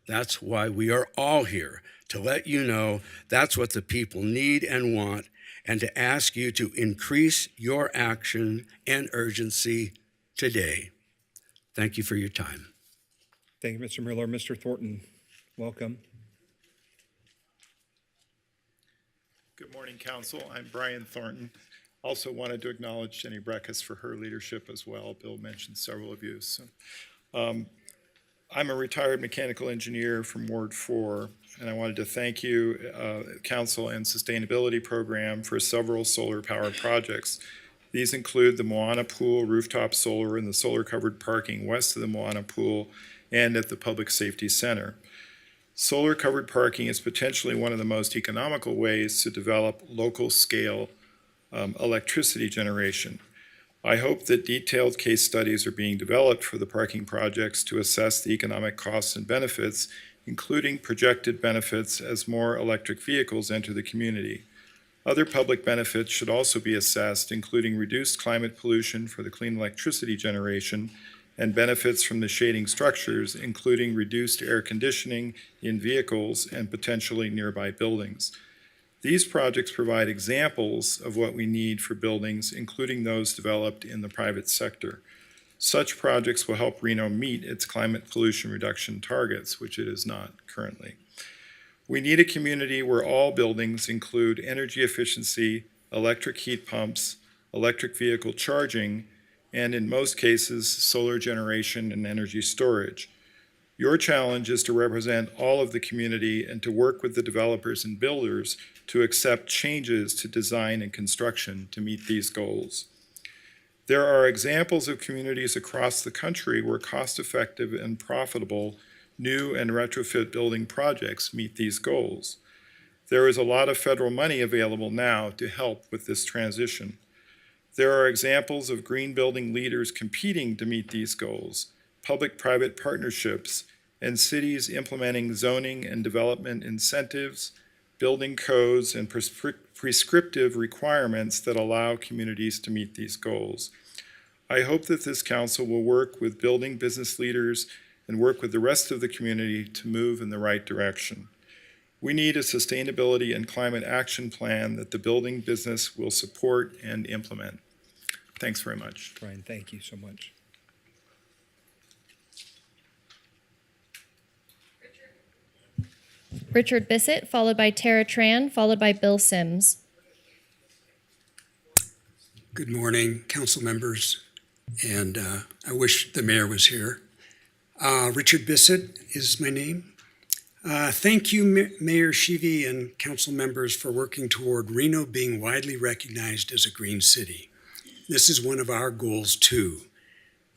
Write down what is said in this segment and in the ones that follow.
That's why we are all here, to let you know that's what the people need and want, and to ask you to increase your action and urgency today. Thank you for your time. Thank you, Mr. Miller. Mr. Thornton, welcome. Good morning, Council. I'm Brian Thornton. Also wanted to acknowledge Jenny Breckus for her leadership as well. Bill mentioned several of you. So, I'm a retired mechanical engineer from Ward 4, and I wanted to thank you, Council and Sustainability Program, for several solar-powered projects. These include the Moana Pool rooftop solar and the solar-covered parking west of the Moana Pool and at the Public Safety Center. Solar-covered parking is potentially one of the most economical ways to develop local-scale electricity generation. I hope that detailed case studies are being developed for the parking projects to assess the economic costs and benefits, including projected benefits as more electric vehicles enter the community. Other public benefits should also be assessed, including reduced climate pollution for the clean electricity generation and benefits from the shading structures, including reduced air conditioning in vehicles and potentially nearby buildings. These projects provide examples of what we need for buildings, including those developed in the private sector. Such projects will help Reno meet its climate pollution reduction targets, which it is not currently. We need a community where all buildings include energy efficiency, electric heat pumps, electric vehicle charging, and in most cases, solar generation and energy storage. Your challenge is to represent all of the community and to work with the developers and builders to accept changes to design and construction to meet these goals. There are examples of communities across the country where cost-effective and profitable new and retrofit building projects meet these goals. There is a lot of federal money available now to help with this transition. There are examples of green building leaders competing to meet these goals, public-private partnerships, and cities implementing zoning and development incentives, building codes, and prescriptive requirements that allow communities to meet these goals. I hope that this council will work with building business leaders and work with the rest of the community to move in the right direction. We need a sustainability and climate action plan that the building business will support and implement. Thanks very much. Brian, thank you so much. Richard Bissett, followed by Tara Tran, followed by Bill Sims. Good morning, council members, and I wish the mayor was here. Richard Bissett is my name. Thank you, Mayor Shivi and council members, for working toward Reno being widely recognized as a green city. This is one of our goals too.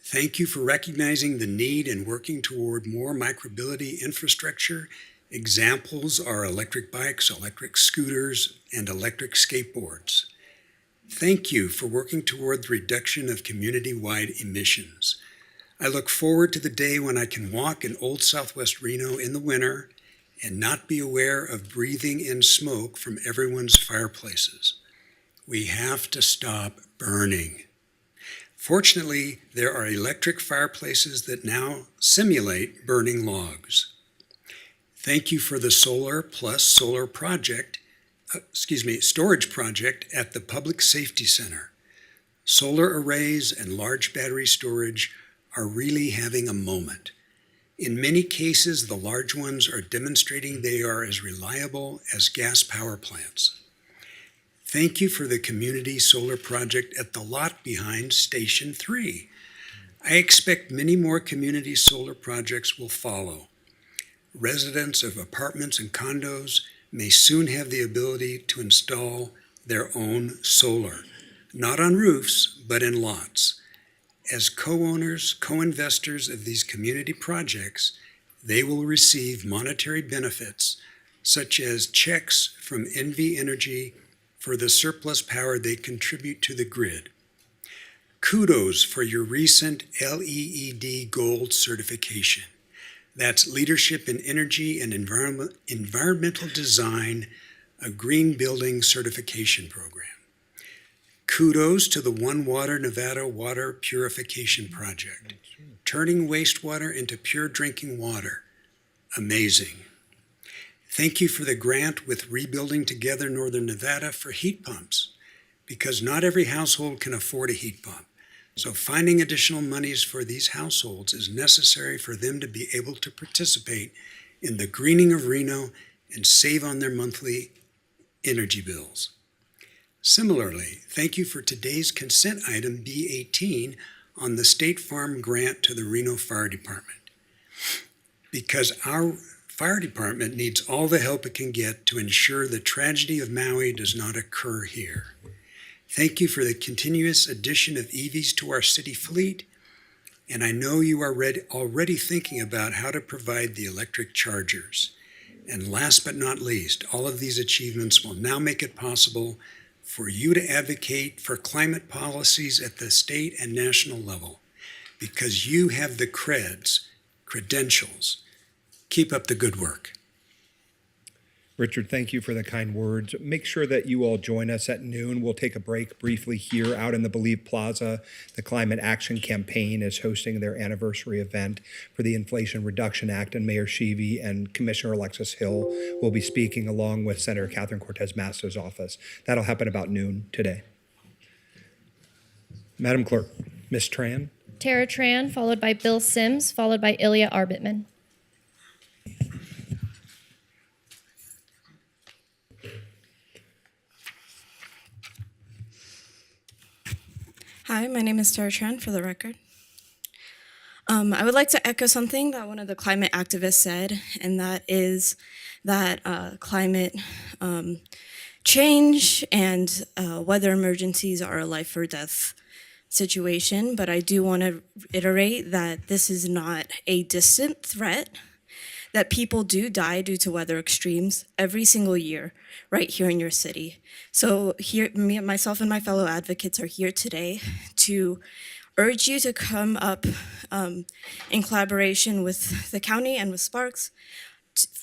Thank you for recognizing the need and working toward more micromobility infrastructure. Examples are electric bikes, electric scooters, and electric skateboards. Thank you for working toward the reduction of community-wide emissions. I look forward to the day when I can walk in Old Southwest Reno in the winter and not be aware of breathing in smoke from everyone's fireplaces. We have to stop burning. Fortunately, there are electric fireplaces that now simulate burning logs. Thank you for the solar plus solar project, storage project at the Public Safety Center. Solar arrays and large battery storage are really having a moment. In many cases, the large ones are demonstrating they are as reliable as gas power plants. Thank you for the community solar project at the lot behind Station 3. I expect many more community solar projects will follow. Residents of apartments and condos may soon have the ability to install their own solar, not on roofs, but in lots. As co-owners, co-investors of these community projects, they will receive monetary benefits, such as checks from NV Energy for the surplus power they contribute to the grid. Kudos for your recent LEED Gold certification. That's Leadership in Energy and Environmental Design, a green building certification program. Kudos to the One Water Nevada Water Purification Project, turning wastewater into pure drinking water, amazing. Thank you for the grant with Rebuilding Together Northern Nevada for heat pumps, because not every household can afford a heat pump. So finding additional monies for these households is necessary for them to be able to participate in the greening of Reno and save on their monthly energy bills. Similarly, thank you for today's consent item B18 on the State Farm grant to the Reno Fire Department, because our fire department needs all the help it can get to ensure the tragedy of Maui does not occur here. Thank you for the continuous addition of EVs to our city fleet, and I know you are already thinking about how to provide the electric chargers. And last but not least, all of these achievements will now make it possible for you to advocate for climate policies at the state and national level, because you have the credentials. Keep up the good work. Richard, thank you for the kind words. Make sure that you all join us at noon. We'll take a break briefly here out in the Believe Plaza. The Climate Action Campaign is hosting their anniversary event for the Inflation Reduction Act, and Mayor Sheevy and Commissioner Alexis Hill will be speaking along with Senator Catherine Cortez Masto's office. That'll happen about noon today. Madam Clerk, Ms. Tran. Tara Tran, followed by Bill Sims, followed by Ilya Arbitman. Hi, my name is Tara Tran, for the record. I would like to echo something that one of the climate activists said, and that is that climate change and weather emergencies are a life or death situation, but I do want to reiterate that this is not a distant threat, that people do die due to weather extremes every single year right here in your city. So here, myself and my fellow advocates are here today to urge you to come up in collaboration with the county and with Sparks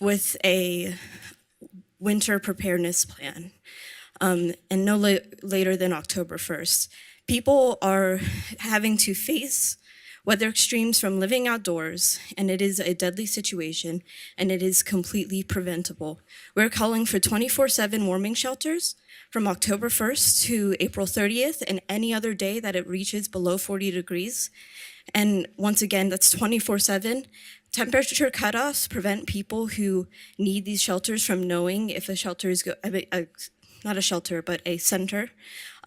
with a winter preparedness plan, and no later than October 1st. People are having to face weather extremes from living outdoors, and it is a deadly situation, and it is completely preventable. We're calling for 24/7 warming shelters from October 1st to April 30th, and any other day that it reaches below 40 degrees. And once again, that's 24/7. Temperature cutoffs prevent people who need these shelters from knowing if a shelter is, not a shelter, but a center,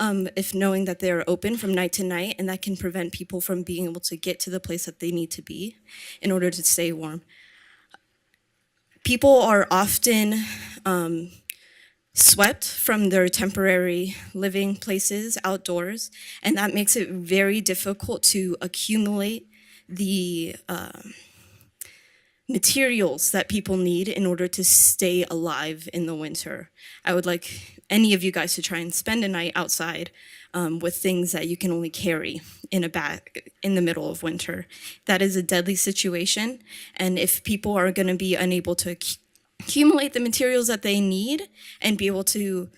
if knowing that they're open from night to night, and that can prevent people from being able to get to the place that they need to be in order to stay warm. People are often swept from their temporary living places outdoors, and that makes it very difficult to accumulate the materials that people need in order to stay alive in the winter. I would like any of you guys to try and spend a night outside with things that you can only carry in a bag in the middle of winter. That is a deadly situation, and if people are going to be unable to accumulate the materials that they need and be able to,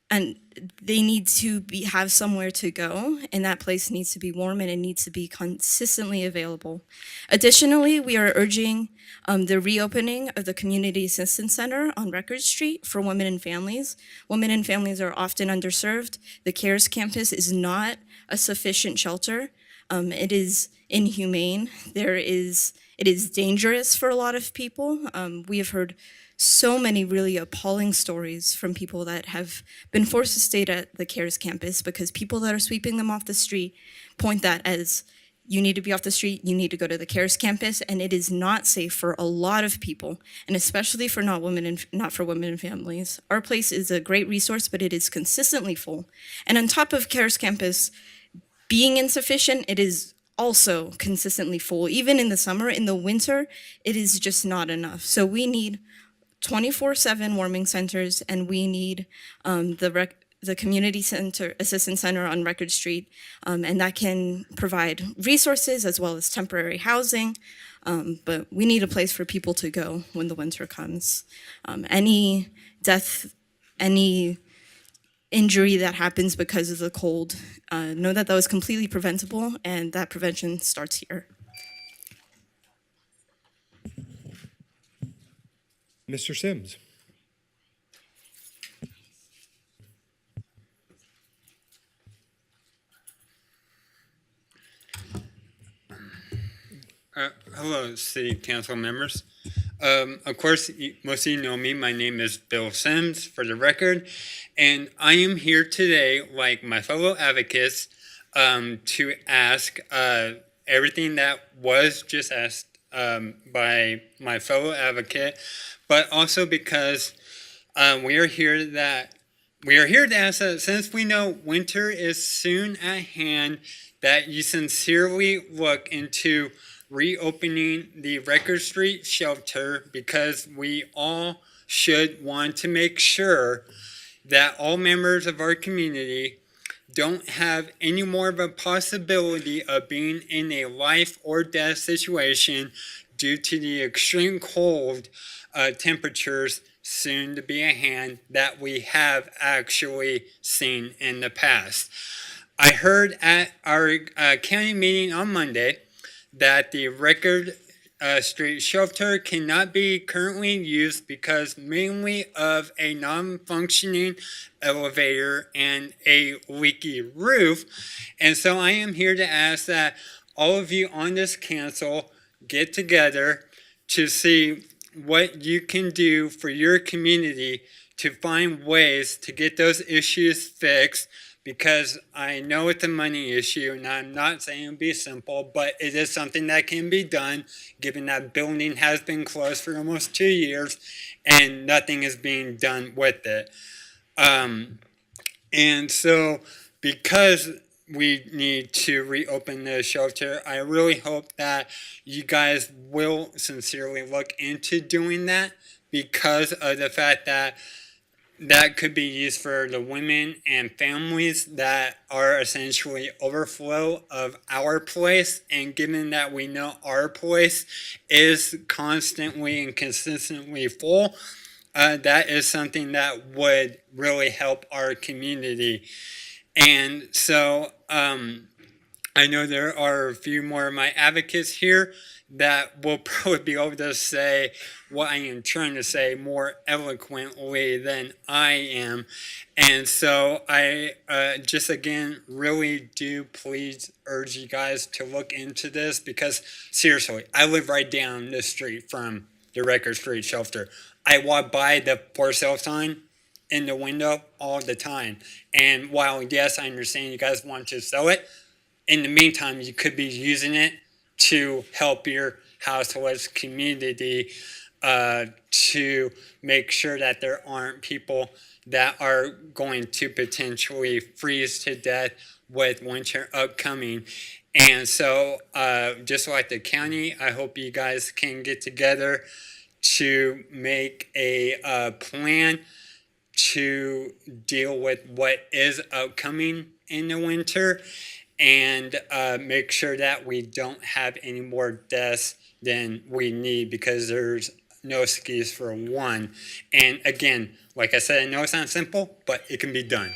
and they need to have somewhere to go, and that place needs to be warm and it needs to be consistently available. Additionally, we are urging the reopening of the Community Assistance Center on Record Street for women and families. Women and families are often underserved. The CARES campus is not a sufficient shelter. It is inhumane. It is dangerous for a lot of people. We have heard so many really appalling stories from people that have been forced to stay at the CARES campus because people that are sweeping them off the street point that as, you need to be off the street, you need to go to the CARES campus, and it is not safe for a lot of people, and especially for not for women and families. Our place is a great resource, but it is consistently full. And on top of CARES campus being insufficient, it is also consistently full. Even in the summer, in the winter, it is just not enough. So we need 24/7 warming centers, and we need the Community Center Assistance Center on Record Street, and that can provide resources as well as temporary housing, but we need a place for people to go when the winter comes. Any death, any injury that happens because of the cold, know that was completely preventable, and that prevention starts here. Mr. Sims. Hello, City Council members. Of course, most of you know me. My name is Bill Sims, for the record, and I am here today, like my fellow advocates, to ask everything that was just asked by my fellow advocate, but also because we are here to ask that since we know winter is soon at hand, that you sincerely look into reopening the Record Street shelter, because we all should want to make sure that all members of our community don't have any more of a possibility of being in a life or death situation due to the extreme cold temperatures soon to be at hand that we have actually seen in the past. I heard at our county meeting on Monday that the Record Street shelter cannot be currently used because mainly of a non-functioning elevator and a leaky roof. And so I am here to ask that all of you on this council get together to see what you can do for your community to find ways to get those issues fixed, because I know it's a money issue, and I'm not saying it'll be simple, but it is something that can be done, given that building has been closed for almost 2 years, and nothing is being done with it. And so, because we need to reopen the shelter, I really hope that you guys will sincerely look into doing that, because of the fact that that could be used for the women and families that are essentially overflow of our place. And given that we know our place is constantly and consistently full, that is something that would really help our community. And so I know there are a few more of my advocates here that will probably be able to say what I am trying to say more eloquently than I am. And so I just again really do please urge you guys to look into this, because seriously, I live right down the street from the Record Street shelter. I walk by the for sale sign in the window all the time. And while yes, I understand you guys want to sell it, in the meantime, you could be using it to help your houseless community, to make sure that there aren't people that are going to potentially freeze to death with winter upcoming. And so just like the county, I hope you guys can get together to make a plan to deal with what is upcoming in the winter, and make sure that we don't have any more deaths than we need, because there's no excuse for one. And again, like I said, I know it's not simple, but it can be done.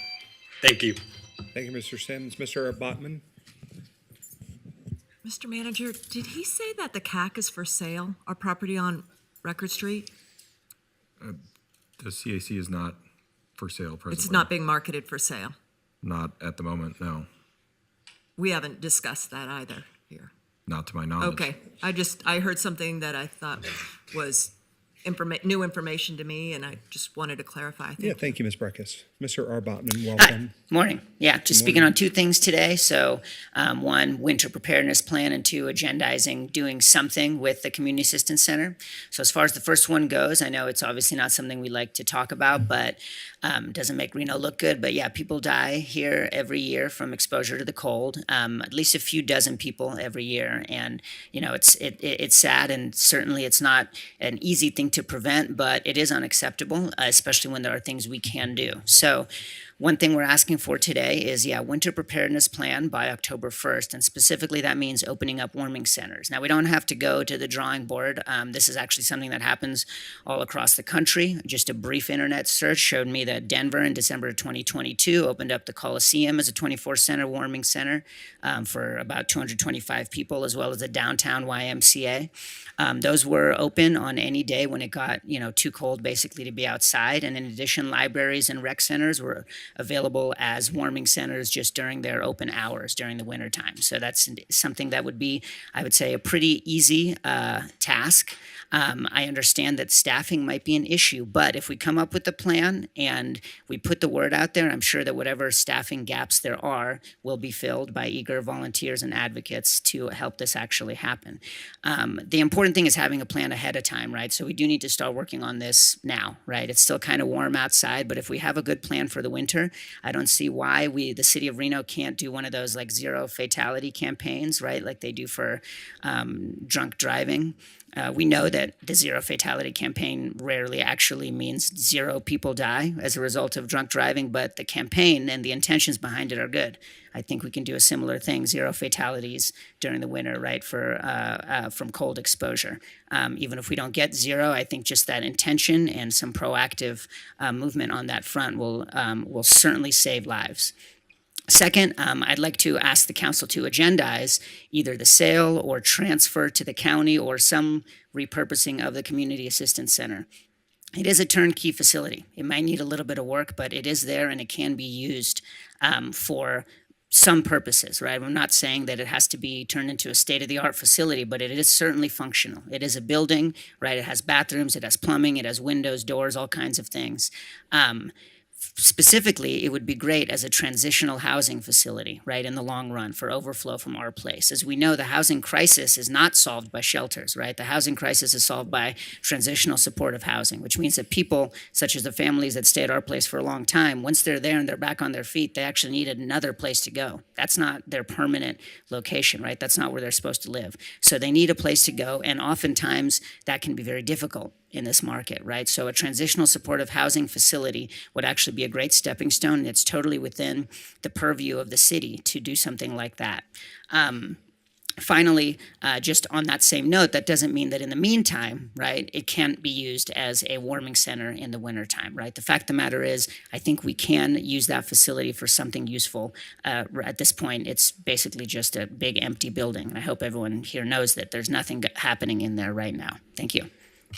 Thank you. Thank you, Mr. Sims. Mr. Botman? Mr. Manager, did he say that the CAC is for sale, our property on Record Street? The CAC is not for sale presently. It's not being marketed for sale. Not at the moment, no. We haven't discussed that either here. Not to my knowledge. Okay, I heard something that I thought was new information to me, and I just wanted to clarify. Yeah, thank you, Ms. Breckus. Mr. Arbotman, welcome. Morning. Yeah, just speaking on two things today. So one, winter preparedness plan, and two, agendizing doing something with the Community Assistance Center. So as far as the first one goes, I know it's obviously not something we like to talk about, but doesn't make Reno look good. But yeah, people die here every year from exposure to the cold, at least a few dozen people every year. And, you know, it's sad, and certainly it's not an easy thing to prevent, but it is unacceptable, especially when there are things we can do. So One thing we're asking for today is, winter preparedness plan by October 1st, and specifically that means opening up warming centers. Now, we don't have to go to the drawing board. This is actually something that happens all across the country. Just a brief internet search showed me that Denver in December of 2022 opened up the Coliseum as a 24-center warming center for about 225 people, as well as the downtown YMCA. Those were open on any day when it got, too cold basically to be outside. And in addition, libraries and rec centers were available as warming centers just during their open hours during the wintertime. So that's something that would be, I would say, a pretty easy task. I understand that staffing might be an issue, but if we come up with a plan and we put the word out there, I'm sure that whatever staffing gaps there are will be filled by eager volunteers and advocates to help this actually happen. The important thing is having a plan ahead of time, right? So we do need to start working on this now, right? It's still kind of warm outside, but if we have a good plan for the winter, I don't see why the city of Reno can't do one of those like zero fatality campaigns, right? Like they do for drunk driving. We know that the zero fatality campaign rarely actually means 0 people die as a result of drunk driving, but the campaign and the intentions behind it are good. I think we can do a similar thing, 0 fatalities during the winter, right, from cold exposure. Even if we don't get 0, I think just that intention and some proactive movement on that front will certainly save lives. Second, I'd like to ask the council to agendize either the sale or transfer to the county or some repurposing of the Community Assistance Center. It is a turnkey facility. It might need a little bit of work, but it is there and it can be used for some purposes, right? I'm not saying that it has to be turned into a state-of-the-art facility, but it is certainly functional. It is a building, right? It has bathrooms, it has plumbing, it has windows, doors, all kinds of things. Specifically, it would be great as a transitional housing facility, right, in the long run for overflow from our place. As we know, the housing crisis is not solved by shelters, right? The housing crisis is solved by transitional supportive housing, which means that people, such as the families that stay at our place for a long time, once they're there and they're back on their feet, they actually need another place to go. That's not their permanent location, right? That's not where they're supposed to live. So they need a place to go, and oftentimes that can be very difficult in this market, right? So a transitional supportive housing facility would actually be a great stepping stone, and it's totally within the purview of the city to do something like that. Finally, just on that same note, that doesn't mean that in the meantime, right, it can't be used as a warming center in the wintertime, right? The fact of the matter is, I think we can use that facility for something useful. At this point, it's basically just a big empty building, and I hope everyone here knows that there's nothing happening in there right now. Thank you.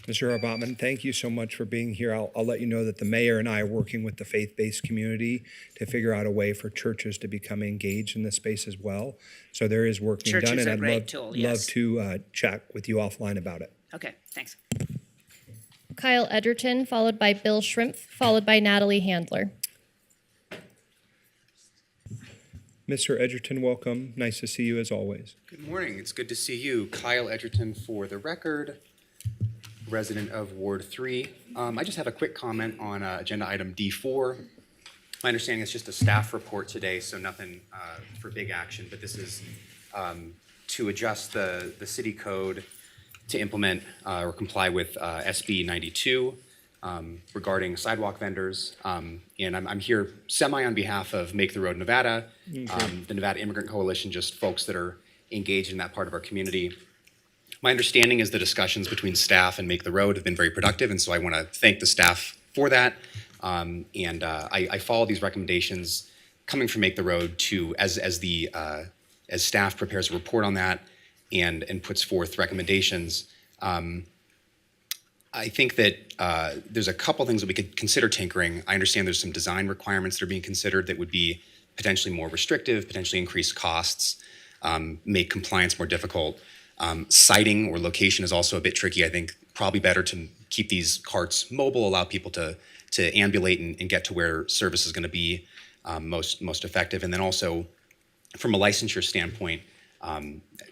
Mr. Abatman, thank you so much for being here. I'll let you know that the mayor and I are working with the faith-based community to figure out a way for churches to become engaged in this space as well. So there is work being Church done, is and a I'd great tool, love yes. to chat with you offline about it. Okay, thanks. Kyle Edgerton, followed by Bill Schrimpf, followed by Natalie Handler. Mr. Edgerton, welcome. Nice to see you as always. Good morning. It's good to see you. Kyle Edgerton for the record, resident of Ward 3. I just have a quick comment on agenda item D4. My understanding is just a staff report today, so nothing for big action, but this is to adjust the city code to implement or comply with SB 92 regarding sidewalk vendors. And I'm here semi on behalf of Make the Road Nevada, the Nevada Immigrant Coalition, just folks that are engaged in that part of our community. My understanding is the discussions between staff and Make the Road have been very productive, and so I want to thank the staff for that. I follow these recommendations coming from Make the Road to as staff prepares a report on that and puts forth recommendations. I think that there's a couple things that we could consider tinkering. I understand there's some design requirements that are being considered that would be potentially more restrictive, potentially increase costs, make compliance more difficult. Siting or location is also a bit tricky. I think probably better to keep these carts mobile, allow people to ambulate and get to where service is going to be most effective. And then also from a licensure standpoint,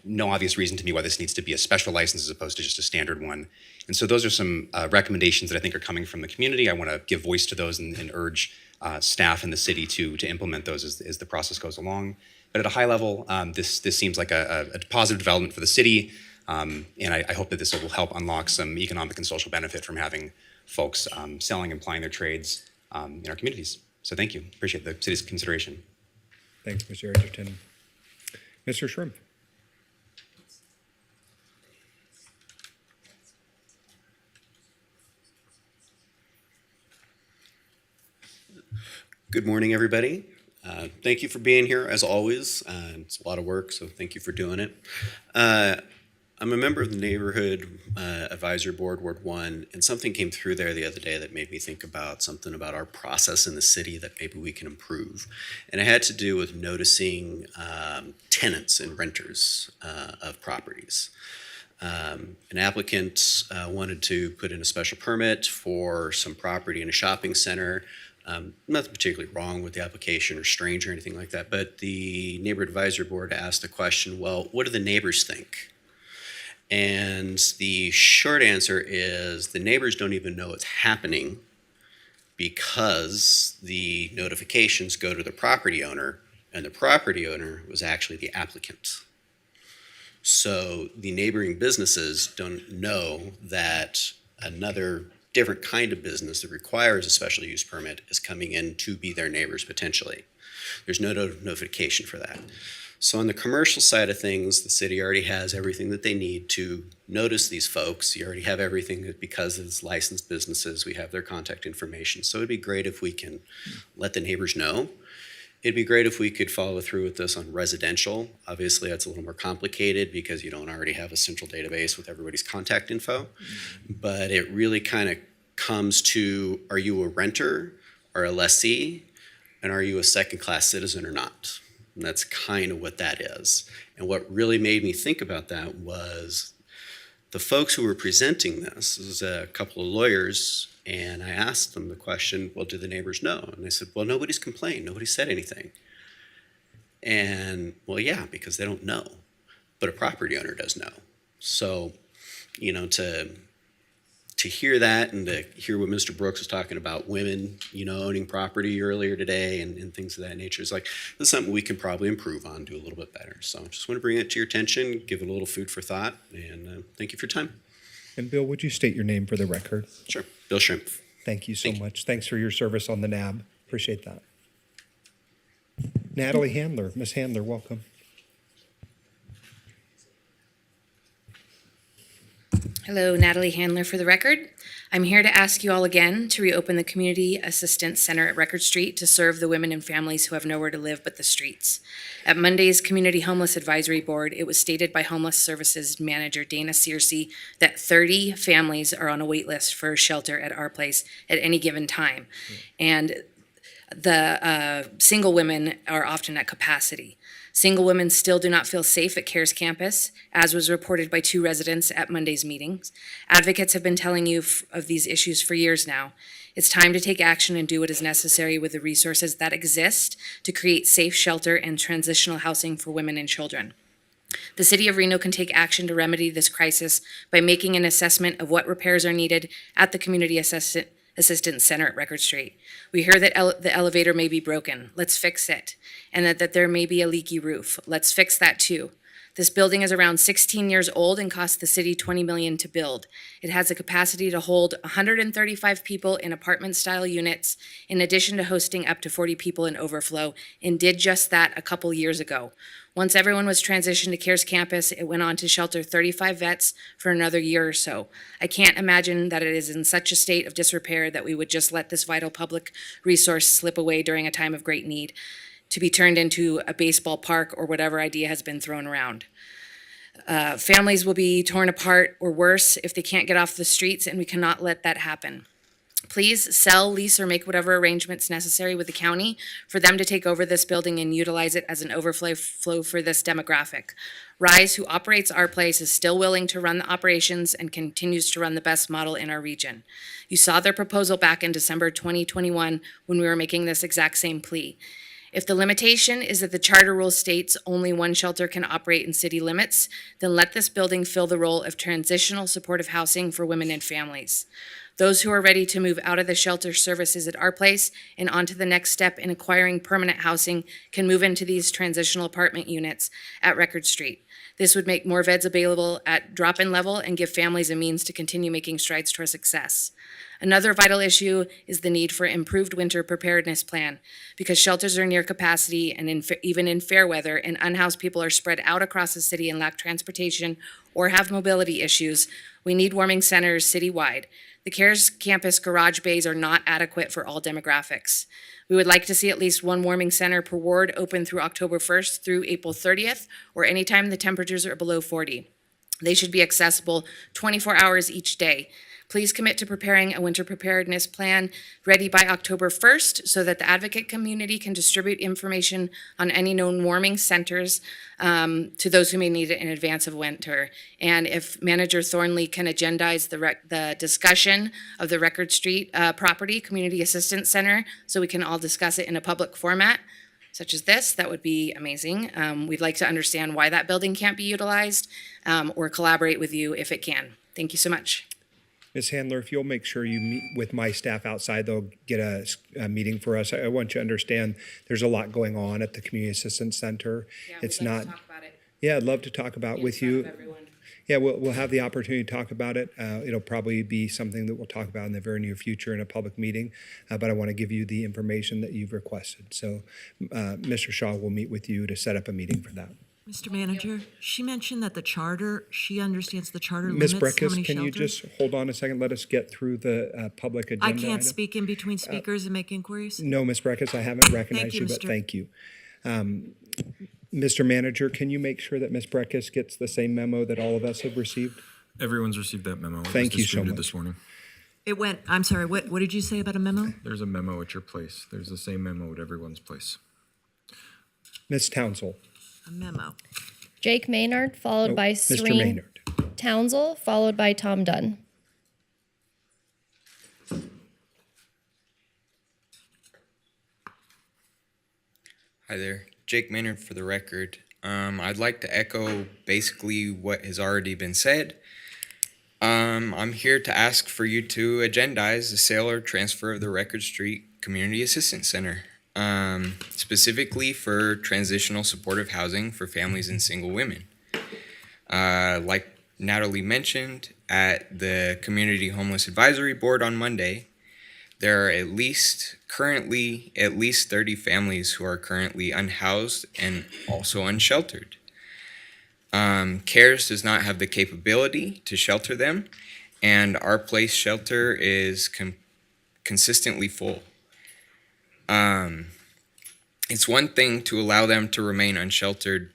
no obvious reason to me why this needs to be a special license as opposed to just a standard one. And so those are some recommendations that I think are coming from the community. I want to give voice to those and urge staff in the city to implement those as the process goes along. But at a high level, this seems like a positive development for the city, and I hope that this will help unlock some economic and social benefit from having folks selling and plying their trades in our communities. So thank you. Appreciate the city's consideration. Thanks, Mr. Edgerton. Mr. Shrimp. Good morning, everybody. Thank you for being here, as always. It's a lot of work, so thank you for doing it. I'm a member of the Neighborhood Advisory Board, Ward 1, and something came through there the other day that made me think about something about our process in the city that maybe we can improve. And it had to do with noticing tenants and renters of properties. An applicant wanted to put in a special permit for some property in a shopping center. Nothing particularly wrong with the application or strange or anything like that, but the Neighborhood Advisory Board asked the question, well, what do the neighbors think? And the short answer is the neighbors don't even know it's happening because the notifications go to the property owner, and the property owner was actually the applicant. So the neighboring businesses don't know that another different kind of business that requires a special use permit is coming in to be their neighbors potentially. There's no notification for that. So on the commercial side of things, the city already has everything that they need to notice these folks. You already have everything because it's licensed businesses. We have their contact information. So it'd be great if we can let the neighbors know. It'd be great if we could follow through with this on residential. Obviously, that's a little more complicated because you don't already have a central database with everybody's contact info. But it really kind of comes to, are you a renter or a lessee? And are you a second-class citizen or not? And that's kind of what that is. And what really made me think about that was the folks who were presenting this was a couple of lawyers, and I asked them the question, well, do the neighbors know? And they said, well, nobody's complained. Nobody said anything. And, well, yeah, because they don't know. But a property owner does know. So, you know, to hear that and to hear what Mr. Brooks was talking about women, you know, owning property earlier today and things of that nature, is like, this is something we can probably improve on, do a little bit better. So I just want to bring it to your attention, give it a little food for thought, and thank you for your time. And Bill, would you state your name for the record? Sure. Bill Shrimp. Thank you so much. Thanks for your service on the NAB. Appreciate that. Natalie Handler. Ms. Handler, welcome. Hello, Natalie Handler for the record. I'm here to ask you all again to reopen the Community Assistance Center at Record Street to serve the women and families who have nowhere to live but the streets. At Monday's Community Homeless Advisory Board, it was stated by Homeless Services Manager Dana Searcy that 30 families are on a wait list for a shelter at our place at any given time. And the single women are often at capacity. Single women still do not feel safe at CARES campus, as was reported by 2 residents at Monday's meetings. Advocates have been telling you of these issues for years now. It's time to take action and do what is necessary with the resources that exist to create safe shelter and transitional housing for women and children. The City of Reno can take action to remedy this crisis by making an assessment of what repairs are needed at the Community Assistance Center at Record Street. We hear that the elevator may be broken. Let's fix it. And that there may be a leaky roof. Let's fix that too. This building is around 16 years old and cost the city $20 million to build. It has a capacity to hold 135 people in apartment-style units, in addition to hosting up to 40 people in overflow, and did just that a couple years ago. Once everyone was transitioned to CARES campus, it went on to shelter 35 vets for another year or so. I can't imagine that it is in such a state of disrepair that we would just let this vital public resource slip away during a time of great need, to be turned into a baseball park or whatever idea has been thrown around. Families will be torn apart or worse if they can't get off the streets, and we cannot let that happen. Please sell, lease, or make whatever arrangements necessary with the county for them to take over this building and utilize it as an overflow for this demographic. Rise, who operates our place, is still willing to run the operations and continues to run the best model in our region. You saw their proposal back in December 2021 when we were making this exact same plea. If the limitation is that the charter rule states only one shelter can operate in city limits, then let this building fill the role of transitional supportive housing for women and families. Those who are ready to move out of the shelter services at our place and onto the next step in acquiring permanent housing can move into these transitional apartment units at Record Street. This would make more beds available at drop-in level and give families a means to continue making strides towards success. Another vital issue is the need for improved winter preparedness plan. Because shelters are near capacity and even in fair weather and unhoused people are spread out across the city and lack transportation or have mobility issues, we need warming centers citywide. The CARES campus garage bays are not adequate for all demographics. We would like to see at least one warming center per ward open through October 1st through April 30th, or anytime the temperatures are below 40. They should be accessible 24 hours each day. Please commit to preparing a winter preparedness plan ready by October 1st so that the advocate community can distribute information on any known warming centers to those who may need it in advance of winter. And if Manager Thornley can agendize the discussion of the Record Street property Community Assistance Center so we can all discuss it in a public format, such as this, that would be amazing. We'd like to understand why that building can't be utilized or collaborate with you if it can. Thank you so much. Ms. Handler, if you'll make sure you meet with my staff outside, they'll get a meeting for us. I want you to understand there's a lot going on at the Community Assistance Center. Yeah, It's we'd like not. to talk about it Yeah, I'd love to talk about in with front you. of everyone. Yeah, we'll have the opportunity to talk about it. It'll probably be something that we'll talk about in the very near future in a public meeting, but I want to give you the information that you've requested. So Mr. Shaw will meet with you to set up a meeting for that. Mr. Manager, she mentioned that the charter, she understands the charter Ms. limits how Breckus, many can you shelters. just hold on a second? Let us get through the public agenda I can't item. speak in between speakers and make inquiries. No, Ms. Breckus, I haven't recognized you, you, but Mr. thank you. Mr. Manager, can you make sure that Ms. Breckus gets the same memo that all of us have received? Everyone's received that memo. It Thank was you so distributed much. this morning. It went, I'm sorry, what did you say about a memo? There's a memo at your place. There's the same memo at everyone's place. Ms. Townsell. A memo. Jake Maynard, followed by Mr. Serene Maynard. Townsell, followed by Tom Dunn. Hi there, Jake Maynard for the record. I'd like to echo basically what has already been said. I'm here to ask for you to agendize the sale or transfer of the Record Street Community Assistance Center, specifically for transitional supportive housing for families and single women. Like Natalie mentioned, at the Community Homeless Advisory Board on Monday, there are currently at least 30 families who are currently unhoused and also unsheltered. CARES does not have the capability to shelter them, and our place shelter is consistently full. It's one thing to allow them to remain unsheltered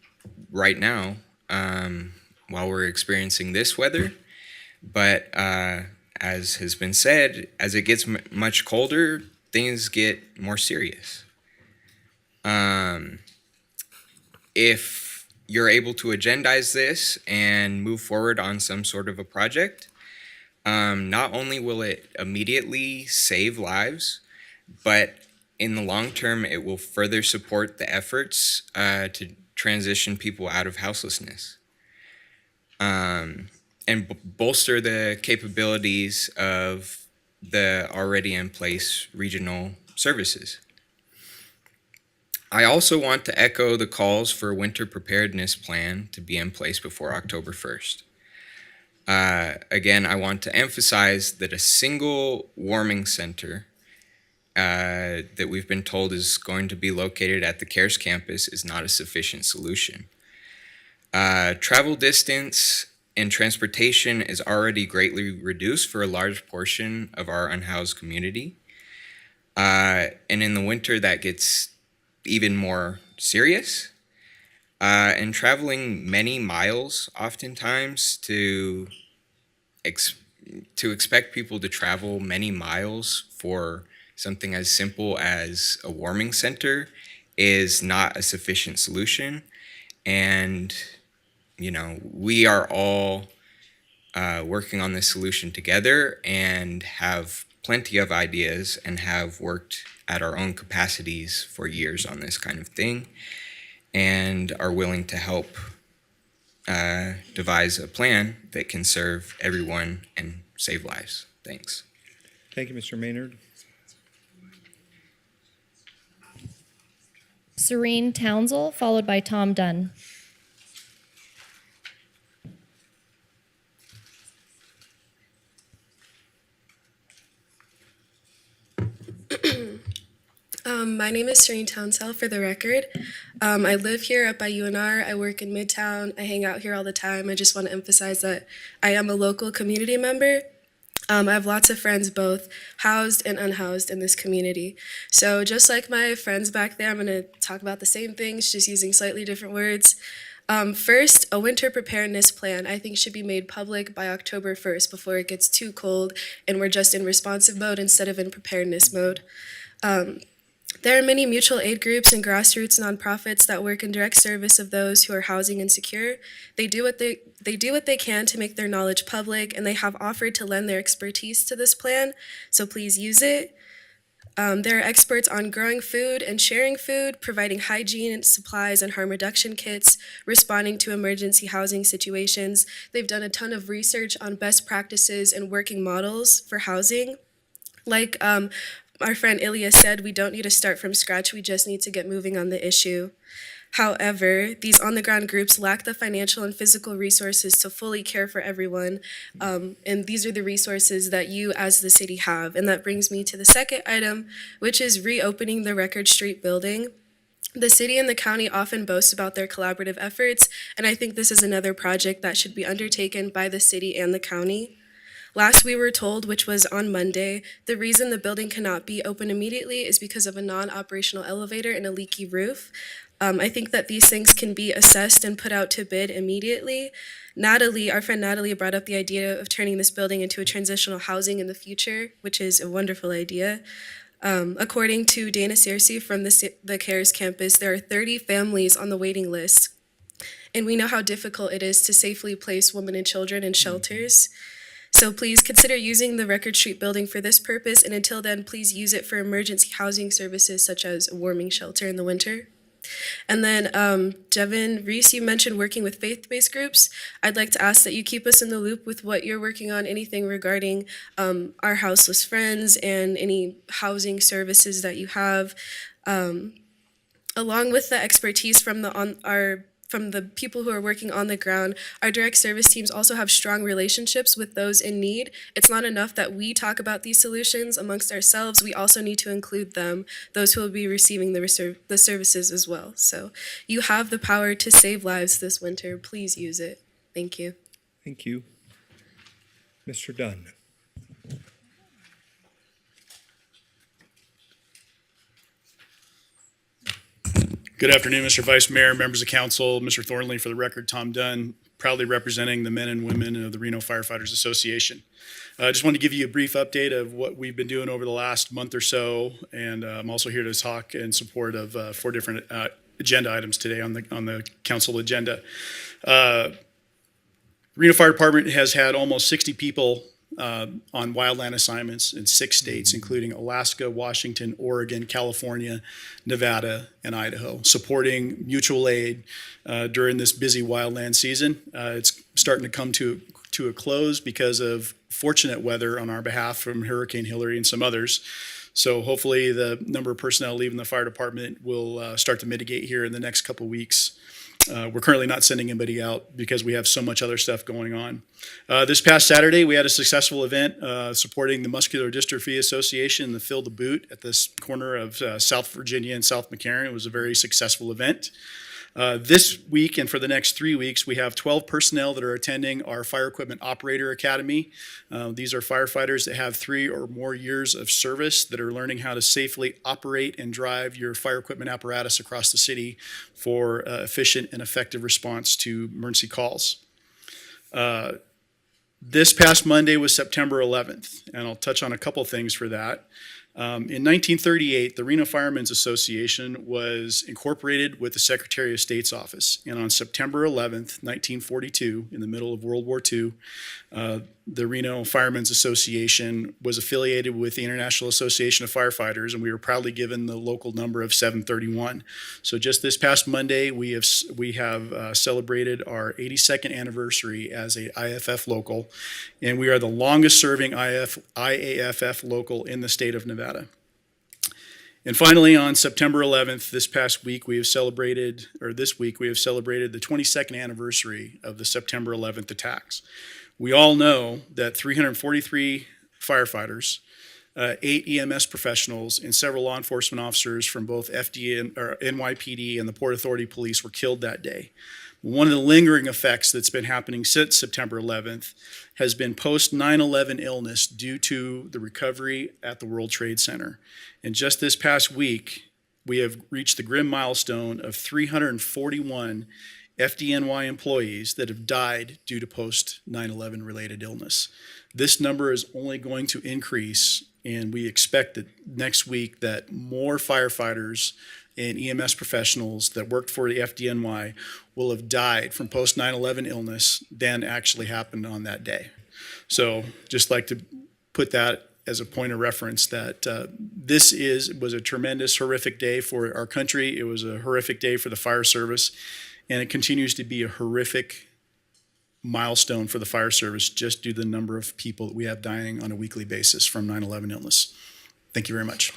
right now while we're experiencing this weather, but as has been said, as it gets much colder, things get more serious. If you're able to agendize this and move forward on some sort of a project, not only will it immediately save lives, but in the long term, it will further support the efforts to transition people out of houselessness. And bolster the capabilities of the already in place regional services. I also want to echo the calls for a winter preparedness plan to be in place before October 1st. Again, I want to emphasize that a single warming center that we've been told is going to be located at the CARES campus is not a sufficient solution. Travel distance and transportation is already greatly reduced for a large portion of our unhoused community. And in the winter, that gets even more serious. And traveling many miles oftentimes to expect people to travel many miles for something as simple as a warming center is not a sufficient solution. And you know, we are all working on this solution together and have plenty of ideas and have worked at our own capacities for years on this kind of thing and are willing to help devise a plan that can serve everyone and save lives. Thanks. Thank you, Mr. Maynard. Serene Townsell, followed by Tom Dunn. My name is Serene Townsell, for the record. I live here up by UNR. I work in Midtown. I hang out here all the time. I just want to emphasize that I am a local community member. I have lots of friends, both housed and unhoused, in this community. So just like my friends back there, I'm going to talk about the same things, just using slightly different words. First, a winter preparedness plan I think should be made public by October 1st before it gets too cold and we're just in responsive mode instead of in preparedness mode. There are many mutual aid groups and grassroots nonprofits that work in direct service of those who are housing insecure. They do what they can to make their knowledge public, and they have offered to lend their expertise to this plan, so please use it. There are experts on growing food and sharing food, providing hygiene supplies and harm reduction kits, responding to emergency housing situations. They've done a ton of research on best practices and working models for housing. Like our friend Ilya said, we don't need to start from scratch, we just need to get moving on the issue. However, these on-the-ground groups lack the financial and physical resources to fully care for everyone, and these are the resources that you as the city have. And that brings me to the second item, which is reopening the Record Street building. The city and the county often boast about their collaborative efforts, and I think this is another project that should be undertaken by the city and the county. Last we were told, which was on Monday, the reason the building cannot be open immediately is because of a non-operational elevator and a leaky roof. I think that these things can be assessed and put out to bid immediately. Our friend Natalie brought up the idea of turning this building into a transitional housing in the future, which is a wonderful idea. According to Dana Searcy from the CARES campus, there are 30 families on the waiting list. And we know how difficult it is to safely place women and children in shelters. So please consider using the Record Street building for this purpose, and until then, please use it for emergency housing services such as a warming shelter in the winter. And then, Devin Reese, you mentioned working with faith-based groups. I'd like to ask that you keep us in the loop with what you're working on, anything regarding our houseless friends and any housing services that you have. Along with the expertise from the people who are working on the ground, our direct service teams also have strong relationships with those in need. It's not enough that we talk about these solutions amongst ourselves. We also need to include them, those who will be receiving the services as well. So you have the power to save lives this winter. Please use it. Thank you. Thank you. Mr. Dunn. Good afternoon, Mr. Vice Mayor, members of council, Mr. Thornley. For the record, Tom Dunn, proudly representing the men and women of the Reno Firefighters Association. I just wanted to give you a brief update of what we've been doing over the last month or so, and I'm also here to talk in support of 4 different agenda items today on the council agenda. Reno Fire Department has had almost 60 people on wildland assignments in 6 states, including Alaska, Washington, Oregon, California, Nevada, and Idaho, supporting mutual aid during this busy wildland season. It's starting to come to a close because of fortunate weather on our behalf from Hurricane Hillary and some others. So hopefully the number of personnel leaving the fire department will start to mitigate here in the next couple weeks. We're currently not sending anybody out because we have so much other stuff going on. This past Saturday, we had a successful event supporting the Muscular Dystrophy Association in the Fill the Boot at this corner of South Virginia and South McCarran. It was a very successful event. This week and for the next 3 weeks, we have 12 personnel that are attending our Fire Equipment Operator Academy. These are firefighters that have 3 or more years of service that are learning how to safely operate and drive your fire equipment apparatus across the city for efficient and effective response to emergency calls. This past Monday was September 11th, and I'll touch on a couple things for that. In 1938, the Reno Firemen's Association was incorporated with the Secretary of State's office. And on September 11th, 1942, in the middle of World War II, the Reno Firemen's Association was affiliated with the International Association of Firefighters, and we were proudly given the local number of 731. So just this past Monday, we have celebrated our 82nd anniversary as a IAFF local, and we are the longest serving IAFF local in the state of Nevada. And finally, on September 11th, this week, we have celebrated the 22nd anniversary of the September 11th attacks. We all know that 343 firefighters 8 EMS professionals and several law enforcement officers from both NYPD and the Port Authority Police were killed that day. One of the lingering effects that's been happening since September 11th has been post 9/11 illness due to the recovery at the World Trade Center. And just this past week, we have reached the grim milestone of 341 FDNY employees that have died due to post 9/11 related illness. This number is only going to increase, and we expect that next week that more firefighters and EMS professionals that worked for the FDNY will have died from post 9/11 illness than actually happened on that day. So just like to put that as a point of reference that this was a tremendous, horrific day for our country. It was a horrific day for the fire service, and it continues to be a horrific milestone for the fire service just due to the number of people that we have dying on a weekly basis from 9/11 illness. Thank you very much.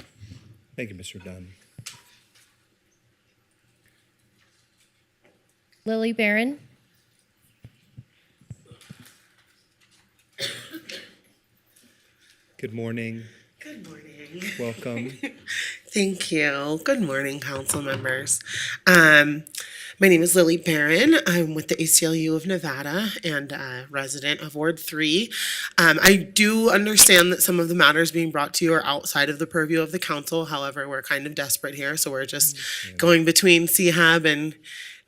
Thank you, Mr. Dunn. Lily Barron. Good morning. Good morning. Welcome. Thank you. Good morning, council members. My name is Lily Barron. I'm with the ACLU of Nevada and a resident of Ward 3. I do understand that some of the matters being brought to you are outside of the purview of the council. However, we're kind of desperate here, so we're just going between CHAB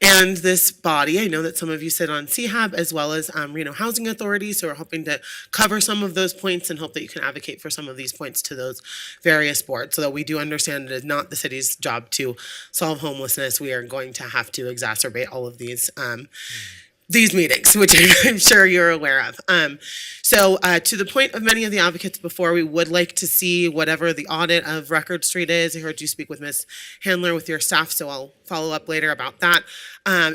and this body. I know that some of you sit on CHAB as well as Reno Housing Authority, so we're hoping to cover some of those points and hope that you can advocate for some of these points to those various boards. So that we do understand it is not the city's job to solve homelessness. We are going to have to exacerbate all of these meetings, which I'm sure you're aware of. So to the point of many of the advocates before, we would like to see whatever the audit of Record Street is. I heard you speak with Ms. Handler with your staff, so I'll follow up later about that.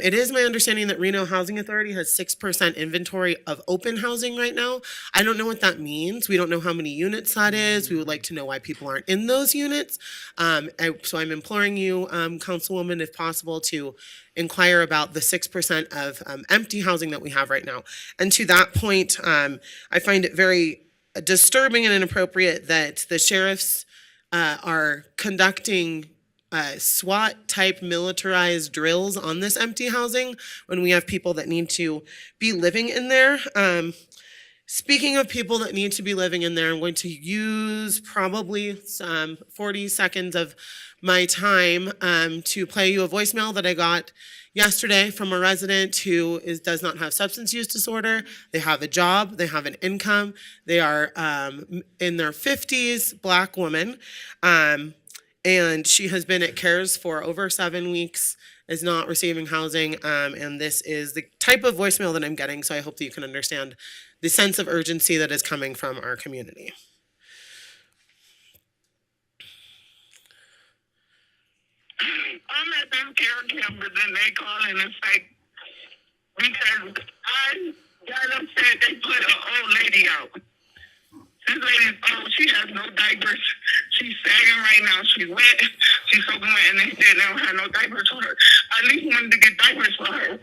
It is my understanding that Reno Housing Authority has 6% inventory of open housing right now. I don't know what that means. We don't know how many units that is. We would like to know why people aren't in those units. So I'm imploring you, Councilwoman, if possible, to inquire about the 6% of empty housing that we have right now. And to that point, I find it very disturbing and inappropriate that the sheriffs are conducting SWAT-type militarized drills on this empty housing when we have people that need to be living in there. Speaking of people that need to be living in there, I'm going to use probably 40 seconds of my time to play you a voicemail that I got yesterday from a resident who does not have substance use disorder. They have a job, they have an income, they are in their 50s, Black woman, and she has been at CARES for over 7 weeks, is not receiving housing, and this is the type of voicemail that I'm getting, so I hope that you can understand the sense of urgency that is coming from our community. I'm at them care campers and they call and it's like, because I got upset they put an old lady out. This lady, she has no diapers. She's sagging right now. She's wet. She's soaking wet, and they said they don't have no diapers for her. I at least wanted to get diapers for her.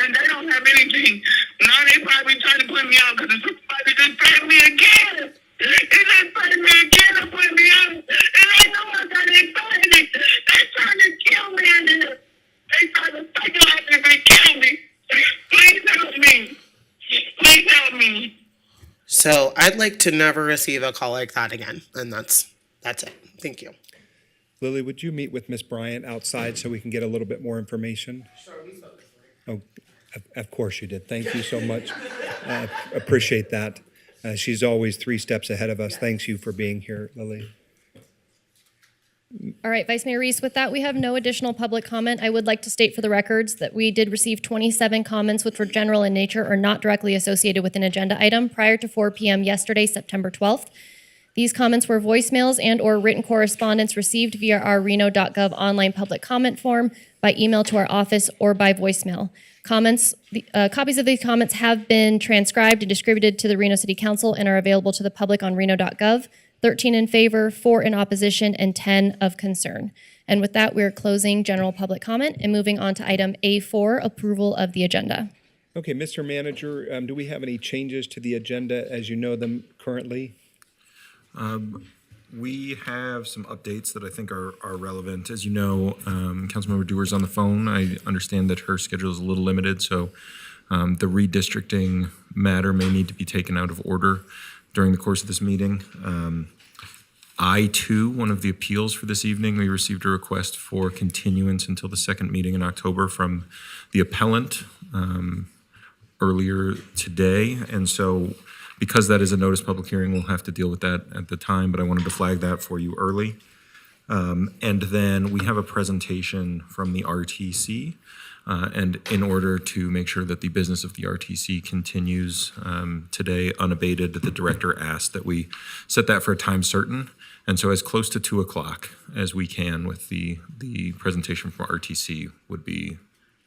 And they don't have anything. Now they probably trying to put me out because somebody just paid me again. They just paid me again to put me out. And I know I got excited. They trying to kill me in there. They trying to psychologically kill me. Please help me. Please help me. So I'd like to never receive a call like that again, and that's it. Thank you. Lily, would you meet with Ms. Bryant outside so we can get a little bit more information? Sure, we spoke this Oh, of course you did. Thank you so much. Appreciate that. She's always 3 steps ahead of us. Thanks you for being here, Lily. All right, Vice Mayor Reese, with that, we have no additional public comment. I would like to state for the records that we did receive 27 comments which were general in nature or not directly associated with an agenda item prior to 4 p.m. yesterday, September 12th. These comments were voicemails and or written correspondence received via our reno.gov online public comment form, by email to our office, or by voicemail. Copies of these comments have been transcribed and distributed to the Reno City Council and are available to the public on reno.gov. 13 in favor, 4 in opposition, and 10 of concern. And with that, we're closing general public comment and moving on to item A4, approval of the agenda. Okay, Mr. Manager, do we have any changes to the agenda as you know them currently? We have some updates that I think are relevant. As you know, Councilmember Dewar's on the phone. I understand that her schedule is a little limited, so the redistricting matter may need to be taken out of order during the course of this meeting. I-2, one of the appeals for this evening, we received a request for continuance until the second meeting in October from the appellant earlier today. And so because that is a notice public hearing, we'll have to deal with that at the time, but I wanted to flag that for you early. And then we have a presentation from the RTC. And in order to make sure that the business of the RTC continues today unabated, the director asked that we set that for a time certain. And so as close to 2 o'clock as we can with the presentation from RTC would be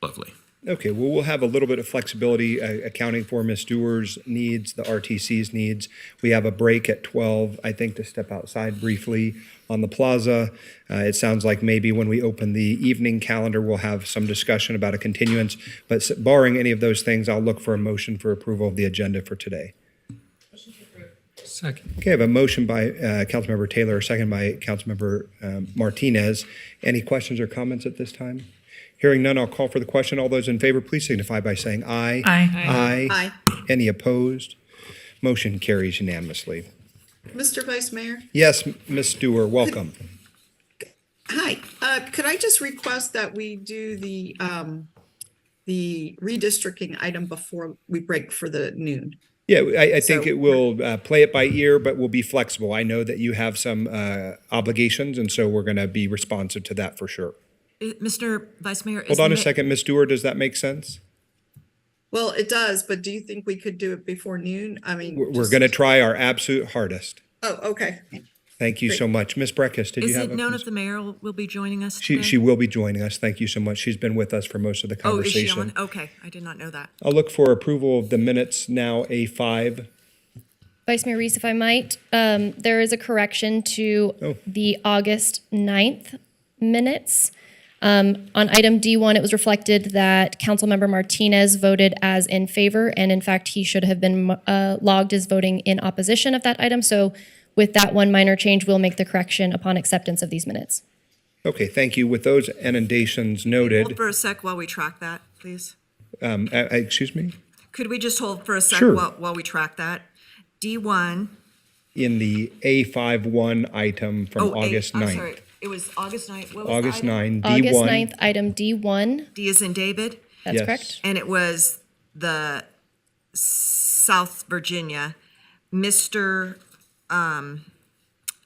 lovely. Okay, well, we'll have a little bit of flexibility accounting for Ms. Dewar's needs, the RTC's needs. We have a break at 12, I think, to step outside briefly on the plaza. It sounds like maybe when we open the evening calendar, we'll have some discussion about a continuance. But barring any of those things, I'll look for a motion for approval of the agenda for today. Second. Okay, I have a motion by Councilmember Taylor, a second by Councilmember Martinez. Any questions or comments at this time? Hearing none, I'll call for the question. All those in favor, please signify by saying aye. Aye. Aye. Any opposed? Motion carries unanimously. Mr. Vice Mayor? Yes, Ms. Dewar, welcome. Hi. Could I just request that we do the redistricting item before we break for the noon? Yeah, I think it will play it by ear, but we'll be flexible. I know that you have some obligations, and so we're going to be responsive to that for sure. Mr. Vice Mayor, Hold on a second, Ms. Dewar, does that make sense? Well, it does, but do you think we could do it before noon? I mean, We're going to try our absolute hardest. Oh, okay. Thank you so much. Ms. Breckus, did you Is have it known if the mayor will be joining us She today? will be joining us. Thank you so much. She's been with us for most of the Oh, is she conversation. on? Okay, I did not know that. I'll look for approval of the minutes now, A5. Vice Mayor Reese, if I might, there is a correction to the August 9th minutes. On item D1, it was reflected that Councilmember Martinez voted as in favor, and in fact, he should have been logged as voting in opposition of that item. So with that one minor change, we'll make the correction upon acceptance of these minutes. Okay, thank you. With those annotations Hold noted, for a sec while we track that, please. excuse me, Could we just hold for a sec Sure. while we track that? D1. in the A51 item from August 9th. I'm sorry, it was August 9th. What was August the item? 9, D1. August 9th, item D1. D is in David? That's Yes. correct. And it was the South Virginia. Mr.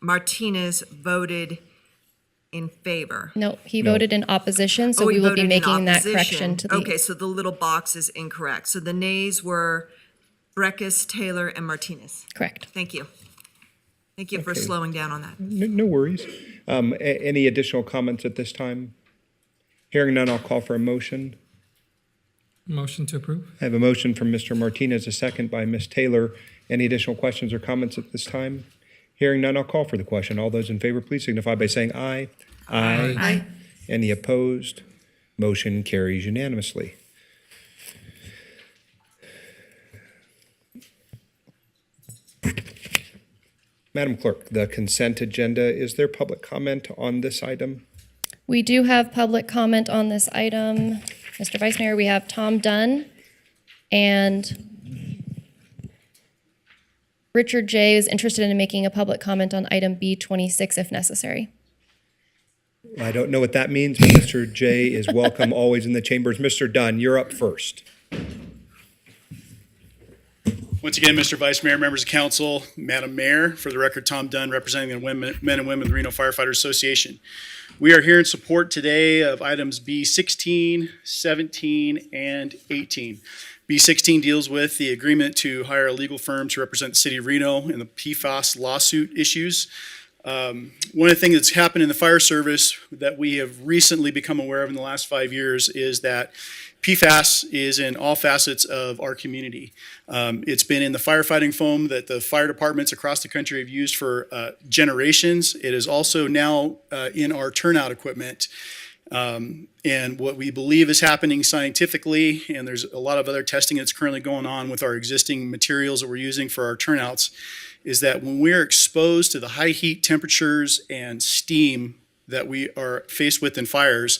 Martinez voted in favor. No, he voted in opposition, so he we will be voted in making that opposition. correction to the. Okay, so the little box is incorrect. So the nays were Breckus, Taylor, and Martinez. Correct. Thank you. Thank you for Okay. slowing down on that. No worries. Any additional comments at this time? Hearing none, I'll call for a motion. Motion to approve. I have a motion from Mr. Martinez, a second by Ms. Taylor. Any additional questions or comments at this time? Hearing none, I'll call for the question. All those in favor, please signify by saying aye. Aye. Aye. Any opposed? Motion carries unanimously. Madam Clerk, the consent agenda, is there public comment on this item? We do have public comment on this item. Mr. Vice Mayor, we have Tom Dunn and Richard J. is interested in making a public comment on item B26 if necessary. I don't know what that means, but Mr. J is welcome always in the chambers. Mr. Dunn, you're up first. Once again, Mr. Vice Mayor, members of council, Madam Mayor, for the record, Tom Dunn, representing the men and women of the Reno Firefighters Association. We are here in support today of items B16, 17, and 18. B16 deals with the agreement to hire a legal firm to represent the city of Reno in the PFAS lawsuit issues. One of the things that's happened in the fire service that we have recently become aware of in the last 5 years is that PFAS is in all facets of our community. It's been in the firefighting foam that the fire departments across the country have used for generations. It is also now in our turnout equipment. And what we believe is happening scientifically, and there's a lot of other testing that's currently going on with our existing materials that we're using for our turnouts, is that when we're exposed to the high heat temperatures and steam that we are faced with in fires,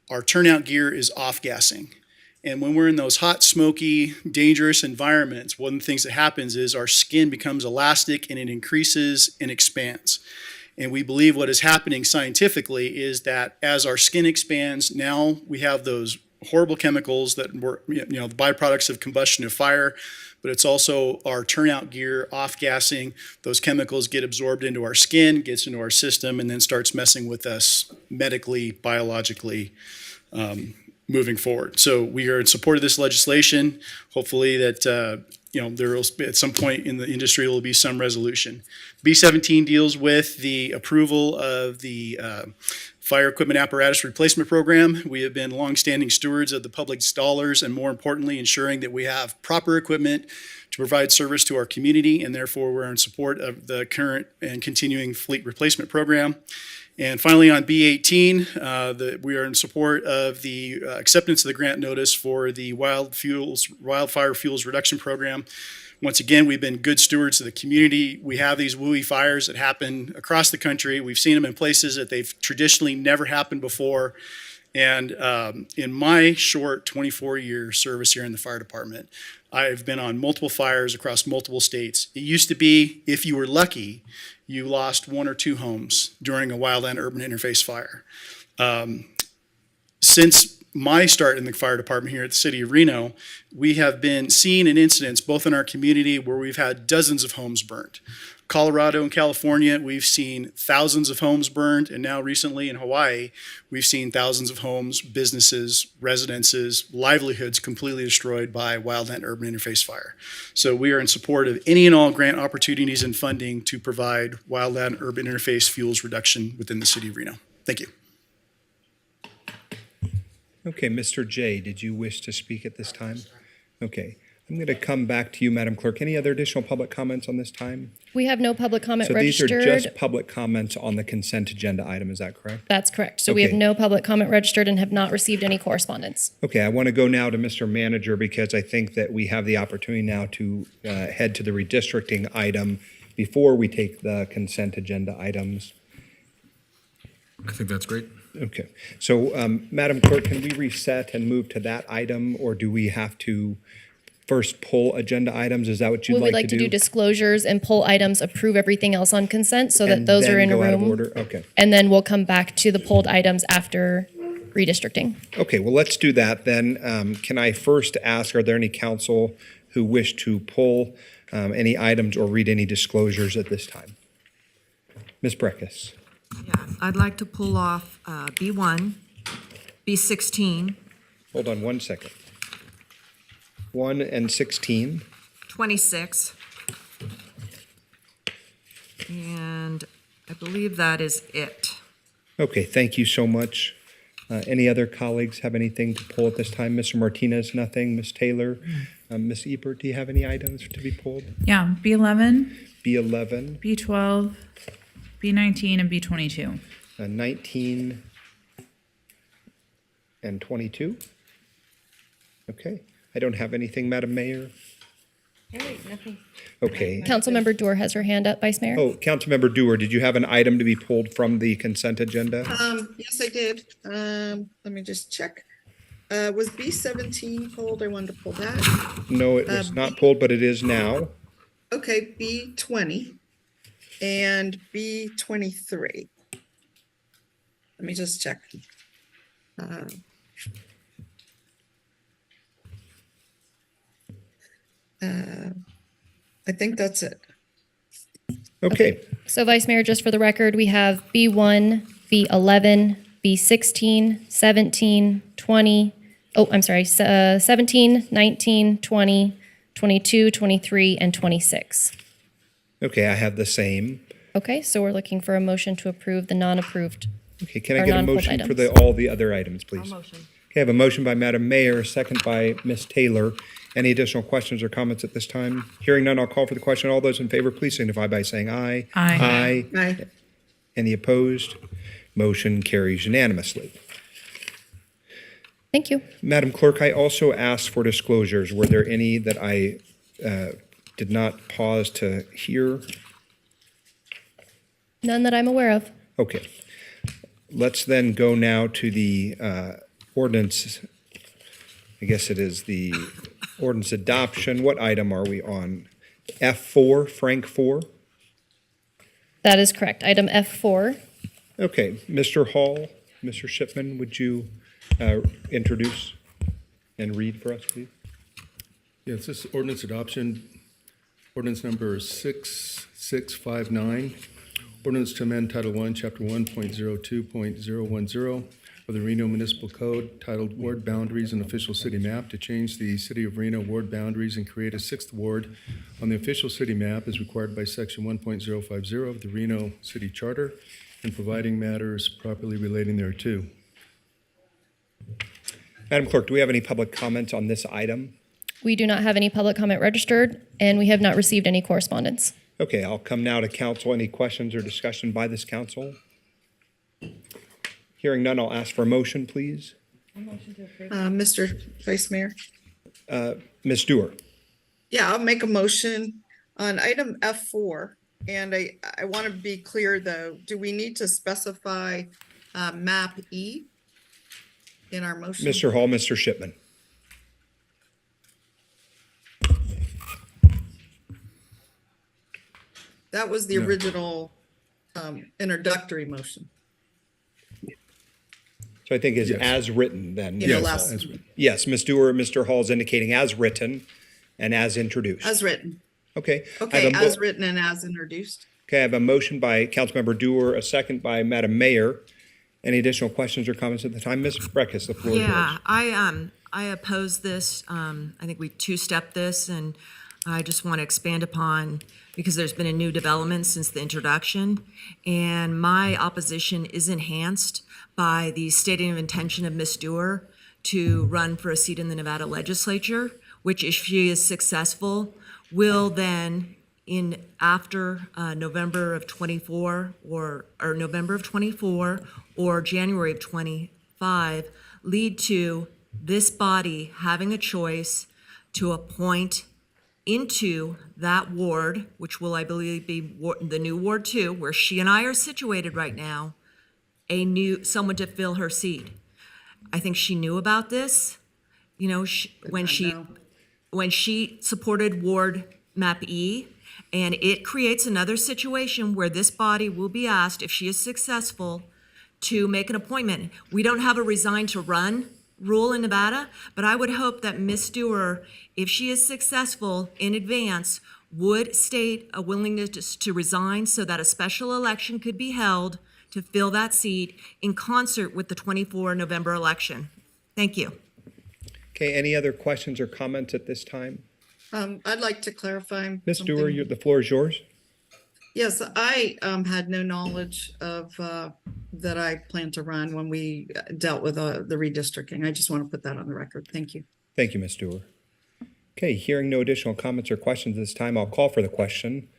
our turnout gear is off-gassing. And when we're in those hot, smoky, dangerous environments, one of the things that happens is our skin becomes elastic and it increases and expands. And we believe what is happening scientifically is that as our skin expands, now we have those horrible chemicals that were, the byproducts of combustion of fire, but it's also our turnout gear off-gassing. Those chemicals get absorbed into our skin, gets into our system, and then starts messing with us medically, biologically, moving forward. So we are in support of this legislation. Hopefully that, there will, at some point in the industry, will be some resolution. B17 deals with the approval of the Fire Equipment Apparatus Replacement Program. We have been longstanding stewards of the public's dollars and, more importantly, ensuring that we have proper equipment to provide service to our community, and therefore we're in support of the current and continuing fleet replacement program. And finally, on B18, we are in support of the acceptance of the grant notice for the Wildfire Fuels Reduction Program. Once again, we've been good stewards of the community. We have these WUI fires that happen across the country. We've seen them in places that they've traditionally never happened before. And in my short 24-year service here in the fire department, I've been on multiple fires across multiple states. It used to be, if you were lucky, you lost 1 or 2 homes during a wildland-urban interface fire. Since my start in the fire department here at the city of Reno, we have been seeing an incidents both in our community where we've had dozens of homes burnt. Colorado and California, we've seen thousands of homes burned, and now recently in Hawaii, we've seen thousands of homes, businesses, residences, livelihoods completely destroyed by wildland urban interface fire. So we are in support of any and all grant opportunities and funding to provide wildland urban interface fuels reduction within the city of Reno. Thank you. Okay, Mr. J, did you wish to speak at this time? Okay. I'm going to come back to you, Madam Clerk. Any other additional public comments on this time? We have no public comment So registered. these are just public comments on the consent agenda item, is that correct? That's correct. So we have Okay. no public comment registered and have not received any correspondence. Okay, I want to go now to Mr. Manager because I think that we have the opportunity now to head to the redistricting item before we take the consent agenda items. I think that's great. Okay, so Madam Clerk, can we reset and move to that item, or do we have to first pull agenda items? Is that what you'd We would like like to do do? disclosures and pull items, approve everything else on consent so that And those then are in a go out of room. order? Okay. And then we'll come back to the pulled items after redistricting. Okay, well, let's do that then. Can I first ask, are there any council who wish to pull any items or read any disclosures at this time? Ms. Breckus. Yeah, I'd like to pull off B1, B16, Hold on one second. 1 and 16. 26, and I believe that is it. Okay, thank you so much. Any other colleagues have anything to pull at this time? Mr. Martinez, nothing. Ms. Taylor, Ms. Ebert, do you have any items to be pulled? Yeah, B11, B11, B12, B19, and B22. 19, and 22? Okay, I don't have anything, Madam Mayor. Nothing. Okay. Councilmember Dorr has her hand up, Vice Mayor. Oh, Councilmember Dewar, did you have an item to be pulled from the consent agenda? Yes, I did. Let me just check. Was B17 pulled? I wanted to pull that. No, it was not pulled, but it is now. Okay, B20 and B23. Let me just check. I think that's it. Okay. So Vice Mayor, just for the record, we have B1, B11, B16, 17, 20, 17, 19, 20, 22, 23, and 26. Okay, I have the same. Okay, so we're looking for a motion to approve the non-approved. Okay, can I or get a non-pulled motion for items. all the other items, please? Okay, I have a motion by Madam Mayor, a second by Ms. Taylor. Any additional questions or comments at this time? Hearing none, I'll call for the question. All those in favor, please signify by saying aye. Aye. Aye. Aye. Any opposed? Motion carries unanimously. Thank you. Madam Clerk, I also asked for disclosures. Were there any that I did not pause to hear? None that I'm aware of. Okay. Let's then go now to the ordinance. I guess it is the ordinance adoption. What item are we on? F4, Frank 4? That is correct. Item F4. Okay, Mr. Hall, Mr. Shipman, would you introduce and read for us, please? Yes, this is ordinance adoption, ordinance number 6659, ordinance to amend Title 1, Chapter 1.02.010 of the Reno Municipal Code titled Ward Boundaries and Official City Map to change the City of Reno ward boundaries and create a sixth ward on the official city map as required by Section 1.050 of the Reno City Charter and providing matters properly relating thereto. Madam Clerk, do we have any public comments on this item? We do not have any public comment registered, and we have not received any correspondence. Okay, I'll come now to council. Any questions or discussion by this council? Hearing none, I'll ask for a motion, please. Mr. Vice Mayor? Ms. Dewar. Yeah, I'll make a motion on item F4. And I want to be clear, though, do we need to specify map E in our motion? Mr. Hall, Mr. Shipman. That was the original introductory motion. So I think is Yes. as written then. Yes, as written. Yes, Ms. Dewar, Mr. Hall is indicating as written and as introduced. As written. Okay. I Okay, have a as written and as introduced. Okay, I have a motion by Councilmember Dewar, a second by Madam Mayor. Any additional questions or comments at the time? Ms. Breckus, the floor is yours. Yeah, I oppose this. I think we two-step this, and I just want to expand upon, because there's been a new development since the introduction, and my opposition is enhanced by the stating of intention of Ms. Dewar to run for a seat in the Nevada legislature, which if she is successful, will then after November of 24 or November of 24 or January of 25 lead to this body having a choice to appoint into that ward, which will, I believe, be the new Ward 2, where she and I are situated right now, someone to fill her seat. I think she knew about this, when she supported Ward Map E, and it creates another situation where this body will be asked, if she is successful, to make an appointment. We don't have a resign to run rule in Nevada, but I would hope that Ms. Dewar, if she is successful in advance, would state a willingness to resign so that a special election could be held to fill that seat in concert with the 24 November election. Thank you. Okay, any other questions or comments at this time? I'd like to clarify. Ms. something. Dewar, the floor is yours. Yes, I had no knowledge of that I planned to run when we dealt with the redistricting. I just want to put that on the record. Thank you. Thank you, Ms. Dewar. Okay, hearing no additional comments or questions this time, I'll call for the question.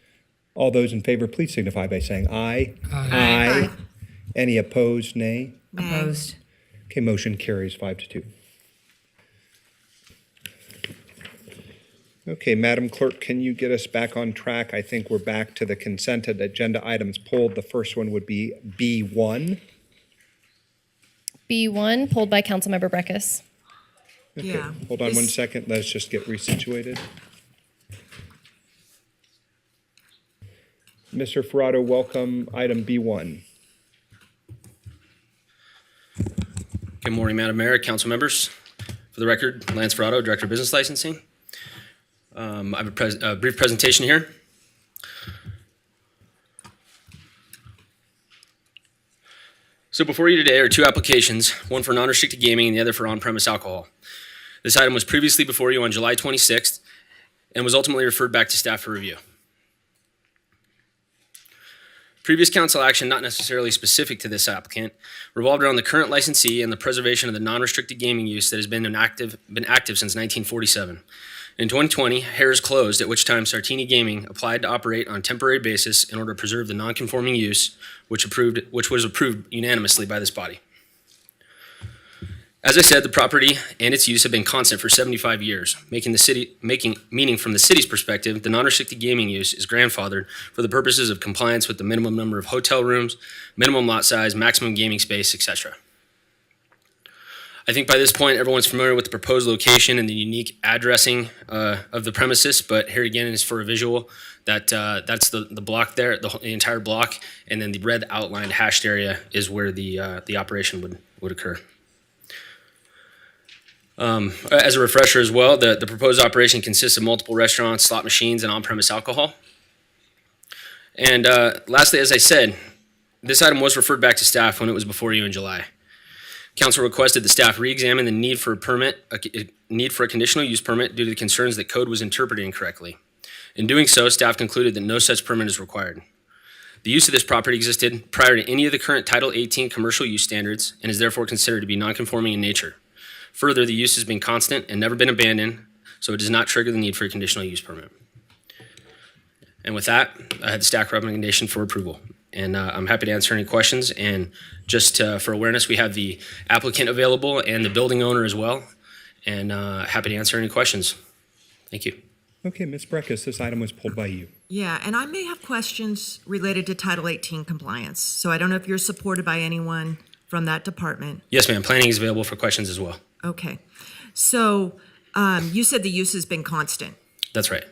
All those in favor, please signify by saying aye. Aye. Any opposed, nay? Opposed. Okay, motion carries 5-2. Okay, Madam Clerk, can you get us back on track? I think we're back to the consented agenda items pulled. The first one would be B1. B1, pulled by Councilmember Breckus. Okay, Yeah. hold on one second. Let's just get resituated. Mr. Ferraro, welcome. Item B1. Good morning, Madam Mayor, council members. For the record, Lance Ferraro, Director of Business Licensing. I have a brief presentation here. So before you today are two applications, one for non-restricted gaming and the other for on-premise alcohol. This item was previously before you on July 26th and was ultimately referred back to staff for review. Previous council action, not necessarily specific to this applicant, revolved around the current licensee and the preservation of the non-restricted gaming use that has been active since 1947. In 2020, Harris closed, at which time Sartini Gaming applied to operate on a temporary basis in order to preserve the non-conforming use, which was approved unanimously by this body. As I said, the property and its use have been constant for 75 years, meaning from the city's perspective, the non-restricted gaming use is grandfathered for the purposes of compliance with the minimum number of hotel rooms, minimum lot size, maximum gaming space, etc. I think by this point, everyone's familiar with the proposed location and the unique addressing of the premises, but here again is for a visual that that's the block there, the entire block, and then the red outlined hashed area is where the operation would occur. As a refresher as well, the proposed operation consists of multiple restaurants, slot machines, and on-premise alcohol. And lastly, as I said, this item was referred back to staff when it was before you in July. Council requested the staff re-examine the need for a conditional use permit due to the concerns that code was interpreted incorrectly. In doing so, staff concluded that no such permit is required. The use of this property existed prior to any of the current Title 18 commercial use standards and is therefore considered to be non-conforming in nature. Further, the use has been constant and never been abandoned, so it does not trigger the need for a conditional use permit. And with that, I had the staff recommendation for approval. And I'm happy to answer any questions. And just for awareness, we have the applicant available and the building owner as well. And happy to answer any questions. Thank you. Okay, Ms. Breckus, this item was pulled by you. Yeah, and I may have questions related to Title 18 compliance. So I don't know if you're supported by anyone from that department. Yes, ma'am. Planning is available for questions as well. Okay. So you said the use has been constant. That's right.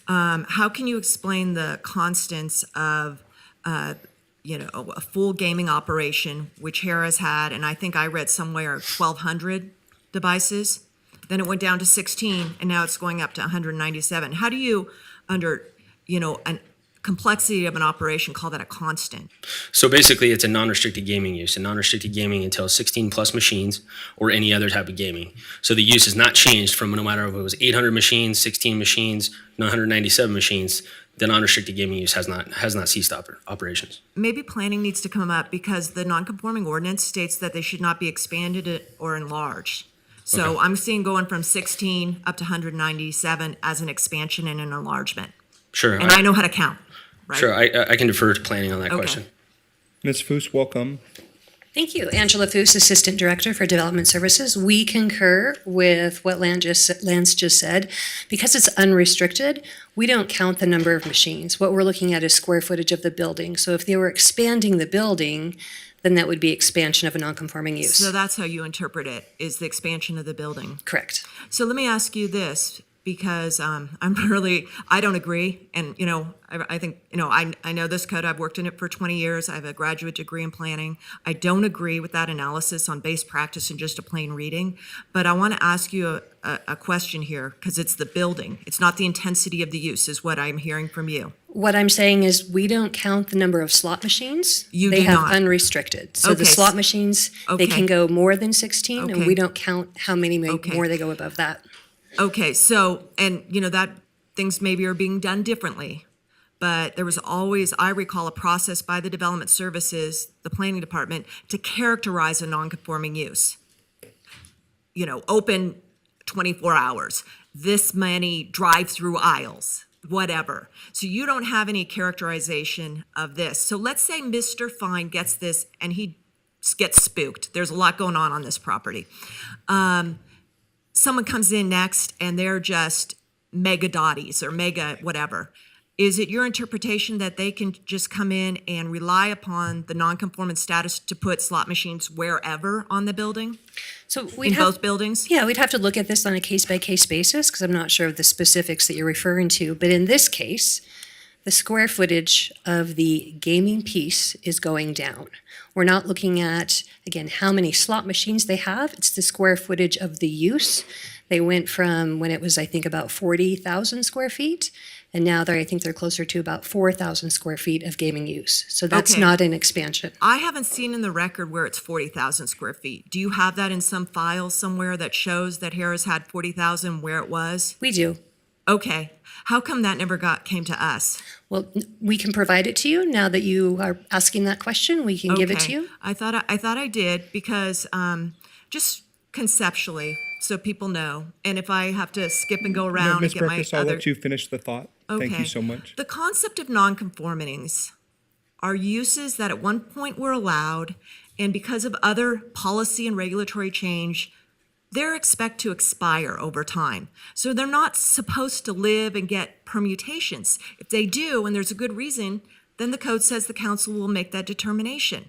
How can you explain the constants of, a full gaming operation, which Harrah's had, and I think I read somewhere 1,200 devices. Then it went down to 16, and now it's going up to 197. How do you, under, an complexity of an operation, call that a constant? So basically, it's a non-restricted gaming use, and non-restricted gaming entails 16 plus machines or any other type of gaming. So the use has not changed from no matter if it was 800 machines, 16 machines, 997 machines. The non-restricted gaming use has not ceased operations. Maybe planning needs to come up because the non-conforming ordinance states that they should not be expanded or enlarged. So Okay. I'm seeing going from 16 up to 197 as an expansion and an enlargement. Sure. And I know how to count, right? Sure, I can defer to planning on that Okay. question. Ms. Foose, welcome. Thank you. Angela Foose, Assistant Director for Development Services. We concur with what Lance just said. Because it's unrestricted, we don't count the number of machines. What we're looking at is square footage of the building. So if they were expanding the building, then that would be expansion of a non-conforming use. So that's how you interpret it, is the expansion of the building. Correct. So let me ask you this, because I don't agree. And, I think, I know this code, I've worked in it for 20 years. I have a graduate degree in planning. I don't agree with that analysis on base practice and just a plain reading. But I want to ask you a question here, because it's the building. It's not the intensity of the use, is what I'm hearing from you. What I'm saying is we don't count the number of slot machines. You They do have not. unrestricted. So the Okay. slot machines, they can go more than 16, Okay. and we don't count how many Okay. more they go above that. Okay, so, and that things maybe are being done differently, but there was always, I recall, a process by the development services, the planning department, to characterize a non-conforming use. Open 24 hours, this many drive-through aisles, whatever. So you don't have any characterization of this. So let's say Mr. Fine gets this and he gets spooked. There's a lot going on this property. Someone comes in next and they're just mega dotties or mega whatever. Is it your interpretation that they can just come in and rely upon the non-conformance status to put slot machines wherever on the building? So both buildings? Yeah, we'd have to look at this on a case-by-case basis because I'm not sure of the specifics that you're referring to. But in this case, the square footage of the gaming piece is going down. We're not looking at, again, how many slot machines they have. It's the square footage of the use. They went from when it was, I think, about 40,000 square feet, and now I think they're closer to about 4,000 square feet of gaming use. So that's Okay. not an expansion. I haven't seen in the record where it's 40,000 square feet. Do you have that in some file somewhere that shows that Harrah's had 40,000 where it was? We do. Okay. How come that never came to us? Well, we can provide it to you now that you are asking that question. We can give it to Okay. you. I thought I did because just conceptually, so people know. And if I have to skip and go around Ms. and get my Breckus, I'll other. let you finish the thought. Thank Okay. you so much. The concept of nonconformings are uses that at one point were allowed and because of other policy and regulatory change, they're expected to expire over time. So they're not supposed to live and get permutations. If they do, and there's a good reason, then the code says the council will make that determination.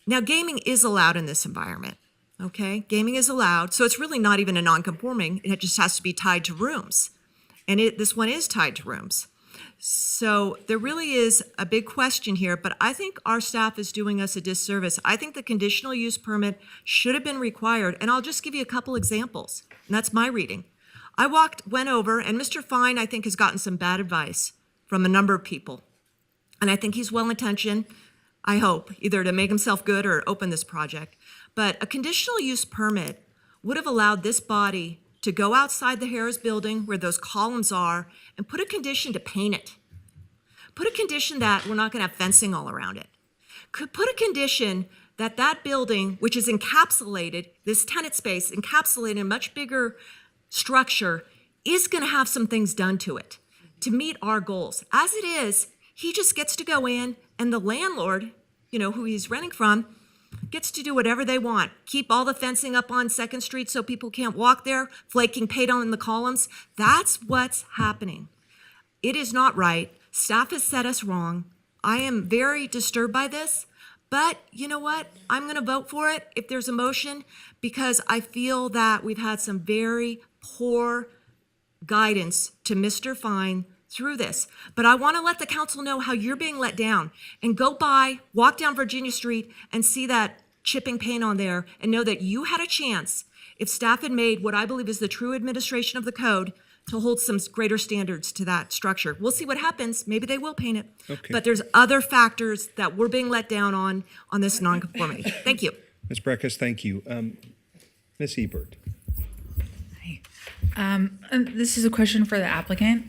Now, gaming is allowed in this environment, okay? Gaming is allowed, so it's really not even a non-conforming. It just has to be tied to rooms. And this one is tied to rooms. So there really is a big question here, but I think our staff is doing us a disservice. I think the conditional use permit should have been required, and I'll just give you a couple examples, and that's my reading. I went over, and Mr. Fine, I think, has gotten some bad advice from a number of people. And I think he's well-intentioned, I hope, either to make himself good or open this project. But a conditional use permit would have allowed this body to go outside the Harris building where those columns are and put a condition to paint it. Put a condition that we're not gonna have fencing all around it. Could put a condition that that building, which is encapsulated, this tenant space encapsulated in a much bigger structure, is gonna have some things done to it to meet our goals. As it is, he just gets to go in and the landlord, who he's renting from, gets to do whatever they want. Keep all the fencing up on 2nd Street so people can't walk there, flaking paint on the columns. That's what's happening. It is not right. Staff has set us wrong. I am very disturbed by this, but you know what? I'm gonna vote for it if there's a motion because I feel that we've had some very poor guidance to Mr. Fine through this. But I want to let the council know how you're being let down and walk down Virginia Street and see that chipping paint on there and know that you had a chance if staff had made what I believe is the true administration of the code to hold some greater standards to that structure. We'll see what happens. Maybe they will paint it. Okay. But there's other factors that we're being let down on this nonconformity. Thank you. Ms. Breckus, thank you. Ms. Ebert. This is a question for the applicant.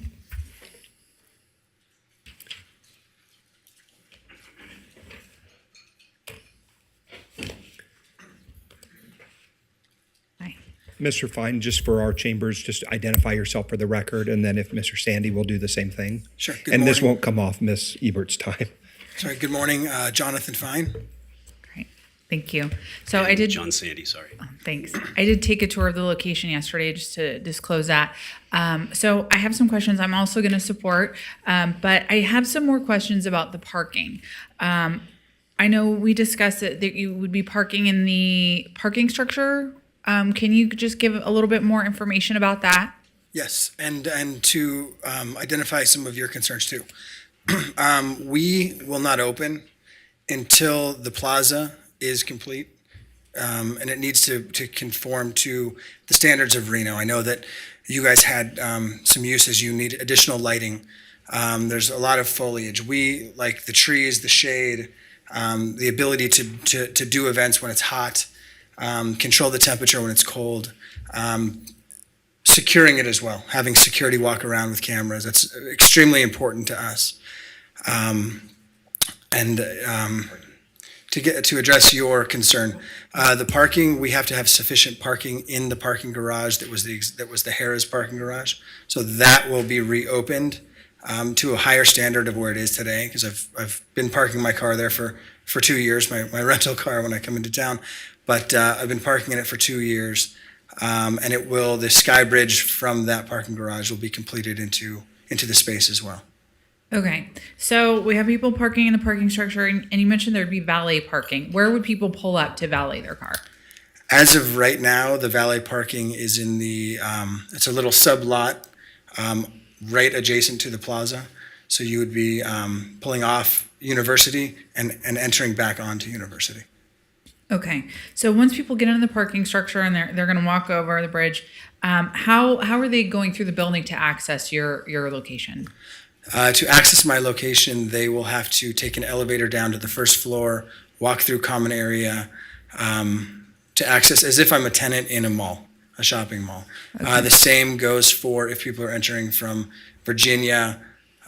Mr. Fine, just for our chambers, just identify yourself for the record, and then if Mr. Sandy will do the same thing. Sure. Good and morning. This won't come off Ms. Ebert's time. Sorry, good morning, Jonathan Fine. Great, thank you. So I did. John Sandy, sorry. Thanks. I did take a tour of the location yesterday just to disclose that. So I have some questions I'm also going to support, but I have some more questions about the parking. I know we discussed that you would be parking in the parking structure. Can you just give a little bit more information about that? Yes, and to identify some of your concerns too. We will not open until the plaza is complete, and it needs to conform to the standards of Reno. I know that you guys had some uses. You need additional lighting. There's a lot of foliage. We like the trees, the shade, the ability to do events when it's hot. Control the temperature when it's cold, securing it as well, having security walk around with cameras. That's extremely important to us. To address your concern, the parking, we have to have sufficient parking in the parking garage that was the Harris parking garage. So that will be reopened to a higher standard of where it is today, because I've been parking my car there for 2 years, my rental car when I come into town. But I've been parking in it for 2 years, and the sky bridge from that parking garage will be completed into the space as well. Okay, so we have people parking in the parking structure, and you mentioned there'd be valet parking. Where would people pull up to valet their car? As of right now, the valet parking is in it's a little sub-lot right adjacent to the plaza. So you would be pulling off University and entering back onto University. Okay, so once people get into the parking structure and they're going to walk over the bridge, how are they going through the building to access your location? To access my location, they will have to take an elevator down to the first floor, walk through common area to access, as if I'm a tenant in a mall, a shopping mall. Okay. The same goes for if people are entering from Virginia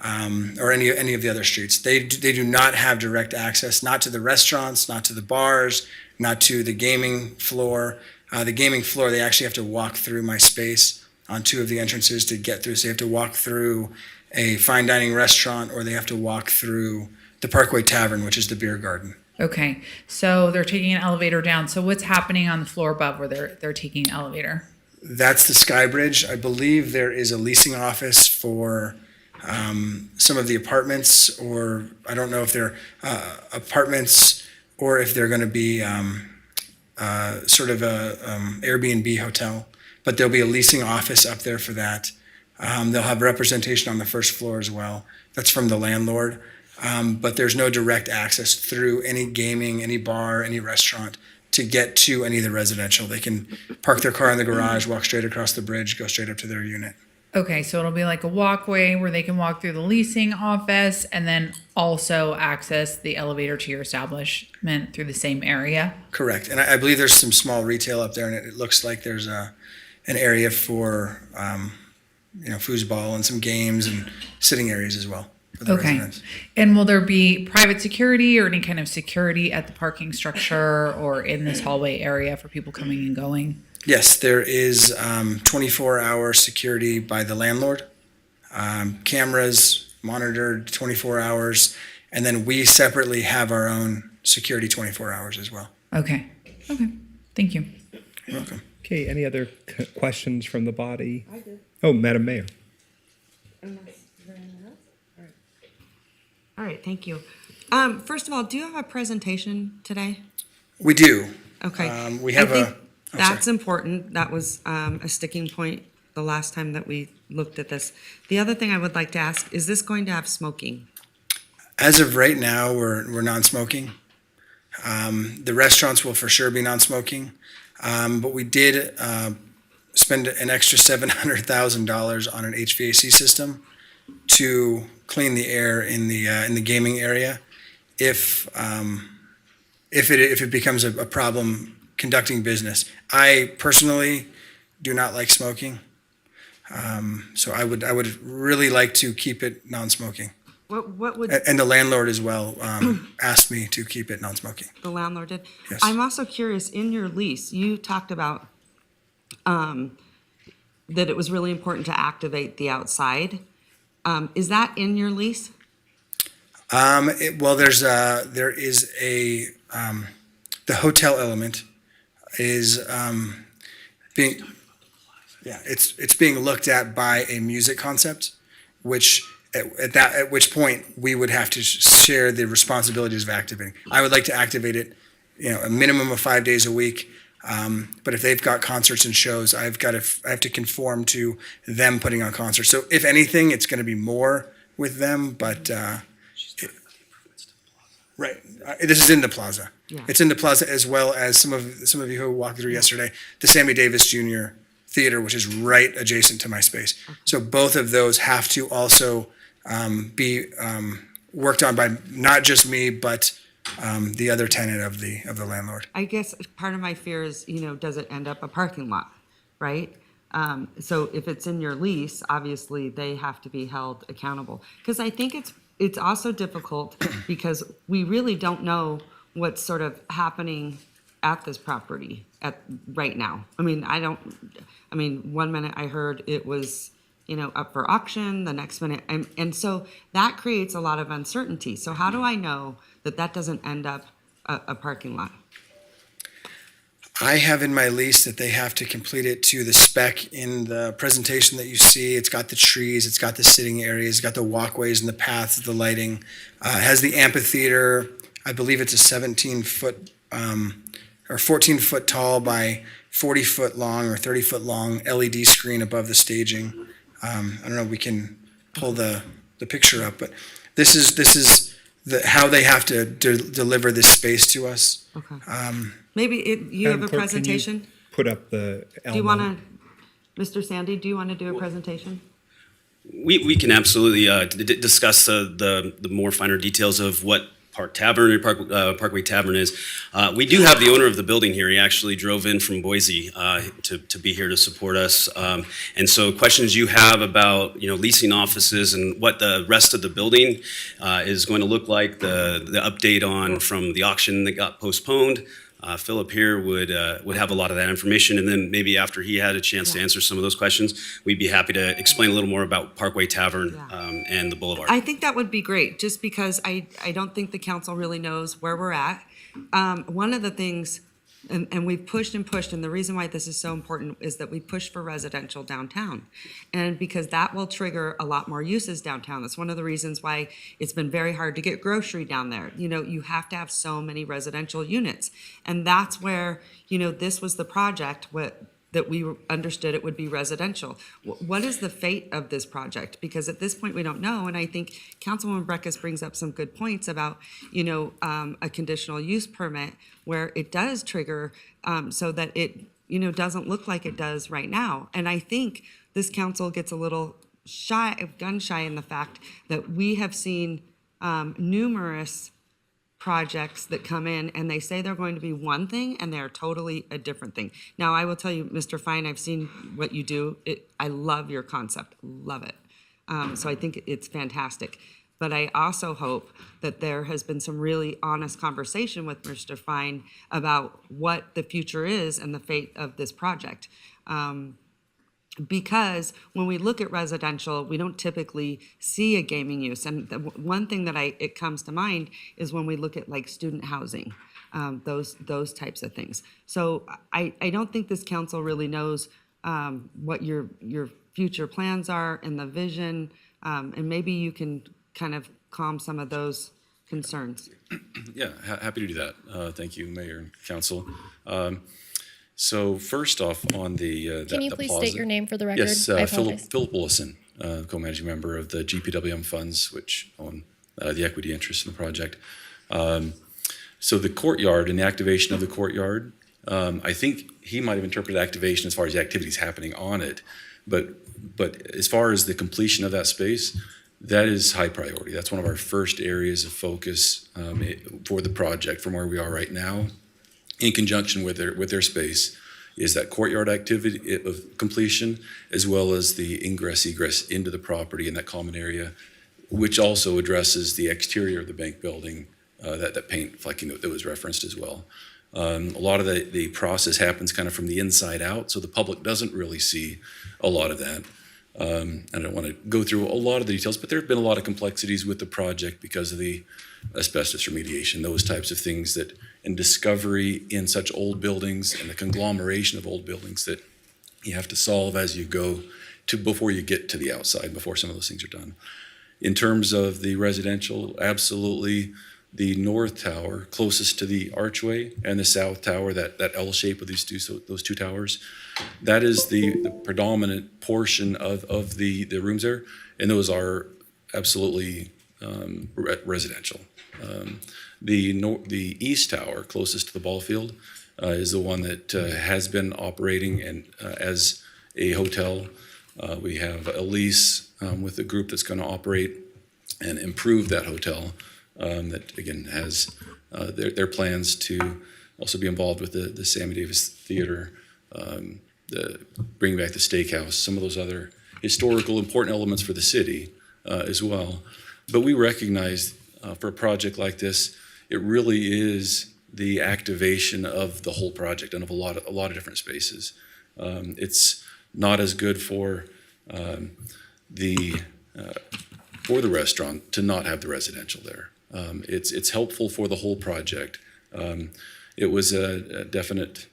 or any of the other streets. They do not have direct access, not to the restaurants, not to the bars, not to the gaming floor. The gaming floor, they actually have to walk through my space on 2 of the entrances to get through. So they have to walk through a fine dining restaurant, or they have to walk through the Parkway Tavern, which is the beer garden Okay, so they're taking an elevator down. So what's happening on the floor above where they're taking an elevator? That's the Sky Bridge. I believe there is a leasing office for some of the apartments, or I don't know if they're apartments or if they're going to be sort of a Airbnb hotel. But there'll be a leasing office up there for that. They'll have representation on the first floor as well. That's from the landlord. But there's no direct access through any gaming, any bar, any restaurant to get to any of the residential. They can park their car in the garage, walk straight across the bridge, go straight up to their unit. Okay, so it'll be like a walkway where they can walk through the leasing office and then also access the elevator to your establishment through the same area? Correct. And I believe there's some small retail up there, and it looks like there's an area for foosball and some games and sitting areas as well for the Okay. residents. And will there be private security or any kind of security at the parking structure or in this hallway area for people coming and going? Yes, there is 24-hour security by the landlord, cameras monitored 24 hours, and then we separately have our own security 24 hours as well. Okay. Okay. Thank you. You're welcome. Okay, any other questions from the body? I do. Oh, Madam Mayor. All right, thank you. First of all, do you have a presentation today? We do. Okay. We have I think a. oh, that's sorry. important. That was a sticking point the last time that we looked at this. The other thing I would like to ask, is this going to have smoking? As of right now, we're non-smoking. The restaurants will for sure be non-smoking, but we did spend an extra $700,000 on an HVAC system to clean the air in the gaming area. If it becomes a problem conducting business, I personally do not like smoking, so I would really like to keep it non-smoking. What would And the landlord as well asked me to keep it non-smoking. the landlord did? Yes. I'm also curious, in your lease, you talked about that it was really important to activate the outside. Is that in your lease? Well, there is a the hotel element is being it's being looked at by a music concept, which at which point we would have to share the responsibilities of activating. I would like to activate it, a minimum of 5 days a week. But if they've got concerts and shows, I have to conform to them putting on concerts. So if anything, it's going to be more with them. But right, this is in the plaza. Yeah. It's in the plaza, as well as some of you who walked through yesterday, the Sammy Davis Jr. Theater, which is right adjacent to my space. So both of those have to also be worked on by not just me, but the other tenant of the landlord. I guess part of my fear is, does it end up a parking lot, right? So if it's in your lease, obviously they have to be held accountable. Because I think it's also difficult because we really don't know what's sort of happening at this property right now. I mean, 1 minute I heard it was, up for auction, the next minute, and so that creates a lot of uncertainty. So how do I know that doesn't end up a parking lot? I have in my lease that they have to complete it to the spec in the presentation that you see. It's got the trees, it's got the sitting areas, it's got the walkways and the paths, the lighting. It has the amphitheater. I believe it's a 17-foot or 14-foot tall by 40-foot long or 30-foot long LED screen above the staging. I don't know if we can pull the picture up, but this is how they have to deliver this space to us. Okay. Maybe you have Madam a Clerk, presentation? Can you put up the Do you want to, Mr. Sandy, do you want to do a presentation? We can absolutely discuss the more finer details of what Park Tavern or Parkway Tavern is. We do have the owner of the building here. He actually drove in from Boise to be here to support us. And so questions you have about leasing offices and what the rest of the building is going to look like, the update on from the auction that got postponed, Philip here would have a lot of that information, and then maybe after he had a chance to answer some of those questions, we'd be happy to explain a little more about Parkway Tavern and the Boulevard. I think that would be great, just because I don't think the council really knows where we're at. One of the things, and we've pushed and pushed, and the reason why this is so important is that we push for residential downtown. And because that will trigger a lot more uses downtown. That's one of the reasons why it's been very hard to get grocery down there. You know, you have to have so many residential units. And that's where, you know, this was the project that we understood it would be residential. What is the fate of this project? Because at this point, we don't know. And I think Councilwoman Breckus brings up some good points about, you know, a conditional use permit where it does trigger so that it, you know, doesn't look like it does right now. And I think this council gets a little gun shy in the fact that we have seen numerous projects that come in and they say they're going to be one thing and they're totally a different thing. Now, I will tell you, Mr. Fine, I've seen what you do. I love your concept, love it. So I think it's fantastic. But I also hope that there has been some really honest conversation with Mr. Fine about what the future is and the fate of this project. Because when we look at residential, we don't typically see a gaming use. And the one thing that it comes to mind is when we look at like student housing, those types of things. So I don't think this council really knows what your future plans are and the vision, and maybe you can kind of calm some of those concerns. Yeah, happy to do that. Thank you, Mayor and Council. So first off, on the Can you please state your name for the record? Yes, I Philip apologize. Willison, co-managing member of the GPWM funds, which own the equity interest in the project. So the courtyard and the activation of the courtyard, I think he might have interpreted activation as far as the activities happening on it, but as far as the completion of that space, that is high priority. That's one of our first areas of focus for the project from where we are right now. In conjunction with their space, is that courtyard activity of completion, as well as the ingress egress into the property in that common area, which also addresses the exterior of the bank building, that paint flecking that was referenced as well. A lot of the process happens kind of from the inside out, so the public doesn't really see a lot of that. I don't want to go through a lot of the details, but there have been a lot of complexities with the project because of the asbestos remediation, those types of things that, and discovery in such old buildings and the conglomeration of old buildings that you have to solve as you go to before you get to the outside, before some of those things are done. In terms of the residential, absolutely the north tower closest to the archway and the south tower, that L shape of those two towers, that is the predominant portion of the rooms there, and those are absolutely residential. The east tower closest to the ball field is the one that has been operating and as a hotel. We have a lease with a group that's going to operate and improve that hotel. That again has their plans to also be involved with the Sammy Davis Theater, bringing back the steakhouse, some of those other historical important elements for the city as well. But we recognize for a project like this, it really is the activation of the whole project and of a lot of different spaces. It's not as good for the restaurant to not have the residential there. It's helpful for the whole project. It was a definite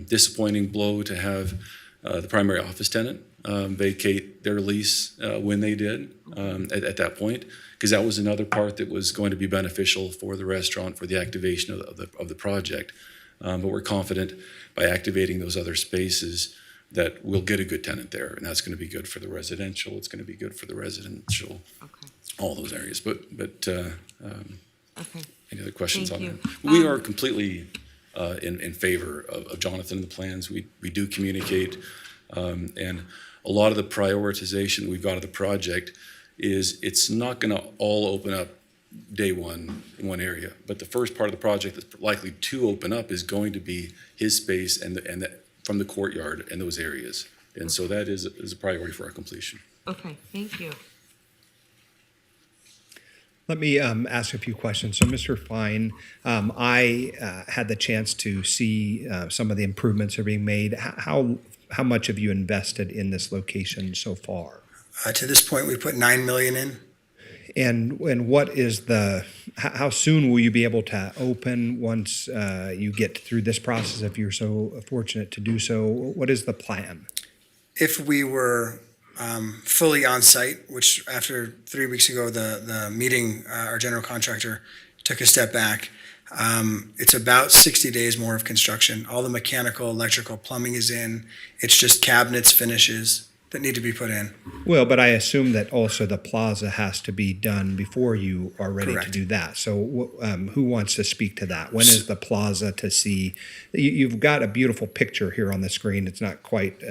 disappointing blow to have the primary office tenant vacate their lease when they did at that point, because that was another part that was going to be beneficial for the restaurant for the activation of the project. But we're confident by activating those other spaces that we'll get a good tenant there, and that's going to be good for the residential. It's going to be good for the residential. Okay. All those areas, but okay. Any other questions Thank on you. that? We are completely in favor of Jonathan and the plans. We do communicate, and a lot of the prioritization we've got of the project is it's not going to all open up day one in one area, but the first part of the project that's likely to open up is going to be his space and from the courtyard and those areas, and so that is a priority for our completion. Okay, thank you. Let me ask a few questions. So, Mr. Fine, I had the chance to see some of the improvements that are being made. How much have you invested in this location so far? To this point, we put 9 million in. And what is how soon will you be able to open once you get through this process, if you're so fortunate to do so? What is the plan? If we were fully on site, which after 3 weeks ago, the meeting, our general contractor took a step back. It's about 60 days more of construction. All the mechanical, electrical, plumbing is in. It's just cabinets, finishes that need to be put in. Well, but I assume that also the plaza has to be done before you are ready to do that. So who wants to speak to that? When is the plaza to see? You've got a beautiful picture here on the screen. It's not quite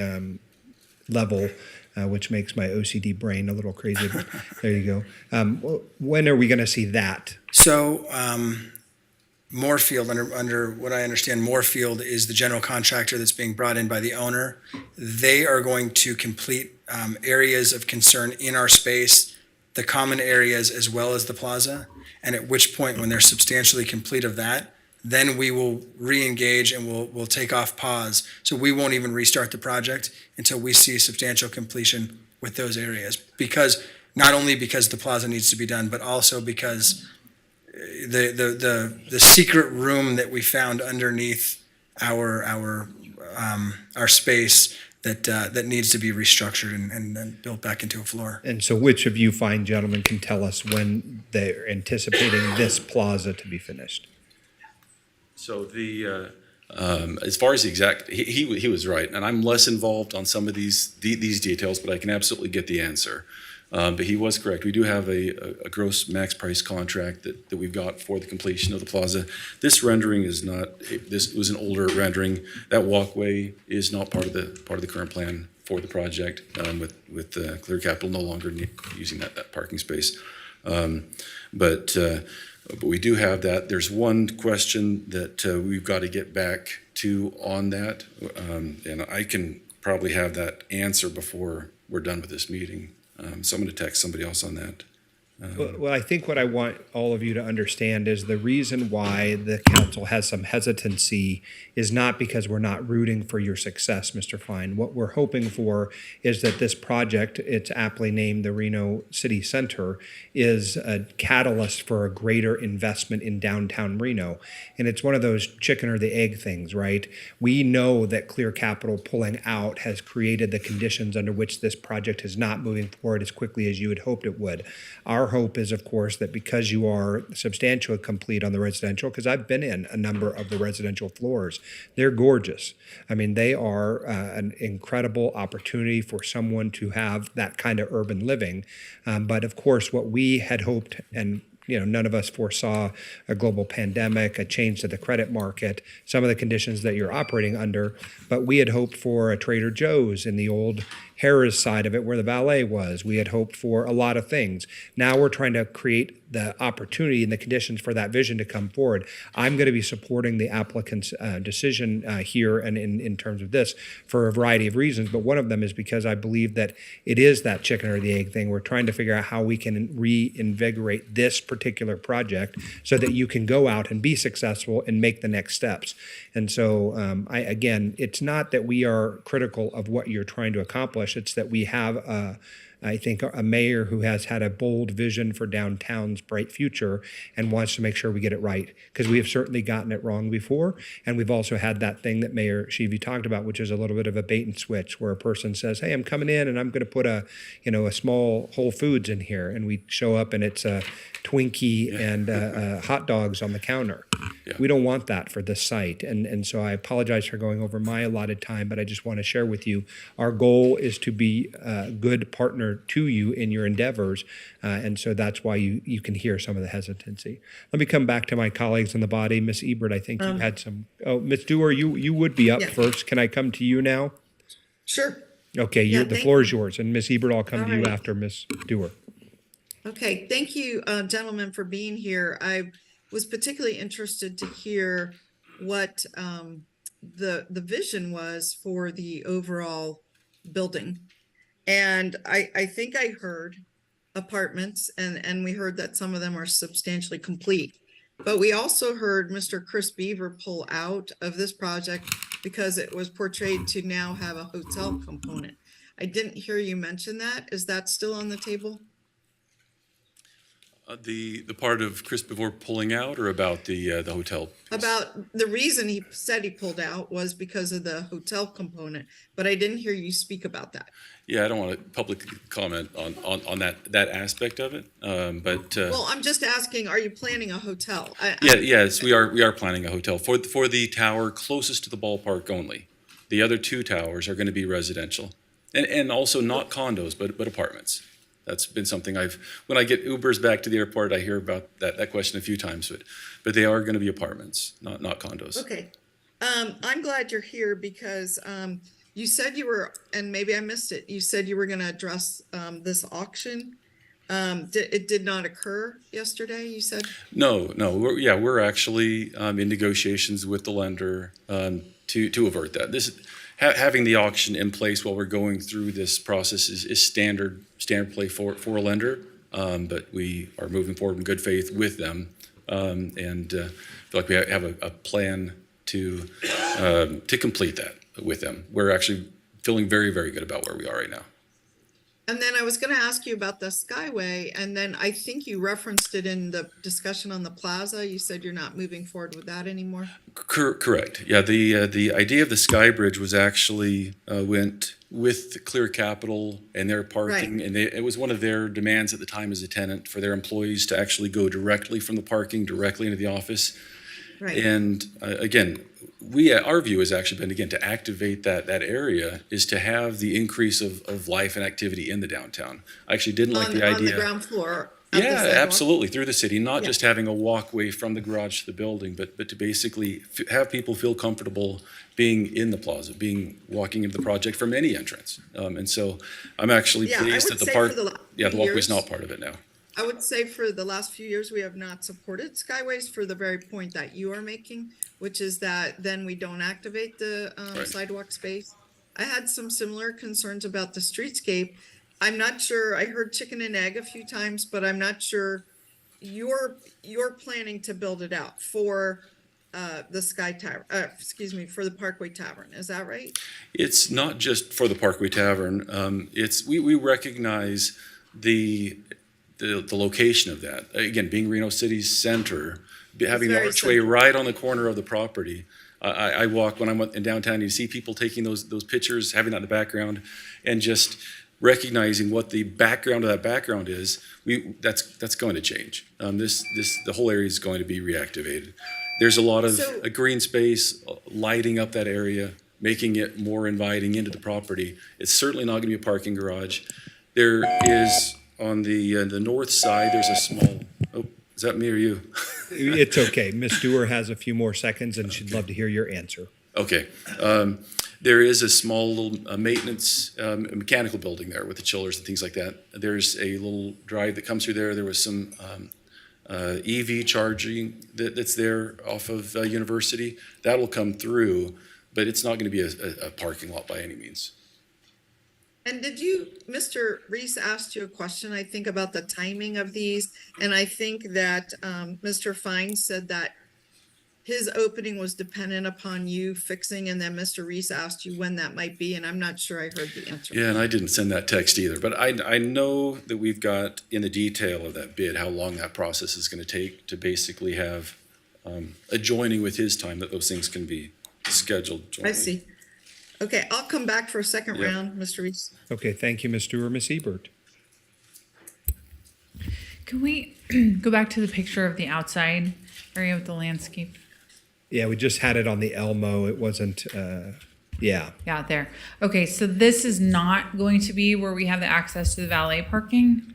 level, which makes my OCD brain a little crazy. But there you go. When are we going to see that? So Moorfield, under what I understand, Moorfield is the general contractor that's being brought in by the owner. They are going to complete areas of concern in our space, the common areas as well as the plaza. And at which point, when they're substantially complete of that, then we will re-engage and we'll take off pause. So we won't even restart the project until we see substantial completion with those areas. Because not only because the plaza needs to be done, but also because the secret room that we found underneath our space that needs to be restructured and built back into a floor. And so which of you fine gentlemen can tell us when they're anticipating this plaza to be finished? So as far as the exact, he was right, and I'm less involved on some of these details, but I can absolutely get the answer. But he was correct. We do have a gross max price contract that we've got for the completion of the plaza. This rendering is not. This was an older rendering. That walkway is not part of the current plan for the project. With Clear Capital no longer using that parking space, but we do have that. There's one question that we've got to get back to on that, and I can probably have that answer before we're done with this meeting. So I'm going to text somebody else on that. Well, I think what I want all of you to understand is the reason why the council has some hesitancy is not because we're not rooting for your success, Mr. Fine. What we're hoping for is that this project, it's aptly named the Reno City Center, is a catalyst for a greater investment in downtown Reno. And it's one of those chicken or the egg things, right? We know that Clear Capital pulling out has created the conditions under which this project is not moving forward as quickly as you had hoped it would. Our hope is, of course, that because you are substantially complete on the residential, because I've been in a number of the residential floors, they're gorgeous. I mean, they are an incredible opportunity for someone to have that kind of urban living. But of course, what we had hoped, and none of us foresaw a global pandemic, a change to the credit market, some of the conditions that you're operating under, but we had hoped for a Trader Joe's in the old Harrah's side of it where the valet was. We had hoped for a lot of things. Now we're trying to create the opportunity and the conditions for that vision to come forward. I'm going to be supporting the applicant's decision here and in terms of this for a variety of reasons, but one of them is because I believe that it is that chicken or the egg thing. We're trying to figure out how we can reinvigorate this particular project so that you can go out and be successful and make the next steps. And so, again, it's not that we are critical of what you're trying to accomplish. It's that we have I think a mayor who has had a bold vision for downtown's bright future and wants to make sure we get it right, because we have certainly gotten it wrong before. And we've also had that thing that Mayor Sheevy talked about, which is a little bit of a bait and switch, where a person says, hey, I'm coming in and I'm going to put a small Whole Foods in here. And we show up and it's a Twinkie and hot dogs on the counter. Yeah. We don't want that for this site. And so I apologize for going over my allotted time, but I just want to share with you, our goal is to be a good partner to you in your endeavors. And so that's why you can hear some of the hesitancy. Let me come back to my colleagues in the body. Ms. Ebert, I think you had some. Oh, Ms. Dewar, you would be up first. Can I come to you now? Sure. Okay, the floor is yours. And Ms. Ebert, I'll come to you after Ms. Dewar. Okay, thank you, gentlemen, for being here. I was particularly interested to hear what the vision was for the overall building. And I think I heard apartments, and we heard that some of them are substantially complete. But we also heard Mr. Chris Beaver pull out of this project because it was portrayed to now have a hotel component. I didn't hear you mention that. Is that still on the table? The part of Chris before pulling out, or about the hotel? About the reason he said he pulled out was because of the hotel component, but I didn't hear you speak about that. Yeah, I don't want to publicly comment on that aspect of it, but Well, I'm just asking, are you planning a hotel? yes, we are planning a hotel for the tower closest to the ballpark only. The other two towers are going to be residential, and also not condos, but apartments. That's been something when I get Ubers back to the airport, I hear about that question a few times, but they are going to be apartments, not condos. Okay. I'm glad you're here because you said you were, and maybe I missed it, you said you were going to address this auction. It did not occur yesterday, you said? No, we're actually in negotiations with the lender to avert that. Having the auction in place while we're going through this process is standard play for a lender, but we are moving forward in good faith with them, and feel like we have a plan to complete that with them. We're actually feeling very, very good about where we are right now. And then I was going to ask you about the Skyway, and then I think you referenced it in the discussion on the plaza. You said you're not moving forward with that anymore. Correct. Yeah, the idea of the Sky Bridge was actually went with Clear Capital and their parking, Right. and it was one of their demands at the time as a tenant for their employees to actually go directly from the parking directly into the office. Right. And again, our view has actually been, again, to activate that area is to have the increase of life and activity in the downtown. I actually didn't like the idea. On the ground floor. At the Yeah, sidewalk? absolutely, through the city, not Yeah. just having a walkway from the garage to the building, but to basically have people feel comfortable being in the plaza, walking into the project from any entrance. And so I'm actually Yeah, I pleased would that the say park, for the the few walkway's years- not part of it now. I would say for the last few years, we have not supported Skyways for the very point that you are making, which is that then we don't activate the Right. sidewalk space. I had some similar concerns about the streetscape. I'm not sure, I heard chicken and egg a few times, but I'm not sure you're planning to build it out for the Sky Tower, for the Parkway Tavern. Is that right? It's not just for the Parkway Tavern. We recognize the location of that. Again, being Reno City's center, having the very archway central. right on the corner of the property. I walk when I'm in downtown, you see people taking those pictures, having that in the background, and just recognizing what the background of that background is. That's going to change. The whole area is going to be reactivated. There's a lot of So- a green space, lighting up that area, making it more inviting into the property. It's certainly not going to be a parking garage. There is on the north side. There's a small. Oh, is that me or you? It's okay. Ms. Dewar has a few more seconds and she'd love to hear your answer. Okay. There is a small little maintenance mechanical building there with the chillers and things like that. There's a little drive that comes through there. There was some EV charging that's there off of University. That'll come through, but it's not going to be a parking lot by any means. And Mr. Reese asked you a question, I think, about the timing of these. And I think that Mr. Fine said that his opening was dependent upon you fixing, and then Mr. Reese asked you when that might be, and I'm not sure I heard the answer. Yeah, and I didn't send that text either, but I know that we've got in the detail of that bid how long that process is going to take to basically have adjoining with his time that those things can be scheduled jointly. I see. Okay, I'll come back for a second Yeah. round, Mr. Reese. Okay, thank you, Ms. Dewar. Ms. Ebert. Can we go back to the picture of the outside area with the landscape? Yeah, we just had it on the Elmo. It wasn't, yeah. Yeah, there. Okay, so this is not going to be where we have the access to the valet parking?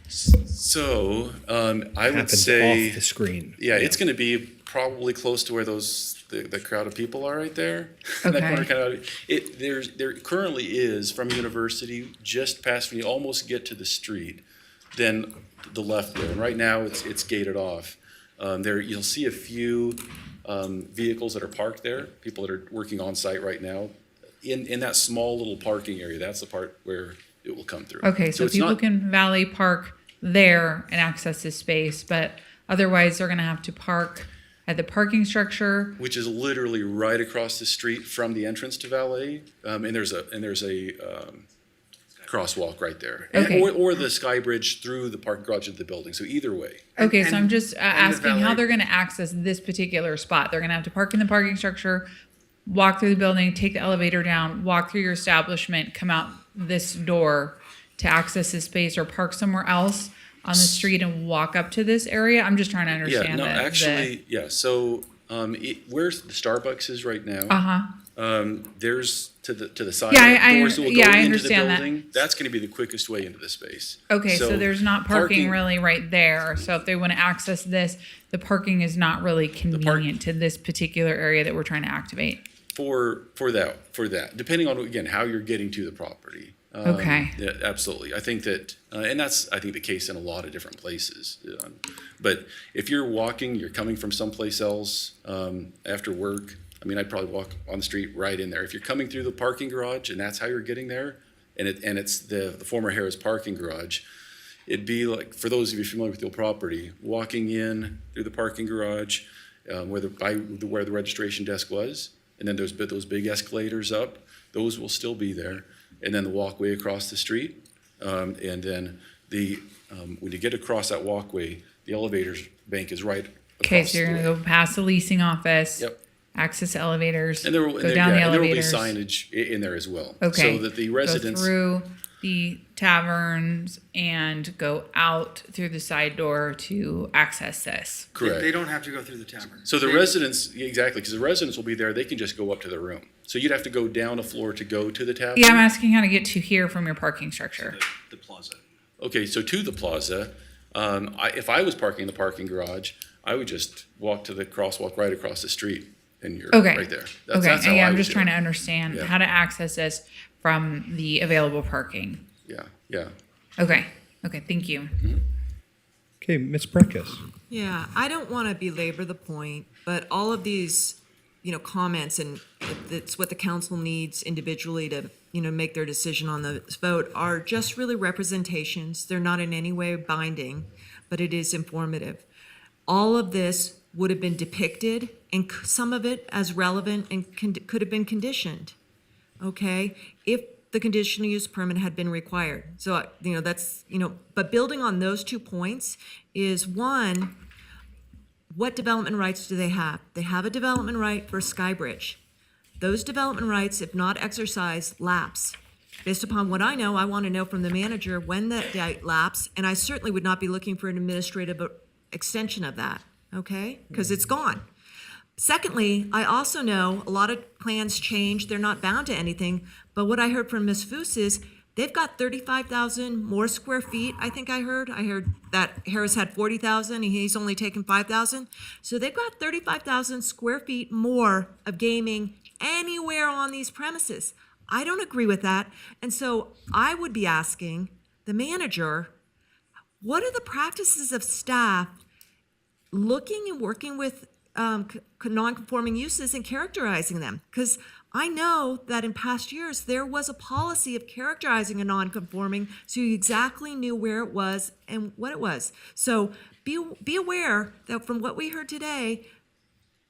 So I would Happens say off the screen. Yeah, it's going to be probably close to where the crowd of people are right there. That Okay. corner kind of, there currently is from University just past when you almost get to the street, then the left there. And right now it's gated off. There you'll see a few vehicles that are parked there. People that are working on site right now. In that small little parking area, that's the part where it will come through. Okay, so it's people not- can valet park there and access this space, but otherwise they're gonna have to park at the parking structure. Which is literally right across the street from the entrance to valet, and there's a crosswalk right there. Okay. Or the sky bridge through the parking garage of the building, so either way. Okay, so I'm just asking how valet- they're gonna access this particular spot. They're gonna have to park in the parking structure, walk through the building, take the elevator down, walk through your establishment, come out this door to access this space, or park somewhere else on the street and walk up to this area? I'm just trying to Yeah, understand no, the actually, yeah, so, where the Starbucks is right now. There's to the side, Yeah, doors that will go I into the understand that. building. That's gonna be the quickest way into the space. Okay, so there's not parking really right there. So if they want to access this, the parking is not really convenient to this particular area that we're trying to activate. For that, depending on, again, how you're getting to the property. Okay. Yeah, absolutely. I think that, and that's, I think, the case in a lot of different places. But if you're walking, you're coming from someplace else, after work, I mean, I'd probably walk on the street right in there. If you're coming through the parking garage and that's how you're getting there, and it's the former Harris parking garage, it'd be like, for those of you familiar with the old property, walking in through the parking garage, where the registration desk was, and then there's those big escalators up, those will still be there. And then the walkway across the street. And then when you get across that walkway, the elevators bank is right Okay, across so you're the gonna way. go past the leasing office. Yep. Access elevators. And there will, go down the and there will be elevators. signage in there as well. Okay. So that the residents. Go through the taverns and go out through the side door to access this. Correct. They don't have to go through the tavern. So the residents, exactly, because the residents will be there, they can just go up to their room. So you'd have to go down a floor to go to the tavern? Yeah, I'm asking how to get to here from your parking structure. The plaza. Okay, so to the plaza, if I was parking in the parking garage, I would just walk to the crosswalk right across the street, and you're Okay. right there. Okay, how yeah, I I'm would just do trying it. to understand Yeah. how to access this from the available parking. Yeah. Okay, thank you. Okay, Ms. Breckus. Yeah, I don't want to belabor the point, but all of these, comments, and it's what the council needs individually to, make their decision on the vote, are just really representations. They're not in any way binding, but it is informative. All of this would have been depicted, and some of it as relevant and could have been conditioned, okay, if the conditional use permit had been required. So, that's, but building on those 2 points is, one, what development rights do they have? They have a development right for Skybridge. Those development rights, if not exercised, lapse. Based upon what I know, I want to know from the manager when that date lapse, and I certainly would not be looking for an administrative extension of that, okay? Because it's gone. Secondly, I also know a lot of plans change, they're not bound to anything, but what I heard from Ms. Foose is they've got 35,000 more square feet, I think I heard. I heard that Harris had 40,000 and he's only taken 5,000. So they've got 35,000 square feet more of gaming anywhere on these premises. I don't agree with that. And so I would be asking the manager, what are the practices of staff looking and working with non-conforming uses and characterizing them? Because I know that in past years, there was a policy of characterizing a non-conforming so you exactly knew where it was and what it was. So be aware that from what we heard today,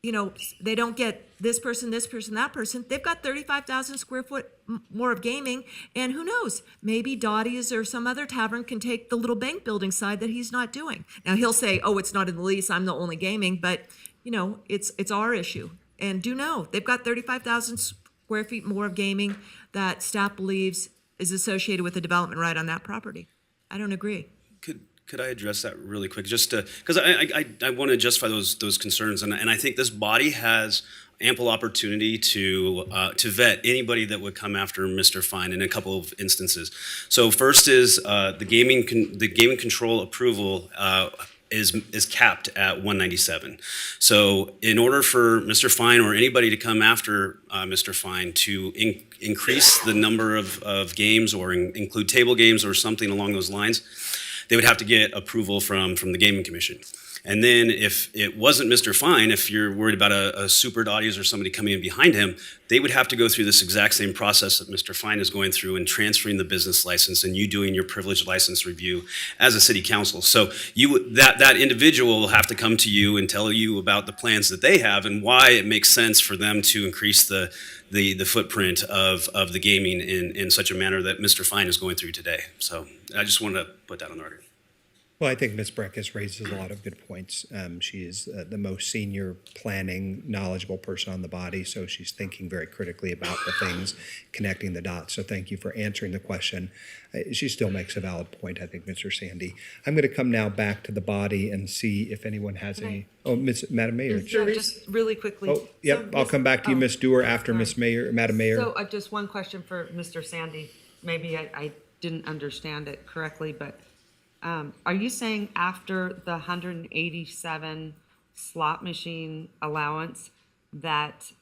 they don't get this person, that person. They've got 35,000 square foot more of gaming, and who knows, maybe Dottie's or some other tavern can take the little bank building side that he's not doing. Now he'll say, oh, it's not in the lease, I'm the only gaming, but it's our issue. And do know, they've got 35,000 square feet more of gaming that staff believes is associated with the development right on that property. I don't agree. Could I address that really quick? Just because I want to justify those concerns, and I think this body has ample opportunity to vet anybody that would come after Mr. Fine in a couple of instances. So first is the gaming control approval is capped at 197. So in order for Mr. Fine or anybody to come after Mr. Fine to increase the number of games or include table games or something along those lines, they would have to get approval from the Gaming Commission. And then if it wasn't Mr. Fine, if you're worried about a super audience or somebody coming in behind him, they would have to go through this exact same process that Mr. Fine is going through and transferring the business license and you doing your privileged license review as a city council. So that individual will have to come to you and tell you about the plans that they have and why it makes sense for them to increase the footprint of the gaming in such a manner that Mr. Fine is going through today. So I just wanted to put that on the record. Well, I think Ms. Breckus raises a lot of good points. She is the most senior planning, knowledgeable person on the body, so she's thinking very critically about the things, connecting the dots. So thank you for answering the question. She still makes a valid point, I think, Mr. Sandy. I'm going to come now back to the body and see if anyone has any. Oh, Madam Mayor. Yeah, just really quickly. Oh, yep. I'll come back to you, Ms. Dewar, after Ms. Mayor, Madam Mayor. So just one question for Mr. Sandy. Maybe I didn't understand it correctly, but are you saying after the 187 slot machine allowance that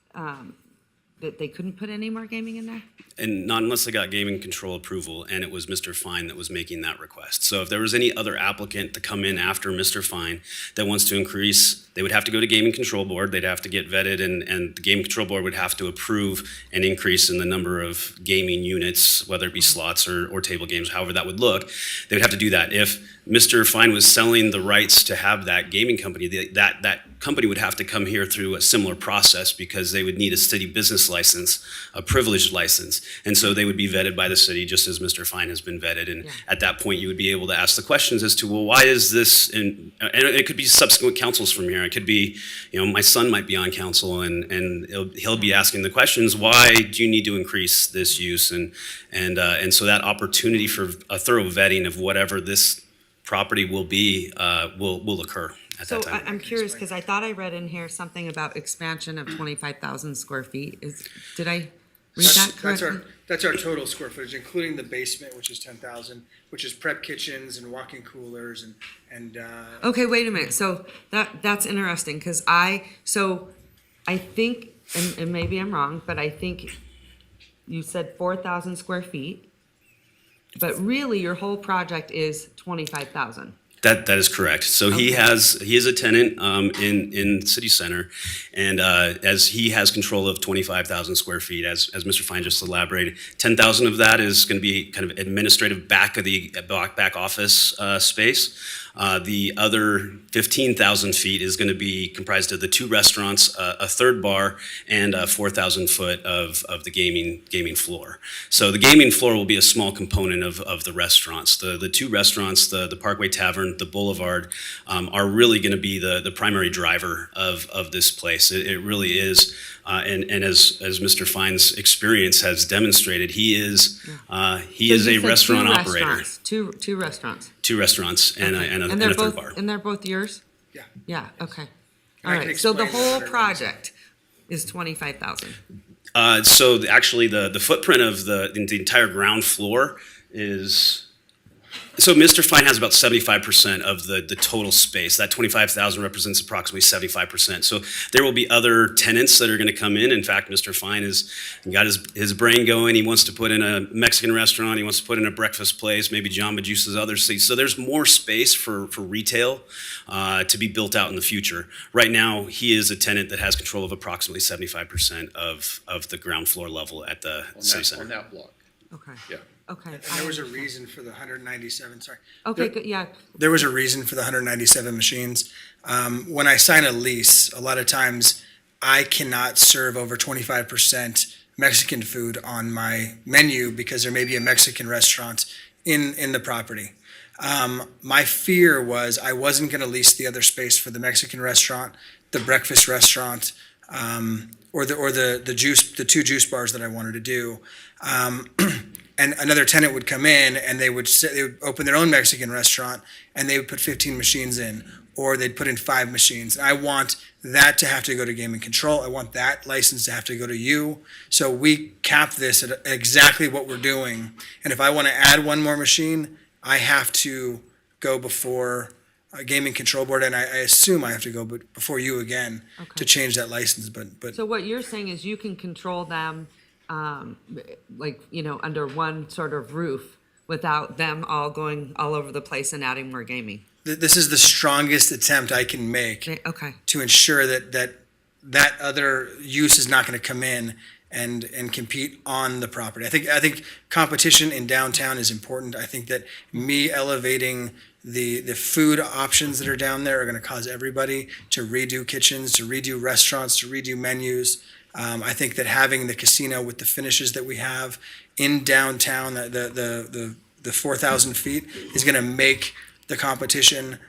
that they couldn't put any more gaming in there? And not unless they got gaming control approval, and it was Mr. Fine that was making that request. So if there was any other applicant to come in after Mr. Fine that wants to increase, they would have to go to Gaming Control Board, they'd have to get vetted, and the Gaming Control Board would have to approve an increase in the number of gaming units, whether it be slots or table games, however that would look. They would have to do that. If Mr. Fine was selling the rights to have that gaming company, that company would have to come here through a similar process because they would need a city business license, a privileged license. And so they would be vetted by the city just as Mr. Fine has been vetted. And at that point, you would be able to ask the questions as to, well, why is this? And it could be subsequent councils from here. It could be, my son might be on council and he'll be asking the questions, why do you need to increase this use? And so that opportunity for a thorough vetting of whatever this property will be will occur at that time. I'm curious because I thought I read in here something about expansion of 25,000 square feet. Did I read that correctly? That's our total square footage, including the basement, which is 10,000, which is prep kitchens and walk-in coolers and. Okay, wait a minute. So that's interesting because I think, and maybe I'm wrong, but I think you said 4,000 square feet. But really, your whole project is 25,000. That is correct. So he is a tenant in City Center, and as he has control of 25,000 square feet, as Mr. Fine just elaborated, 10,000 of that is going to be kind of administrative back office space. The other 15,000 feet is going to be comprised of the 2 restaurants, a third bar, and 4,000 foot of the gaming floor. So the gaming floor will be a small component of the restaurants. The 2 restaurants, the Parkway Tavern, the Boulevard, are really going to be the primary driver of this place. It really is. And as Mr. Fine's experience has demonstrated, he is a restaurant operator. Two restaurants. 2 restaurants and a third bar. And they're both yours? Yeah. Yeah, okay. All right, so the whole project is 25,000. So actually the footprint of the entire ground floor is. So Mr. Fine has about 75% of the total space. That 25,000 represents approximately 75%. So there will be other tenants that are going to come in. In fact, Mr. Fine has got his brain going. He wants to put in a Mexican restaurant. He wants to put in a breakfast place, maybe Jamba Juice's other seats. So there's more space for retail to be built out in the future. Right now, he is a tenant that has control of approximately 75% of the ground floor level at the City Center. On that block. Okay. Yeah. Okay. And there was a reason for the 197, sorry. Okay, good, yeah. There was a reason for the 197 machines. When I sign a lease, a lot of times I cannot serve over 25% Mexican food on my menu because there may be a Mexican restaurant in the property. My fear was I wasn't going to lease the other space for the Mexican restaurant, the breakfast restaurant, or the 2 juice bars that I wanted to do. And another tenant would come in and they would open their own Mexican restaurant and they would put 15 machines in, or they'd put in 5 machines. And I want that to have to go to Gaming Control. I want that license to have to go to you. So we cap this at exactly what we're doing. And if I want to add 1 more machine, I have to go before a Gaming Control Board, and I assume I have to go before you again to change that license. But So what you're saying is you can control them under one sort of roof without them all going all over the place and adding more gaming. this is the strongest attempt I can make Okay. to ensure that other use is not going to come in and compete on the property. I think competition in downtown is important. I think that me elevating the food options that are down there are going to cause everybody to redo kitchens, to redo restaurants, to redo menus. I think that having the casino with the finishes that we have in downtown, the 4,000 feet, is going to make the competition.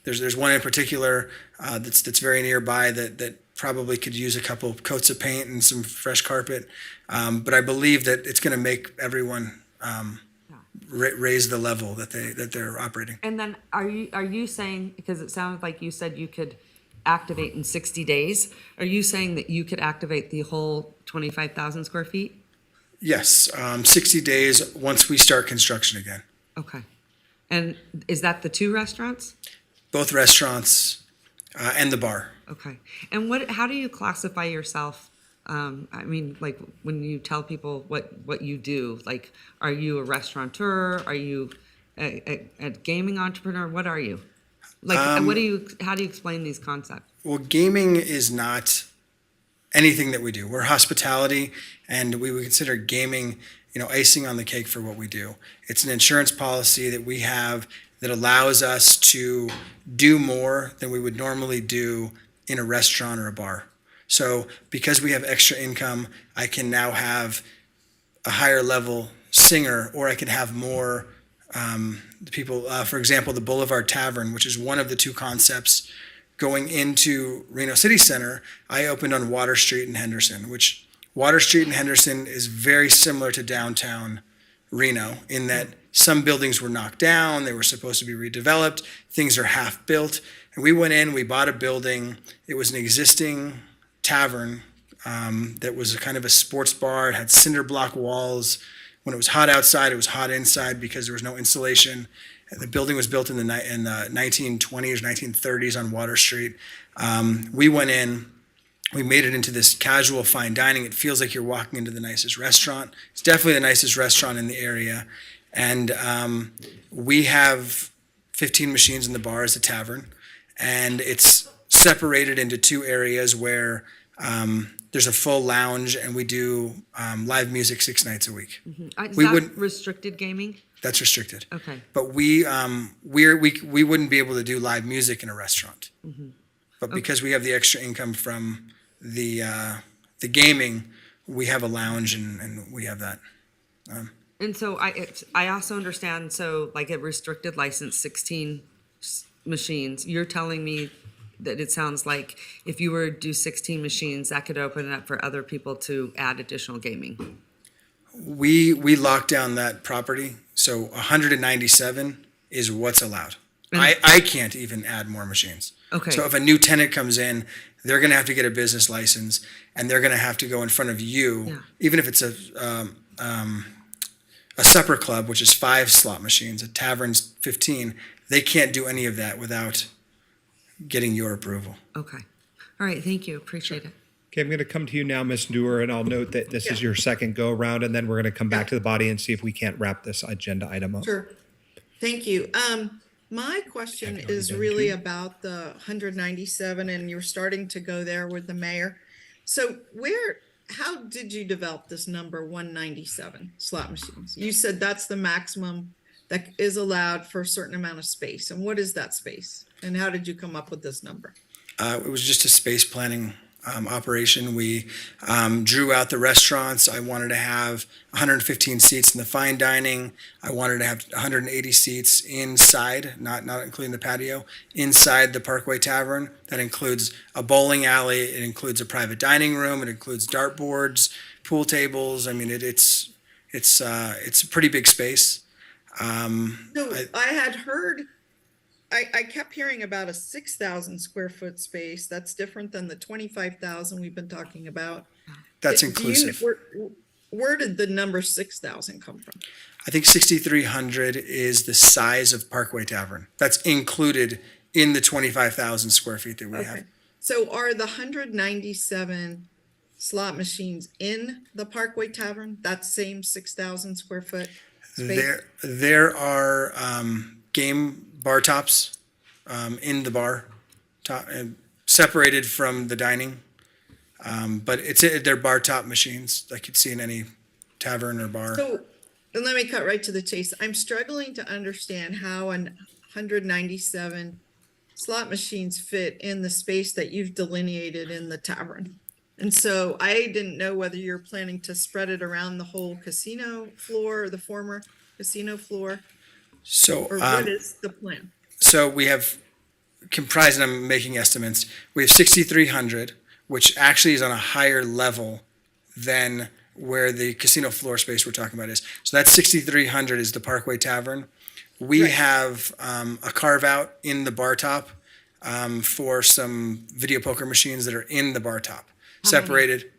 There's one in particular that's very nearby that probably could use a couple of coats of paint and some fresh carpet. But I believe that it's going to make everyone raise the level that they're operating. And then are you saying, because it sounded like you said you could activate in 60 days, are you saying that you could activate the whole 25,000 square feet? Yes, 60 days once we start construction again. Okay. And is that the 2 restaurants? Both restaurants and the bar. Okay. And how do you classify yourself? I mean, like when you tell people what you do, like, are you a restaurateur? Are you a gaming entrepreneur? What are you? Like, how do you explain these concepts? Well, gaming is not anything that we do. We're hospitality, and we would consider gaming, icing on the cake for what we do. It's an insurance policy that we have that allows us to do more than we would normally do in a restaurant or a bar. So because we have extra income, I can now have a higher level singer, or I can have more people. For example, the Boulevard Tavern, which is one of the 2 concepts going into Reno City Center, I opened on Water Street in Henderson, which Water Street in Henderson is very similar to downtown Reno in that some buildings were knocked down, they were supposed to be redeveloped, things are half built. And we went in, we bought a building. It was an existing tavern that was a kind of a sports bar. It had cinder block walls. When it was hot outside, it was hot inside because there was no insulation. The building was built in the 1920s, 1930s on Water Street. We went in, we made it into this casual fine dining. It feels like you're walking into the nicest restaurant. It's definitely the nicest restaurant in the area. And we have 15 machines in the bar as a tavern. And it's separated into 2 areas where there's a full lounge, and we do live music 6 nights a week. Mm-hmm. Is that restricted gaming? That's restricted. Okay. But we wouldn't be able to do live music in a restaurant. Mm-hmm. But because we have the extra income from the gaming, we have a lounge and we have that. And so I also understand, so like a restricted license, 16 machines, you're telling me that it sounds like if you were to do 16 machines, that could open it up for other people to add additional gaming. We locked down that property, so 197 is what's allowed. I can't even add more machines. Okay. So if a new tenant comes in, they're going to have to get a business license, and they're going to have to go in front of you, even if it's a supper club, which is 5 slot machines, a tavern's 15. They can't do any of that without getting your approval. Okay. All right. Thank you. Appreciate it. Okay, I'm going to come to you now, Ms. Dewar, and I'll note that this is your second go-around, and then we're going to come back to the body and see if we can't wrap this agenda item up. Sure. Thank you. My question is really about the 197, and you're starting to go there with the mayor. So how did you develop this number 197 slot machines? You said that's the maximum that is allowed for a certain amount of space. And what is that space? And how did you come up with this number? It was just a space planning operation. We drew out the restaurants. I wanted to have 115 seats in the fine dining. I wanted to have 180 seats inside, not including the patio, inside the Parkway Tavern. That includes a bowling alley. It includes a private dining room. It includes dartboards, pool tables. I mean, it's a pretty big space. I had heard, I kept hearing about a 6,000 square foot space. That's different than the 25,000 we've been talking about. That's inclusive. Where did the number 6,000 come from? I think 6,300 is the size of Parkway Tavern. That's included in the 25,000 square feet that we have. So are the 197 slot machines in the Parkway Tavern, that same 6,000 square foot space? There are game bar tops in the bar, separated from the dining. But they're bar top machines like you'd see in any tavern or bar. So, and let me cut right to the chase. I'm struggling to understand how 197 slot machines fit in the space that you've delineated in the tavern. And so I didn't know whether you're planning to spread it around the whole casino floor or the former casino floor, So, or what is the plan? so we have comprised, and I'm making estimates, we have 6,300, which actually is on a higher level than where the casino floor space we're talking about is. So that 6,300 is the Parkway Tavern. We have a carve out in the bar top for some video poker machines that are in the bar top, separated.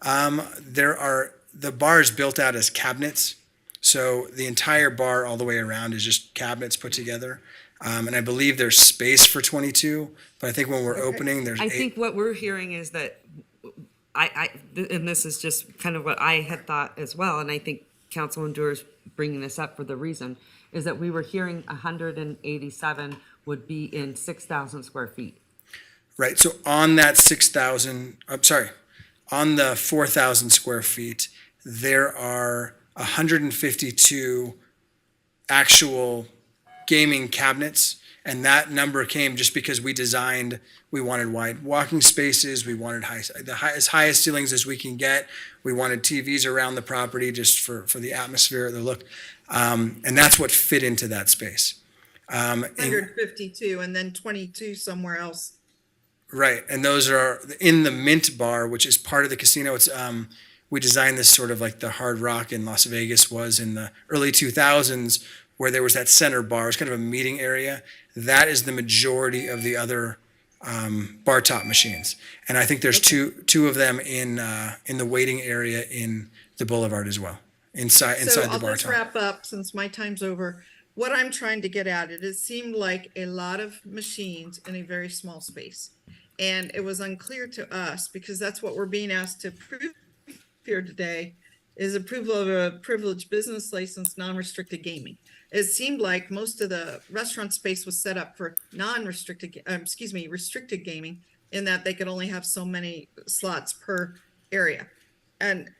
The bar is built out as cabinets. So the entire bar all the way around is just cabinets put together. And I believe there's space for 22, but I think when we're opening, there's I 8. think what we're hearing is that and this is just kind of what I had thought as well, and I think Councilman Dewar's bringing this up for the reason, is that we were hearing 187 would be in 6,000 square feet. Right, so on that 6,000, I'm sorry, on the 4,000 square feet, there are 152 actual gaming cabinets, and that number came just because we wanted wide walking spaces, we wanted as high ceilings as we can get, we wanted TVs around the property just for the atmosphere, the look, and that's what fit into that space. 152 and then 22 somewhere else. Right, and those are in the Mint Bar, which is part of the casino. It's we designed this sort of like the Hard Rock in Las Vegas was in the early 2000s, where there was that center bar. It's kind of a meeting area. That is the majority of the other bar top machines, and I think there's two of them in the waiting area in the Boulevard as well, inside So the I'll bar just top. wrap up since my time's over. What I'm trying to get at, it seemed like a lot of machines in a very small space. And it was unclear to us, because that's what we're being asked to prove here today, is approval of a privileged business license, non-restricted gaming. It seemed like most of the restaurant space was set up for restricted gaming, in that they could only have so many slots per area. And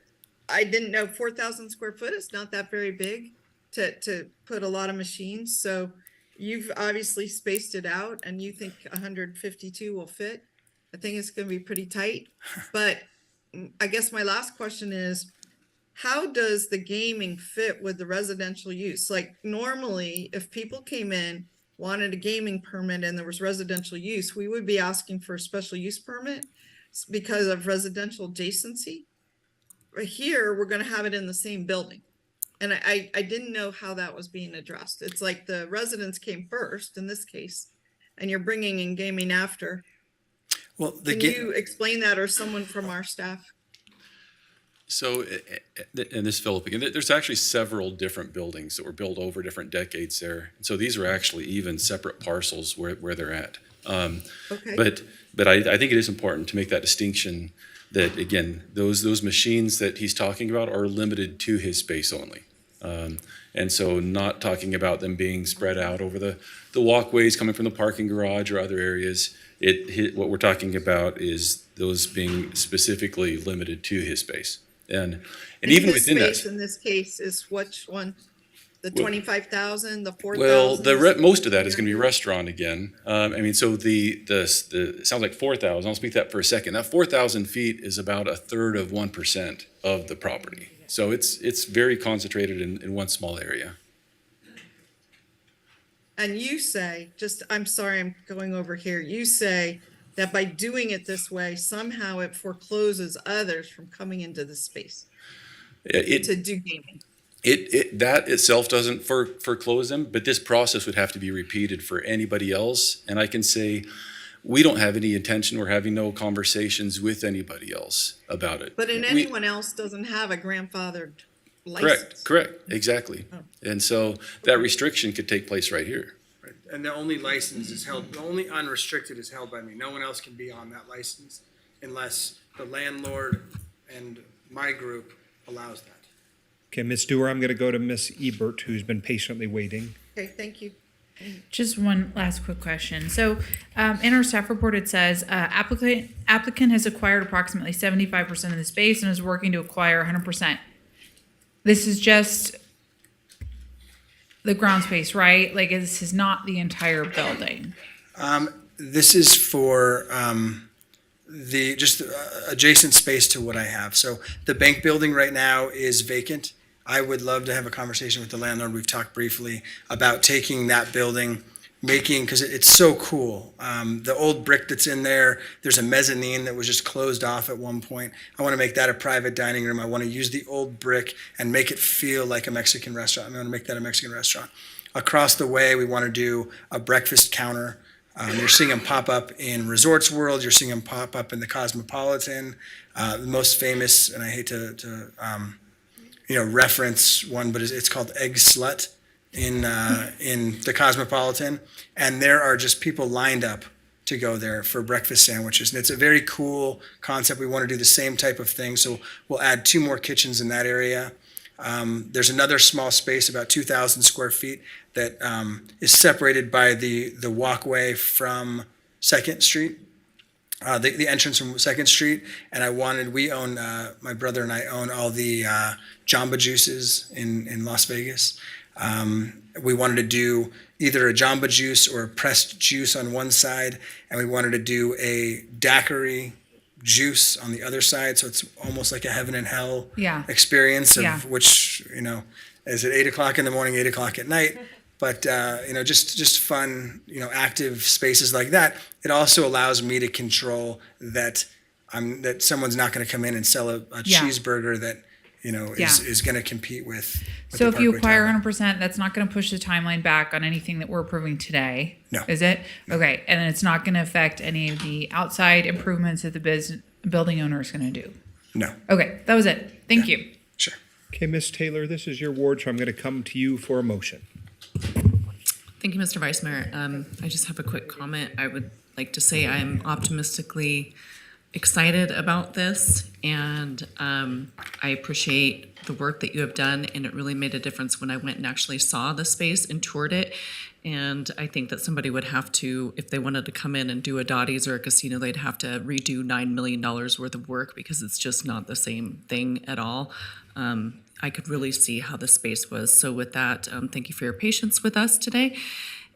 I didn't know 4,000 square foot is not that very big to put a lot of machines. So you've obviously spaced it out, and you think 152 will fit. I think it's going to be pretty tight. But I guess my last question is, how does the gaming fit with the residential use? Like normally, if people came in, wanted a gaming permit, and there was residential use, we would be asking for a special use permit because of residential adjacency. But here, we're going to have it in the same building. And I didn't know how that was being addressed. It's like the residents came first in this case, and you're bringing in gaming after. Well, Can you explain that, or someone from our staff? So, and this Philip again, there's actually several different buildings that were built over different decades there. So these are actually even separate parcels where they're at. Okay. But I think it is important to make that distinction that, again, those machines that he's talking about are limited to his space only. And so not talking about them being spread out over the walkways coming from the parking garage or other areas. What we're talking about is those being specifically limited to his space. And even within that, in this case is which one? The 25,000, the 4,000? well, most of that is going to be restaurant again. I mean, so the it sounds like 4,000. I'll speak that for a second. That 4,000 feet is about 1/3 of 1% of the property. So it's very concentrated in one small area. And you say, I'm sorry, I'm going over here. You say that by doing it this way, somehow it forecloses others from coming into the space to do gaming. That itself doesn't foreclose them, but this process would have to be repeated for anybody else. And I can say, we don't have any intention, we're having no conversations with anybody else about it. But anyone else doesn't have a grandfathered license. Correct, exactly. Oh. And so that restriction could take place right here. Right. And the only license is held, the only unrestricted is held by me. No one else can be on that license unless the landlord and my group allows that. Okay, Ms. Dewar, I'm going to go to Ms. Ebert, who's been patiently waiting. Okay, thank you. Just one last quick question. So, in our staff report, it says applicant has acquired approximately 75% of the space and is working to acquire 100%. This is just the ground space, right? Like, this is not the entire building. This is for the just adjacent space to what I have. So the bank building right now is vacant. I would love to have a conversation with the landlord. We've talked briefly about taking that building, because it's so cool. The old brick that's in there, there's a mezzanine that was just closed off at one point. I want to make that a private dining room. I want to use the old brick and make it feel like a Mexican restaurant. I want to make that a Mexican restaurant. Across the way, we want to do a breakfast counter. You're seeing them pop up in Resorts World. You're seeing them pop up in the Cosmopolitan. The most famous, and I hate to reference one, but it's called Egg Slut in the Cosmopolitan. And there are just people lined up to go there for breakfast sandwiches. And it's a very cool concept. We want to do the same type of thing. So we'll add 2 more kitchens in that area. There's another small space, about 2,000 square feet, that is separated by the walkway from 2nd Street, the entrance from 2nd Street. And we own, my brother and I own all the Jamba Juices in Las Vegas. We wanted to do either a Jamba Juice or a pressed juice on one side, and we wanted to do a daiquiri juice on the other side, so it's almost like a heaven and hell experience of which, is at 8 o'clock in the morning, 8 o'clock at night. But just fun, active spaces like that. It also allows me to control that someone's not going to come in and sell a cheeseburger that is going to compete with. So if you acquire 100%, that's not going to push the timeline back on anything that we're approving today. No. Is it? No. Okay. And then it's not going to affect any of the outside improvements that the building owner is going to do. No. Okay. That was it. Thank you. Sure. Okay, Ms. Taylor, this is your ward, so I'm going to come to you for a motion. Thank you, Mr. Vice Mayor. I just have a quick comment. I would like to say I'm optimistically excited about this, and I appreciate the work that you have done, and it really made a difference when I went and actually saw the space and toured it. And I think that somebody would have to, if they wanted to come in and do a Dottie's or a casino, they'd have to redo $9 million worth of work, because it's just not the same thing at all. I could really see how the space was. So with that, thank you for your patience with us today,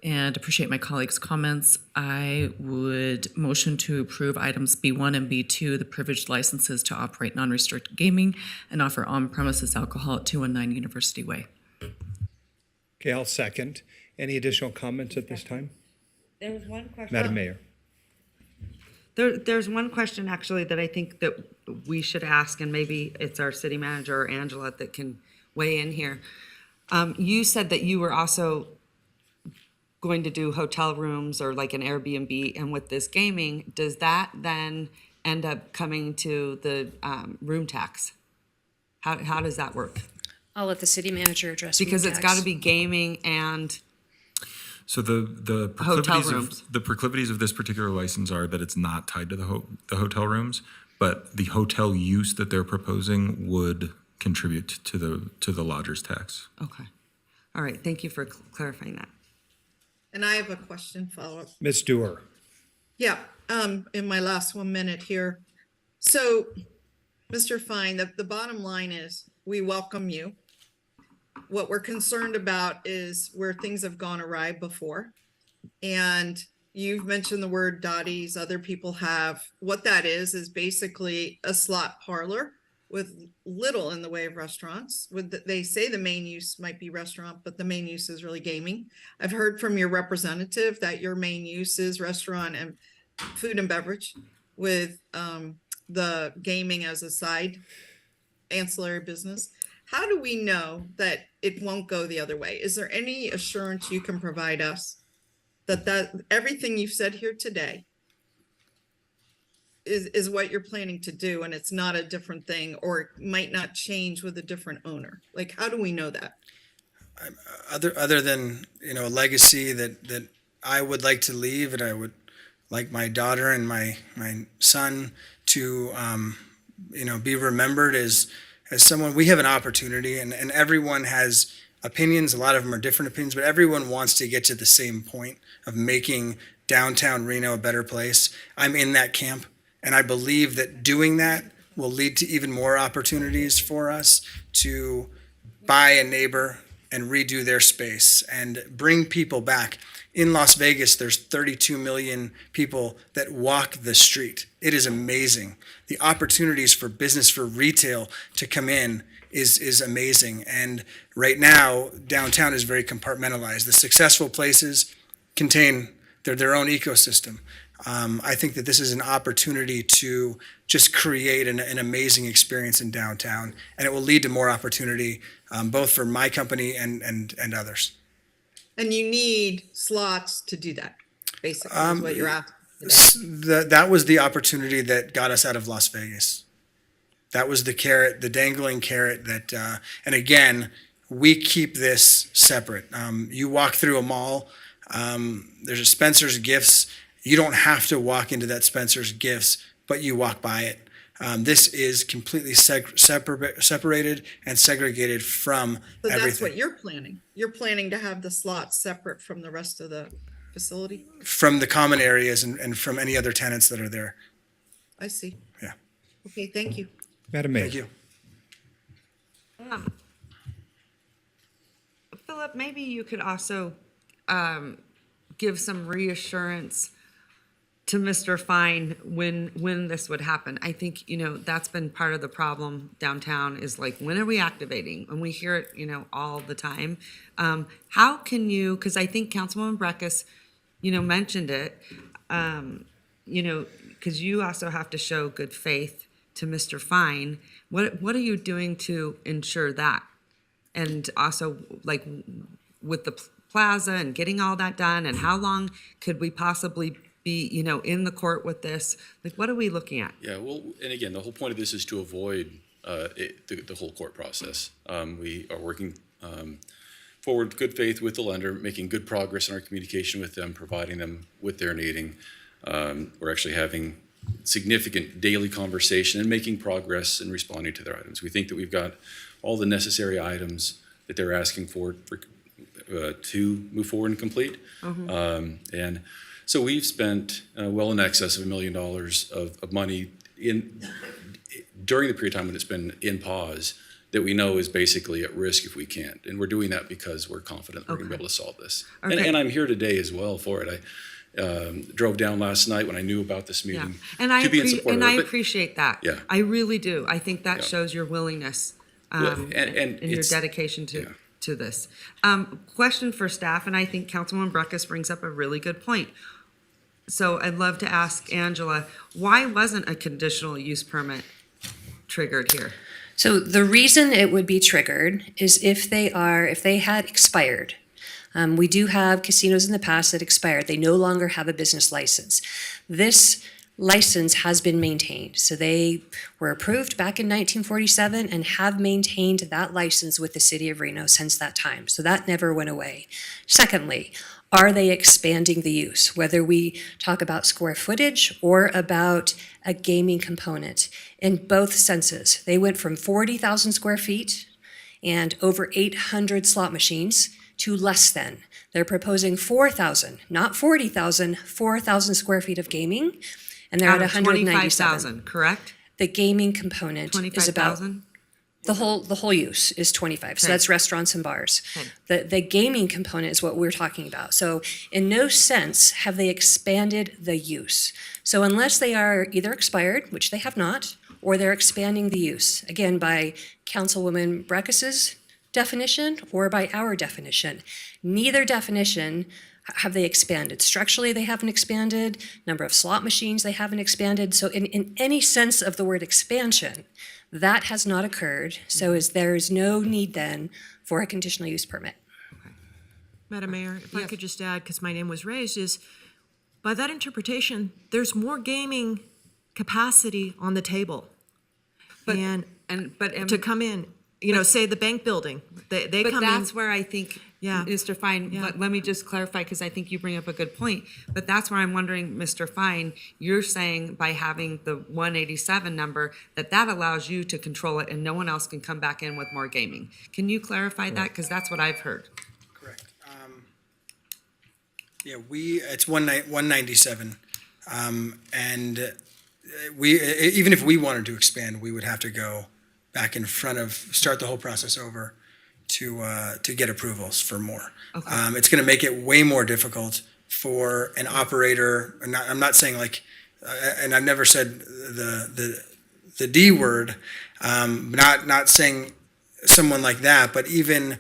and appreciate my colleagues' comments. I would motion to approve items B1 and B2, the privileged licenses to operate non-restricted gaming and offer on-premises alcohol at 219 University Way. Okay, I'll second. Any additional comments at this time? There was one question. Madam Mayor. There's one question actually that I think that we should ask, and maybe it's our city manager or Angela that can weigh in here. You said that you were also going to do hotel rooms or like an Airbnb, and with this gaming, does that then end up coming to the room tax? How does that work? I'll let the city manager address room Because it's tax. got to be gaming and So the Hotel proclivities rooms. of the proclivities of this particular license are that it's not tied to the hotel rooms, but the hotel use that they're proposing would contribute to the lodger's tax. Okay. All right. Thank you for clarifying that. And I have a question follow-up. Ms. Dewar. Yeah, in my last 1 minute here. So, Mr. Fine, the bottom line is we welcome you. What we're concerned about is where things have gone awry before. And you've mentioned the word Dottie's, other people have. What that is basically a slot parlor with little in the way of restaurants. They say the main use might be restaurant, but the main use is really gaming. I've heard from your representative that your main use is restaurant and food and beverage, with the gaming as a side ancillary business. How do we know that it won't go the other way? Is there any assurance you can provide us that everything you've said here today is what you're planning to do, and it's not a different thing, or it might not change with a different owner? Like, how do we know that? Other than, a legacy that I would like to leave, and I would like my daughter and my son to, be remembered as someone. We have an opportunity, and everyone has opinions. A lot of them are different opinions, but everyone wants to get to the same point of making downtown Reno a better place. I'm in that camp, and I believe that doing that will lead to even more opportunities for us to buy a neighbor and redo their space and bring people back. In Las Vegas, there's 32 million people that walk the street. It is amazing. The opportunities for business, for retail to come in is amazing. And right now, downtown is very compartmentalized. The successful places contain their own ecosystem. I think that this is an opportunity to just create an amazing experience in downtown, and it will lead to more opportunity, both for my company and others. And you need slots to do that, basically, is what you're asking. That was the opportunity that got us out of Las Vegas. That was the carrot, the dangling carrot that, and again, we keep this separate. You walk through a mall, there's a Spencer's Gifts. You don't have to walk into that Spencer's Gifts, but you walk by it. This is completely separated and segregated from So everything. that's what you're planning. You're planning to have the slots separate from the rest of the facility? From the common areas and from any other tenants that are there. I see. Yeah. Okay, thank you. Madam Mayor. Thank you. Philip, maybe you could also give some reassurance to Mr. Fine when this would happen. I think, that's been part of the problem downtown is like, when are we activating? And we hear it, all the time. How can you, because I think Councilwoman Breckus, mentioned it, because you also have to show good faith to Mr. Fine. What are you doing to ensure that? And also, like, with the plaza and getting all that done, and how long could we possibly be, in the court with this? Like, what are we looking at? Yeah, well, and again, the whole point of this is to avoid the whole court process. We are working forward with good faith with the lender, making good progress in our communication with them, providing them with their needing. We're actually having significant daily conversation and making progress in responding to their items. We think that we've got all the necessary items that they're asking for to move forward and complete. And so we've spent well in excess of $1 million of money during the period of time when it's been in pause that we know is basically at risk if we can't. And we're doing that because we're confident we're going to be able to solve this. Okay. And I'm here today as well for it. I drove down last night when I knew about this meeting And I to be in support of it. I But- appreciate that. Yeah. I really do. I think that Yeah. shows your willingness Well, and your it's- dedication to this. Question for staff, and I think Councilwoman Breckus brings up a really good point. So I'd love to ask Angela, why wasn't a conditional use permit triggered here? So the reason it would be triggered is if they had expired. We do have casinos in the past that expired. They no longer have a business license. This license has been maintained. So they were approved back in 1947 and have maintained that license with the city of Reno since that time. So that never went away. Secondly, are they expanding the use? Whether we talk about square footage or about a gaming component, in both senses, they went from 40,000 square feet and over 800 slot machines to less than. They're proposing 4,000, not 40,000, 4,000 square feet of gaming, and they're Out at of 197. 25,000, correct? The gaming component is about 25,000? the whole use is 25. So Okay. that's restaurants and bars. Okay. The gaming component is what we're talking about. So in no sense have they expanded the use. So unless they are either expired, which they have not, or they're expanding the use, again, by Councilwoman Breckus's definition or by our definition. Neither definition have they expanded. Structurally, they haven't expanded. Number of slot machines, they haven't expanded. So in any sense of the word expansion, that has not occurred. So there's no need then for a conditional use permit. Madam Mayor, if I could just add, because my name was raised, is by that interpretation, there's more gaming capacity on the table. But to come in. say the bank building, they But come in. that's where I think, Yeah. Mr. Fine, let me just clarify, because I think you bring up a good point. But that's where I'm wondering, Mr. Fine, you're saying by having the 187 number, that allows you to control it and no one else can come back in with more gaming. Can you clarify that? Because that's what I've heard. Correct. Yeah, it's 197. And even if we wanted to expand, we would have to go back in front of, start the whole process over to get approvals for more. Okay. It's going to make it way more difficult for an operator. I'm not saying like, and I've never said the D word, not saying someone like that, but even,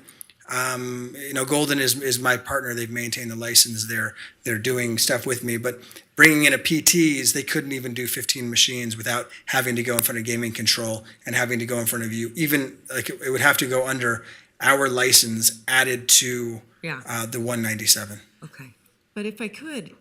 Golden is my partner. They've maintained the license. They're doing stuff with me, but bringing in a PTs, they couldn't even do 15 machines without having to go in front of gaming control and having to go in front of you. Even like it would have to go under our license added to the 197. Okay. But if I could,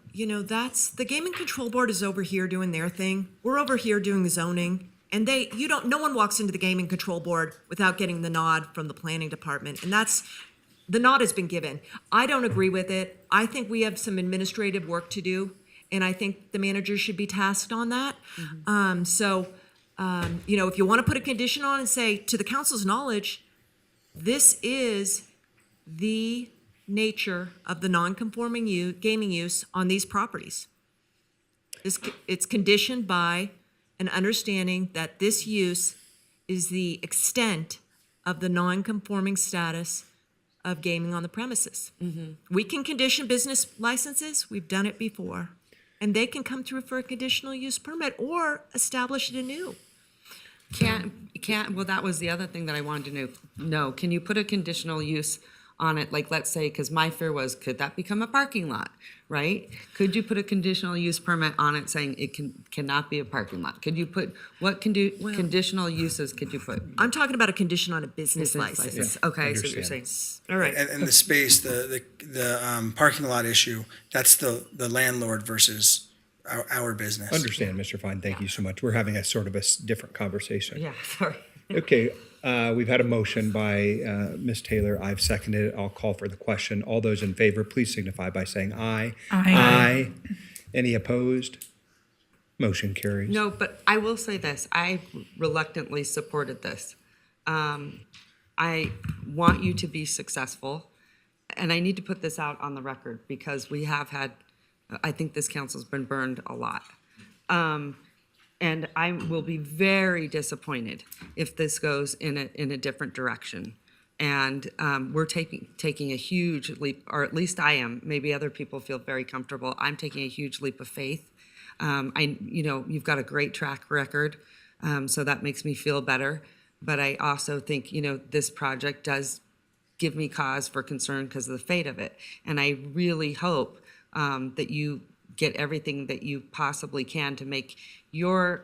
that's, the Gaming Control Board is over here doing their thing. We're over here doing zoning. And no one walks into the Gaming Control Board without getting the nod from the planning department. And the nod has been given. I don't agree with it. I think we have some administrative work to do. And I think the manager should be tasked on that. If you want to put a condition on and say, to the council's knowledge, this is the nature of the non-conforming gaming use on these properties. It's conditioned by an understanding that this use is the extent of the non-conforming status of gaming on the premises. We can condition business licenses. We've done it before. And they can come through for a conditional use permit or establish it anew. Well, that was the other thing that I wanted to know. Can you put a conditional use on it? Like, let's say, because my fear was, could that become a parking lot, right? Could you put a conditional use permit on it saying it cannot be a parking lot? Could you put, conditional uses could you put? I'm talking about a condition on a business license. Yeah. Okay, so you're saying, all right. And the space, the parking lot issue, that's the landlord versus our business. Understand, Mr. Fine. Thank you so much. We're having a sort of a different conversation. Yeah, sorry. Okay, we've had a motion by Ms. Taylor. I've seconded it. I'll call for the question. All those in favor, please signify by saying aye. Aye. Any opposed? Motion carries. No, but I will say this. I reluctantly supported this. I want you to be successful, and I need to put this out on the record because we have had, I think this council's been burned a lot. And I will be very disappointed if this goes in a different direction. And we're taking a huge leap, or at least I am. Maybe other people feel very comfortable. I'm taking a huge leap of faith. You've got a great track record, so that makes me feel better. But I also think, this project does give me cause for concern because of the fate of it. And I really hope that you get everything that you possibly can to make your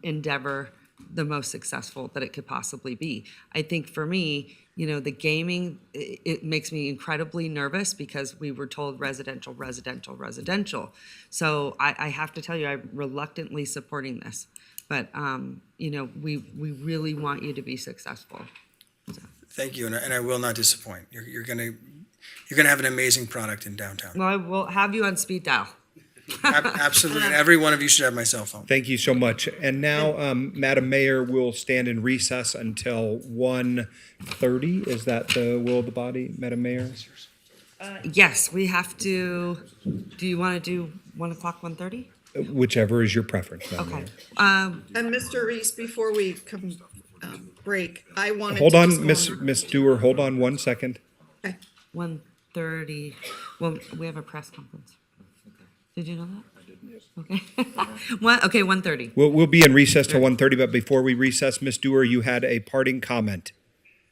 endeavor the most successful that it could possibly be. I think for me, the gaming, it makes me incredibly nervous because we were told residential. So I have to tell you, I'm reluctantly supporting this. But, we really want you to be successful. So. Thank you, and I will not disappoint. You're gonna have an amazing product in downtown. Well, I will have you on speed dial. Absolutely, and every one of you should have my cell phone. Thank you so much. And now, Madam Mayor, will stand in recess until 1:30. Is that the will of the body, Madam Mayor? Yes, we have to. Do you want to do 1 o'clock, 1:30? Whichever is your preference, Madam Okay. Mayor. And Mr. Reese, before we come break, I wanted Hold to on, just go Miss Dewar, hold on 1 second. 1:30. Well, we have a press conference. Did you know that? I didn't. Okay. Okay, 1:30. We'll be in recess till 1:30, but before we recess, Miss Dewar, you had a parting comment.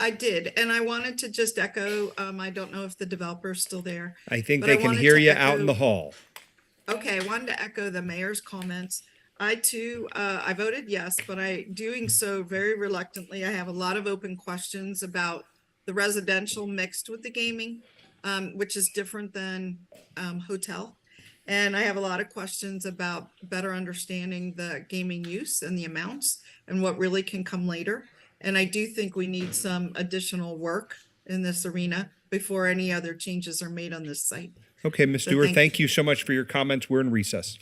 I did, and I wanted to just echo, I don't know if the developer's still there. I think but they I can wanted hear to you out in echo- the hall. Okay, I wanted to echo the mayor's comments. I too, I voted yes, but doing so very reluctantly. I have a lot of open questions about the residential mixed with the gaming, which is different than hotel. And I have a lot of questions about better understanding the gaming use and the amounts and what really can come later. And I do think we need some additional work in this arena before any other changes are made on this site. Okay, Ms. So Stewart, thank thank you so much for your comments. We're in recess.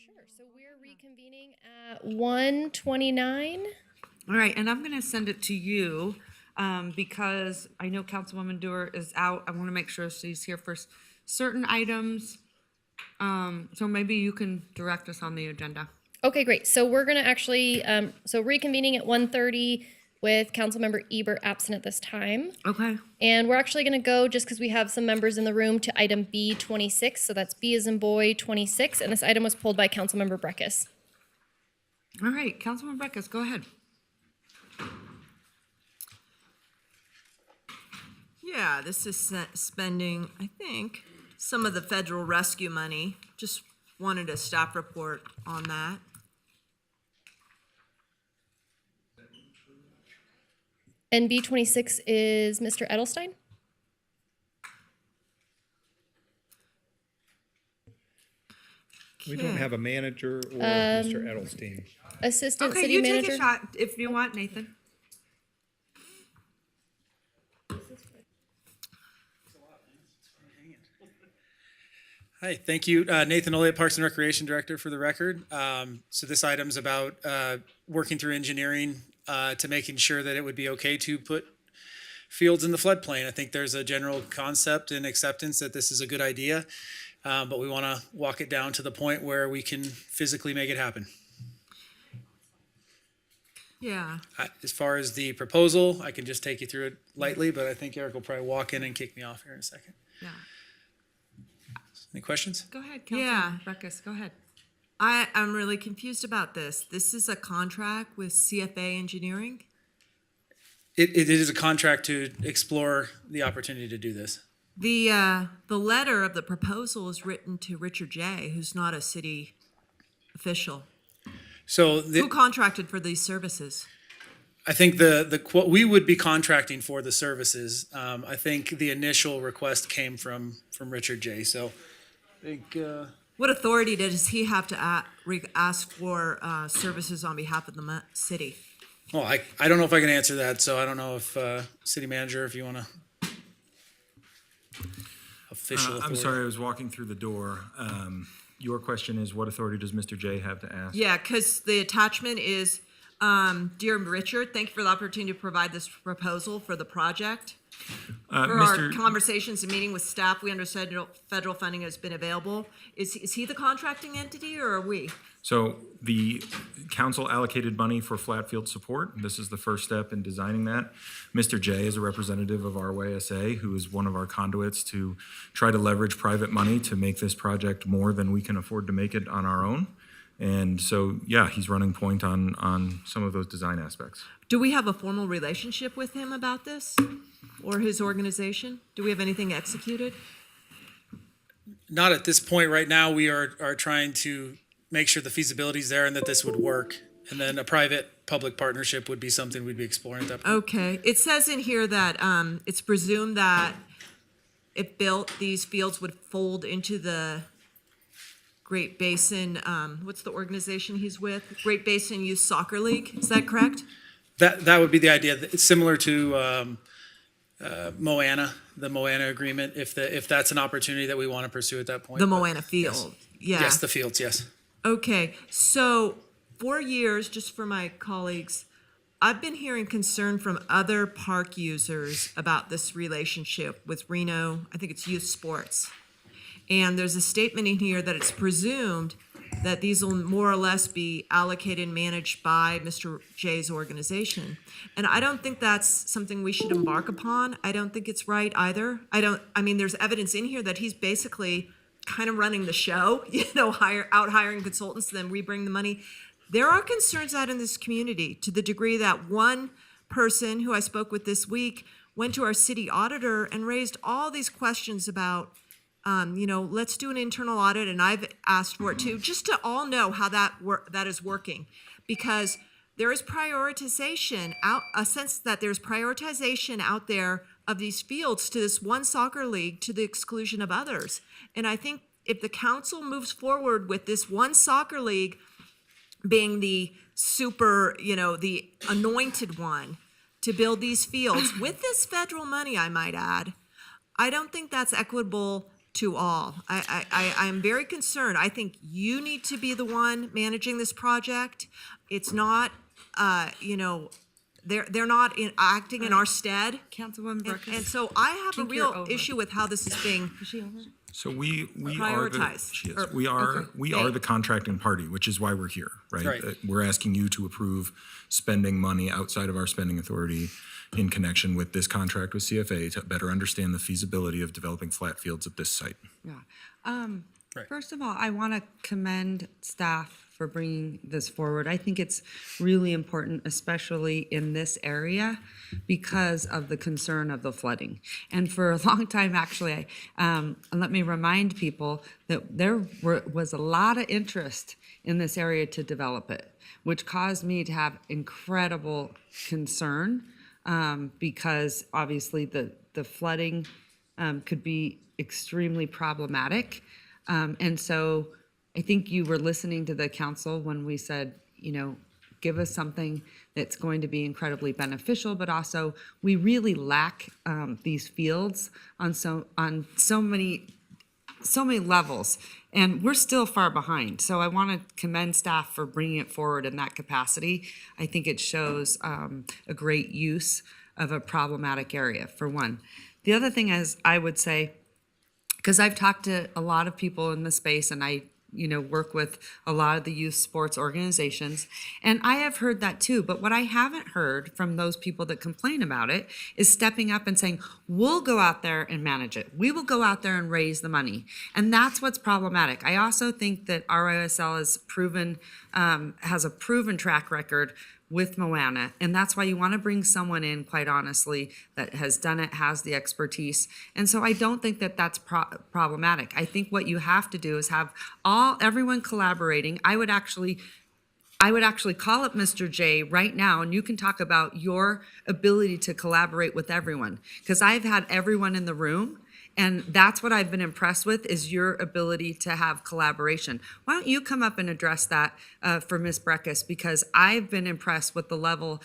Sure. So we're reconvening at 1:29. All right, and I'm gonna send it to you, because I know Councilwoman Dewar is out. I wanna make sure she's here for certain items. So maybe you can direct us on the agenda. Okay, great. So we're going to actually, so reconvening at 1:30 with Councilmember Ebert absent at this time. Okay. And we're actually going to go, just because we have some members in the room, to item B26. So that's B as in boy 26. And this item was pulled by Councilmember Breckus. All right, Councilman Breckus, go ahead. Yeah, this is spending, I think, some of the federal rescue money. Just wanted a staff report on that. And B26 is Mr. Edelstein? We don't have a manager or Mr. Edelstein. Assistant Okay, City you Manager? take a shot if you want, Nathan. Hi, thank you. Nathan Olliott, Parks and Recreation Director for the record. So this item's about working through engineering to making sure that it would be okay to put fields in the floodplain. I think there's a general concept and acceptance that this is a good idea, but we want to walk it down to the point where we can physically make it happen. Yeah. As far as the proposal, I can just take you through it lightly, but I think Eric will probably walk in and kick me off here in a second. Yeah. Any questions? Go ahead, Councilman Yeah. Breckus, go ahead. I'm really confused about this. This is a contract with CFA Engineering? It is a contract to explore the opportunity to do this. The letter of the proposal is written to Richard J., who's not a city official. So Who contracted for these services? I think we would be contracting for the services. I think the initial request came from Richard J. So I think. What authority does he have to ask for services on behalf of the city? Well, I don't know if I can answer that, so I don't know if city manager, if you want to. Official authority. I'm sorry, I was walking through the door. Your question is, what authority does Mr. J have to ask? Yeah, because the attachment is, Dear Richard, thank you for the opportunity to provide this proposal for the project. For our conversations and meeting with staff, we understood federal funding has been available. Is he the contracting entity or are we? So the council allocated money for flat field support. This is the first step in designing that. Mr. J is a representative of RYSA, who is one of our conduits to try to leverage private money to make this project more than we can afford to make it on our own. And so, yeah, he's running point on some of those design aspects. Do we have a formal relationship with him about this or his organization? Do we have anything executed? Not at this point. Right now, we are trying to make sure the feasibility is there and that this would work. And then a private-public partnership would be something we'd be exploring at that point. Okay. It says in here that it's presumed that if built, these fields would fold into the Great Basin, what's the organization he's with? Great Basin Youth Soccer League. Is that correct? That would be the idea. It's similar to Moana, the Moana agreement, if that's an opportunity that we want to pursue at that point. The Moana field. Yeah. Yes, the fields, yes. Okay, so for years, just for my colleagues, I've been hearing concern from other park users about this relationship with Reno, I think it's youth sports. And there's a statement in here that it's presumed that these will more or less be allocated and managed by Mr. J's organization. And I don't think that's something we should embark upon. I don't think it's right either. I mean, there's evidence in here that he's basically kind of running the show, hiring consultants, then we bring the money. There are concerns out in this community to the degree that one person who I spoke with this week went to our city auditor and raised all these questions about, let's do an internal audit, and I've asked for it too, just to all know how that is working. Because there is prioritization, a sense that there's prioritization out there of these fields to this one soccer league to the exclusion of others. And I think if the council moves forward with this one soccer league being the super, the anointed one to build these fields with this federal money, I might add, I don't think that's equitable to all. I'm very concerned. I think you need to be the one managing this project. It's not, they're not acting in our stead. Councilwoman Burkus. And so I have a think you're real over. issue with how this is being Is she over? So we prioritized. she is. Or- We are okay. we are the contracting party, which is why we're here, right? Right. We're asking you to approve spending money outside of our spending authority in connection with this contract with CFA to better understand the feasibility of developing flat fields at this site. Yeah. First of all, I want to commend staff for bringing this forward. I think it's really important, especially in this area, because of the concern of the flooding. And for a long time, actually, let me remind people that there was a lot of interest in this area to develop it, which caused me to have incredible concern because obviously the flooding could be extremely problematic. And so I think you were listening to the council when we said, give us something that's going to be incredibly beneficial, but also we really lack these fields on so many levels, and we're still far behind. So I want to commend staff for bringing it forward in that capacity. I think it shows a great use of a problematic area, for one. The other thing is, I would say, because I've talked to a lot of people in the space, and I work with a lot of the youth sports organizations, and I have heard that too. But what I haven't heard from those people that complain about it is stepping up and saying, we'll go out there and manage it. We will go out there and raise the money. And that's what's problematic. I also think that RISL has a proven track record with Moana, and that's why you want to bring someone in, quite honestly, that has done it, has the expertise. And so I don't think that that's problematic. I think what you have to do is have everyone collaborating. I would actually call up Mr. J right now, and you can talk about your ability to collaborate with everyone, because I've had everyone in the room. And that's what I've been impressed with, is your ability to have collaboration. Why don't you come up and address that for Ms. Breckus? Because I've been impressed with the level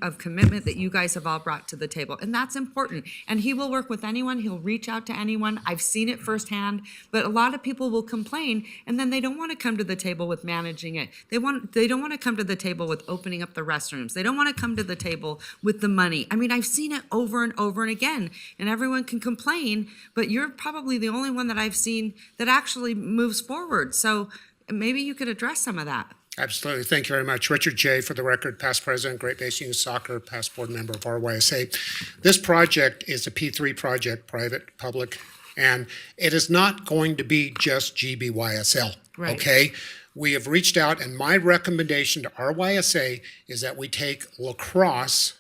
of commitment that you guys have all brought to the table. And that's important. And he will work with anyone. He'll reach out to anyone. I've seen it firsthand. But a lot of people will complain, and then they don't want to come to the table with managing it. They don't want to come to the table with opening up the restrooms. They don't want to come to the table with the money. I mean, I've seen it over and over and again. And everyone can complain, but you're probably the only one that I've seen that actually moves forward. So maybe you could address some of that. Absolutely. Thank you very much. Richard J., for the record, past president, Great Basin Youth Soccer, past board member of RYSA. This project is a P3 project, private, public, and it is not going to be just GBYSL, Right. okay? We have reached out, and my recommendation to RYSA is that we take lacrosse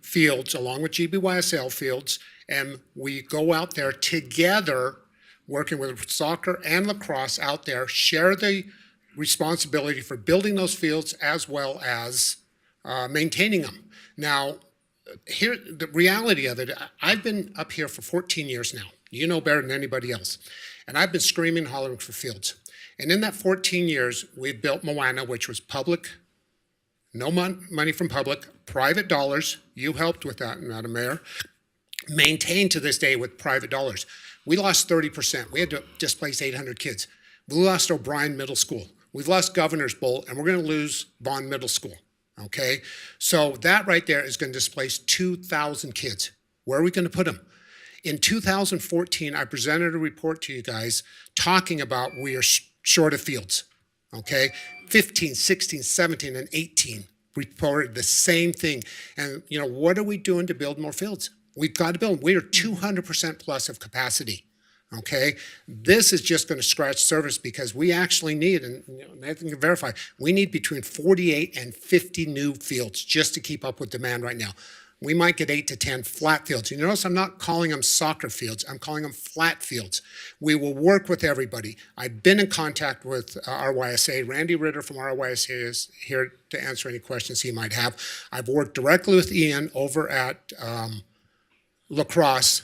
fields along with GBYSL fields, and we go out there together, working with soccer and lacrosse out there, share the responsibility for building those fields as well as maintaining them. Now, here, the reality of it, I've been up here for 14 years now. You know better than anybody else. And I've been screaming and hollering for fields. And in that 14 years, we've built Moana, which was public, no money from public, private dollars. You helped with that, Madam Mayor. Maintained to this day with private dollars. We lost 30%. We had to displace 800 kids. We lost O'Brien Middle School. We've lost Governor's Bowl, and we're going to lose Bond Middle School, okay? So that right there is going to displace 2,000 kids. Where are we going to put them? In 2014, I presented a report to you guys talking about we are short of fields, okay? 15, 16, 17, and 18 reported the same thing. And, what are we doing to build more fields? We've got to build. We are 200% plus of capacity, okay? This is just going to scratch surface because we actually need, and Nathan can verify, we need between 48 and 50 new fields just to keep up with demand right now. We might get 8 to 10 flat fields. You notice I'm not calling them soccer fields. I'm calling them flat fields. We will work with everybody. I've been in contact with RYSA. Randy Ritter from RYSA is here to answer any questions he might have. I've worked directly with Ian over at lacrosse.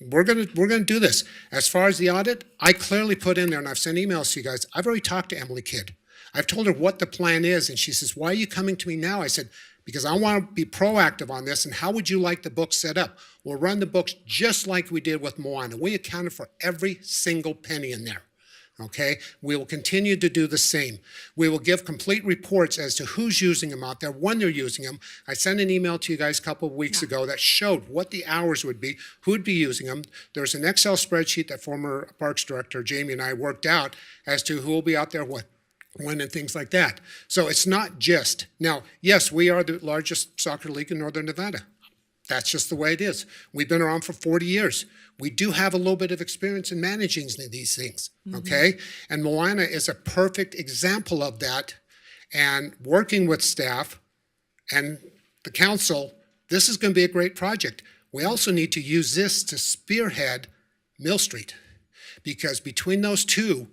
We're gonna do this. As far as the audit, I clearly put in there, and I've sent emails to you guys. I've already talked to Emily Kidd. I've told her what the plan is, and she says, "Why are you coming to me now?" I said, because I want to be proactive on this. And how would you like the book set up? We'll run the books just like we did with Moana. We accounted for every single penny in there. Okay, we will continue to do the same. We will give complete reports as to who's using them out there, when they're using them. I sent an email to you guys a couple of weeks ago that showed what the hours would be, who'd be using them. There's an Excel spreadsheet that former Parks Director Jamie and I worked out as to who will be out there, when, and things like that. So it's not just, now, yes, we are the largest soccer league in Northern Nevada. That's just the way it is. We've been around for 40 years. We do have a little bit of experience in managing these things, okay? And Moana is a perfect example of that. And working with staff and the council, this is going to be a great project. We also need to use this to spearhead Mill Street, because between those two,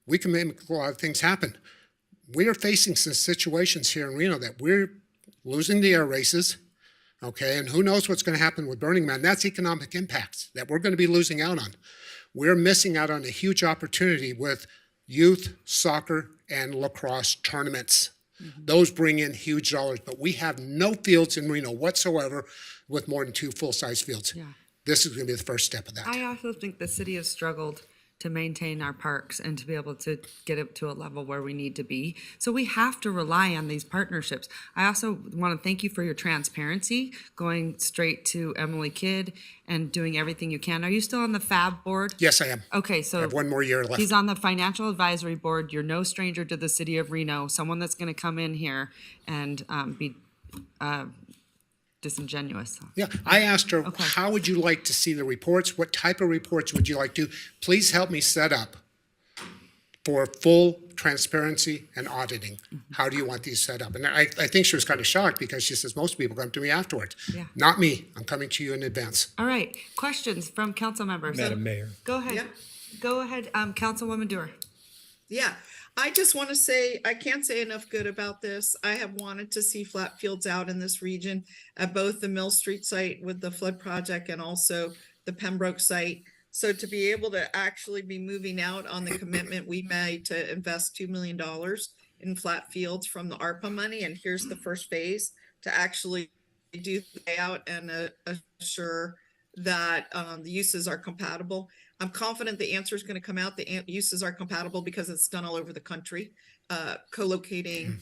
we can make a lot of things happen. We are facing some situations here in Reno that we're losing the air races. Okay, and who knows what's going to happen with Burning Man? That's economic impacts that we're going to be losing out on. We're missing out on a huge opportunity with youth soccer and lacrosse tournaments. Those bring in huge dollars, but we have no fields in Reno whatsoever with more than 2 full-size fields. Yeah. This is going to be the first step of that. I also think the city has struggled to maintain our parks and to be able to get it to a level where we need to be. So we have to rely on these partnerships. I also want to thank you for your transparency, going straight to Emily Kidd and doing everything you can. Are you still on the FAB board? Yes, I am. Okay, so I have 1 more year left. he's on the Financial Advisory Board. You're no stranger to the city of Reno, someone that's going to come in here and be disingenuous. Yeah, I asked her, how would you like to see the reports? What type of reports would you like to? Please help me set up for full transparency and auditing. How do you want these set up? And I think she was kind of shocked because she says, most people come to me afterwards. Yeah. Not me. I'm coming to you in advance. All right, questions from council members? Madam Mayor. Go ahead. Go ahead, Councilwoman Dewar. Yeah, I just want to say, I can't say enough good about this. I have wanted to see flat fields out in this region at both the Mill Street site with the flood project and also the Pembroke site. So to be able to actually be moving out on the commitment we made to invest $2 million in flat fields from the ARPA money, and here's the first phase to actually do the layout and assure that the uses are compatible. I'm confident the answer is going to come out. The uses are compatible because it's done all over the country, co-locating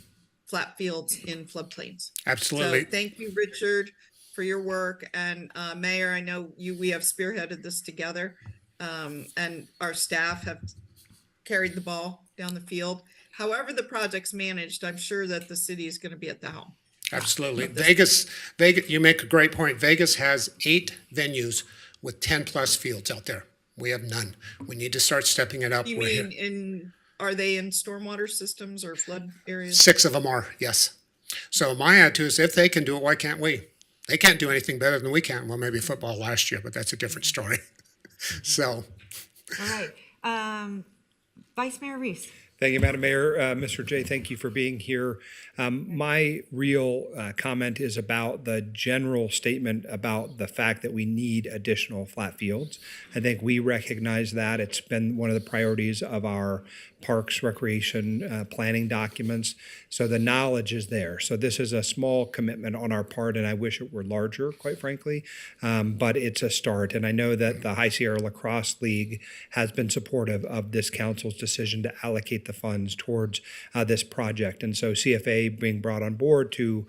flat fields in floodplains. Absolutely. So thank you, Richard, for your work. And Mayor, I know we have spearheaded this together, and our staff have carried the ball down the field. However the project's managed, I'm sure that the city is going to be at the helm. Absolutely. Vegas, you make a great point. Vegas has 8 venues with 10 plus fields out there. We have none. We need to start stepping it up. You mean are they in stormwater systems or flood areas? 6 of them are, yes. So my attitude is, if they can do it, why can't we? They can't do anything better than we can. Well, maybe football last year, but that's a different story. So. All right. Vice Mayor Reese. Thank you, Madam Mayor. Mr. Jay, thank you for being here. My real comment is about the general statement about the fact that we need additional flat fields. I think we recognize that. It's been one of the priorities of our parks, recreation, planning documents. So the knowledge is there. So this is a small commitment on our part, and I wish it were larger, quite frankly, but it's a start. And I know that the High Sierra Lacrosse League has been supportive of this council's decision to allocate the funds towards this project. And so CFA being brought on board to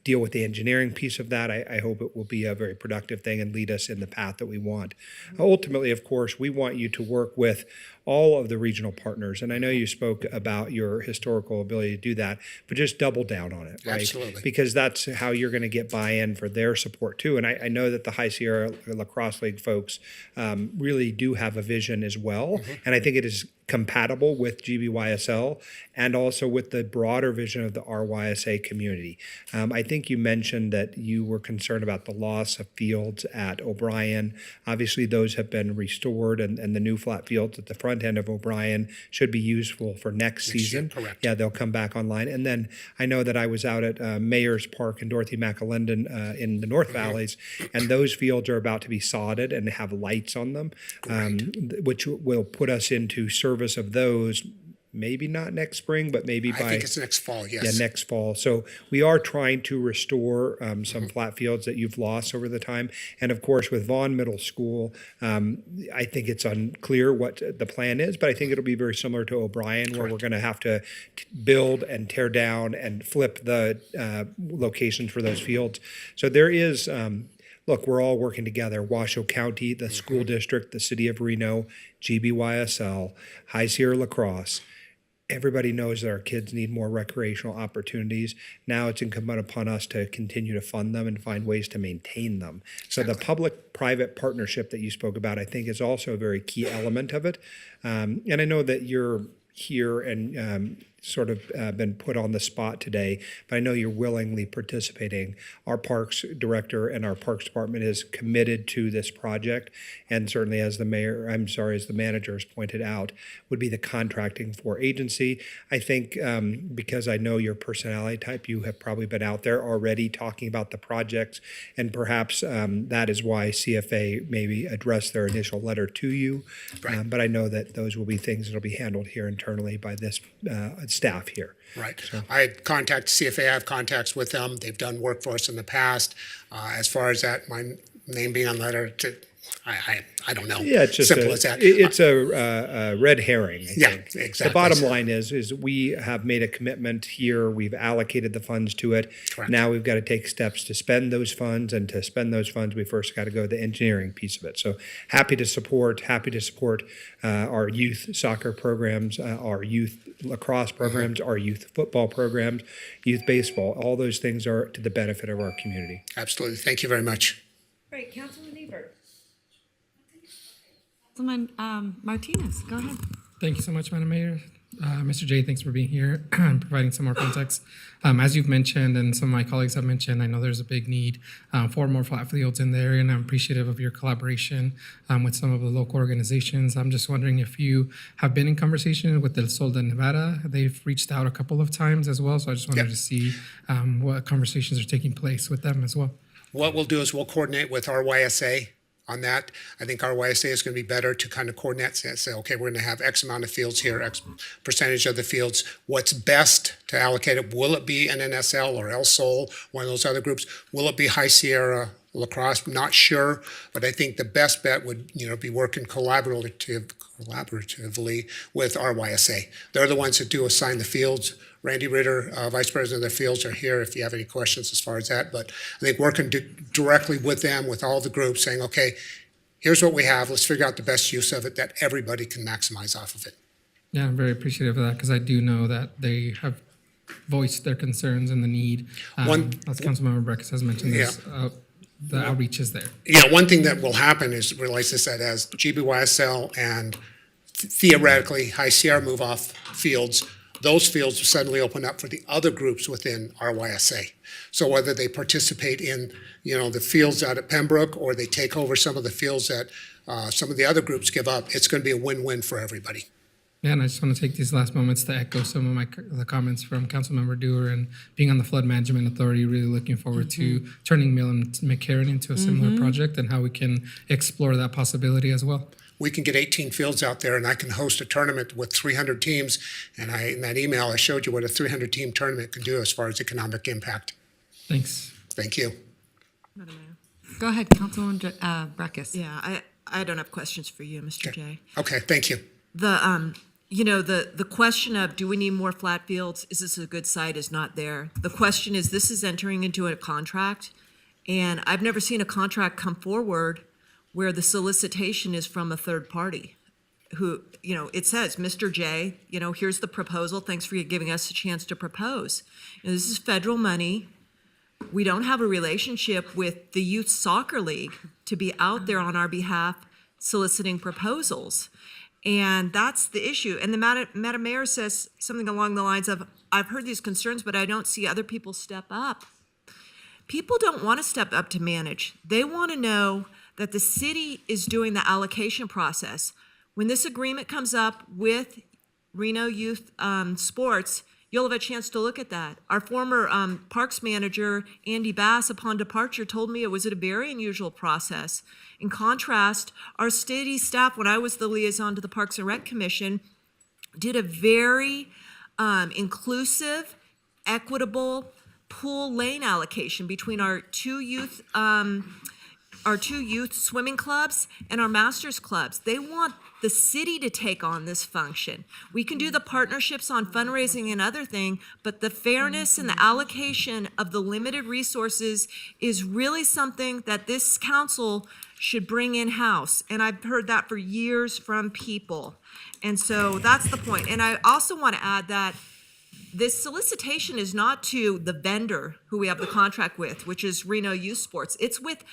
deal with the engineering piece of that, I hope it will be a very productive thing and lead us in the path that we want. Ultimately, of course, we want you to work with all of the regional partners. And I know you spoke about your historical ability to do that, but just double down on it, right? Absolutely. Because that's how you're going to get buy-in for their support too. And I know that the High Sierra Lacrosse League folks really do have a vision as well. And I think it is compatible with GBYSL and also with the broader vision of the RYSA community. I think you mentioned that you were concerned about the loss of fields at O'Brien. Obviously, those have been restored, and the new flat fields at the front end of O'Brien should be useful for next season. Year, correct. Yeah, they'll come back online. And then I know that I was out at Mayor's Park and Dorothy McAlinden in the North Valleys, and those fields are about to be sodded and have lights on them, which will put us into service of those maybe not next spring, but maybe I by. think it's next fall, yes. Yeah, next fall. So we are trying to restore some flat fields that you've lost over the time. And of course, with Vaughn Middle School, I think it's unclear what the plan is, but I think it'll be very similar to O'Brien, where we're going to have to build and tear down and flip the locations for those fields. So there is. Look, we're all working together. Washoe County, the school district, the city of Reno, GBYSL, High Sierra Lacrosse. Everybody knows that our kids need more recreational opportunities. Now it's incumbent upon us to continue to fund them and find ways to maintain them. So the public-private partnership that you spoke about, I think, is also a very key element of it. And I know that you're here and sort of been put on the spot today, but I know you're willingly participating. Our Parks Director and our Parks Department is committed to this project, and certainly as the manager has pointed out, would be the contracting for agency. I think because I know your personality type, you have probably been out there already talking about the projects, and perhaps that is why CFA maybe addressed their initial letter to you. Right. But I know that those will be things that will be handled here internally by this staff here. Right. I contacted CFA. I have contacts with them. They've done work for us in the past. As far as that, my name being on the letter, I don't know. Yeah, it's just simple as that. It's a red herring. I think. Exactly. The bottom line is we have made a commitment here. We've allocated the funds to it. Correct. Now we've got to take steps to spend those funds, and to spend those funds, we first got to go to the engineering piece of it. So happy to support our youth soccer programs, our youth lacrosse programs, our youth football programs, youth baseball. All those things are to the benefit of our community. Absolutely. Thank you very much. Right, Councilman Ebert. Councilman Martinez, go ahead. Thank you so much, Madam Mayor. Mr. J, thanks for being here and providing some more context. As you've mentioned, and some of my colleagues have mentioned, I know there's a big need for more flat fields in the area, and I'm appreciative of your collaboration with some of the local organizations. I'm just wondering if you have been in conversation with the Sol de Nevada. They've reached out a couple of times as well, so I just wanted to see what conversations are taking place with them as well. What we'll do is we'll coordinate with RYSA on that. I think RYSA is going to be better to kind of coordinate, say, okay, we're going to have X amount of fields here, X percentage of the fields. What's best to allocate it? Will it be NNSL or El Sol, one of those other groups? Will it be High Sierra Lacrosse? Not sure, but I think the best bet would be working collaboratively with RYSA. They're the ones that do assign the fields. Randy Ritter, Vice President of the Fields, are here if you have any questions as far as that. But I think working directly with them, with all the groups, saying, okay, here's what we have. Let's figure out the best use of it that everybody can maximize off of it. Yeah, I'm very appreciative of that because I do know that they have voiced their concerns and the need. As Councilmember Breckes has mentioned, the outreach is there. Yeah, one thing that will happen is, realize this, that as GBYSL and theoretically High Sierra move off fields, those fields will suddenly open up for the other groups within RYSA. So whether they participate in, the fields out at Pembroke, or they take over some of the fields that some of the other groups give up, it's going to be a win-win for everybody. Yeah, and I just want to take these last moments to echo some of the comments from Councilmember Dewar, and being on the Flood Management Authority, really looking forward to turning Mill and McCarran into a similar project, and how we can explore that possibility as well. We can get 18 fields out there, and I can host a tournament with 300 teams. And in that email, I showed you what a 300-team tournament can do as far as economic impact. Thanks. Thank you. Go ahead, Councilman Breckes. Yeah, I don't have questions for you, Mr. J. Okay, thank you. The question of, do we need more flat fields? Is this a good site? Is not there. The question is, this is entering into a contract, and I've never seen a contract come forward where the solicitation is from a third party who, it says, Mr. J, here's the proposal. Thanks for giving us a chance to propose. This is federal money. We don't have a relationship with the Youth Soccer League to be out there on our behalf soliciting proposals. And that's the issue. And the Madam Mayor says something along the lines of, I've heard these concerns, but I don't see other people step up. People don't want to step up to manage. They want to know that the city is doing the allocation process. When this agreement comes up with Reno Youth Sports, you'll have a chance to look at that. Our former parks manager, Andy Bass, upon departure, told me it was a very unusual process. In contrast, our city staff, when I was the liaison to the Parks and Rec Commission, did a very inclusive, equitable pool lane allocation between our two youth swimming clubs and our masters clubs. They want the city to take on this function. We can do the partnerships on fundraising and other thing, but the fairness and the allocation of the limited resources is really something that this council should bring in-house. And I've heard that for years from people. And so that's the point. And I also want to add that this solicitation is not to the vendor who we have the contract with, which is Reno Youth Sports. It's with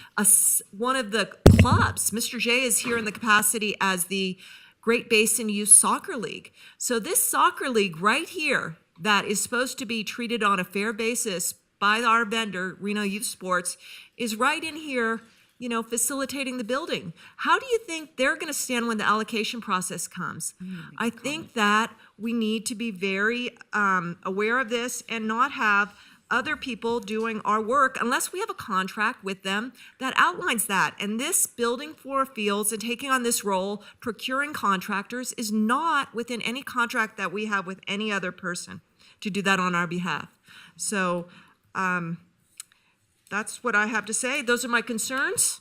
one of the clubs. Mr. J is here in the capacity as the Great Basin Youth Soccer League. So this soccer league right here that is supposed to be treated on a fair basis by our vendor, Reno Youth Sports, is right in here, you know, facilitating the building. How do you think they're going to stand when the allocation process comes? I think that we need to be very aware of this and not have other people doing our work unless we have a contract with them that outlines that. And this building 4 fields and taking on this role, procuring contractors, is not within any contract that we have with any other person to do that on our behalf. So that's what I have to say. Those are my concerns.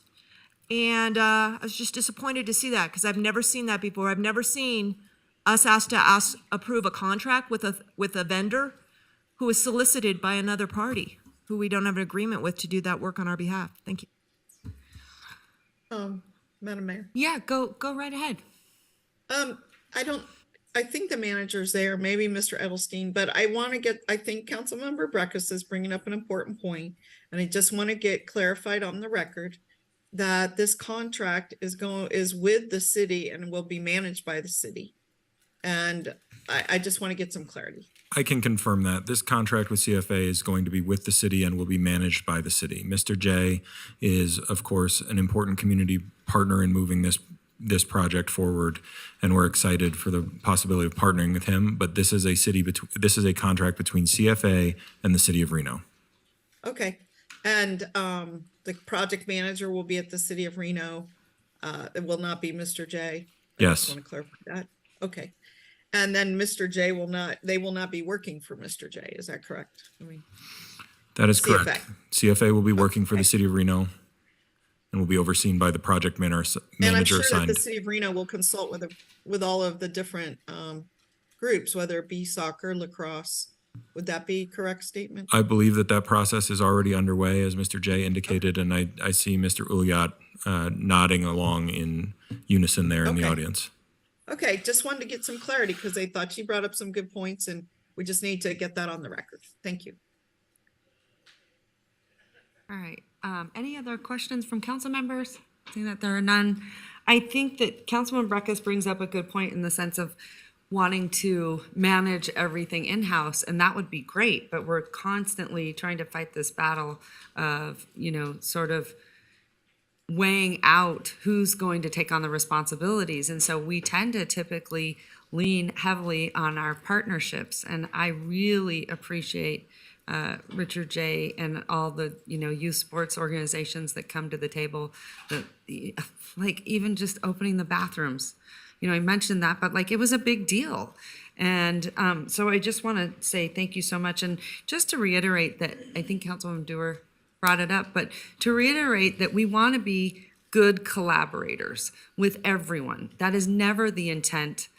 And I was just disappointed to see that because I've never seen that before. I've never seen us asked to approve a contract with a vendor who is solicited by another party who we don't have an agreement with to do that work on our behalf. Thank you. Madam Mayor. Yeah, go right ahead. I think the manager's there, maybe Mr. Edelstein, but I think Councilmember Breckus is bringing up an important point, and I just want to get clarified on the record that this contract is with the city and will be managed by the city. And I just want to get some clarity. I can confirm that. This contract with CFA is going to be with the city and will be managed by the city. Mr. J is, of course, an important community partner in moving this project forward, and we're excited for the possibility of partnering with him. But this is a contract between CFA and the city of Reno. Okay, and the project manager will be at the city of Reno. It will not be Mr. J. I Yes. just want to clarify that. Okay. And then Mr. J they will not be working for Mr. J. Is that correct? That is CFA. correct. CFA will be working for the city of Reno and will be overseen by the project manager And I'm sure that assigned. the city of Reno will consult with all of the different groups, whether it be soccer, lacrosse. Would that be a correct statement? I believe that process is already underway, as Mr. J indicated, and I see Mr. Ulyat nodding along in unison there in the Okay. audience. Okay, just wanted to get some clarity because I thought she brought up some good points and we just need to get that on the record. Thank you. All right. Any other questions from council members? Seeing that there are none, I think that Councilman Breckus brings up a good point in the sense of wanting to manage everything in-house, and that would be great, but we're constantly trying to fight this battle of, you know, sort of weighing out who's going to take on the responsibilities. And so we tend to typically lean heavily on our partnerships. And I really appreciate Richard J. and all the, you know, youth sports organizations that come to the table, like even just opening the bathrooms. You know, I mentioned that, but like it was a big deal. And so I just want to say thank you so much. And just to reiterate that, I think Councilwoman Dewar brought it up, but to reiterate that we want to be good collaborators with everyone. That is never the intent,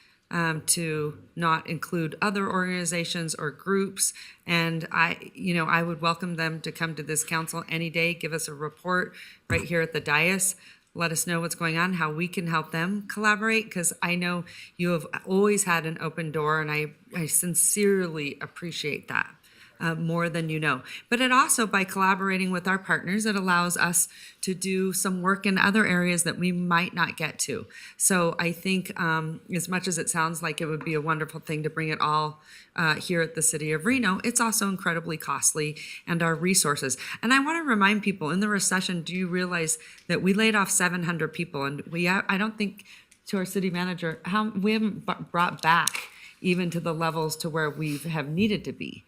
to not include other organizations or groups. And I would welcome them to come to this council any day, give us a report right here at the dais. Let us know what's going on, how we can help them collaborate, because I know you have always had an open door, and I sincerely appreciate that. More than you know. But it also, by collaborating with our partners, it allows us to do some work in other areas that we might not get to. So I think as much as it sounds like it would be a wonderful thing to bring it all here at the city of Reno, it's also incredibly costly, and our resources. And I want to remind people, in the recession, do you realize that we laid off 700 people? And I don't think, to our city manager, we haven't brought back even to the levels to where we have needed to be.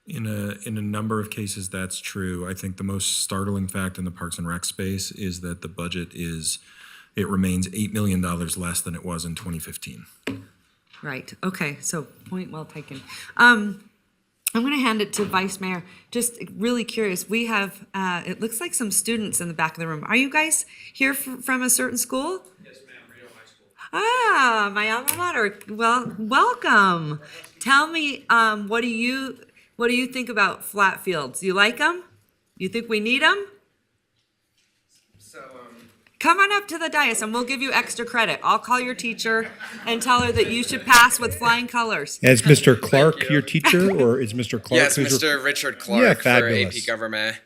In a number of cases, that's true. I think the most startling fact in the Parks and Rec space is that the budget remains $8 million less than it was in 2015. Right, okay, so point well taken. I'm going to hand it to Vice Mayor. Just really curious, we have, it looks like some students in the back of the room. Are you guys here from a certain school? Yes, ma'am, Reno High School. Ah, my alma mater. Well, welcome. Tell me, what do you think about flat fields? You like them? You think we need them? Come on up to the dais and we'll give you extra credit. I'll call your teacher and tell her that you should pass with flying colors. Is Mr. Clark your teacher, or is Mr. Clark? Yes, Mr. Richard Yeah, Clark for fabulous. AP Government.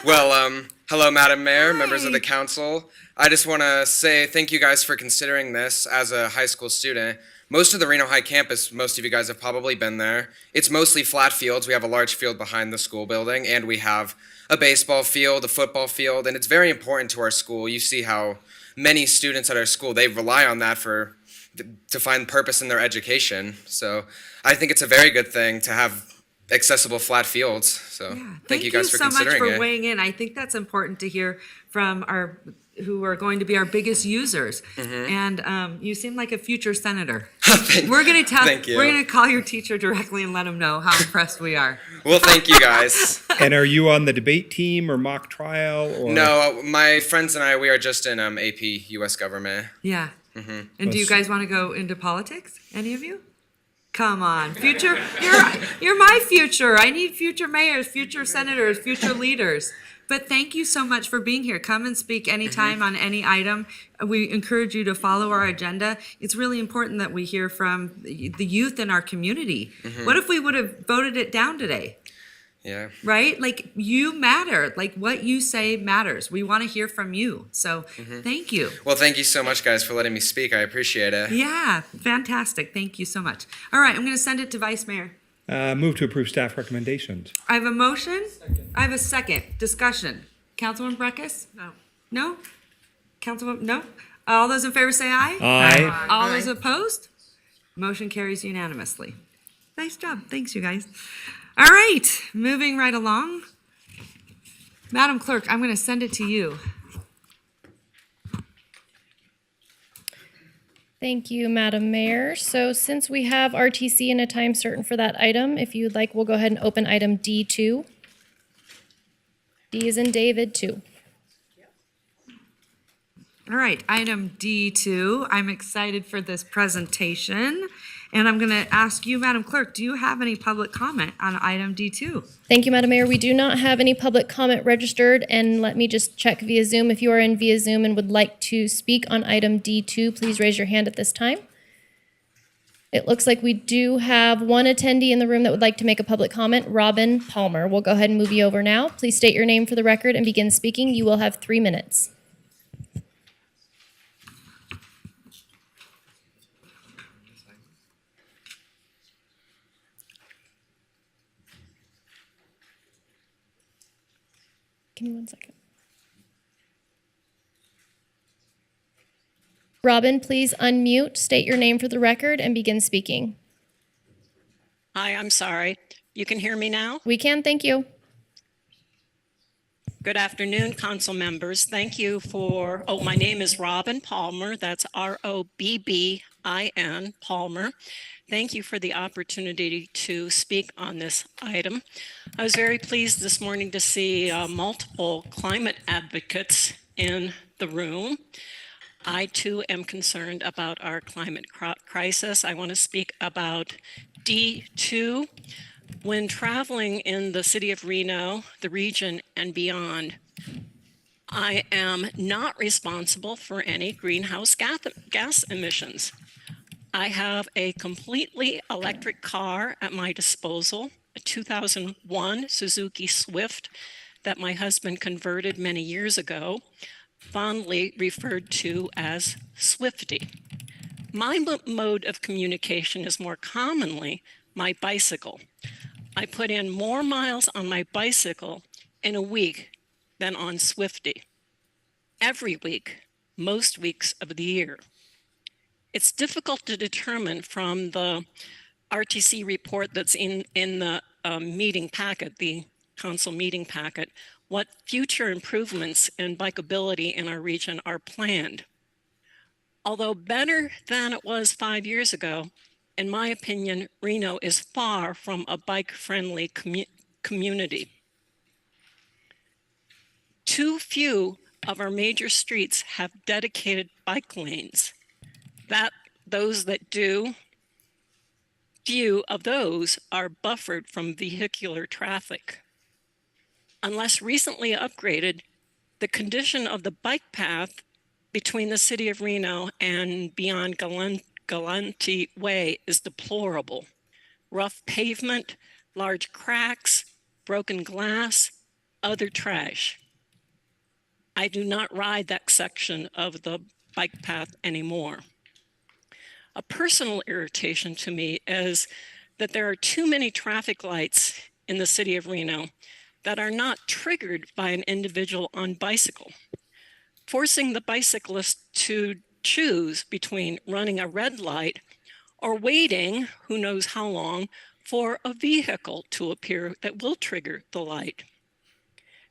Well, hello, Madam Mayor, members of the council. I just want to say thank you guys for considering this as a high school student. Most of the Reno High campus, most of you guys have probably been there. It's mostly flat fields. We have a large field behind the school building, and we have a baseball field, a football field, and it's very important to our school. You see how many students at our school, they rely on that to find purpose in their education. So I think it's a very good thing to have accessible flat fields. So thank you guys for so much considering for it. weighing in. I think that's important to hear from who are going to be our biggest users. Mhm. And you seem like a future senator. We're going to Thank you. We're going to call your teacher directly and let him know how impressed we are. Well, thank you guys. And are you on the debate team or mock trial? Or? No, my friends and I, we are just in AP U.S. government. Yeah. Mhm. And do you guys want to go into politics? Any of you? Come on, future. You're my future. I need future mayors, future senators, future leaders. But thank you so much for being here. Come and speak anytime on any item. We encourage you to follow our agenda. It's really important that we hear from the youth in our community. What if we would have voted it down today? Yeah. Right? Like, you matter. Like, what you say matters. We want to hear from you. So thank you. Well, thank you so much, guys, for letting me speak. I appreciate it. Yeah, fantastic. Thank you so much. All right, I'm going to send it to Vice Mayor. Move to approve staff recommendations. I have a motion. I have a second. Discussion. Councilman Breckus? No. No? Councilman, no? All those in favor say aye. Aye. All those opposed? Motion carries unanimously. Nice job. Thanks, you guys. All right, moving right along. Madam Clerk, I'm going to send it to you. Thank you, Madam Mayor. So since we have RTC and a time certain for that item, if you'd like, we'll go ahead and open item D2. D is in David, 2. All right, item D2. I'm excited for this presentation. And I'm going to ask you, Madam Clerk, do you have any public comment on item D2? Thank you, Madam Mayor. We do not have any public comment registered, and let me just check via Zoom. If you are in via Zoom and would like to speak on item D2, please raise your hand at this time. It looks like we do have one attendee in the room that would like to make a public comment, Robin Palmer. We'll go ahead and move you over now. Please state your name for the record and begin speaking. You will have 3 minutes. Give me 1 second. Robin, please unmute, state your name for the record, and begin speaking. Hi, I'm sorry. You can hear me now? We can, thank you. Good afternoon, council members. Thank you for, my name is Robin Palmer. That's R-O-B-B-I-N, Palmer. Thank you for the opportunity to speak on this item. I was very pleased this morning to see multiple climate advocates in the room. I too am concerned about our climate crisis. I want to speak about D2. When traveling in the city of Reno, the region, and beyond, I am not responsible for any greenhouse gas emissions. I have a completely electric car at my disposal, a 2001 Suzuki Swift that my husband converted many years ago, fondly referred to as Swifty. My mode of communication is more commonly my bicycle. I put in more miles on my bicycle in a week than on Swifty. Every week, most weeks of the year. It's difficult to determine from the RTC report that's in the meeting packet, the council meeting packet, what future improvements in bikeability in our region are planned. Although better than it was 5 years ago, in my opinion, Reno is far from a bike-friendly community. Too few of our major streets have dedicated bike lanes. Those that do, few of those are buffered from vehicular traffic. Unless recently upgraded, the condition of the bike path between the city of Reno and beyond Galante Way is deplorable. Rough pavement, large cracks, broken glass, other trash. I do not ride that section of the bike path anymore. A personal irritation to me is that there are too many traffic lights in the city of Reno that are not triggered by an individual on bicycle, forcing the bicyclist to choose between running a red light or waiting, who knows how long, for a vehicle to appear that will trigger the light.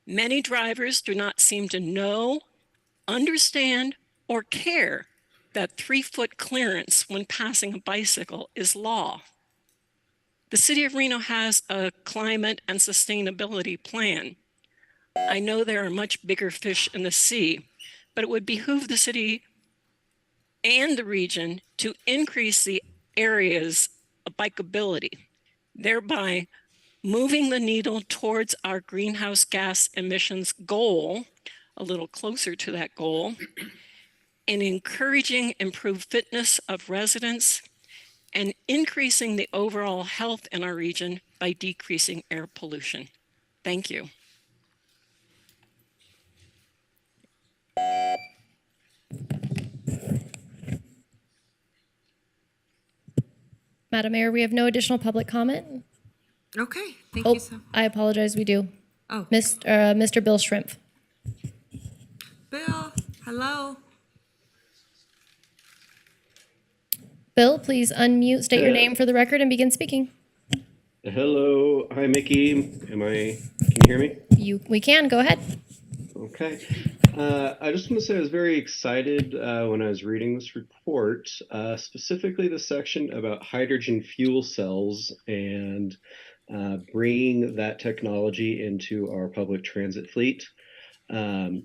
Many drivers do not seem to know, understand, or care that 3-foot clearance when passing a bicycle is law. The city of Reno has a climate and sustainability plan. I know there are much bigger fish in the sea, but it would behoove the city and the region to increase the areas of bikeability, thereby moving the needle towards our greenhouse gas emissions goal, a little closer to that goal, and encouraging improved fitness of residents and increasing the overall health in our region by decreasing air pollution. Thank you. Madam Mayor, we have no additional public comment. Okay, thank you so. I apologize, we do. Oh. Mr. Bill Shrimpf. Bill, hello. Bill, please unmute, state your name for the record, and begin speaking. Hello, hi Mickey. Can you hear me? We can, go ahead. Okay. I just want to say I was very excited when I was reading this report, specifically the section about hydrogen fuel cells and bringing that technology into our public transit fleet. I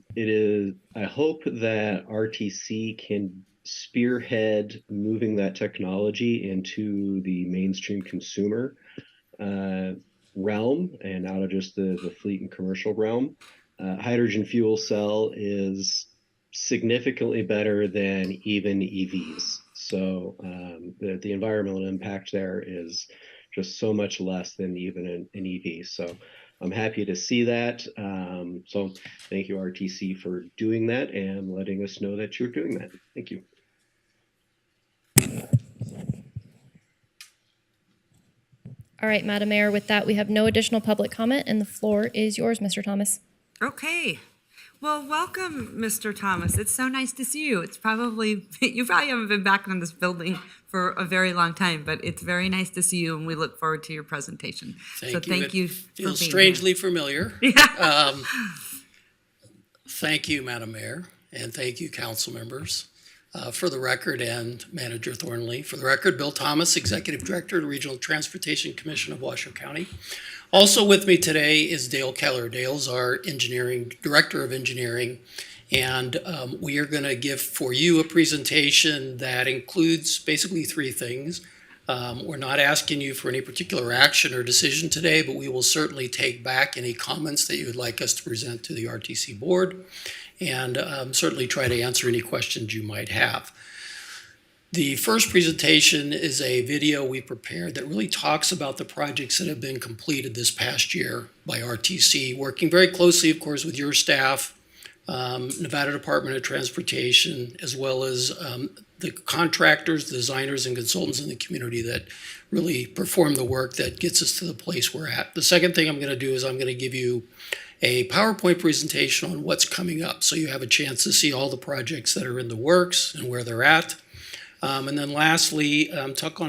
hope that RTC can spearhead moving that technology into the mainstream consumer realm and out of just the fleet and commercial realm. Hydrogen fuel cell is significantly better than even EVs. So the environmental impact there is just so much less than even an EV. So I'm happy to see that. So thank you, RTC, for doing that and letting us know that you're doing that. Thank you. All right, Madam Mayor, with that, we have no additional public comment, and the floor is yours, Mr. Thomas. Okay. Well, welcome, Mr. Thomas. It's so nice to see you. You probably haven't been back in this building for a very long time, but it's very nice to see you, and we look forward to your presentation. Thank you for being feels strangely here. familiar. Yeah. Thank you, Madam Mayor, and thank you, council members. For the record, and Manager Thornley, for the record, Bill Thomas, Executive Director of the Regional Transportation Commission of Washoe County. Also with me today is Dale Keller. Dale's our Director of Engineering, and we are going to give for you a presentation that includes basically 3 things. We're not asking you for any particular action or decision today, but we will certainly take back any comments that you would like us to present to the RTC board, and certainly try to answer any questions you might have. The first presentation is a video we prepared that really talks about the projects that have been completed this past year by RTC, working very closely, of course, with your staff, Nevada Department of Transportation, as well as the contractors, designers, and consultants in the community that really perform the work that gets us to the place we're at. The second thing I'm going to do is I'm going to give you a PowerPoint presentation on what's coming up, so you have a chance to see all the projects that are in the works and where they're at. And then lastly, talk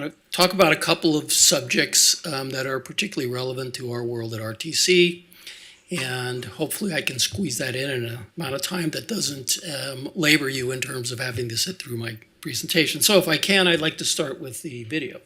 about a couple of subjects that are particularly relevant to our world at RTC. And hopefully I can squeeze that in an amount of time that doesn't labor you in terms of having to sit through my presentation. So if I can, I'd like to start with the video.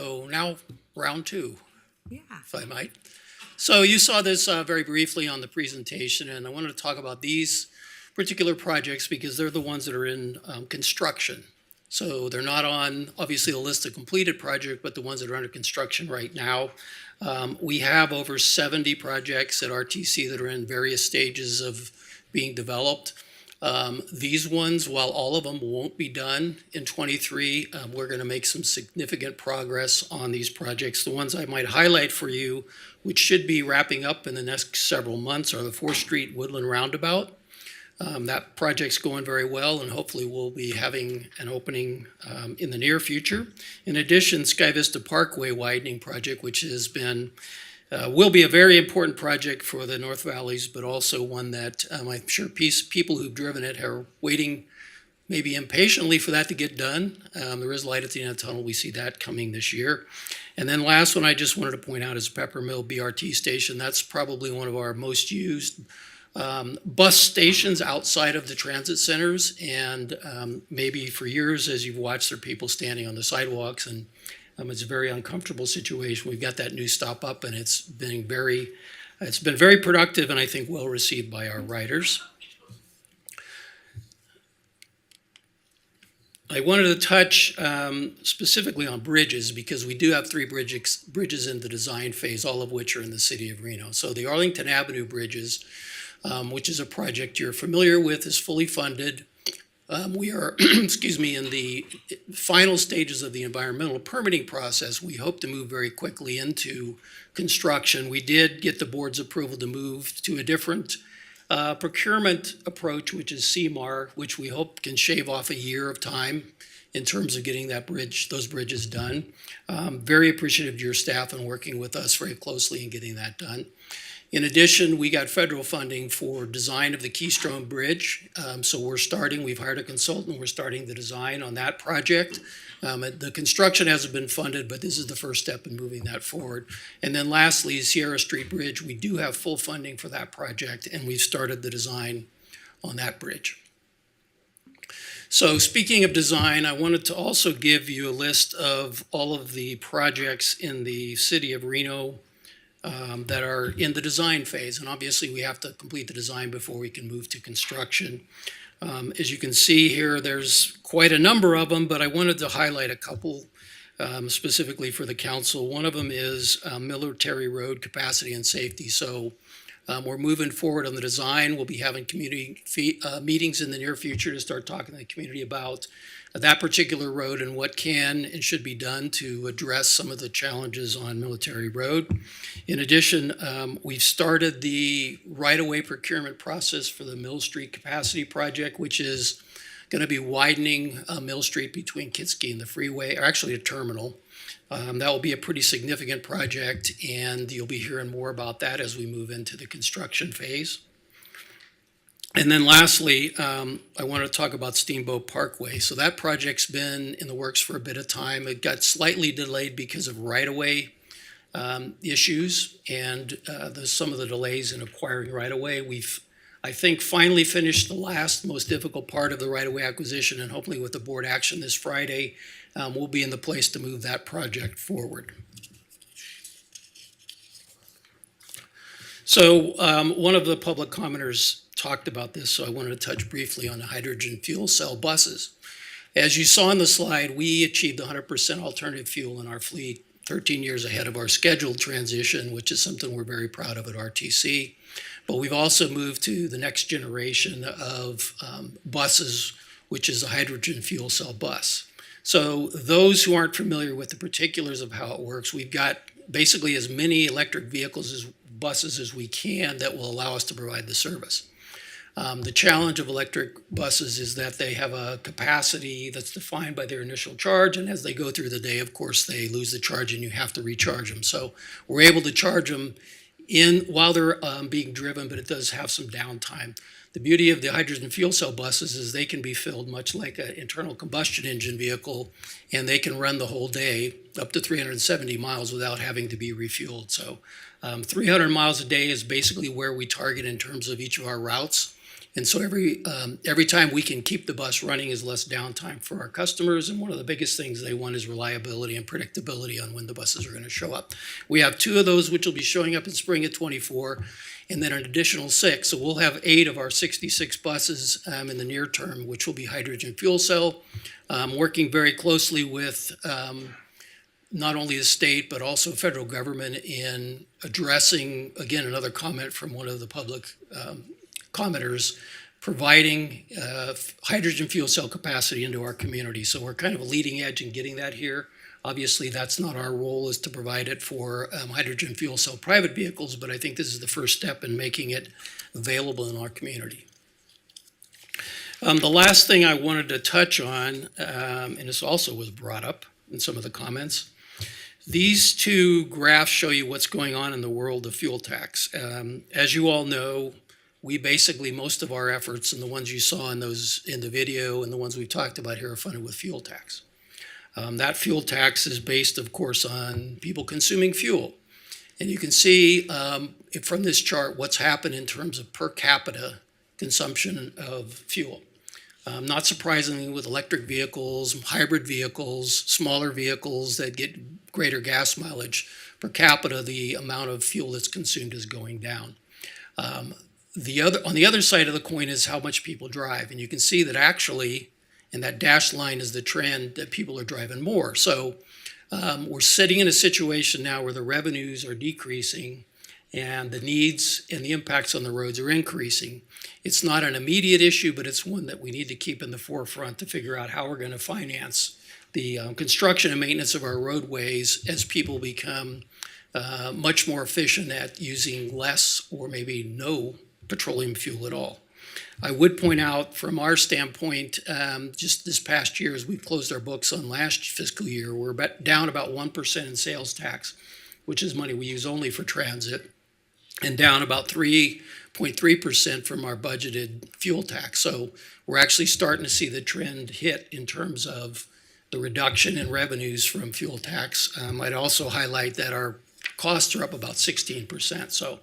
So now round two, if I might. So you saw this very briefly on the presentation, and I wanted to talk about these particular projects because they're the ones that are in construction. So they're not on, obviously, the list of completed projects, but the ones that are under construction right now. We have over 70 projects at RTC that are in various stages of being developed. These ones, while all of them won't be done in '23, we're going to make some significant progress on these projects. The ones I might highlight for you, which should be wrapping up in the next several months, are the 4th Street Woodland Roundabout. That project's going very well, and hopefully we'll be having an opening in the near future. In addition, Sky Vista Parkway widening project, which has been will be a very important project for the North Valleys, but also one that I'm sure people who've driven it are waiting maybe impatiently for that to get done. There is light at the end of the tunnel. We see that coming this year. And then last one I just wanted to point out is Peppermill BRT station. That's probably one of our most used bus stations outside of the transit centers. And maybe for years, as you've watched, there are people standing on the sidewalks, and it's a very uncomfortable situation. We've got that new stop up, and it's been very productive, and I think well received by our riders. I wanted to touch specifically on bridges because we do have 3 bridges in the design phase, all of which are in the city of Reno. So the Arlington Avenue bridges, which is a project you're familiar with, is fully funded. We are, excuse me, in the final stages of the environmental permitting process. We hope to move very quickly into construction. We did get the board's approval to move to a different procurement approach, which is CMAR, which we hope can shave off a year of time in terms of getting those bridges done. Very appreciative of your staff and working with us very closely in getting that done. In addition, we got federal funding for design of the Keystone Bridge. So we've hired a consultant, we're starting the design on that project. The construction hasn't been funded, but this is the first step in moving that forward. And then lastly, Sierra Street Bridge, we do have full funding for that project, and we've started the design on that bridge. So speaking of design, I wanted to also give you a list of all of the projects in the city of Reno that are in the design phase. And obviously we have to complete the design before we can move to construction. As you can see here, there's quite a number of them, but I wanted to highlight a couple specifically for the council. One of them is Military Road Capacity and Safety. So we're moving forward on the design. We'll be having community meetings in the near future to start talking to the community about that particular road and what can and should be done to address some of the challenges on Military Road. In addition, we've started the right-of-way procurement process for the Mill Street Capacity Project, which is going to be widening Mill Street between Kitski and the freeway, or actually a terminal. That will be a pretty significant project, and you'll be hearing more about that as we move into the construction phase. And then lastly, I want to talk about Steamboat Parkway. So that project's been in the works for a bit of time. It got slightly delayed because of right-of-way issues and some of the delays in acquiring right-of-way. We've, I think, finally finished the last, most difficult part of the right-of-way acquisition, and hopefully with the board action this Friday, we'll be in the place to move that project forward. So one of the public commenters talked about this, so I wanted to touch briefly on the hydrogen fuel cell buses. As you saw on the slide, we achieved 100% alternative fuel in our fleet 13 years ahead of our scheduled transition, which is something we're very proud of at RTC. But we've also moved to the next generation of buses, which is a hydrogen fuel cell bus. So those who aren't familiar with the particulars of how it works, we've got basically as many electric vehicles as buses as we can that will allow us to provide the service. The challenge of electric buses is that they have a capacity that's defined by their initial charge, and as they go through the day, of course, they lose the charge and you have to recharge them. So we're able to charge them while they're being driven, but it does have some downtime. The beauty of the hydrogen fuel cell buses is they can be filled much like an internal combustion engine vehicle, and they can run the whole day up to 370 miles without having to be refueled. So 300 miles a day is basically where we target in terms of each of our routes. And so every time we can keep the bus running is less downtime for our customers. And one of the biggest things they want is reliability and predictability on when the buses are going to show up. We have 2 of those, which will be showing up in spring of '24, and then an additional 6. So we'll have 8 of our 66 buses in the near term, which will be hydrogen fuel cell, working very closely with not only the state, but also federal government in addressing, again, another comment from one of the public commenters, providing hydrogen fuel cell capacity into our community. So we're kind of a leading edge in getting that here. Obviously, that's not our role, is to provide it for hydrogen fuel cell private vehicles, but I think this is the first step in making it available in our community. The last thing I wanted to touch on, and this also was brought up in some of the comments, these 2 graphs show you what's going on in the world of fuel tax. As you all know, we basically, most of our efforts, and the ones you saw in the video and the ones we talked about here, are funded with fuel tax. That fuel tax is based, of course, on people consuming fuel. And you can see from this chart what's happened in terms of per capita consumption of fuel. Not surprisingly, with electric vehicles, hybrid vehicles, smaller vehicles that get greater gas mileage, per capita, the amount of fuel that's consumed is going down. On the other side of the coin is how much people drive. And you can see that actually, and that dashed line is the trend, that people are driving more. So we're sitting in a situation now where the revenues are decreasing and the needs and the impacts on the roads are increasing. It's not an immediate issue, but it's one that we need to keep in the forefront to figure out how we're going to finance the construction and maintenance of our roadways as people become much more efficient at using less or maybe no petroleum fuel at all. I would point out from our standpoint, just this past year, as we've closed our books on last fiscal year, we're down about 1% in sales tax, which is money we use only for transit, and down about 3.3% from our budgeted fuel tax. So we're actually starting to see the trend hit in terms of the reduction in revenues from fuel tax. I'd also highlight that our costs are up about 16%. So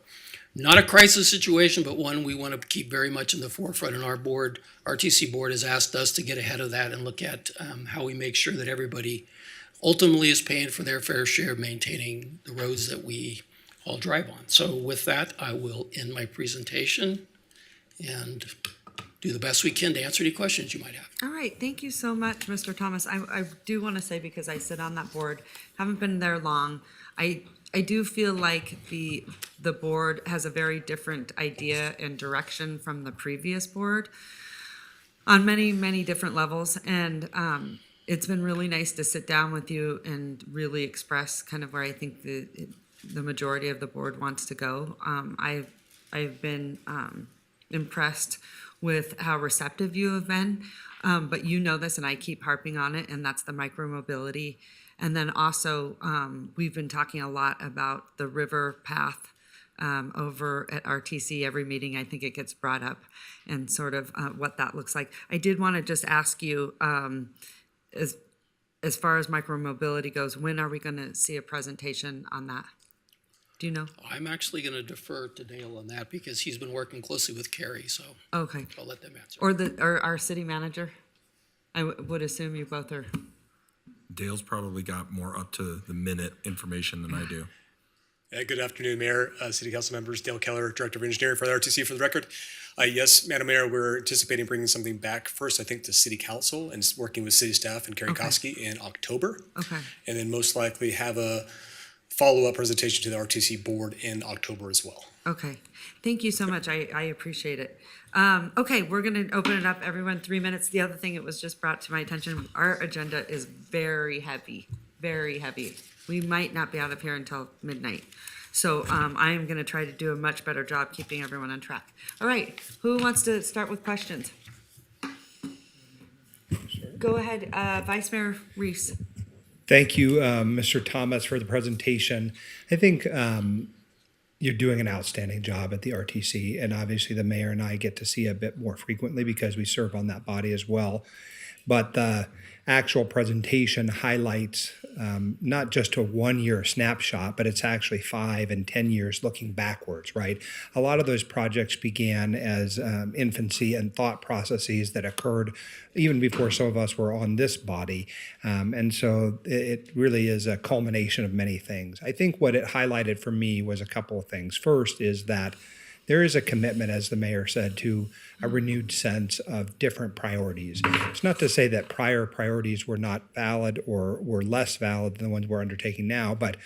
not a crisis situation, but one we want to keep very much in the forefront. And our board, RTC board, has asked us to get ahead of that and look at how we make sure that everybody ultimately is paying for their fair share of maintaining the roads that we all drive on. So with that, I will end my presentation and do the best we can to answer any questions you might have. All right, thank you so much, Mr. Thomas. I do want to say, because I sit on that board, haven't been there long, I do feel like the board has a very different idea and direction from the previous board on many, many different levels. And it's been really nice to sit down with you and really express kind of where I think the majority of the board wants to go. I've been impressed with how receptive you have been, but you know this, and I keep harping on it, and that's the micromobility. And then also, we've been talking a lot about the river path over at RTC. Every meeting, I think it gets brought up, and sort of what that looks like. I did want to just ask you, as far as micromobility goes, when are we going to see a presentation on that? Do you know? I'm actually going to defer to Dale on that because he's been working closely with Carrie, so Okay. I'll let them answer. Or our city manager? I would assume you both are. Dale's probably got more up to the minute information than I do. Good afternoon, Mayor, City Council members. Dale Keller, Director of Engineering for the RTC. For the record, yes, Madam Mayor, we're anticipating bringing something back first, I think, to City Council and working with City staff and Carrie Koski in October. Okay. And then most likely have a follow-up presentation to the RTC board in October as well. Okay. Thank you so much. I appreciate it. Okay, we're going to open it up, everyone, 3 minutes. The other thing, it was just brought to my attention, our agenda is very heavy, very heavy. We might not be out of here until midnight. So I am going to try to do a much better job keeping everyone on track. All right, who wants to start with questions? Go ahead, Vice Mayor Reese. Thank you, Mr. Thomas, for the presentation. I think you're doing an outstanding job at the RTC, and obviously the mayor and I get to see a bit more frequently because we serve on that body as well. but the actual presentation highlights not just a 1-year snapshot, but it's actually 5 and 10 years looking backwards, right? A lot of those projects began as infancy and thought processes that occurred even before some of us were on this body. And so it really is a culmination of many things. I think what it highlighted for me was a couple of things. First is that there is a commitment, as the mayor said, to a renewed sense of different priorities. It's not to say that prior priorities were not valid or were less valid than the ones we're undertaking now, but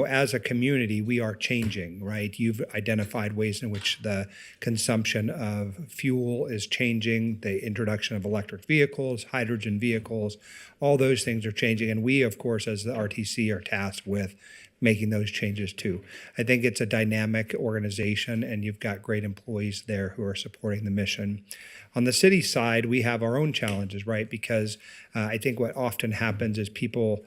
as a community, we are changing, right? You've identified ways in which the consumption of fuel is changing, the introduction of electric vehicles, hydrogen vehicles, all those things are changing. And we, of course, as the RTC, are tasked with making those changes too. I think it's a dynamic organization, and you've got great employees there who are supporting the mission. On the city side, we have our own challenges, right? Because I think what often happens is people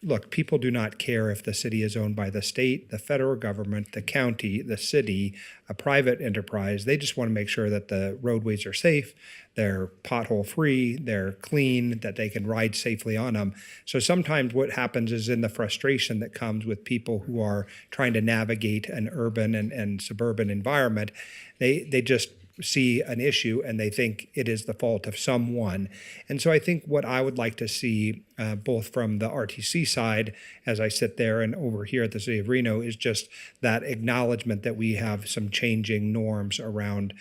do not care if the city is owned by the state, the federal government, the county, the city, a private enterprise. They just want to make sure that the roadways are safe, they're pothole free, they're clean, that they can ride safely on them. So sometimes what happens is, in the frustration that comes with people who are trying to navigate an urban and suburban environment, they just see an issue and they think it is the fault of someone. And so I think what I would like to see, both from the RTC side, as I sit there, and over here at the City of Reno, is just that acknowledgement that we have some changing norms around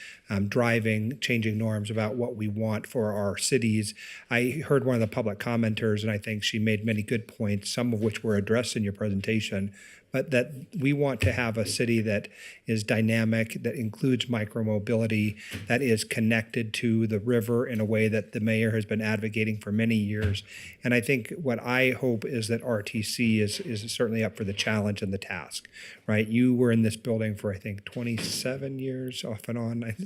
driving, changing norms about what we want for our cities. I heard one of the public commenters, and I think she made many good points, some of which were addressed in your presentation, but that we want to have a city that is dynamic, that includes micromobility, that is connected to the river in a way that the mayor has been advocating for many years. And I think what I hope is that RTC is certainly up for the challenge and the task, right? You were in this building for, I think, 27 years off and on.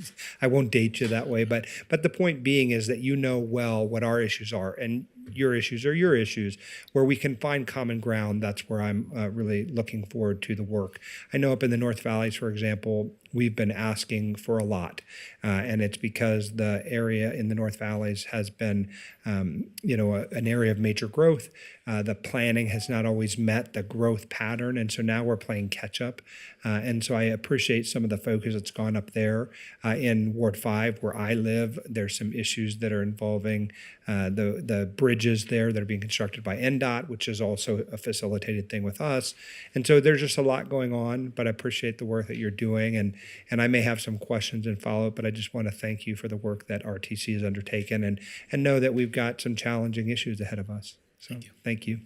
I won't date you that way, but the point being is that you know well what our issues are, and your issues are your issues. Where we can find common ground, that's where I'm really looking forward to the work. I know up in the North Valleys, for example, we've been asking for a lot, and it's because the area in the North Valleys has been, an area of major growth. The planning has not always met the growth pattern, and so now we're playing catch up. And so I appreciate some of the focus that's gone up there. In Ward 5, where I live, there's some issues that are involving the bridges there that are being constructed by NDOT, which is also a facilitated thing with us. And so there's just a lot going on, but I appreciate the work that you're doing. And I may have some questions and follow-up, but I just want to thank you for the work that RTC has undertaken, and know that we've got some challenging issues ahead of us. So thank you.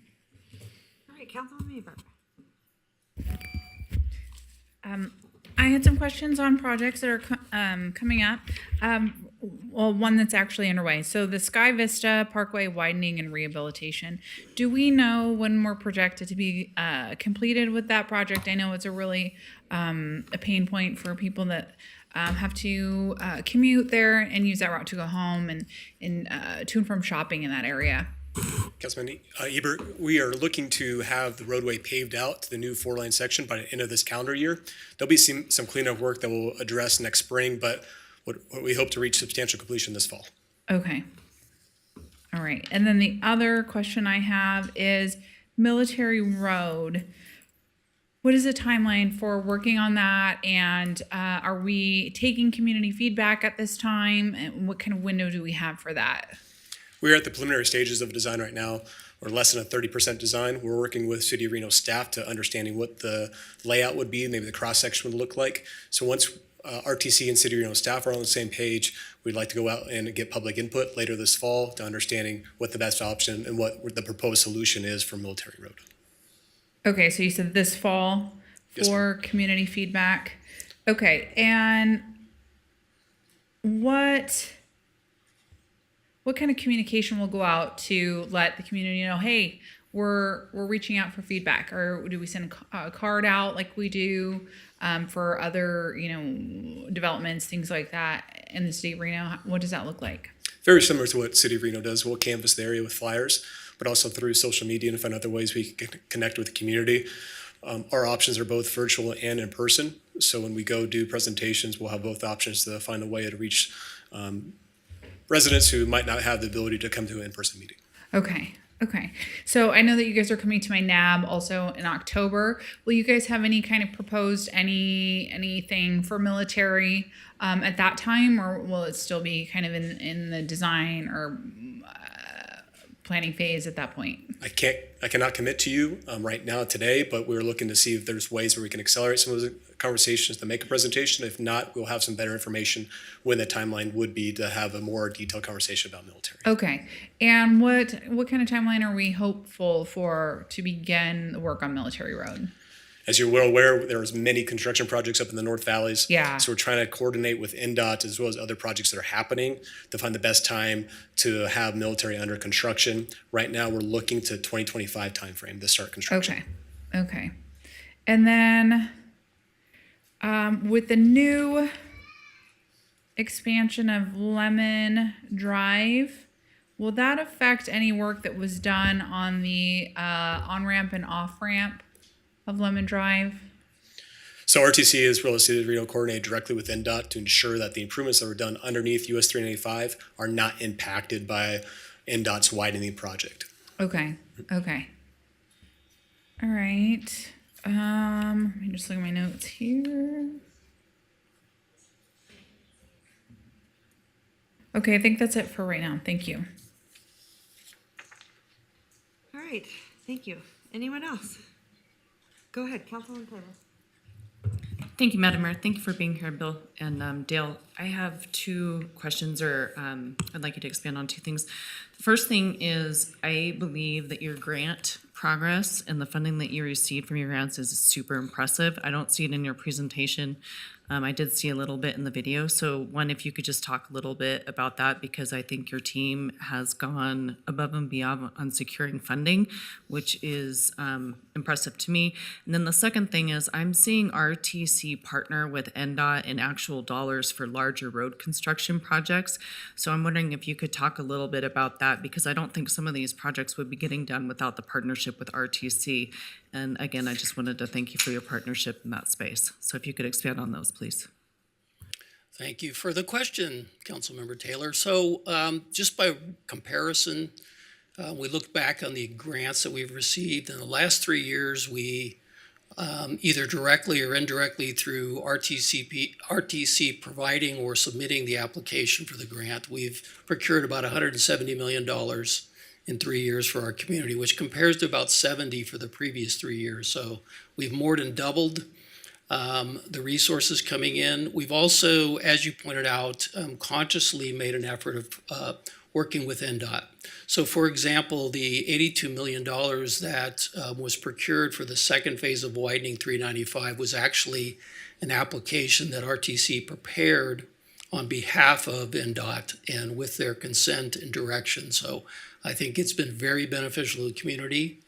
All right, Councilman Weaver. I had some questions on projects that are coming up. One that's actually underway. So the Sky Vista Parkway widening and rehabilitation. Do we know when we're projected to be completed with that project? I know it's a really a pain point for people that have to commute there and use that route to go home and to and from shopping in that area. Councilman Ebert, we are looking to have the roadway paved out to the new 4-lane section by the end of this calendar year. There'll be some cleanup work that we'll address next spring, but what we hope to reach substantial completion this fall. Okay. All right. And then the other question I have is Military Road. What is the timeline for working on that? And are we taking community feedback at this time? And what kind of window do we have for that? We're at the preliminary stages of design right now. We're less than a 30% design. We're working with City of Reno staff to understanding what the layout would be, maybe the cross-section would look like. So once RTC and City of Reno staff are on the same page, we'd like to go out and get public input later this fall to understanding what the best option and what the proposed solution is for Military Road. Okay, so you said this fall for community feedback. Okay, and what kind of communication will go out to let the community know, hey, we're reaching out for feedback? Or do we send a card out like we do for other, developments, things like that in the city of Reno? What does that look like? Very similar to what City of Reno does. We'll canvass the area with flyers, but also through social media and find other ways we can connect with the community. Our options are both virtual and in person. So when we go do presentations, we'll have both options to find a way to reach residents who might not have the ability to come to an in-person meeting. Okay. Okay. So I know that you guys are coming to my NAB also in October. Will you guys have any kind of proposed anything for military at that time, or will it still be kind of in the design or planning phase at that point? I cannot commit to you right now today, but we're looking to see if there's ways where we can accelerate some of those conversations to make a presentation. If not, we'll have some better information when the timeline would be to have a more detailed conversation about military. Okay. And what kind of timeline are we hopeful for to begin the work on Military Road? As you're well aware, there's many construction projects up in the North Valleys. Yeah. So we're trying to coordinate with NDOT as well as other projects that are happening to find the best time to have military under construction. Right now, we're looking to 2025 timeframe to start construction. Okay. Okay. And then with the new expansion of Lemon Drive, will that affect any work that was done on the on-ramp and off-ramp of Lemon Drive? So RTC as well as City of Reno coordinate directly with NDOT to ensure that the improvements that were done underneath US 395 are not impacted by NDOT's widening project. Okay. Okay. All right. Let me just look at my notes here. Okay, I think that's it for right now. Thank you. All right, thank you. Anyone else? Go ahead, Councilman Taylor. Thank you, Madam Mayor. Thank you for being here, Bill and Dale. I have two questions, or I'd like you to expand on two things. The first thing is, I believe that your grant progress and the funding that you received from your grants is super impressive. I don't see it in your presentation. I did see a little bit in the video. So one, if you could just talk a little bit about that, because I think your team has gone above and beyond on securing funding, which is impressive to me. And then the second thing is, I'm seeing RTC partner with NDOT in actual dollars for larger road construction projects. So I'm wondering if you could talk a little bit about that, because I don't think some of these projects would be getting done without the partnership with RTC. And again, I just wanted to thank you for your partnership in that space. So if you could expand on those, please. Thank you for the question, Councilmember Taylor. So just by comparison, we look back on the grants that we've received. In the last 3 years, we either directly or indirectly through RTC providing or submitting the application for the grant, we've procured about $170 million in 3 years for our community, which compares to about 70 for the previous 3 years. So we've more than doubled the resources coming in. We've also, as you pointed out, consciously made an effort of working with NDOT. So for example, the $82 million that was procured for the second phase of widening 395 was actually an application that RTC prepared on behalf of NDOT and with their consent and direction. So I think it's been very beneficial to the community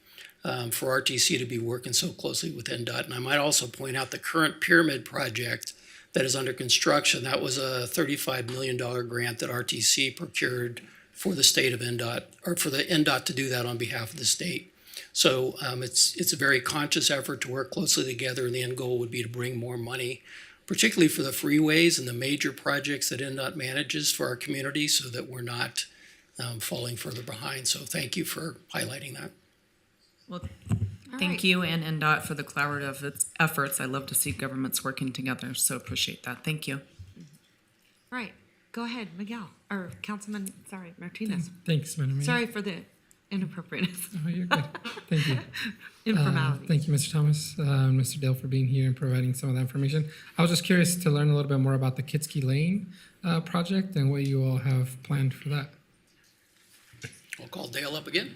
for RTC to be working so closely with NDOT. And I might also point out the current pyramid project that is under construction. That was a $35 million grant that RTC procured for the state of NDOT, or for the NDOT to do that on behalf of the state. So it's a very conscious effort to work closely together, and the end goal would be to bring more money, particularly for the freeways and the major projects that NDOT manages for our community, so that we're not falling further behind. So thank you for highlighting that. Well, thank you and NDOT for the collaborative efforts. I love to see governments working together, so appreciate that. Thank you. All right, go ahead, Miguel, or Councilman, Martinez. Thanks, Madam Mayor. Sorry for the inappropriateness. Oh, you're good. Thank you. Informality. Thank you, Mr. Thomas, Mr. Dale, for being here and providing some of that information. I was just curious to learn a little bit more about the Kitsky Lane project and what you all have planned for that. I'll call Dale up again.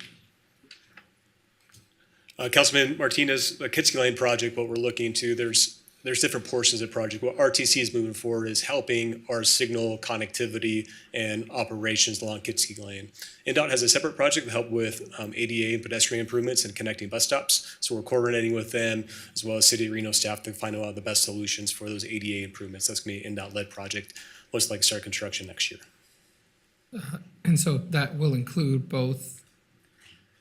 Councilman Martinez, the Kitsky Lane project, what we're looking to, there's different portions of the project. What RTC is moving forward is helping our signal connectivity and operations along Kitsky Lane. NDOT has a separate project to help with ADA and pedestrian improvements and connecting bus stops. So we're coordinating with them as well as City of Reno staff to find out the best solutions for those ADA improvements. That's going to be an NDOT-led project, most likely start construction next year. And so that will include both,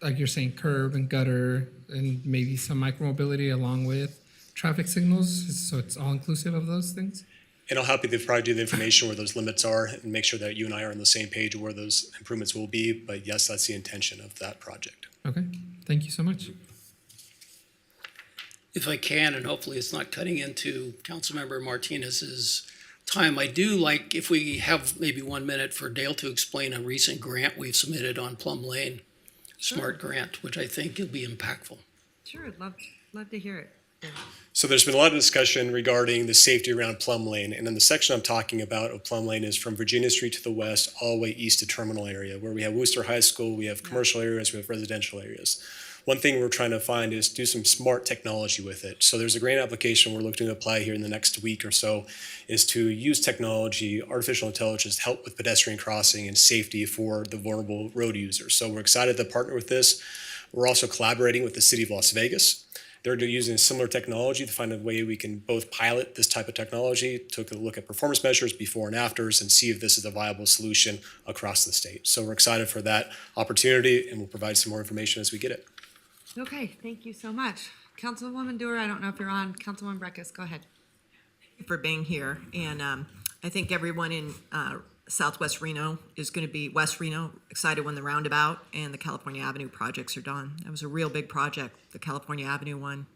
like you're saying, curb and gutter and maybe some micromobility along with traffic signals. So it's all inclusive of those things? And I'll help you probably do the information where those limits are and make sure that you and I are on the same page of where those improvements will be. But yes, that's the intention of that project. Okay, thank you so much. If I can, and hopefully it's not cutting into Councilmember Martinez's time, I do like if we have maybe 1 minute for Dale to explain a recent grant we've submitted on Plum Lane, Smart Grant, which I think will be impactful. Sure, I'd love to hear it. Yeah. So there's been a lot of discussion regarding the safety around Plum Lane. And then the section I'm talking about of Plum Lane is from Virginia Street to the west, all the way east to Terminal area, where we have Worcester High School, we have commercial areas, we have residential areas. One thing we're trying to find is do some smart technology with it. So there's a grant application we're looking to apply here in the next week or so, is to use technology, artificial intelligence, to help with pedestrian crossing and safety for the vulnerable road users. So we're excited to partner with this. We're also collaborating with the city of Las Vegas. They're using similar technology to find a way we can both pilot this type of technology, take a look at performance measures before and afters, and see if this is a viable solution across the state. So we're excited for that opportunity, and we'll provide some more information as we get it. Okay, thank you so much. Councilwoman Dewar, I don't know if you're on. Councilwoman Breckus, go ahead. Thank you for being here. And I think everyone in Southwest Reno is going to be, West Reno, excited when the roundabout and the California Avenue projects are done. That was a real big project, the California Avenue one.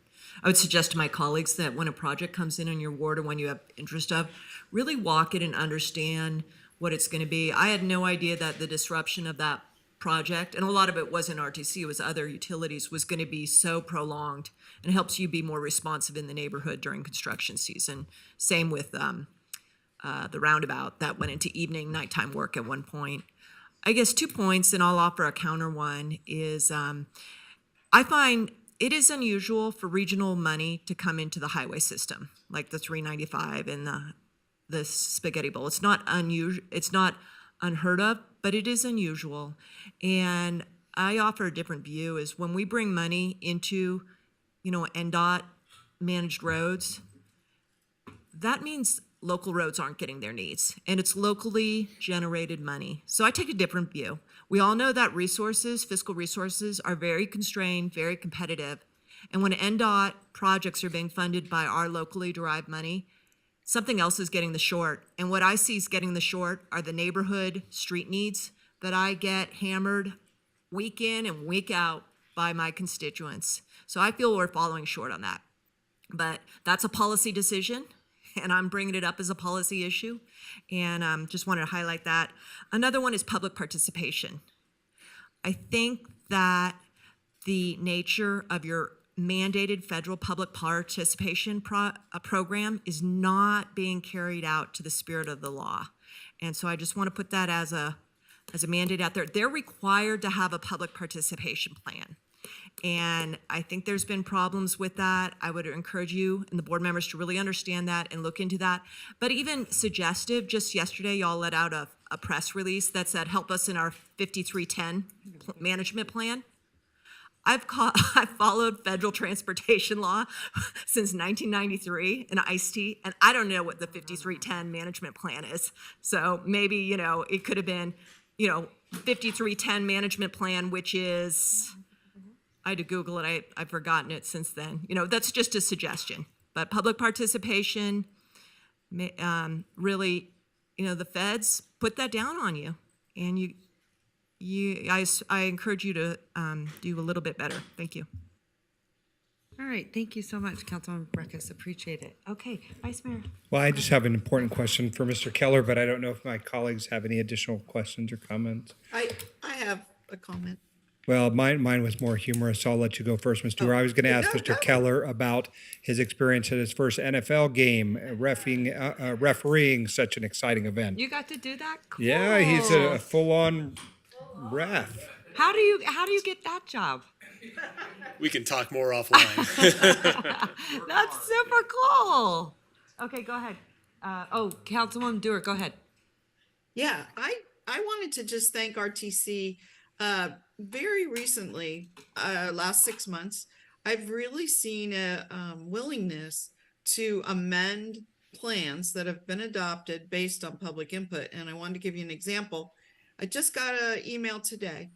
I would suggest to my colleagues that when a project comes in your ward or when you have interest of, really walk it and understand what it's going to be. I had no idea that the disruption of that project, and a lot of it wasn't RTC, it was other utilities, was going to be so prolonged, and it helps you be more responsive in the neighborhood during construction season. Same with the roundabout that went into nighttime work at one point. I guess 2 points, and I'll offer a counter one, is I find it is unusual for regional money to come into the highway system, like the 395 and the Spaghetti Bowl. It's not unusual, it's not unheard of, but it is unusual. And I offer a different view is when we bring money into, NDOT managed roads, that means local roads aren't getting their needs, and it's locally generated money. So I take a different view. We all know that fiscal resources are very constrained, very competitive. And when NDOT projects are being funded by our locally derived money, something else is getting the short. And what I see is getting the short are the neighborhood street needs that I get hammered week in and week out by my constituents. So I feel we're falling short on that. But that's a policy decision, and I'm bringing it up as a policy issue. And just wanted to highlight that. Another one is public participation. I think that the nature of your mandated federal public participation program is not being carried out to the spirit of the law. And so I just want to put that as a mandate out there. They're required to have a public participation plan. And I think there's been problems with that. I would encourage you and the board members to really understand that and look into that. But even suggestive, just yesterday, y'all let out a press release that said, help us in our 5310 management plan. I've followed federal transportation law since 1993 in ICE-T, and I don't know what the 5310 management plan is. So maybe, it could have been, 5310 management plan, which is, I had to Google it. I've forgotten it since then. That's just a suggestion. But public participation, really, the feds put that down on you, and I encourage you to do a little bit better. Thank you. All right, thank you so much, Councilwoman Breckus. Appreciate it. Okay, Vice Mayor. Well, I just have an important question for Mr. Keller, but I don't know if my colleagues have any additional questions or comments. I have a comment. Well, mine was more humorous, so I'll let you go first, Mr. Dewar. I was going to ask Mr. Keller about his experience at his first NFL game, refereeing such an exciting event. You got to do that? Cool. Yeah, he's a full-on ref. How do you get that job? We can talk more offline. That's super cool. Okay, go ahead. Councilwoman Dewar, go ahead. Yeah, I wanted to just thank RTC. Very recently, last 6 months, I've really seen a willingness to amend plans that have been adopted based on public input. And I wanted to give you an example. I just got an email today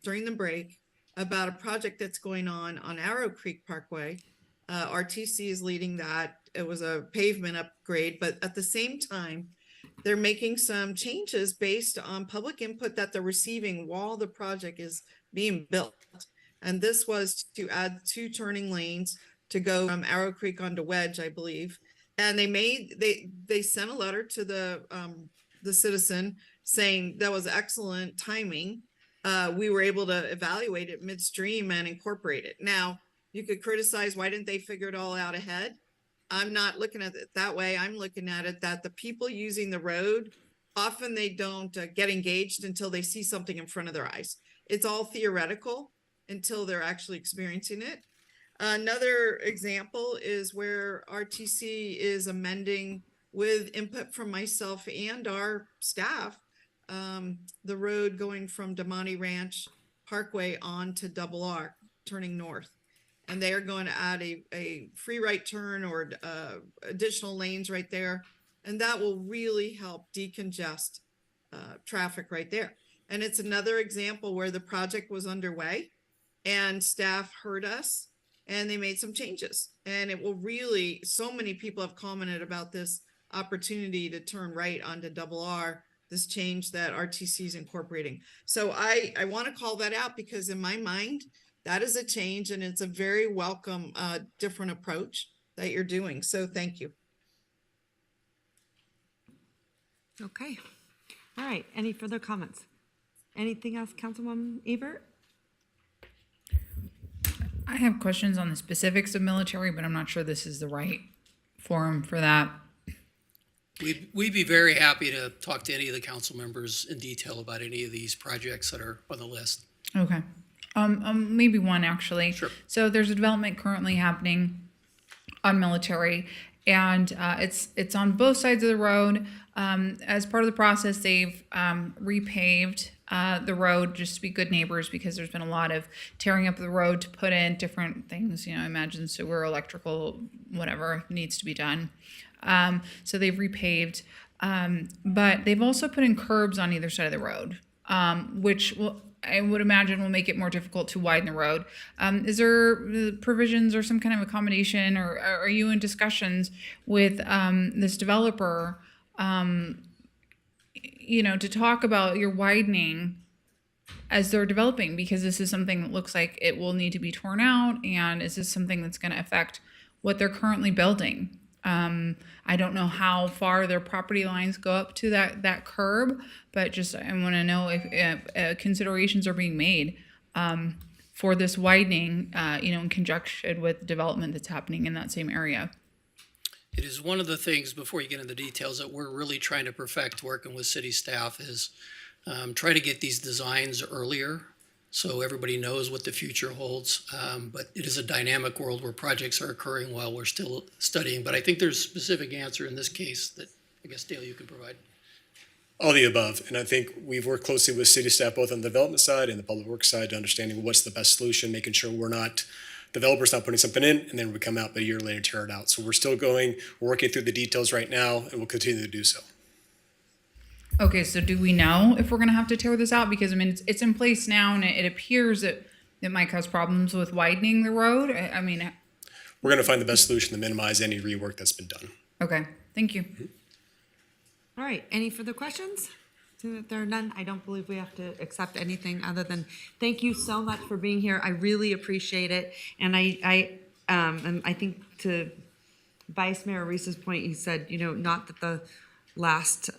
during the break about a project that's going on Arrow Creek Parkway. RTC is leading that. it was a pavement upgrade, but at the same time, they're making some changes based on public input that they're receiving while the project is being built. And this was to add 2 turning lanes to go from Arrow Creek onto Wedge, I believe. And they sent a letter to the citizen saying that was excellent timing. We were able to evaluate it midstream and incorporate it. Now, you could criticize, why didn't they figure it all out ahead? I'm not looking at it that way. I'm looking at it that the people using the road, often they don't get engaged until they see something in front of their eyes. It's all theoretical until they're actually experiencing it. Another example is where RTC is amending with input from myself and our staff, the road going from Damani Ranch Parkway on to Double R, turning north. And they are going to add a free right turn or additional lanes right there. And that will really help decongest traffic right there. And it's another example where the project was underway and staff heard us and they made some changes. And it will really, so many people have commented about this opportunity to turn right onto Double R, this change that RTC is incorporating. So I want to call that out because in my mind, that is a change and it's a very welcome, different approach that you're doing. So thank you. Okay. All right. Any further comments? Anything else, Councilwoman Ebert? I have questions on the specifics of military, but I'm not sure this is the right forum for that. We'd be very happy to talk to any of the council members in detail about any of these projects that are on the list. Okay. Maybe one actually. Sure. So there's a development currently happening on military, and it's on both sides of the road. As part of the process, they've repaved the road just to be good neighbors because there's been a lot of tearing up the road to put in different things. You know, imagine sewer, electrical, whatever needs to be done. So they've repaved, but they've also put in curbs on either side of the road, which I would imagine will make it more difficult to widen the road. Is there provisions or some kind of accommodation, or are you in discussions with this developer, to talk about your widening as they're developing? Because this is something that looks like it will need to be torn out, and is this something that's going to affect what they're currently building? I don't know how far their property lines go up to that curb, but just I want to know if considerations are being made for this widening, in conjunction with development that's happening in that same area. It is one of the things, before you get into the details, that we're really trying to perfect working with city staff is try to get these designs earlier so everybody knows what the future holds. But it is a dynamic world where projects are occurring while we're still studying. But I think there's a specific answer in this case that I guess, Dale, you can provide. All the above. And I think we've worked closely with city staff, both on the development side and the public works side, to understanding what's the best solution, making sure we're not, developers not putting something in and then we come out, but a year later tear it out. So we're still we're working through the details right now and we'll continue to do so. Okay, so do we know if we're going to have to tear this out? Because, I mean, it's in place now, and it appears that it might cause problems with widening the road. I mean... We're going to find the best solution to minimize any rework that's been done. Okay, thank you. All right, any further questions? If there are none, I don't believe we have to accept anything other than thank you so much for being here. I really appreciate it. And I think to Vice Mayor Reese's point, he said, not that the last...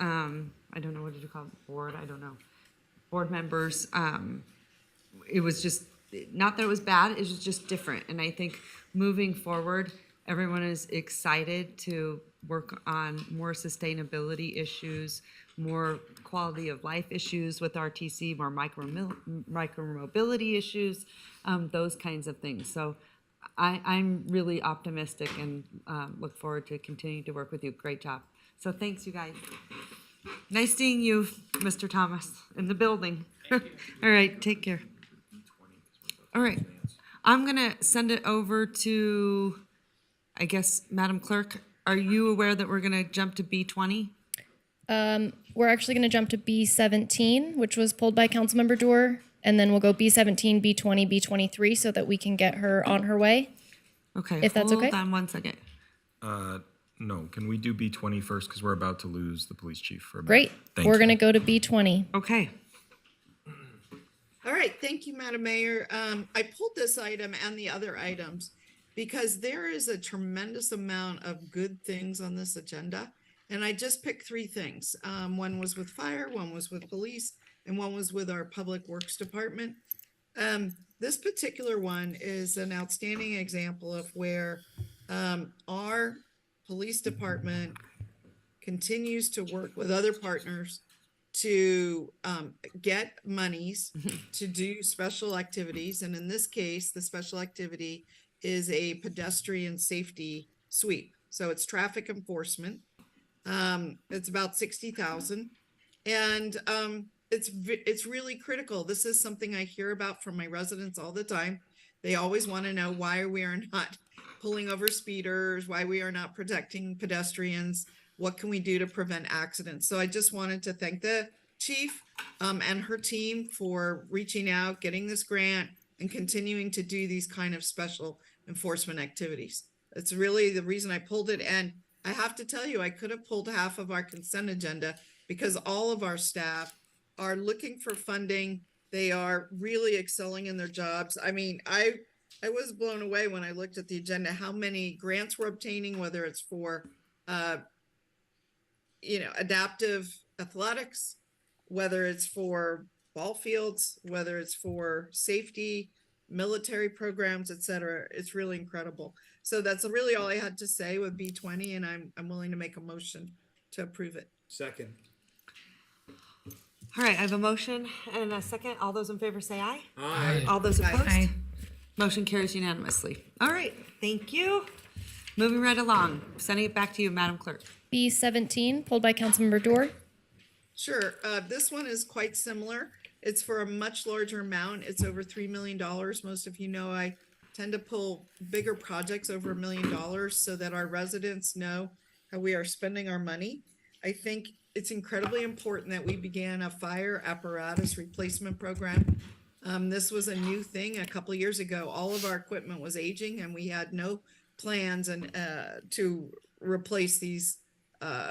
I don't know, what did you call it? Board? I don't know. Board members. It was just, not that it was bad, it was just different. And I think moving forward, everyone is excited to work on more sustainability issues, more quality of life issues with RTC, more micro-mobility issues, those kinds of things. So I'm really optimistic and look forward to continuing to work with you. Great job. So thanks, you guys. Nice seeing you, Mr. Thomas, in the building. All right, take care. All right, I'm gonna send it over to, I guess, Madam Clerk. Are you aware that we're gonna jump to B20? We're actually gonna jump to B17, which was pulled by Councilmember Doerr, and then we'll go B17, B20, B23, so that we can get her on her way. Okay, if that's okay. Hold on one second. No, can we do B20 first? Because we're about to lose the police chief for a minute. Great. Thank We're you. going to go to B20. Okay. All right, thank you, Madam Mayor. I pulled this item and the other items because there is a tremendous amount of good things on this agenda. And I just picked three things. One was with fire, one was with police, and one was with our public works department. This particular one is an outstanding example of where our police department continues to work with other partners to get monies to do special activities. And in this case, the special activity is a pedestrian safety sweep. So it's traffic enforcement. It's about 60,000. And it's really critical. This is something I hear about from my residents all the time. They always want to know why we are not pulling over speeders, why we are not protecting pedestrians. What can we do to prevent accidents? So I just wanted to thank the chief and her team for reaching out, getting this grant, and continuing to do these kind of special enforcement activities. It's really the reason I pulled it. And I have to tell you, I could have pulled half of our consent agenda because all of our staff are looking for funding. They are really excelling in their jobs. I mean, I was blown away when I looked at the agenda, how many grants we're obtaining, whether it's for adaptive athletics, whether it's for ball fields, whether it's for safety, military programs, et cetera. It's really incredible. So that's really all I had to say with B20, and I'm willing to make a motion to approve it. Second. All right, I have a motion and a second. All those in favor say aye. Aye. All those opposed? Aye. Motion carries unanimously. All right, thank you. Moving right along, sending it back to you, Madam Clerk. B17, pulled by Councilmember Dorr. Sure. This one is quite similar. It's for a much larger amount. It's over $3 million. Most of you know I tend to pull bigger projects over $1 million so that our residents know how we are spending our money. I think it's incredibly important that we began a fire apparatus replacement program. This was a new thing a couple of years ago. All of our equipment was aging and we had no plans to replace these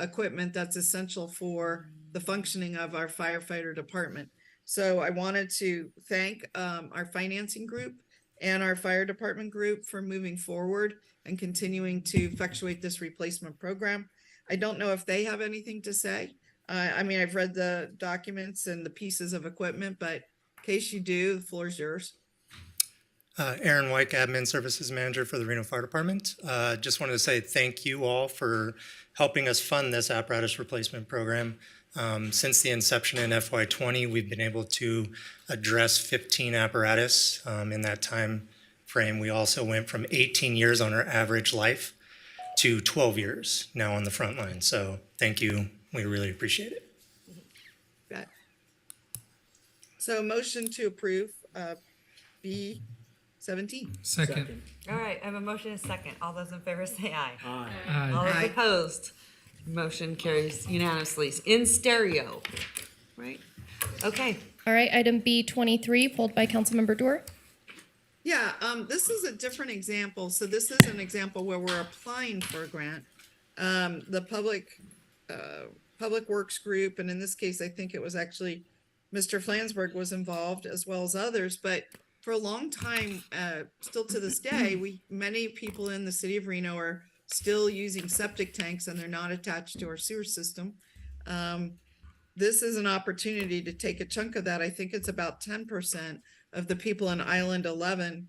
equipment that's essential for the functioning of our firefighter department. So I wanted to thank our financing group and our fire department group for moving forward and continuing to effectuate this replacement program. I don't know if they have anything to say. I mean, I've read the documents and the pieces of equipment, but in case you do, the floor is yours. Aaron White, Admin Services Manager for the Reno Fire Department. Just wanted to say thank you all for helping us fund this apparatus replacement program. Since the inception in FY20, we've been able to address 15 apparatus in that time frame. We also went from 18 years on our average life to 12 years now on the front line. So thank you. We really appreciate it. Bet. So motion to approve B17. Second. All right, I have a motion and a second. All those in favor say aye. Aye. All those opposed? Motion carries unanimously in stereo, right? Okay. All right, item B23, pulled by Councilmember Dorr. Yeah, this is a different example. So this is an example where we're applying for a grant. The public works group, and in this case, I think it was actually Mr. Flansburgh was involved as well as others. But for a long time, still to this day, many people in the city of Reno are still using septic tanks and they're not attached to our sewer system. This is an opportunity to take a chunk of that. I think it's about 10% of the people on Island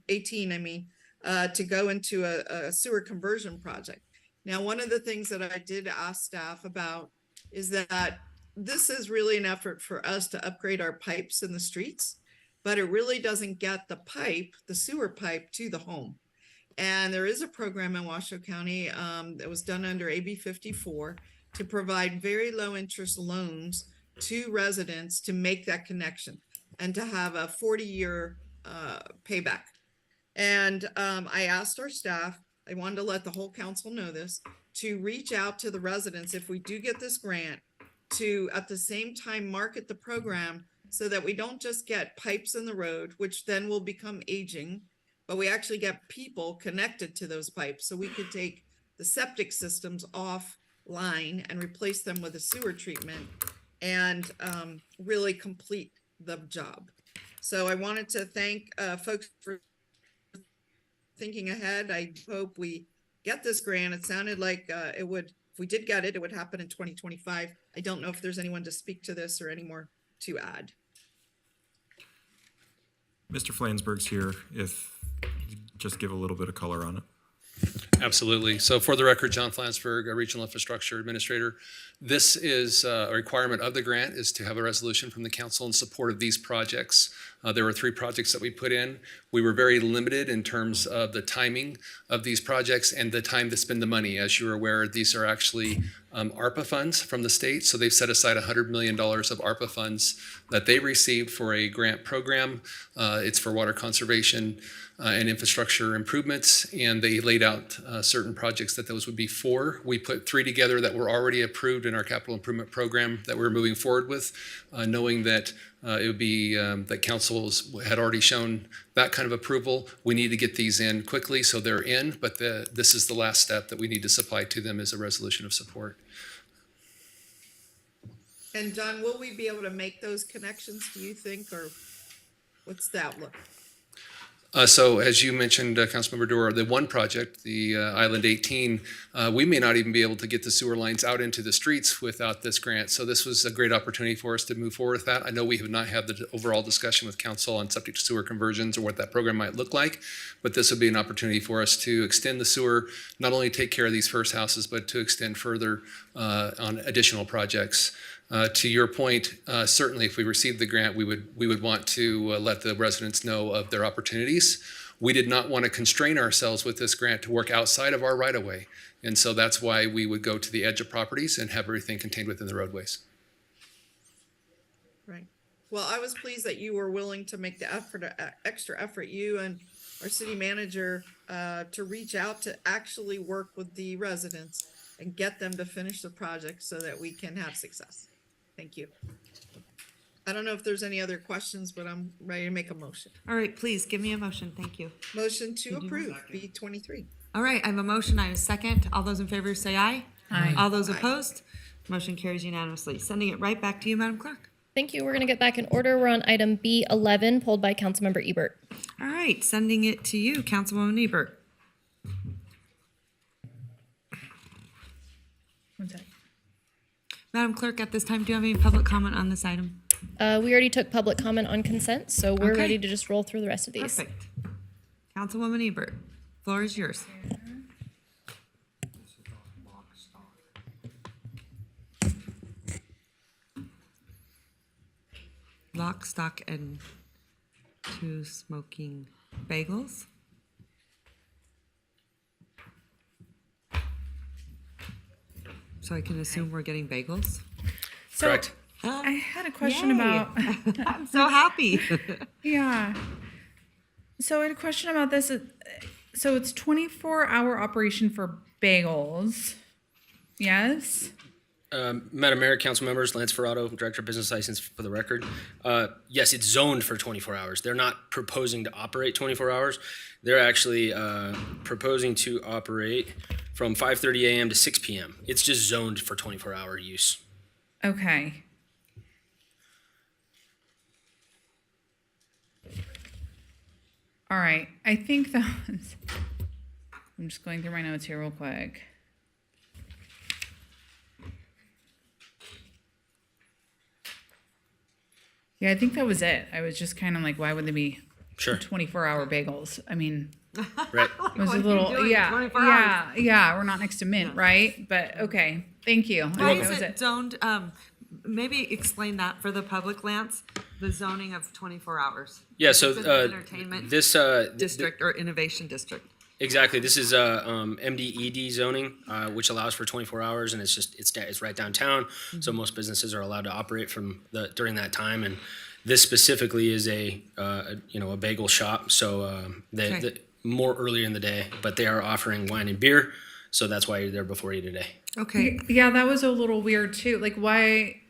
18, to go into a sewer conversion project. Now, one of the things that I did ask staff about is that this is really an effort for us to upgrade our pipes in the streets, but it really doesn't get the sewer pipe to the home. And there is a program in Washoe County that was done under AB 54 to provide very low interest loans to residents to make that connection and to have a 40-year payback. And I asked our staff, I wanted to let the whole council know this, to reach out to the residents if we do get this grant to at the same time market the program so that we don't just get pipes in the road, which then will become aging, but we actually get people connected to those pipes so we could take the septic systems offline and replace them with a sewer treatment and really complete the job. So I wanted to thank folks for thinking ahead. I hope we get this grant. It sounded like it would, if we did get it, it would happen in 2025. I don't know if there's anyone to speak to this or any more to add. Mr. Flansburgh's here, if you just give a little bit of color on it. Absolutely. So for the record, John Flansburgh, a Regional Infrastructure Administrator. This is a requirement of the grant is to have a resolution from the council in support of these projects. There were 3 projects that we put in. We were very limited in terms of the timing of these projects and the time to spend the money. As you're aware, these are actually ARPA funds from the state. So they've set aside $100 million of ARPA funds that they received for a grant program. It's for water conservation and infrastructure improvements, and they laid out certain projects that those would be for. We put 3 together that were already approved in our capital improvement program that we're moving forward with, knowing that it would be that councils had already shown that kind of approval. We need to get these in quickly, so they're in, but this is the last step that we need to supply to them as a resolution of support. And John, will we be able to make those connections, do you think, or what's the outlook? So as you mentioned, Councilmember Doer, the one project, the Island 18, we may not even be able to get the sewer lines out into the streets without this grant. So this was a great opportunity for us to move forward with that. I know we have not had the overall discussion with council on septic to sewer conversions or what that program might look like, but this would be an opportunity for us to extend the sewer, not only take care of these first houses, but to extend further on additional projects. To your point, certainly if we received the grant, we would want to let the residents know of their opportunities. We did not want to constrain ourselves with this grant to work outside of our right-of-way. And so that's why we would go to the edge of properties and have everything contained within the roadways. Right. Well, I was pleased that you were willing to make the effort, extra effort, you and our city manager, to reach out to actually work with the residents and get them to finish the project so that we can have success. Thank you. I don't know if there's any other questions, but I'm ready to make a motion. All right, please give me a motion. Thank you. Motion to approve B23. All right, I have a motion. I have a second. All those in favor say aye. Aye. All those opposed? Motion carries unanimously. Sending it right back to you, Madam Clerk. Thank you. We're going to get back in order. We're on item B11, pulled by Councilmember Ebert. All right, sending it to you, Councilwoman Ebert. One sec. Madam Clerk, at this time, do you have any public comment on this item? We already took public comment on consent, so we're Okay. ready to just roll through the rest of these. Perfect. Councilwoman Ebert, floor is yours. Lock, stock, and 2 smoking bagels. So I can assume we're getting bagels? So, Correct. I had a question Yay. about. I'm so happy. Yeah. So I had a question about this. So it's 24-hour operation for bagels. Yes? Madam Mayor, council members, Lance Ferrato, Director of Business License for the record. Yes, it's zoned for 24 hours. They're not proposing to operate 24 hours. They're actually proposing to operate from 5:30 a.m. to 6 p.m. It's just zoned for 24-hour use. Okay. All right. I think that was. I'm just going through my notes here real quick. Yeah, I think that was it. I was just kind of like, why would they be Sure. 24-hour bagels? I mean, Right. it was What a are you little, doing yeah, 24 yeah. We're not next to Mint, right? But okay, thank you. Why That is was it zoned, maybe explain that for the public, Lance, the zoning of 24 hours? Yeah, so Is it an entertainment this district or innovation district? exactly. This is MDED zoning, which allows for 24 hours, and it's right downtown. So most businesses are allowed to operate during that time. And this specifically is a bagel shop. So they more earlier in the day, but they are offering wine and beer. So that's why you're there before you today. Okay. Yeah, that was a little weird too. Like, why?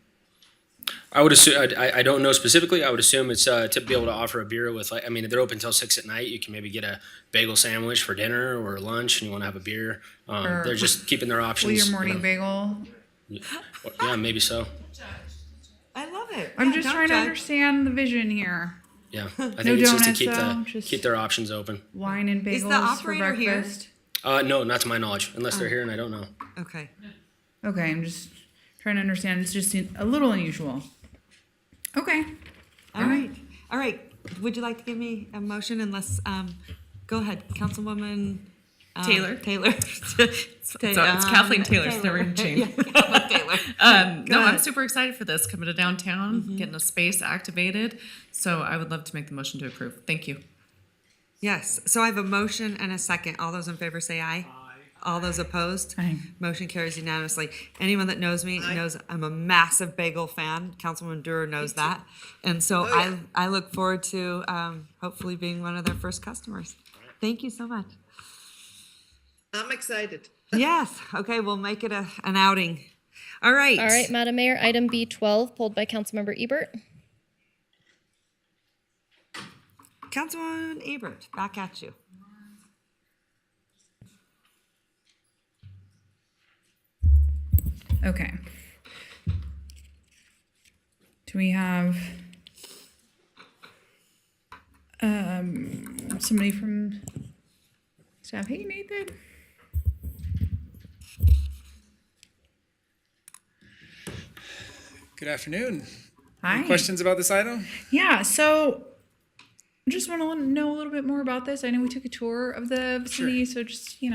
I would assume, I don't know specifically, I would assume it's to be able to offer a beer with, like, I mean, they're open till 6 at night. You can maybe get a bagel sandwich for dinner or lunch and you want to have a beer. Or They're just keeping their options. Will your you morning know. bagel? Yeah, maybe so. I love it. I'm Yeah, just don't trying to judge. understand the vision here. Yeah, I think No it's just to donuts, keep though, just keep their options open. wine and bagels Is the for operator here? breakfast. No, not to my knowledge, unless they're here and I don't know. Okay. Okay, I'm just trying to understand. It's just a little unusual. Okay. All right. All right. Would you like to give me a motion unless, go ahead, Councilwoman. Taylor. Taylor. It's Kathleen Taylor. It's never gonna change. Kathleen Taylor. No, I'm ahead. super excited for this, coming to downtown, getting a space activated. So I would love to make the motion to approve. Thank you. Yes, so I have a motion and a second. All those in favor say aye. All those opposed? Aye. Motion carries unanimously. Anyone that knows me knows I'm a massive bagel fan. Councilwoman Durer knows that. And so I look forward to hopefully being one of their first customers. Thank you so much. I'm excited. Yes, okay, we'll make it an outing. All right. All right, Madam Mayor, item B12, pulled by Councilmember Ebert. Councilwoman Ebert, back at you. Okay. Do we have somebody from staff? Hey, Nathan. Good afternoon. Hi. Any questions about this item? Yeah, so I just want to know a little bit more about this. I know we took a tour of the vicinity, so just, if you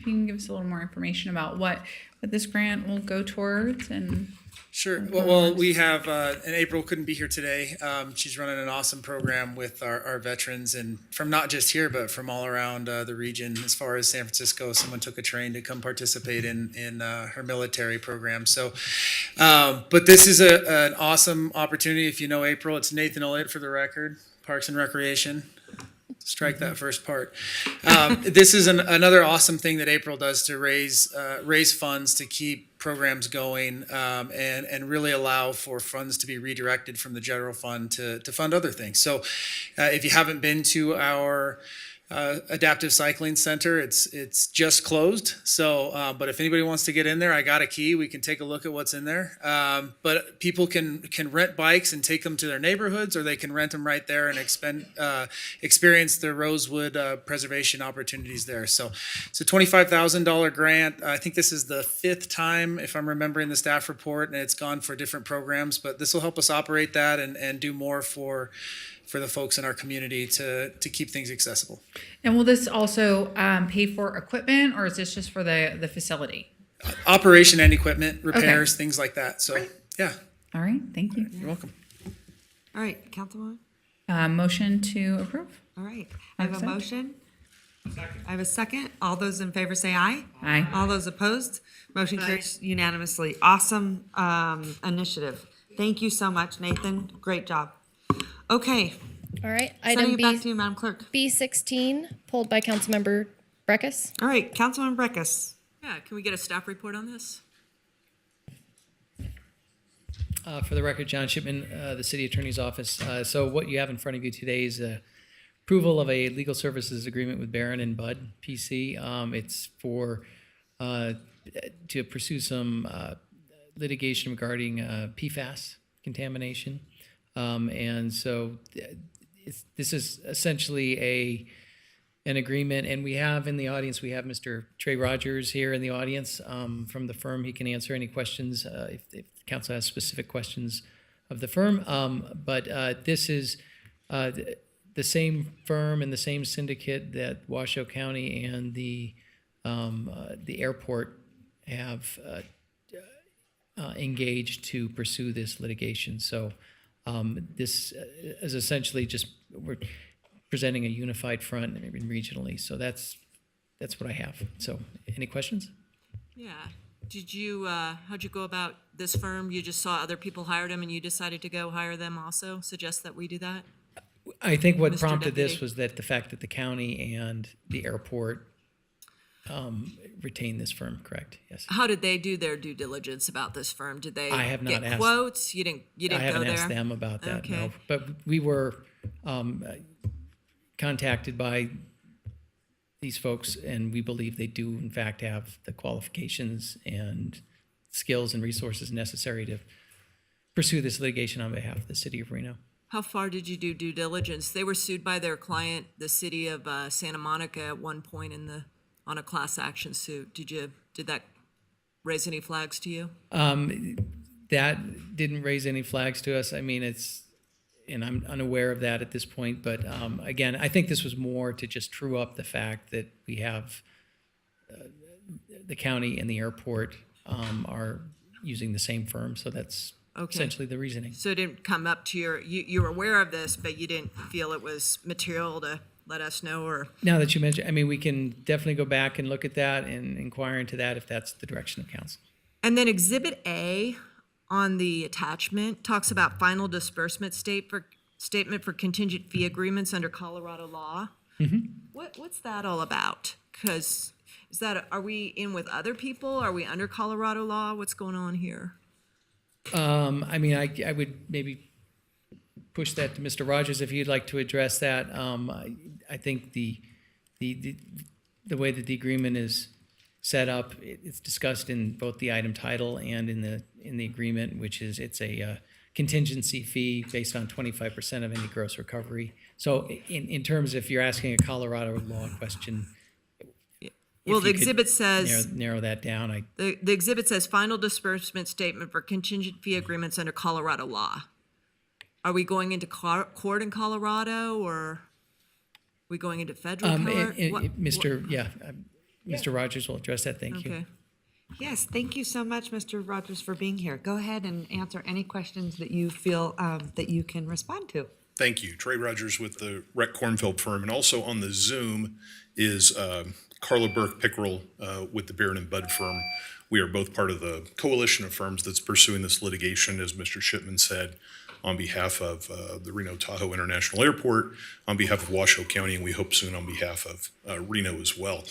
can give us a little more information about what this grant will go towards and. Sure. Well, we have, and April couldn't be here today. She's running an awesome program with our veterans, and from not just here, but from all around the region. As far as San Francisco, someone took a train to come participate in her military program. So, but this is an awesome opportunity. If you know April, it's Nathan Olliott for the record, Parks and Recreation. Strike that first part. This is another awesome thing that April does to raise funds to keep programs going and really allow for funds to be redirected from the general fund to fund other things. So if you haven't been to our adaptive cycling center, it's just closed. So, but if anybody wants to get in there, I got a key. We can take a look at what's in there. But people can rent bikes and take them to their neighborhoods, or they can rent them right there and experience the rosewood preservation opportunities there. So it's a $25,000 grant. I think this is the 5th time, if I'm remembering the staff report, and it's gone for different programs. But this will help us operate that and do more for the folks in our community to keep things accessible. And will this also pay for equipment, or is this just for the facility? Operation and equipment, repairs, things like that. So, yeah. All right, thank you. You're welcome. All right, Councilwoman. Motion to approve. All right, I have a motion. I have a second. All those in favor say aye. Aye. All those opposed? Motion carries unanimously. Awesome initiative. Thank you so much, Nathan. Great job. Okay. All right, Sending item it back to you, Madam Clerk. B16, pulled by Councilmember Breckus. All right, Councilman Breckus. Yeah, can we get a staff report on this? For the record, John Shipman, the City Attorney's Office. So what you have in front of you today is approval of a legal services agreement with Barron and Budd PC. It's for to pursue some litigation regarding PFAS contamination. And so this is essentially an agreement, and we have in the audience, we have Mr. Trey Rogers here in the audience from the firm. He can answer any questions if the council has specific questions of the firm. But this is the same firm and the same syndicate that Washoe County and the airport have engaged to pursue this litigation. So this is essentially just we're presenting a unified front regionally. So that's what I have. So any questions? Yeah. Did you, how'd you go about this firm? You just saw other people hired them and you decided to go hire them also? Suggest that we do that? I think what Mr. prompted this Deputy? was that the fact that the county and the airport retain this firm, correct? Yes. How did they do their due diligence about this firm? Did they I have not get asked- quotes? You didn't I go haven't there? asked them about that, Okay. no. But we were contacted by these folks, and we believe they do in fact have the qualifications and skills and resources necessary to pursue this litigation on behalf of the city of Reno. How far did you do due diligence? They were sued by their client, the city of Santa Monica, at one point on a class action suit. Did that raise any flags to you? That didn't raise any flags to us. I mean, and I'm unaware of that at this point, but again, I think this was more to just true up the fact that we have the county and the airport are using the same firm, so that's essentially the reasoning. So it didn't come up to you were aware of this, but you didn't feel it was material to let us know, or? Now that you mention, I mean, we can definitely go back and look at that and inquire into that if that's the direction of council. And then Exhibit A on the attachment talks about final disbursement statement for contingent fee agreements under Colorado law. What's that all about? Because are we in with other people? Are we under Colorado law? What's going on here? I mean, I would maybe push that to Mr. Rogers if you'd like to address that. I think the way that the agreement is set up, it's discussed in both the item title and in the agreement, which is it's a contingency fee based on 25% of any gross recovery. So in terms, if you're asking a Colorado law question, Well, if the you could exhibit says narrow that down. the exhibit says final disbursement statement for contingent fee agreements under Colorado law. Are we going into court in Colorado, or are we going into federal court? Mr. Rogers will address that. Thank you. Okay. Yes, thank you so much, Mr. Rogers, for being here. Go ahead and answer any questions that you feel that you can respond to. Thank you. Trey Rogers with the Rec Kornfeld firm. And also on the Zoom is Carla Burke-Pickerel with the Barron and Budd firm. We are both part of the coalition of firms that's pursuing this litigation, as Mr. Shipman said, on behalf of the Reno Tahoe International Airport, on behalf of Washoe County, and we hope soon on behalf of Reno as well.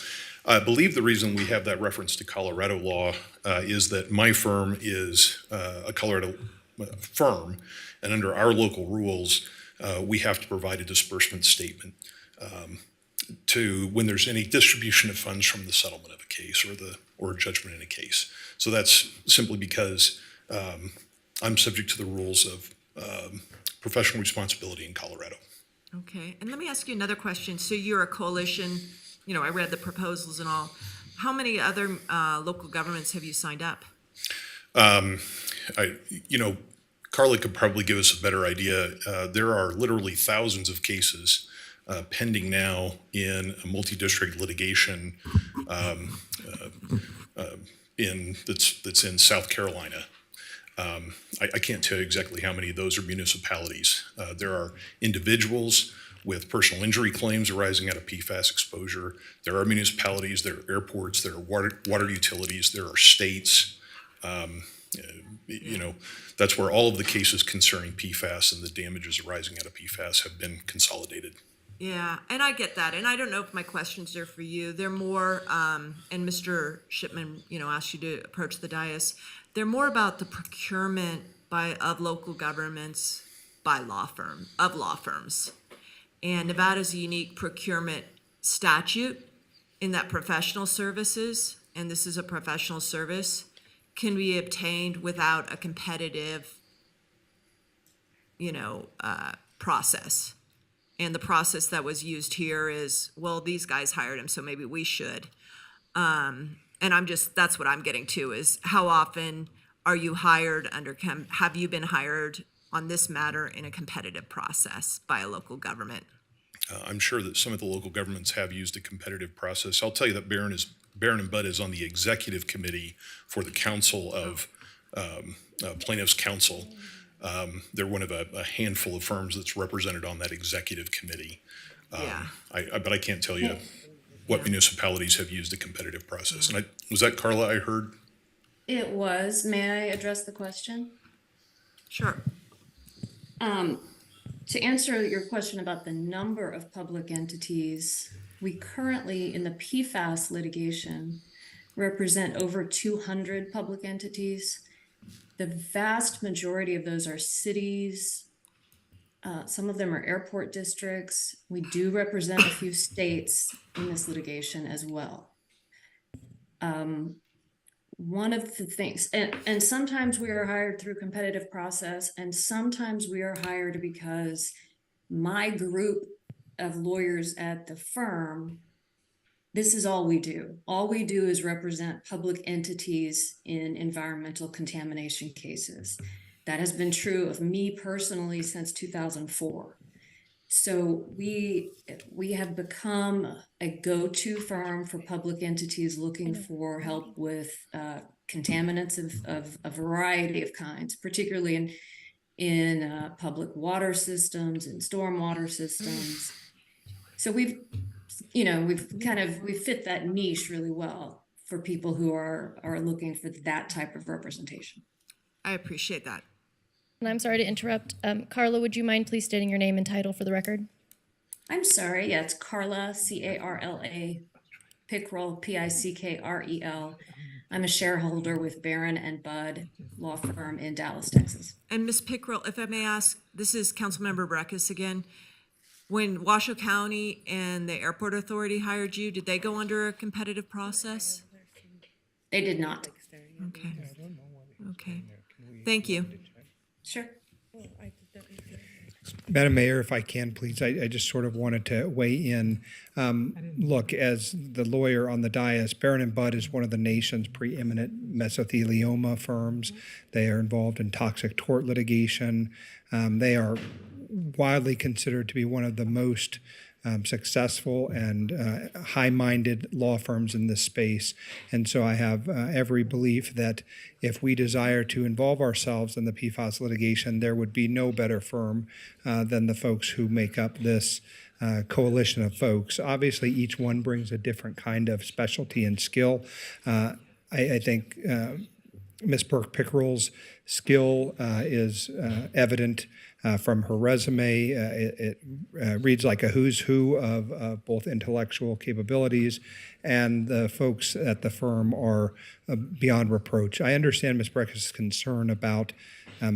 I believe the reason we have that reference to Colorado law is that my firm is a Colorado firm, and under our local rules, we have to provide a disbursement statement to when there's any distribution of funds from the settlement of a case or judgment in a case. So that's simply because I'm subject to the rules of professional responsibility in Colorado. Okay, and let me ask you another question. So you're a coalition, I read the proposals and all. How many other local governments have you signed up? Carla could probably give us a better idea. There are literally thousands of cases pending now in a multi-district litigation that's in South Carolina. I can't tell you exactly how many of those are municipalities. There are individuals with personal injury claims arising out of PFAS exposure. There are municipalities, there are airports, there are water utilities, there are states. That's where all of the cases concerning PFAS and the damages arising out of PFAS have been consolidated. Yeah, and I get that, and I don't know if my questions are for you. They're more, and Mr. Shipman, asked you to approach the dais. They're more about the procurement of local governments by law firms. And Nevada's a unique procurement statute in that professional services, and this is a professional service, can be obtained without a competitive, process. And the process that was used here is, well, these guys hired him, so maybe we should. And that's what I'm getting to is how often are you hired have you been hired on this matter in a competitive process by a local government? I'm sure that some of the local governments have used a competitive process. I'll tell you that Barron and Budd is on the executive committee for the Council of Plaintiffs' Counsel. They're one of a handful of firms that's represented on that executive committee. But I can't tell you what municipalities have used a competitive process. And was that Carla I heard? It was. May I address the question? Sure. To answer your question about the number of public entities we currently, in the PFAS litigation, represent over 200 public entities. The vast majority of those are cities. Some of them are airport districts. We do represent a few states in this litigation as well. One of the things, and sometimes we are hired through competitive process, and sometimes we are hired because my group of lawyers at the firm, this is all we do. All we do is represent public entities in environmental contamination cases. That has been true of me personally since 2004. So we have become a go-to firm for public entities looking for help with contaminants of a variety of kinds, particularly in public water systems and stormwater systems. So we fit that niche really well for people who are looking for that type of representation. I appreciate that. And I'm sorry to interrupt. Carla, would you mind please stating your name and title for the record? I'm sorry. Yeah, it's Carla, Carla, Pickrell, Pickrel. I'm a shareholder with Barron and Budd law firm in Dallas, Texas. And Ms. Pickrell, if I may ask, this is Councilmember Breckus again. When Washoe County and the Airport Authority hired you, did they go under a competitive process? They did not. Okay. Okay. Thank you. Sure. Madam Mayor, if I can, please, I just sort of wanted to weigh in. Look, as the lawyer on the dais, Barron and Budd is one of the nation's preeminent mesothelioma firms. They are involved in toxic tort litigation. They are widely considered to be one of the most successful and high-minded law firms in this space. And so I have every belief that if we desire to involve ourselves in the PFAS litigation, there would be no better firm than the folks who make up this coalition of folks. Obviously, each one brings a different kind of specialty and skill. I think Ms. Pickrell's skill is evident from her resume. It reads like a who's who of both intellectual capabilities, and the folks at the firm are beyond reproach. I understand Ms. Breckus' concern about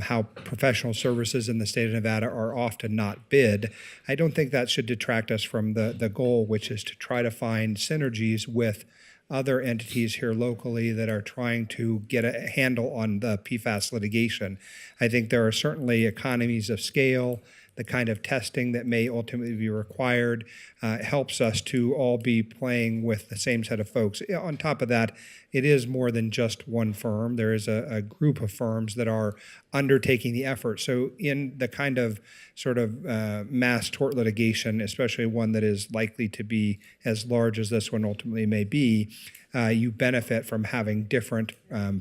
how professional services in the state of Nevada are often not bid. I don't think that should detract us from the goal, which is to try to find synergies with other entities here locally that are trying to get a handle on the PFAS litigation. I think there are certainly economies of scale. The kind of testing that may ultimately be required helps us to all be playing with the same set of folks. On top of that, it is more than just one firm. There is a group of firms that are undertaking the effort. So in the kind of sort of mass tort litigation, especially one that is likely to be as large as this one ultimately may be, you benefit from having different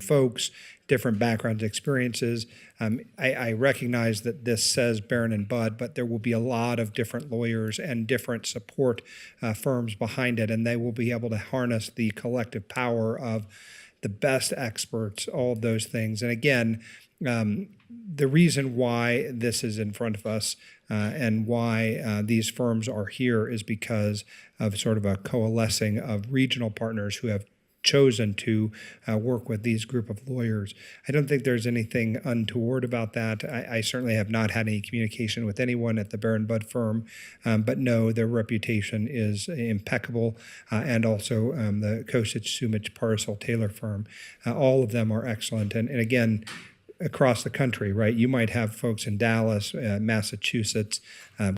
folks, different backgrounds, experiences. I recognize that this says Barron and Budd, but there will be a lot of different lawyers and different support firms behind it, and they will be able to harness the collective power of the best experts, all of those things. And again, the reason why this is in front of us and why these firms are here is because of sort of a coalescing of regional partners who have chosen to work with these group of lawyers. I don't think there's anything untoward about that. I certainly have not had any communication with anyone at the Barron Budd firm, but no, their reputation is impeccable. And also the Kosich, Sumich, Parcel, Taylor firm, all of them are excellent. And again, across the country, right? You might have folks in Dallas, Massachusetts,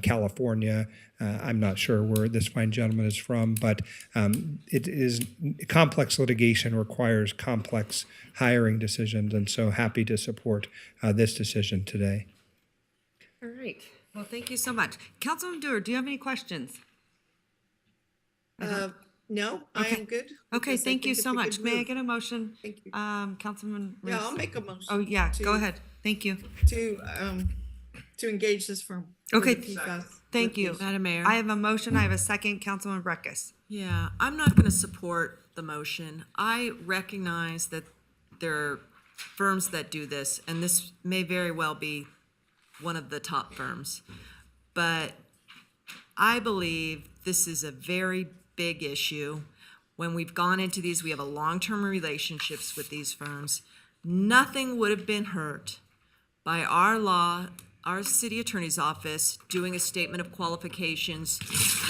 California. I'm not sure where this fine gentleman is from, but it is complex litigation requires complex hiring decisions, and so happy to support this decision today. All right. Well, thank you so much. Councilman Dewar, do you have any questions? No, I am good. Okay, because I thank you think so it's a much. good May I move. get a motion? Thank you. Councilman Yeah, Reese? I'll make a motion. Oh, yeah, to- go ahead. Thank you. To engage this firm. Okay, with the PFAS thank you. litigation. Madam Mayor. I have a motion. I have a second. Councilman Breckus. Yeah, I'm not going to support the motion. I recognize that there are firms that do this, and this may very well be one of the top firms. But I believe this is a very big issue. When we've gone into these, we have a long-term relationships with these firms. Nothing would have been hurt by our city attorney's office doing a statement of qualifications,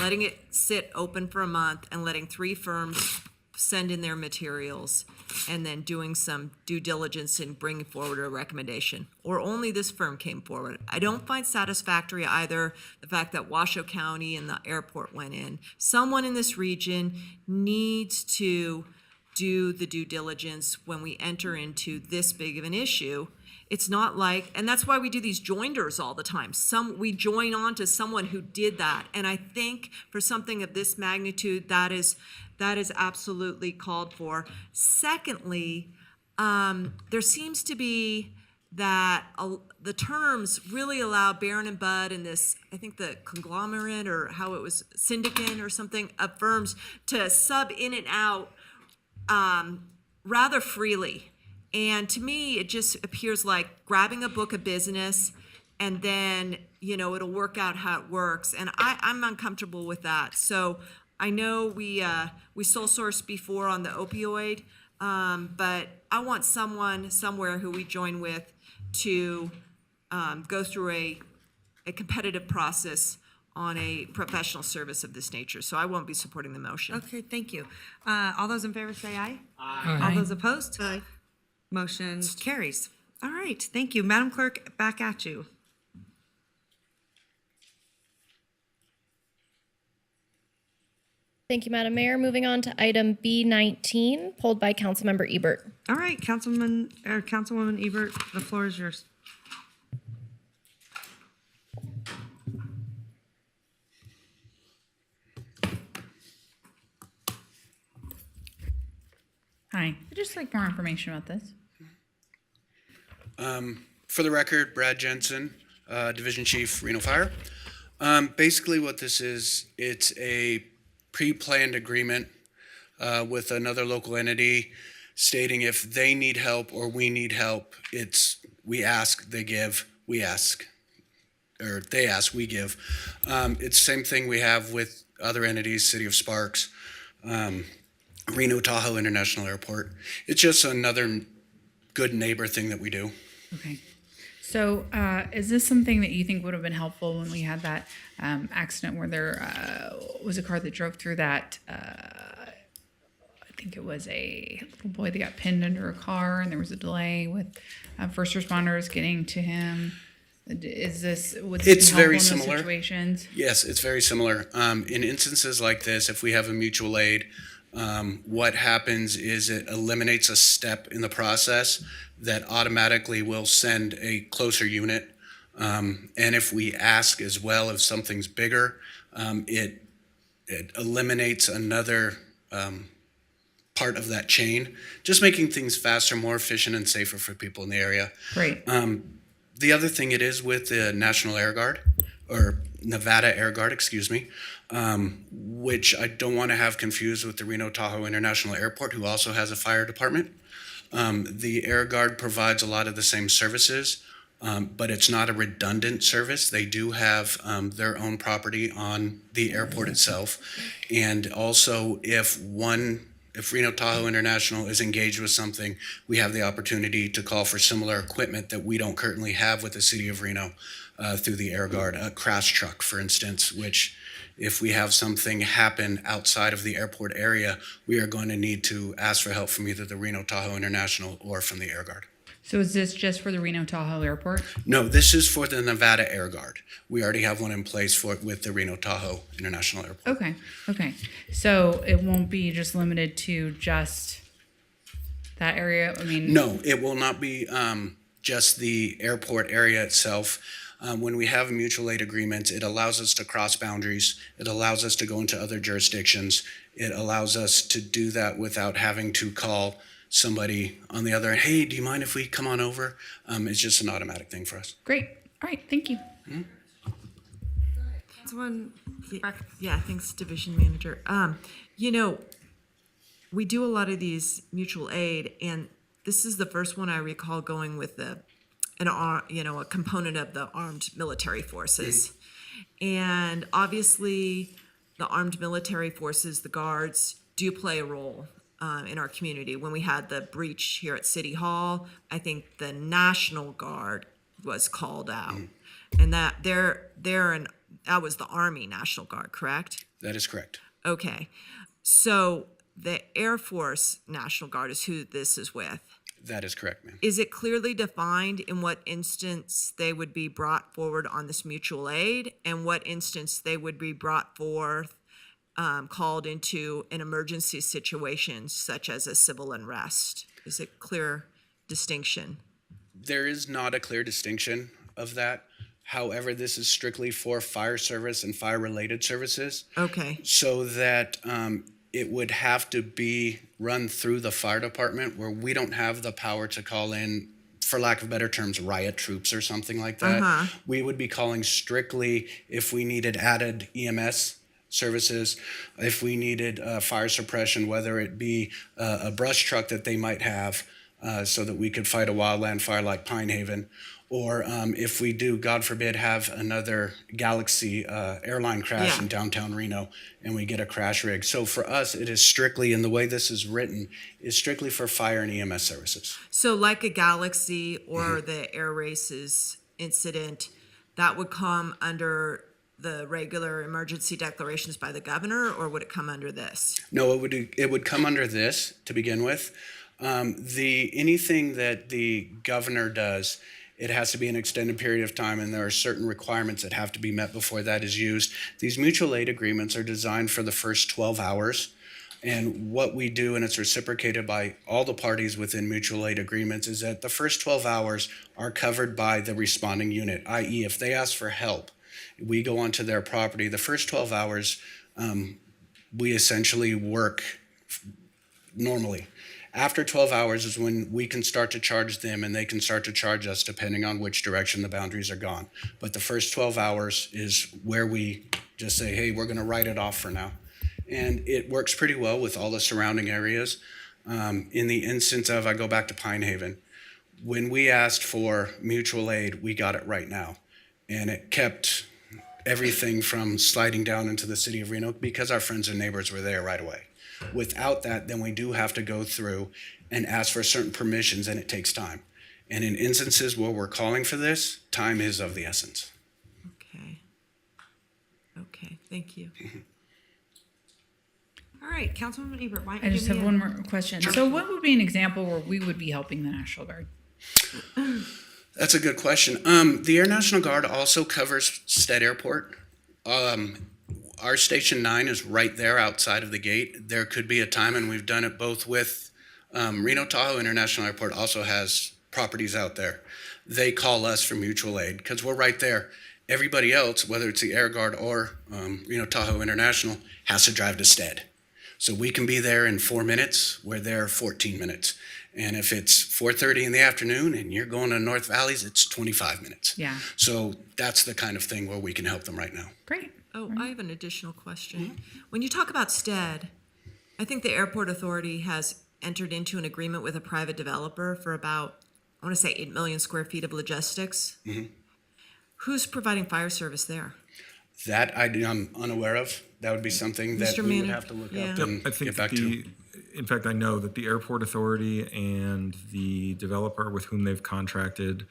letting it sit open for a month and letting 3 firms send in their materials, and then doing some due diligence and bringing forward a recommendation. Or only this firm came forward. I don't find satisfactory either the fact that Washoe County and the airport went in. Someone in this region needs to do the due diligence when we enter into this big of an issue. It's not like, and that's why we do these joinders all the time. We join on to someone who did that. And I think for something of this magnitude, that is absolutely called for. Secondly, there seems to be that the terms really allow Barron and Budd and this, I think the conglomerate or how it was, syndicate or something of firms to sub in and out rather freely. And to me, it just appears like grabbing a book of business and then, it'll work out how it works. And I'm uncomfortable with that. So I know we sole sourced before on the opioid, but I want someone somewhere who we join with to go through a competitive process on a professional service of this nature. So I won't be supporting the motion. Okay, thank you. All those in favor say aye. Aye. All those opposed? Aye. Motion carries. All right, thank you. Madam Clerk, back at you. Thank you, Madam Mayor. Moving on to item B19, pulled by Councilmember Ebert. All right, Councilwoman Ebert, the floor is yours. Hi, I'd just like more information about this. For the record, Brad Jensen, Division Chief, Reno Fire. Basically what this is, it's a pre-planned agreement with another local entity stating if they need help or we need help, it's we ask, they give, we ask, or they ask, we give. It's the same thing we have with other entities, City of Sparks, Reno Tahoe International Airport. It's just another good neighbor thing that we do. Okay. So is this something that you think would have been helpful when we had that accident where there was a car that drove through that, I think it was a little boy that got pinned under a car and there was a delay with first responders getting to him? Would this It's be very helpful in those similar. situations? Yes, it's very similar. In instances like this, if we have a mutual aid, what happens is it eliminates a step in the process that automatically will send a closer unit. And if we ask as well if something's bigger, it eliminates another part of that chain, just making things faster, more efficient, and safer for people in the area. Great. The other thing it is with the National Air Guard, or Nevada Air Guard, excuse me, which I don't want to have confused with the Reno Tahoe International Airport, who also has a fire department. The Air Guard provides a lot of the same services, but it's not a redundant service. They do have their own property on the airport itself. And also, if Reno Tahoe International is engaged with something, we have the opportunity to call for similar equipment that we don't currently have with the city of Reno through the Air Guard. A crash truck, for instance, which if we have something happen outside of the airport area, we are going to need to ask for help from either the Reno Tahoe International or from the Air Guard. So is this just for the Reno Tahoe Airport? No, this is for the Nevada Air Guard. We already have one in place with the Reno Tahoe International Airport. Okay. So it won't be just limited to just that area? I mean. No, it will not be just the airport area itself. When we have mutual aid agreements, it allows us to cross boundaries. It allows us to go into other jurisdictions. It allows us to do that without having to call somebody on the other end, hey, do you mind if we come on over? It's just an automatic thing for us. Great. All right. Thank you. Yeah, thanks, Division Manager. We do a lot of these mutual aid, and this is the first one I recall going with a component of the armed military forces. And obviously, the armed military forces, the guards, do play a role in our community. When we had the breach here at City Hall, I think the National Guard was called out. And that that was the Army National Guard, correct? That is correct. Okay. So the Air Force National Guard is who this is with. That is correct, ma'am. Is it clearly defined in what instance they would be brought forward on this mutual aid and what instance they would be brought forth, called into an emergency situation such as a civil unrest? Is it clear distinction? There is not a clear distinction of that. However, this is strictly for fire service and fire-related services. Okay. So that it would have to be run through the fire department, where we don't have the power to call in, for lack of better terms, riot troops or something like that. We would be calling strictly if we needed added EMS services, if we needed fire suppression, whether it be a brush truck that they might have so that we could fight a wildland fire like Pine Haven, or if we do, God forbid, have another Galaxy airline crash in downtown Reno and we get a crash rig. So for us, it is strictly, in the way this is written, is strictly for fire and EMS services. So like a Galaxy or the air races incident, that would come under the regular emergency declarations by the governor, or would it come under this? No, it would come under this to begin with. Anything that the governor does, it has to be an extended period of time, and there are certain requirements that have to be met before that is used. These mutual aid agreements are designed for the first 12 hours. And what we do, and it's reciprocated by all the parties within mutual aid agreements, is that the first 12 hours are covered by the responding unit, i.e. if they ask for help, we go onto their property. The first 12 hours, we essentially work normally. After 12 hours is when we can start to charge them and they can start to charge us depending on which direction the boundaries are gone. But the first 12 hours is where we just say, hey, we're going to write it off for now. And it works pretty well with all the surrounding areas. In the instance of, I go back to Pine Haven, when we asked for mutual aid, we got it right now. And it kept everything from sliding down into the city of Reno because our friends and neighbors were there right away. Without that, then we do have to go through and ask for certain permissions, and it takes time. And in instances where we're calling for this, time is of the essence. Okay, thank you. All right, Councilwoman Ebert, why don't I you just give have me one more question. So what would be an example where we would be helping the National Guard? That's a good question. The Air National Guard also covers Stead Airport. Our Station 9 is right there outside of the gate. There could be a time, and we've done it both with Reno Tahoe International Airport also has properties out there. They call us for mutual aid because we're right there. Everybody else, whether it's the Air Guard or Reno Tahoe International, has to drive to Stead. So we can be there in 4 minutes. We're there 14 minutes. And if it's 4:30 in the afternoon and you're going to North Valleys, it's 25 minutes. Yeah. So that's the kind of thing where we can help them right now. Great. Oh, I have an additional question. When you talk about Stead, I think the Airport Authority has entered into an agreement with a private developer for about, I want to say 8 million square feet of logistics. Who's providing fire service there? That I'm unaware of. That would be something that Mr. we would Manager, have to look yeah. up and I think get back that to. in fact, I know that the Airport Authority and the developer with whom they've contracted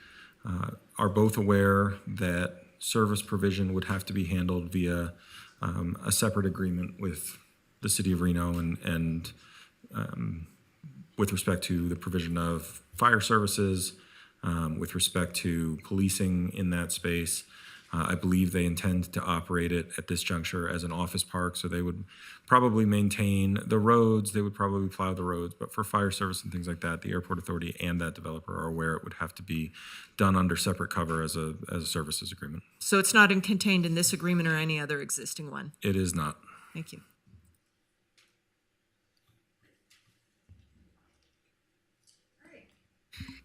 are both aware that service provision would have to be handled via a separate agreement with the city of Reno and with respect to the provision of fire services, with respect to policing in that space. I believe they intend to operate it at this juncture as an office park, so they would probably maintain the roads, they would probably plow the roads, but for fire service and things like that, the Airport Authority and that developer are aware it would have to be done under separate cover as a services agreement. So it's not contained in this agreement or any other existing one? It is not. Thank you.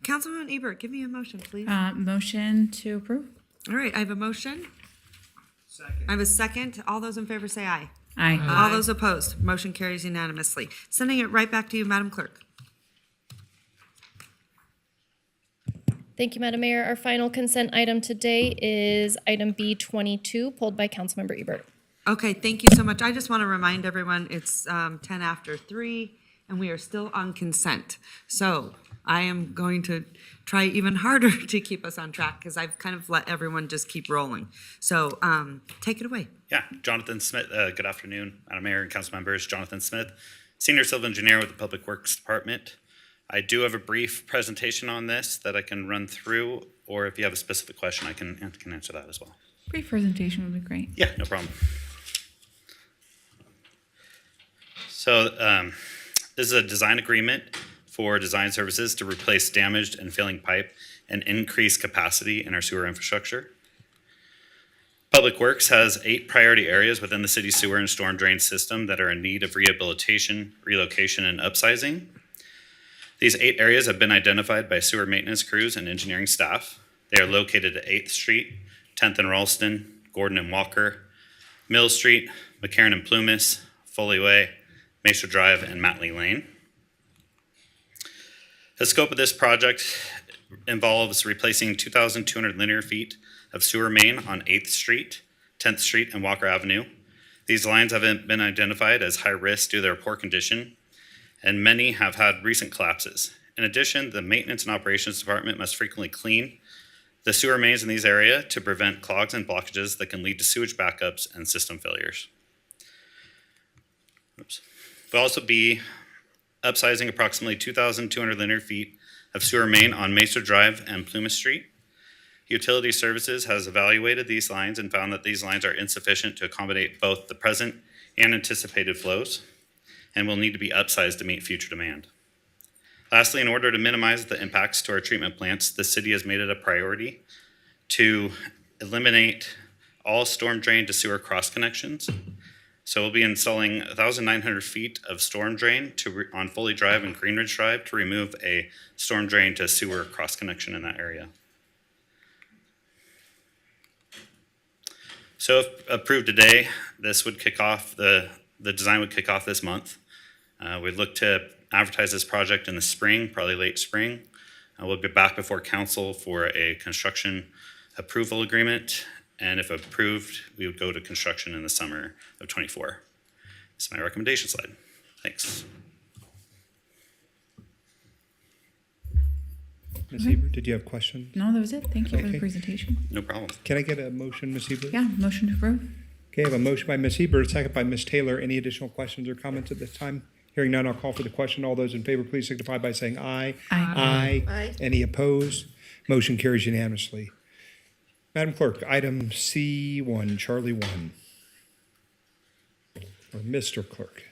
Councilwoman Ebert, give me a motion, please. Motion to approve. All right, I have a motion. Second. I have a second. All those in favor say aye. Aye. All those opposed, motion carries unanimously. Sending it right back to you, Madam Clerk. Thank you, Madam Mayor. Our final consent item today is item B22, pulled by Councilmember Ebert. Okay, thank you so much. I just want to remind everyone, it's 10 after 3, and we are still on consent. So I am going to try even harder to keep us on track because I've kind of let everyone just keep rolling. So take it away. Yeah, Jonathan Smith, good afternoon, Madam Mayor and council members. Jonathan Smith, Senior Civil Engineer with the Public Works Department. I do have a brief presentation on this that I can run through, or if you have a specific question, I can answer that as well. Brief presentation would be great. Yeah, no problem. So this is a design agreement for design services to replace damaged and failing pipe and increase capacity in our sewer infrastructure. Public Works has 8 priority areas within the city sewer and storm drain system that are in need of rehabilitation, relocation, and upsizing. These 8 areas have been identified by sewer maintenance crews and engineering staff. They are located at 8th Street, 10th and Ralston, Gordon and Walker, Mill Street, McCarran and Plumas, Foley Way, Mesa Drive, and Matley Lane. The scope of this project involves replacing 2,200 linear feet of sewer main on 8th Street, 10th Street, and Walker Avenue. These lines have been identified as high risk due to their poor condition, and many have had recent collapses. In addition, the Maintenance and Operations Department must frequently clean the sewer mains in these areas to prevent clogs and blockages that can lead to sewage backups and system failures. We'll also be upsizing approximately 2,200 linear feet of sewer main on Mesa Drive and Plumas Street. Utility Services has evaluated these lines and found that these lines are insufficient to accommodate both the present and anticipated flows and will need to be upsized to meet future demand. Lastly, in order to minimize the impacts to our treatment plants, the city has made it a priority to eliminate all storm drain to sewer cross connections. So we'll be installing 1,900 feet of storm drain on Foley Drive and Greenridge Drive to remove a storm drain to sewer cross connection in that area. So if approved today, this would kick off, the design would kick off this month. We'd look to advertise this project in the spring, probably late spring. We'll be back before council for a construction approval agreement. And if approved, we would go to construction in the summer of 24. This is my recommendation slide. Thanks. Ms. Hebert, did you have questions? No, that was it. Thank you for Okay. the presentation. No problem. Can I get a motion, Ms. Hebert? Yeah, motion to approve. Okay, I have a motion by Ms. Hebert, a second by Ms. Taylor. Any additional questions or comments at this time? Hearing none, I'll call for the question. All those in favor, please signify by saying aye. Aye. Aye. Any opposed? Motion carries unanimously. Madam Clerk, item C1, Charlie 1. Or Mr. Clerk.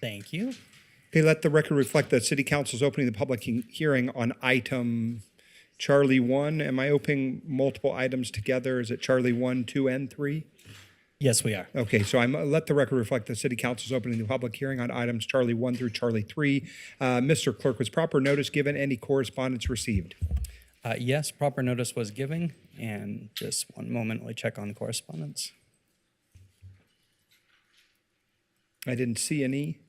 Thank you. Okay, let the record reflect that City Council is opening the public hearing on item Charlie 1. Am I opening multiple items together? Is it Charlie 1, 2, and 3? Yes, we are. Okay, so let the record reflect that City Council is opening the public hearing on items Charlie 1 through Charlie 3. Mr. Clerk, was proper notice given? Any correspondence received? Yes, proper notice was given, and just one moment, we check on the correspondence. I didn't see any.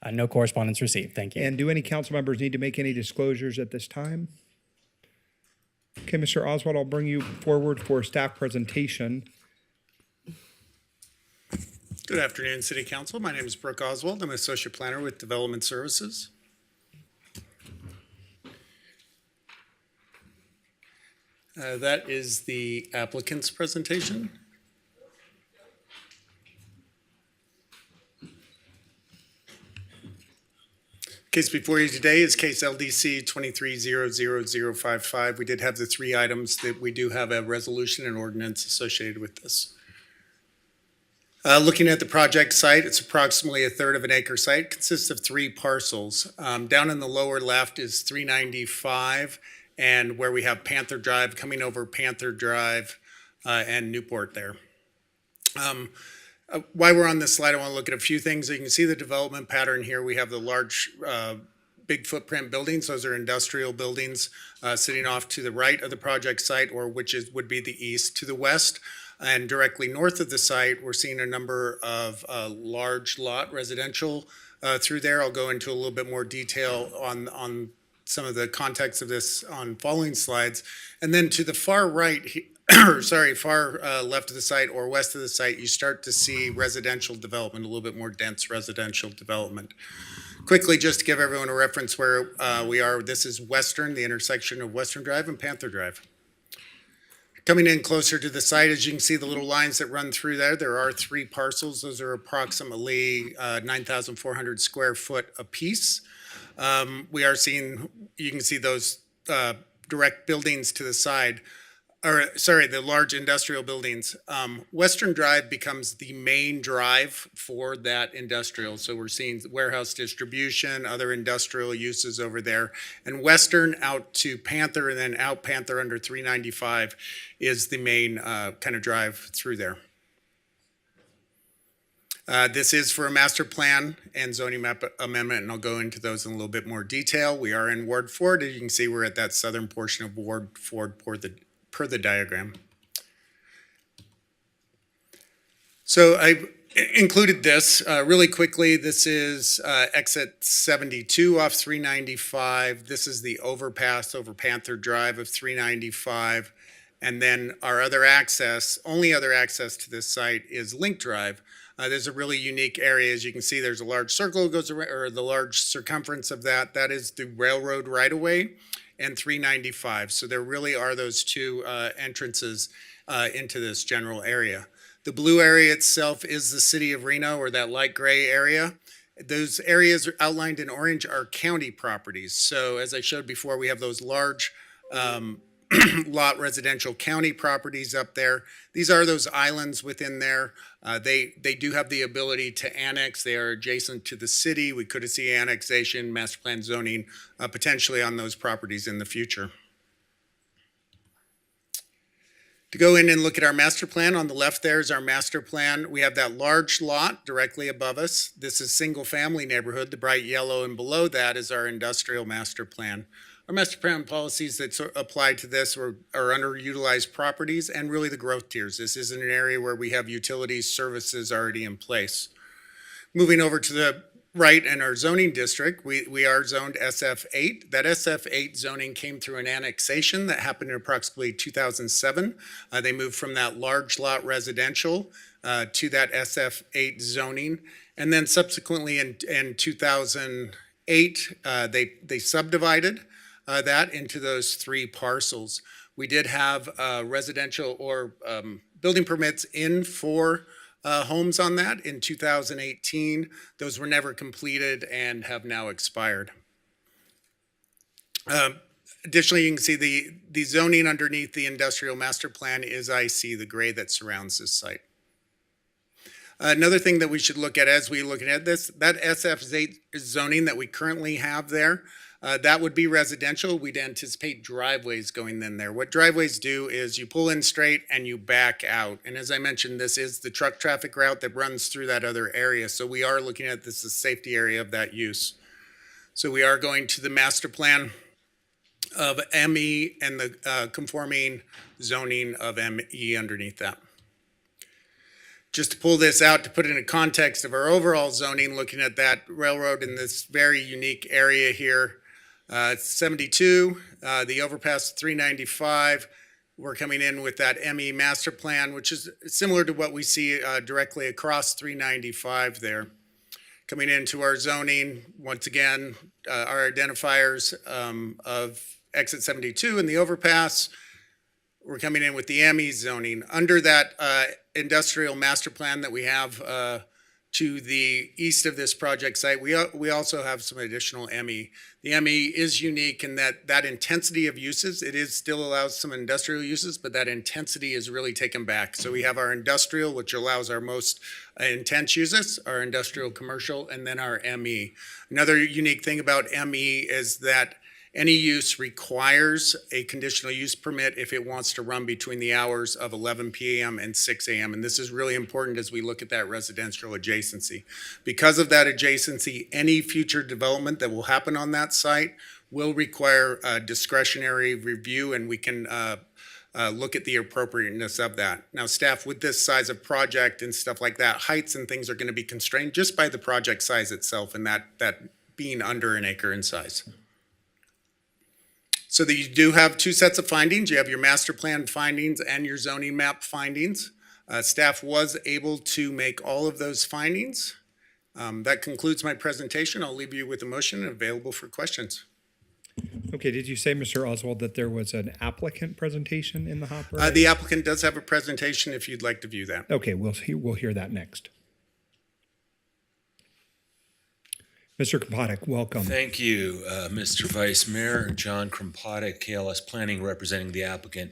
No correspondence received, thank you. And do any council members need to make any disclosures at this time? Okay, Mr. Oswald, I'll bring you forward for a staff presentation. Good afternoon, City Council. My name is Brooke Oswald. I'm an Associate Planner with Development Services. That is the applicant's presentation. Case before you today is case LDC 23000055. We did have the 3 items that we do have a resolution and ordinance associated with this. Looking at the project site, it's approximately 1/3 of an acre site, consists of 3 parcels. Down in the lower left is 395, and where we have Panther Drive coming over Panther Drive and Newport there. While we're on this slide, I want to look at a few things. You can see the development pattern here. We have the large, big footprint buildings. Those are industrial buildings sitting off to the right of the project site, or would be the east. To the west and directly north of the site, we're seeing a number of large lot residential through there. I'll go into a little bit more detail on some of the context of this on following slides. And then to the far right, far left of the site or west of the site, you start to see residential development, a little bit more dense residential development. Quickly, just to give everyone a reference where we are, this is Western, the intersection of Western Drive and Panther Drive. Coming in closer to the site, as you can see the little lines that run through there are 3 parcels. Those are approximately 9,400 square foot apiece. We are seeing, you can see those direct buildings to the side, the large industrial buildings. Western Drive becomes the main drive for that industrial. So we're seeing warehouse distribution, other industrial uses over there. And Western out to Panther and then out Panther under 395 is the main kind of drive through there. This is for a master plan and zoning map amendment, and I'll go into those in a little bit more detail. We are in Ward 4. As you can see, we're at that southern portion of Ward 4 per the diagram. So I've included this really quickly. This is exit 72 off 395. This is the overpass over Panther Drive of 395. And then our other access, only other access to this site is Link Drive. There's a really unique area. As you can see, there's a large circle that goes around, or the large circumference of that. That is the railroad right-of-way and 395. So there really are those 2 entrances into this general area. The blue area itself is the city of Reno, or that light gray area. Those areas outlined in orange are county properties. So as I showed before, we have those large lot residential county properties up there. These are those islands within there. They do have the ability to annex. They are adjacent to the city. We could see annexation, master plan zoning, potentially on those properties in the future. To go in and look at our master plan, on the left there is our master plan. We have that large lot directly above us. This is single family neighborhood, the bright yellow, and below that is our industrial master plan. Our master plan policies that apply to this are underutilized properties and really the growth tiers. This isn't an area where we have utilities, services already in place. Moving over to the right in our zoning district, we are zoned SF8. That SF8 zoning came through an annexation that happened in approximately 2007. They moved from that large lot residential to that SF8 zoning. And then subsequently in 2008, they subdivided that into those 3 parcels. We did have residential or building permits in for homes on that in 2018. Those were never completed and have now expired. Additionally, you can see the zoning underneath the industrial master plan is IC, the gray that surrounds this site. Another thing that we should look at as we look at this, that SF8 zoning that we currently have there, that would be residential. We'd anticipate driveways going in there. What driveways do is you pull in straight and you back out. And as I mentioned, this is the truck traffic route that runs through that other area. So we are looking at this as safety area of that use. So we are going to the master plan of ME and the conforming zoning of ME underneath that. Just to pull this out, to put it in a context of our overall zoning, looking at that railroad in this very unique area here, 72, the overpass 395. We're coming in with that ME master plan, which is similar to what we see directly across 395 there. Coming into our zoning, once again, our identifiers of exit 72 and the overpass. We're coming in with the ME zoning. Under that industrial master plan that we have to the east of this project site, we also have some additional ME. The ME is unique in that intensity of uses, it is still allows some industrial uses, but that intensity is really taken back. So we have our industrial, which allows our most intense uses, our industrial commercial, and then our ME. Another unique thing about ME is that any use requires a conditional use permit if it wants to run between the hours of 11 p.m. and 6 a.m. And this is really important as we look at that residential adjacency. Because of that adjacency, any future development that will happen on that site will require a discretionary review, and we can look at the appropriateness of that. Now, staff, with this size of project and stuff like that, heights and things are going to be constrained just by the project size itself and that being under an acre in size. So that you do have two sets of findings. You have your master plan findings and your zoning map findings. Staff was able to make all of those findings. That concludes my presentation. I'll leave you with a motion available for questions. Okay, did you say, Mr. Oswald, that there was an applicant presentation in the hopper? The applicant does have a presentation if you'd like to view that. Okay, we'll hear that next. Mr. Kropotek, welcome. Thank you, Mr. Vice Mayor. John Kropotek, KLS Planning, representing the applicant.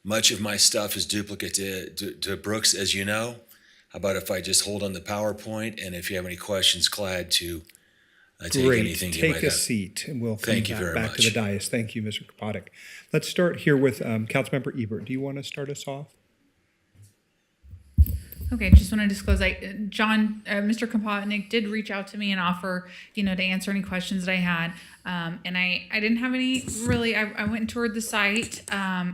Much of my stuff is duplicate to Brooks, as you know. How about if I just hold on the PowerPoint, and if you have any questions, glad to take anything you might have. Take a seat, and we'll come back to the much. dais. Thank you, Mr. Kropotek. Let's start here with Councilmember Ebert. Do you want to start us off? Okay, just want to disclose, Mr. Kompotnik did reach out to me and offer, to answer any questions that I had. And I didn't have any really, I went and toured the site.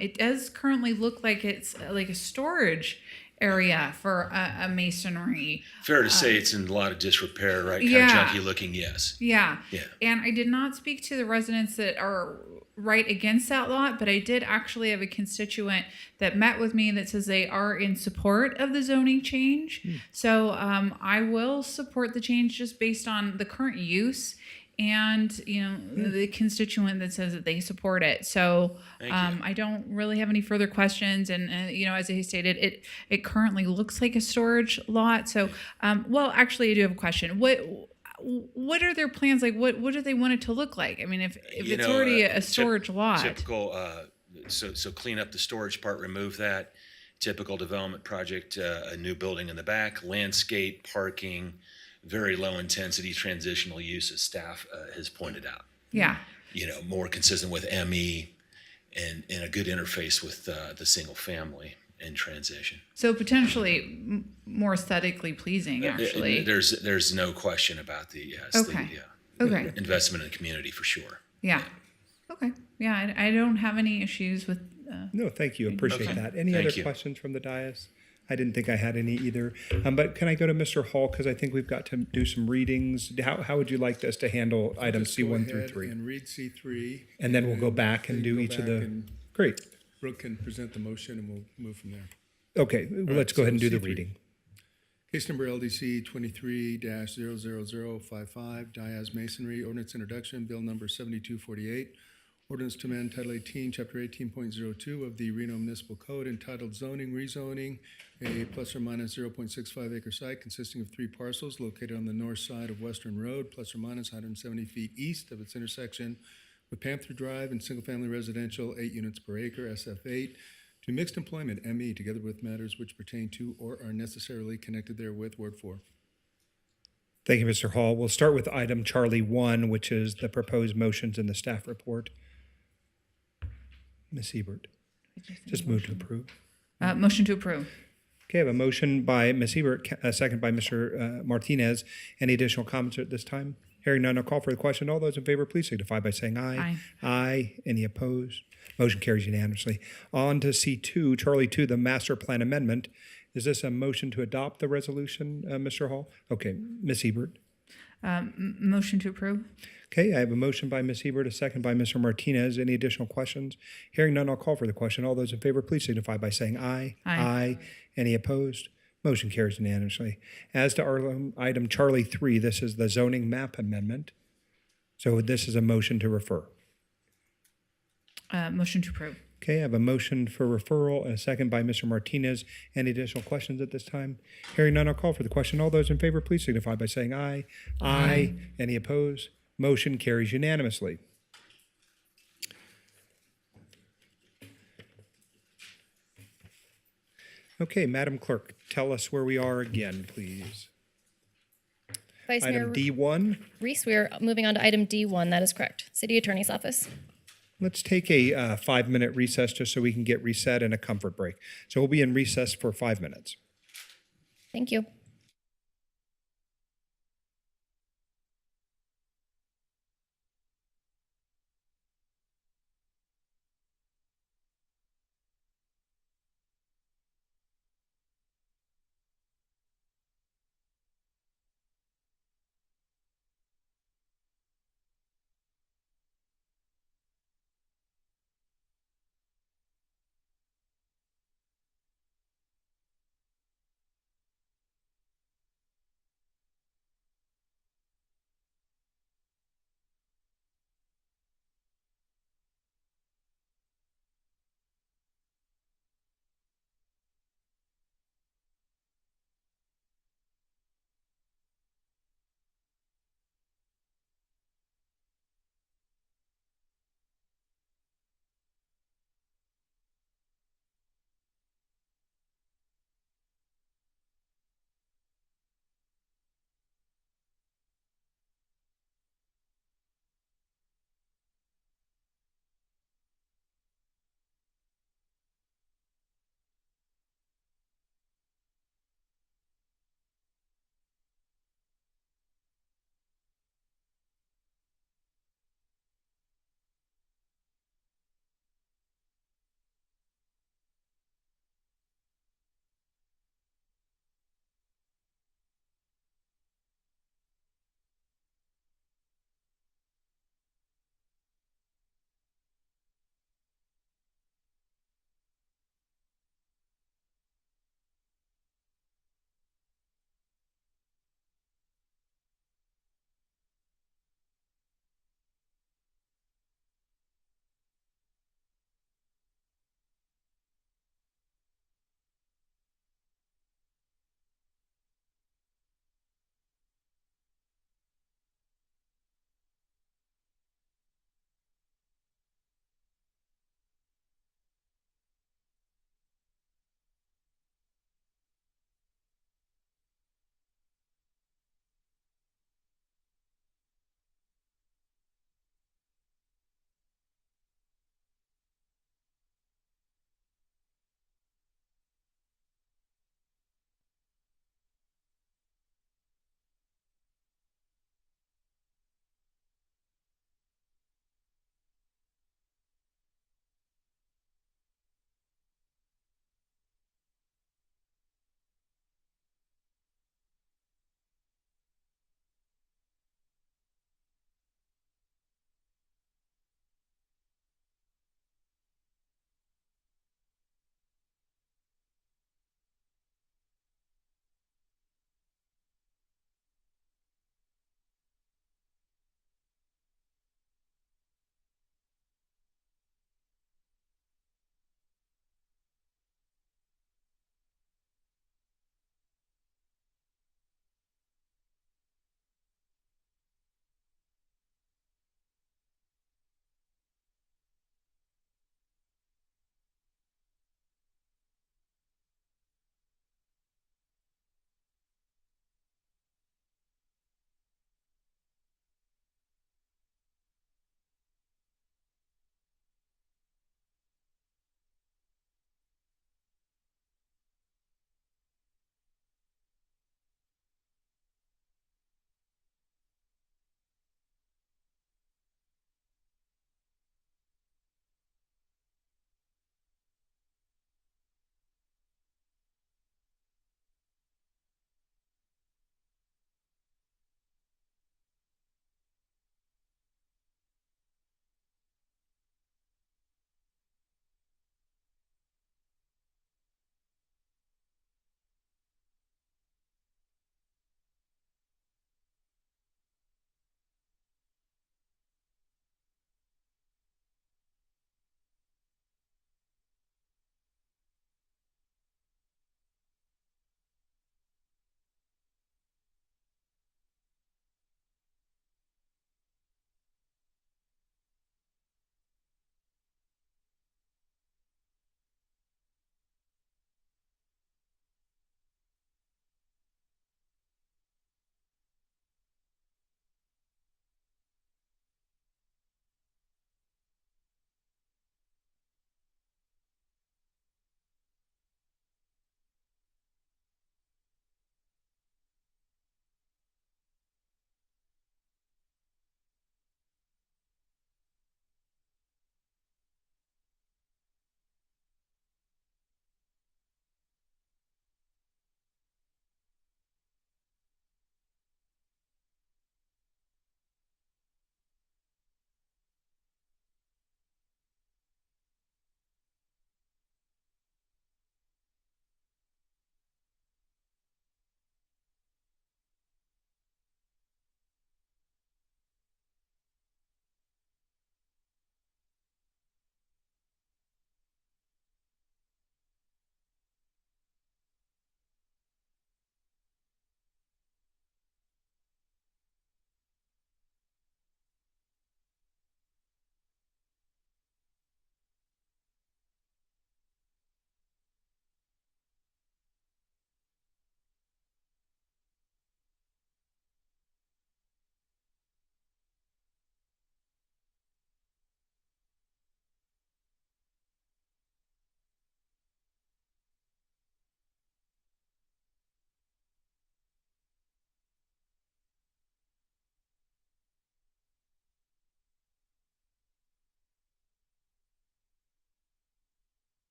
It does currently look like it's like a storage area for a masonry. Fair to say it's in a lot of disrepair, right? Kind Yeah. of junky looking, yes. Yeah. Yeah. And I did not speak to the residents that are right against that lot, but I did actually have a constituent that met with me that says they are in support of the zoning change. So I will support the change just based on the current use and, the constituent that says that they support it. So I don't really have any further questions. And, as I stated, it currently looks like a storage lot. So, well, actually, I do have a question. What are their plans? Like, what do they want it to look like? I mean, if it's already a storage lot. Typical, so clean up the storage part, remove that. Typical development project, a new building in the back, landscape, parking, very low intensity transitional use as staff has pointed out. Yeah. More consistent with ME and a good interface with the single family in transition. So potentially more aesthetically pleasing, actually. There's no question about the Okay. investment in the community for sure. Yeah. Okay. Yeah, I don't have any issues with. No, thank you. Appreciate that. Any Thank other you. questions from the dais? I didn't think I had any either. But can I go to Mr. Hall, because I think we've got to do some readings. How would you like us to handle items C1 through 3? And read C3. And then we'll go back and do each of the. Great. Brooke can present the motion and we'll move from there. Okay, let's go ahead and do the C3. reading. Case number LDC 23-00055, Diaz Masonry, ordinance introduction, bill number 7248. Ordinance to amend Title 18, Chapter 18.02 of the Reno Municipal Code entitled Zoning Rezoning, a plus or minus 0.65 acre site consisting of 3 parcels located on the north side of Western Road, plus or minus 170 feet east of its intersection with Panther Drive and single-family residential 8 units per acre, SF8, to mixed employment, ME, together with matters which pertain to or are necessarily connected therewith, Ward 4. Thank you, Mr. Hall. We'll start with item Charlie 1, which is the proposed motions in the staff report. Ms. Ebert. Just move to approve. Motion to approve. Okay, I have a motion by Ms. Ebert, a second by Mr. Martinez. Any additional comments at this time? Hearing none, I'll call for the question. All those in favor, please signify by saying aye. Aye. Aye. Any opposed? Motion carries unanimously. On to C2, Charlie 2, the master plan amendment. Is this a motion to adopt the resolution, Mr. Hall? Okay, Ms. Ebert. Motion to approve. Okay, I have a motion by Ms. Ebert, a second by Mr. Martinez. Any additional questions? Hearing none, I'll call for the question. All those in favor, please signify by saying aye. Aye. Any opposed? Motion carries unanimously. As to our item Charlie 3, this is the zoning map amendment. So this is a motion to refer. Motion to approve. Okay, I have a motion for referral and a second by Mr. Martinez. Any additional questions at this time? Hearing none, I'll call for the question. All those in favor, please signify by saying aye. Aye. Any opposed? Motion carries unanimously. Okay, Madam Clerk, tell us where we are again, please. Vice Mayor Item D1. Reese, we are moving on to item D1. That is correct. City Attorney's Office. Let's take a 5-minute recess just so we can get reset and a comfort break. So we'll be in recess for 5 minutes. Thank you.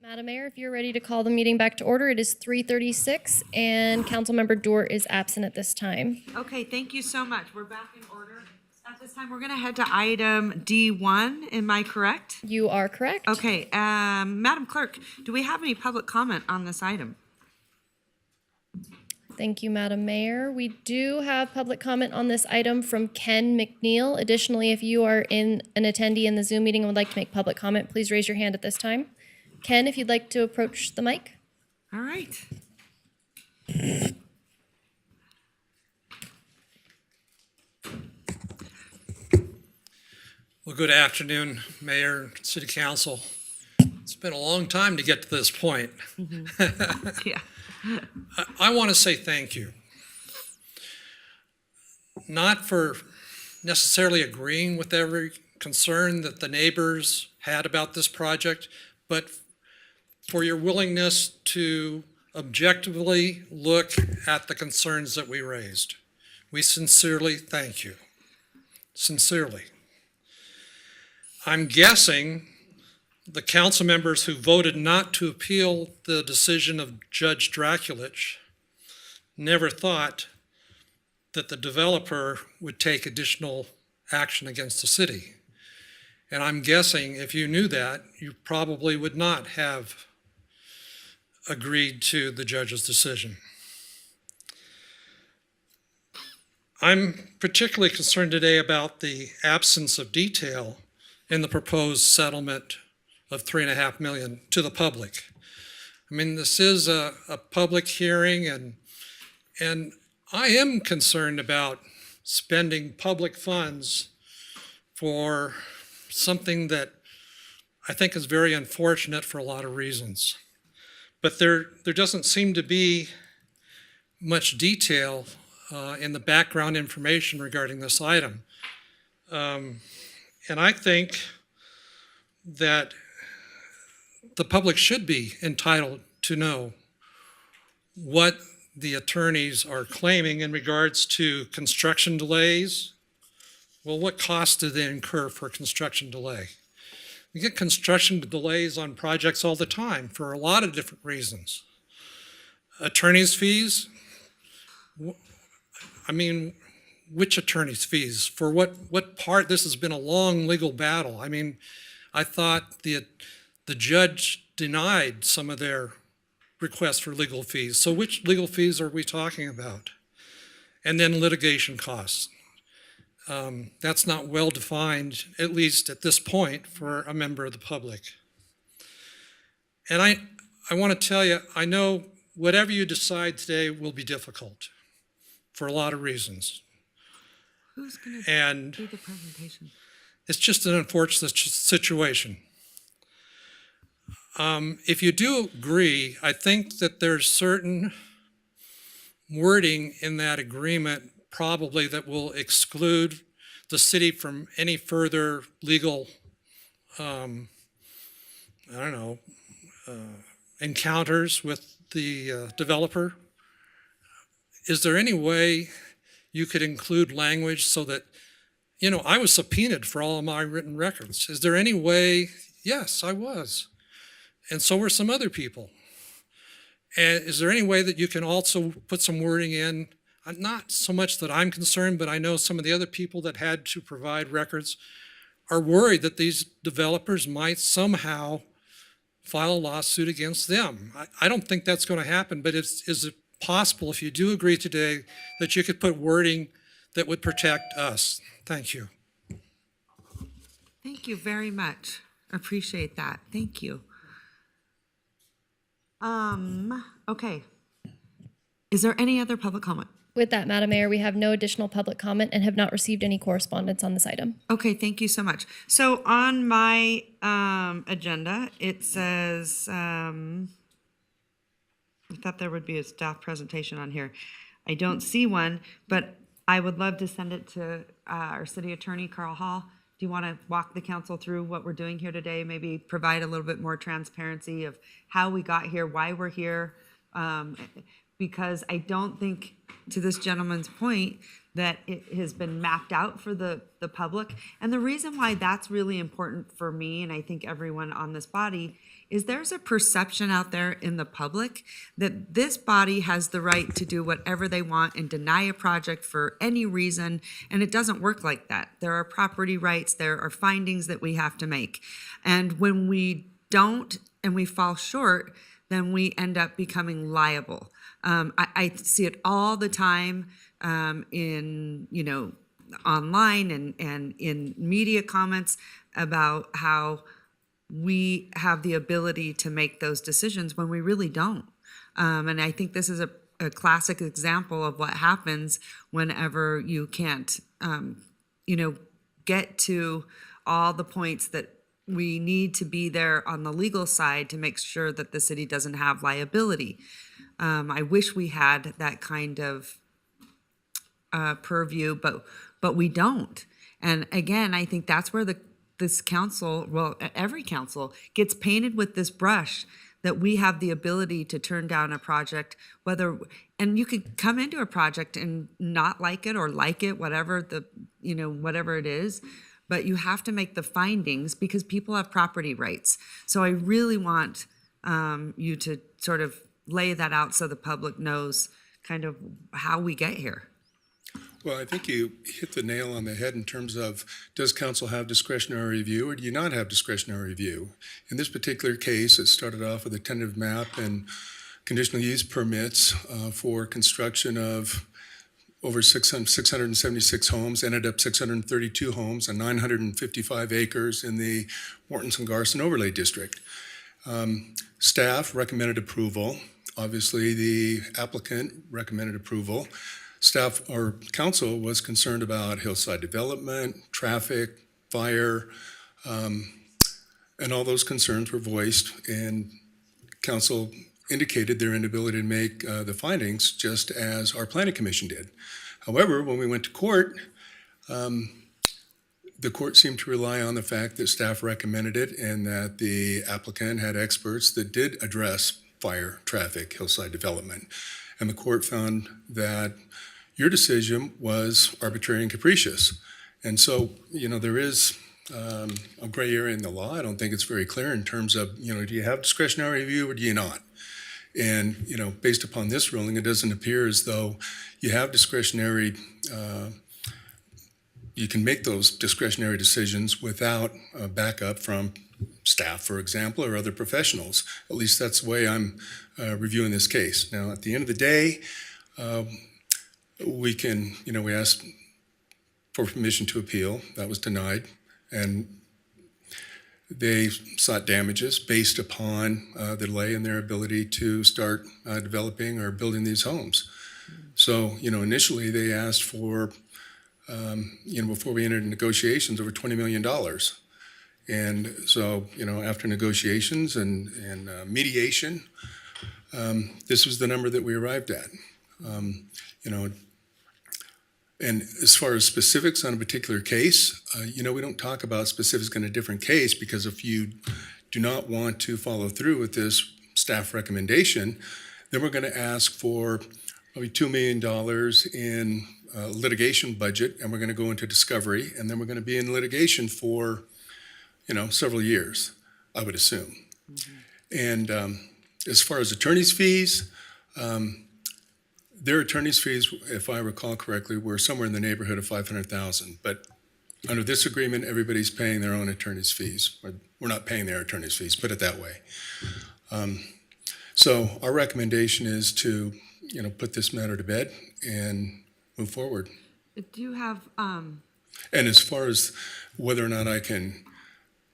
Madam Mayor, if you're ready to call the meeting back to order, it is 3:36 and Councilmember Dorr is absent at this time. Okay, thank you so much. We're back in order. At this time, we're going to head to item D1. Am I correct? You are correct. Okay, Madam Clerk, do we have any public comment on this item? Thank you, Madam Mayor. We do have public comment on this item from Ken McNeil. Additionally, if you are an attendee in the Zoom meeting and would like to make public comment, please raise your hand at this time. Ken, if you'd like to approach the mic. All right. Well, good afternoon, Mayor, City Council. It's been a long time to get to this point. Yeah. I want to say thank you. Not for necessarily agreeing with every concern that the neighbors had about this project, but for your willingness to objectively look at the concerns that we raised. We sincerely thank you. Sincerely. I'm guessing the council members who voted not to appeal the decision of Judge Draculich never thought that the developer would take additional action against the city. And I'm guessing if you knew that, you probably would not have agreed to the judge's decision. I'm particularly concerned today about the absence of detail in the proposed settlement of $3.5 million to the public. I mean, this is a public hearing, and I am concerned about spending public funds for something that I think is very unfortunate for a lot of reasons. But there doesn't seem to be much detail in the background information regarding this item. And I think that the public should be entitled to know what the attorneys are claiming in regards to construction delays. Well, what costs do they incur for a construction delay? We get construction delays on projects all the time for a lot of different reasons. Attorney's fees, I mean, which attorney's fees? For what part? This has been a long legal battle. I mean, I thought the judge denied some of their requests for legal fees. So which legal fees are we talking about? And then litigation costs. That's not well defined, at least at this point, for a member of the public. And I want to tell you, I know whatever you decide today will be difficult for a lot of reasons. Who's going to do the presentation? It's just an unfortunate situation. If you do agree, I think that there's certain wording in that agreement probably that will exclude the city from any further legal, encounters with the developer. Is there any way you could include language so that, I was subpoenaed for all of my written records. Is there any way? Yes, I was. And so were some other people. And is there any way that you can also put some wording in? Not so much that I'm concerned, but I know some of the other people that had to provide records are worried that these developers might somehow file a lawsuit against them. I don't think that's going to happen, but is it possible, if you do agree today, that you could put wording that would protect us? Thank you. Thank you very much. Appreciate that. Thank you. Okay. Is there any other public comment? With that, Madam Mayor, we have no additional public comment and have not received any correspondence on this item. Okay, thank you so much. So on my agenda, it says, I thought there would be a staff presentation on here. I don't see one, but I would love to send it to our city attorney, Carl Hall. Do you want to walk the council through what we're doing here today? Maybe provide a little bit more transparency of how we got here, why we're here, because I don't think, to this gentleman's point, that it has been mapped out for the public. And the reason why that's really important for me, and I think everyone on this body, is there's a perception out there in the public that this body has the right to do whatever they want and deny a project for any reason, and it doesn't work like that. There are property rights, there are findings that we have to make. And when we don't and we fall short, then we end up becoming liable. I see it all the time in, online and in media comments about how we have the ability to make those decisions when we really don't. And I think this is a classic example of what happens whenever you can't, get to all the points that we need to be there on the legal side to make sure that the city doesn't have liability. I wish we had that kind of purview, but we don't. And again, I think that's where this council, well, every council, gets painted with this brush that we have the ability to turn down a project, and you could come into a project and not like it or like it, whatever whatever it is, but you have to make the findings because people have property rights. So I really want you to sort of lay that out so the public knows kind of how we get here. Well, I think you hit the nail on the head in terms of, does council have discretionary review or do you not have discretionary review? In this particular case, it started off with a tentative map and conditional use permits for construction of over 676 homes, ended up 632 homes on 955 acres in the Mortenson and Garson Overlay District. Staff recommended approval. Obviously, the applicant recommended approval. Staff or council was concerned about hillside development, traffic, fire, and all those concerns were voiced, and council indicated their inability to make the findings just as our planning commission did. However, when we went to court, the court seemed to rely on the fact that staff recommended it and that the applicant had experts that did address fire, traffic, hillside development. And the court found that your decision was arbitrary and capricious. And so, there is a gray area in the law. I don't think it's very clear in terms of, do you have discretionary review or do you not? And, based upon this ruling, it doesn't appear as though you have discretionary, you can make those discretionary decisions without backup from staff, for example, or other professionals. At least that's the way I'm reviewing this case. Now, at the end of the day, we can, we asked for permission to appeal. That was denied. And they sought damages based upon the delay in their ability to start developing or building these homes. So, initially they asked for, before we entered negotiations, over $20 million. And so, after negotiations and mediation, this was the number that we arrived at. And as far as specifics on a particular case, we don't talk about specifics in a different case, because if you do not want to follow through with this staff recommendation, then we're going to ask for probably $2 million in litigation budget, and we're going to go into discovery, and then we're going to be in litigation for, several years, I would assume. Mm-hmm. And as far as attorney's fees, their attorney's fees, if I recall correctly, were somewhere in the neighborhood of $500,000. But under this agreement, everybody's paying their own attorney's fees. We're not paying their attorney's fees, put it that way. So our recommendation is to, put this matter to bed and move forward. Do you have? And as far as whether or not I can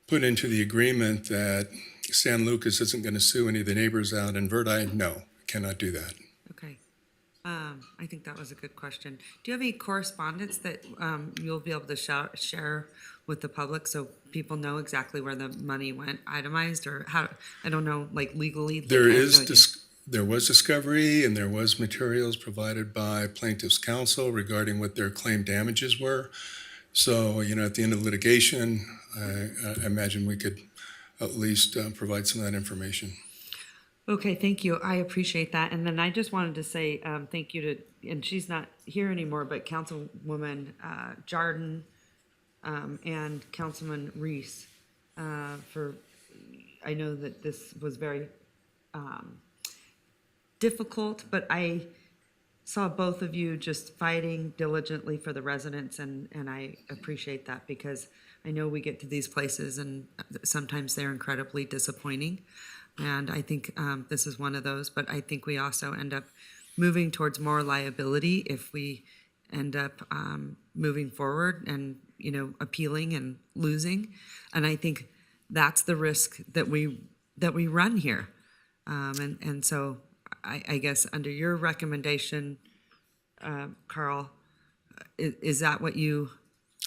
put into the agreement that San Lucas isn't going to sue any of the neighbors out in Verdi, no, I cannot do that. Okay. I think that was a good question. Do you have any correspondence that you'll be able to share with the public so people know exactly where the money went itemized, or how, I don't know, like legally? There was discovery and there was materials provided by plaintiff's counsel regarding what their claim damages were. So, at the end of litigation, I imagine we could at least provide some of that information. Okay, thank you. I appreciate that. And then I just wanted to say thank you to, and she's not here anymore, but Councilwoman Jordan and Councilman Reese for, I know that this was very difficult, but I saw both of you just fighting diligently for the residents, and I appreciate that because I know we get to these places and sometimes they're incredibly disappointing. And I think this is one of those, but I think we also end up moving towards more liability if we end up moving forward and, you know, appealing and losing. And I think that's the risk that we run here. And so I guess under your recommendation, Carl, is that what you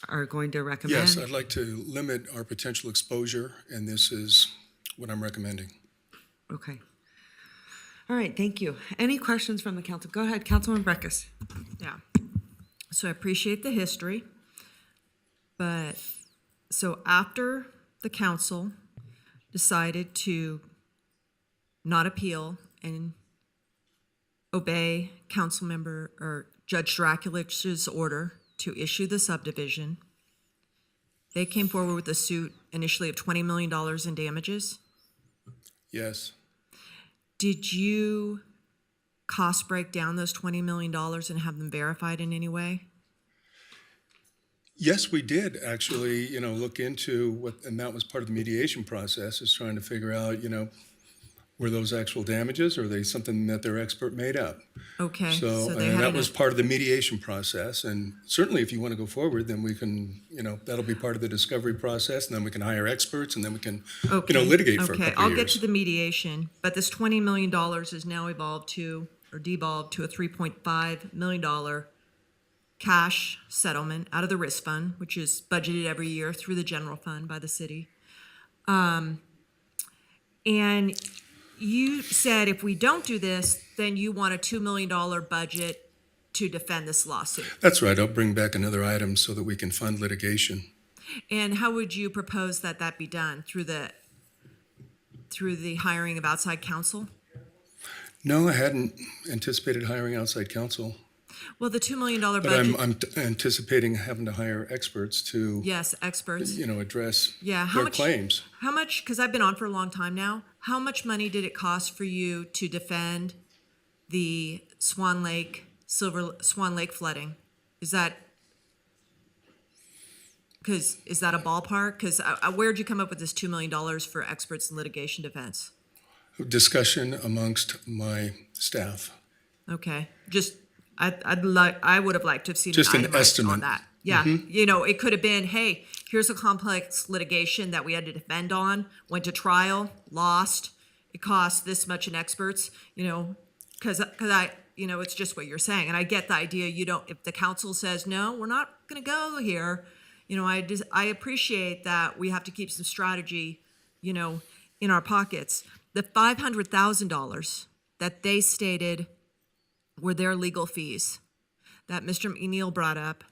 are going to recommend? Yes, I'd like to limit our potential exposure, and this is what I'm recommending. Okay. All right, thank you. Any questions from the council? Go ahead, Councilman Breckus. Yeah. So I appreciate the history, but so after the council decided to not appeal and obey council member or Judge Draculich's order to issue the subdivision, they came forward with a suit initially of $20 million in damages. Yes. Did you cost break down those $20 million and have them verified in any way? Yes, we did actually, you know, look into what, and that was part of the mediation process, is trying to figure out, you know, were those actual damages or are they something that their expert made up? Okay. So they and had that was part of the mediation process. And certainly if you want to go forward, then we can, you know, that'll be part of the discovery process, and then we can hire experts, and then we can, you know, litigate for a couple of years. I'll get to the mediation, but this $20 million is now evolved to, or devolved to a $3.5 million cash settlement out of the risk fund, which is budgeted every year through the general fund by the city. And you said if we don't do this, then you want a $2 million budget to defend this lawsuit. That's right. I'll bring back another item so that we can fund litigation. And how would you propose that be done? Through the hiring of outside counsel? No, I hadn't anticipated hiring outside counsel. Well, the $2 million budget. But I'm anticipating having to hire experts to, yes, experts. you know, address Yeah, their claims. How much, because I've been on for a long time now, how much money did it cost for you to defend the Swan Lake flooding? Is that a ballpark? Because where'd you come up with this $2 million for experts in litigation defense? Discussion amongst my staff. Okay, just I would have liked to have seen Just an itemized estimate. on that. Yeah, Mhm. You know, it could have been, hey, here's a complex litigation that we had to defend on, went to trial, lost. It cost this much in experts, you know, because I, you know, it's just what you're saying. And I get the idea, you don't, if the council says, no, we're not going to go here, you know, I appreciate that we have to keep some strategy, you know, in our pockets. The $500,000 that they stated were their legal fees that Mr. McNeil brought up,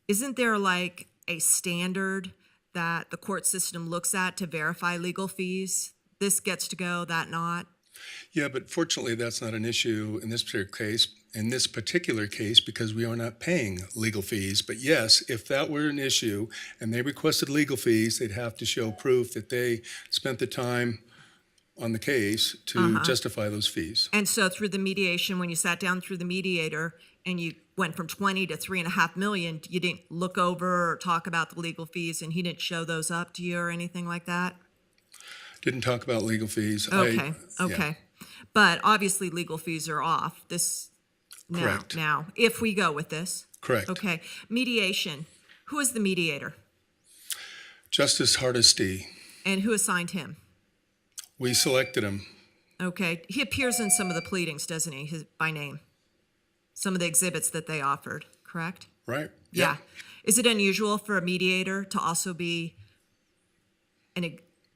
isn't there like a standard that the court system looks at to verify legal fees? This gets to go, that not? Yeah, but fortunately, that's not an issue in this particular case, because we are not paying legal fees. But yes, if that were an issue and they requested legal fees, they'd have to show proof that they spent the time on the case to justify those fees. And so through the mediation, when you sat down through the mediator and you went from 20 to $3.5 million, you didn't look over or talk about the legal fees, and he didn't show those up to you or anything like that? Didn't talk about legal fees. Okay, Yeah. okay. But obviously legal fees are off this Correct. now, if we go with this. Correct. Okay, mediation. Who is the mediator? Justice Hardesty, And who assigned him? we selected him. Okay, he appears in some of the pleadings, doesn't he, by name? Some of the exhibits that they offered, correct? Right. Yeah. Is it unusual for a mediator to also be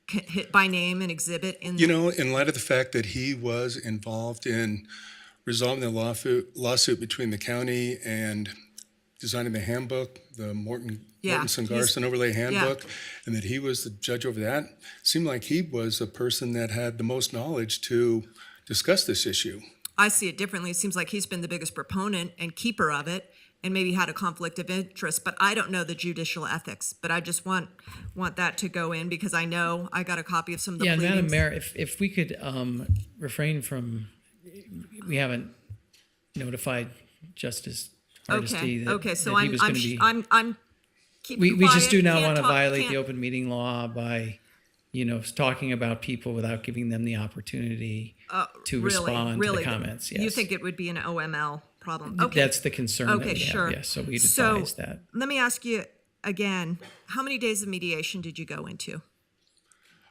hit by name and exhibit in? You know, in light of the fact that he was involved in resolving the lawsuit between the county and designing the handbook, the Yeah, Mortensen he's- Garson overlay handbook, and that he was the judge over that. Seemed like he was a person that had the most knowledge to discuss this issue. I see it differently. It seems like he's been the biggest proponent and keeper of it and maybe had a conflict of interest, but I don't know the judicial ethics. But I just want that to go in because I know I got a copy of some of the Yeah, and Madam pleadings. Mayor, if we could refrain from, we haven't notified Justice Hardesty Okay, so that he was going to be. I'm keeping We just quiet, do not can't want to talk- violate the can't- open meeting law by, talking about people without giving them the opportunity to respond to the comments. Yes. You think it would be an OML problem? Okay. That's the concern that Okay, we have, sure. yes, so we'd So, advise that. let me ask you again, how many days of mediation did you go into?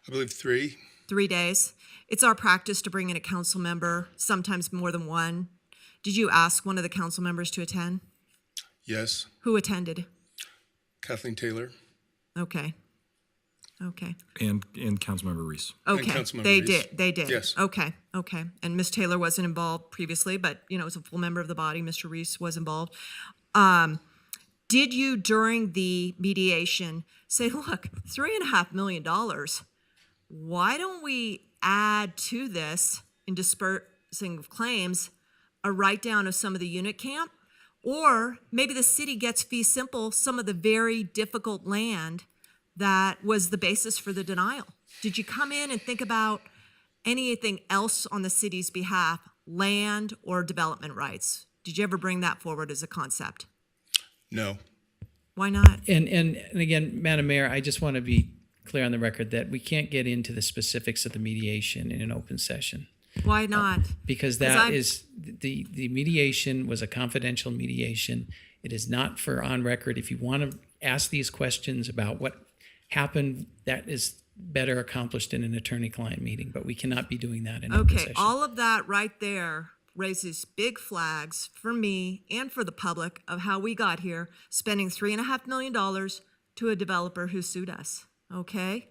I believe 3. 3 days? It's our practice to bring in a council member, sometimes more than one. Did you ask one of the council members to attend? Yes. Who attended? Kathleen Taylor. Okay. Okay. And Councilmember Reese. Okay. Councilmember They Reese. did. Yes. Okay. And Ms. Taylor wasn't involved previously, but, as a full member of the body, Mr. Reese was involved. Did you, during the mediation, say, look, $3.5 million, why don't we add to this in dispersing of claims a write-down of some of the unit camp? Or maybe the city gets fee simple some of the very difficult land that was the basis for the denial. Did you come in and think about anything else on the city's behalf, land or development rights? Did you ever bring that forward as a concept? No. Why not? And again, Madam Mayor, I just want to be clear on the record that we can't get into the specifics of the mediation in an open session. Why not? Because the mediation was a confidential mediation. It is not for on record. If you want to ask these questions about what happened, that is better accomplished in an attorney-client meeting, but we cannot be doing that in open Okay, session. all of that right there raises big flags for me and for the public of how we got here, spending $3.5 million to a developer who sued us, okay?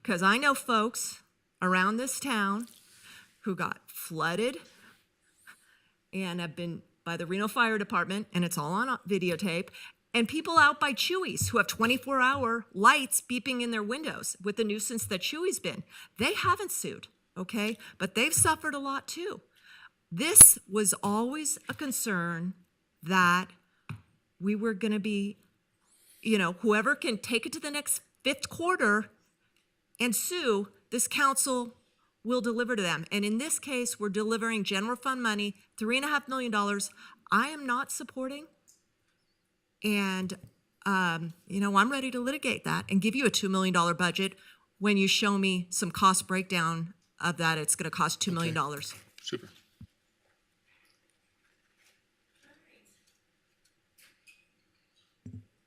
Because I know folks around this town who got flooded and have been by the Reno Fire Department, and it's all on videotape, and people out by Chewy's who have 24-hour lights beeping in their windows with the nuisance that Chewy's been. They haven't sued, okay? But they've suffered a lot too. This was always a concern that we were going to be, whoever can take it to the next 5th quarter and sue, this council will deliver to them. And in this case, we're delivering general fund money, $3.5 million. I am not supporting. And, I'm ready to litigate that and give you a $2 million budget when you show me some cost breakdown of that. It's going to cost $2 million. Super.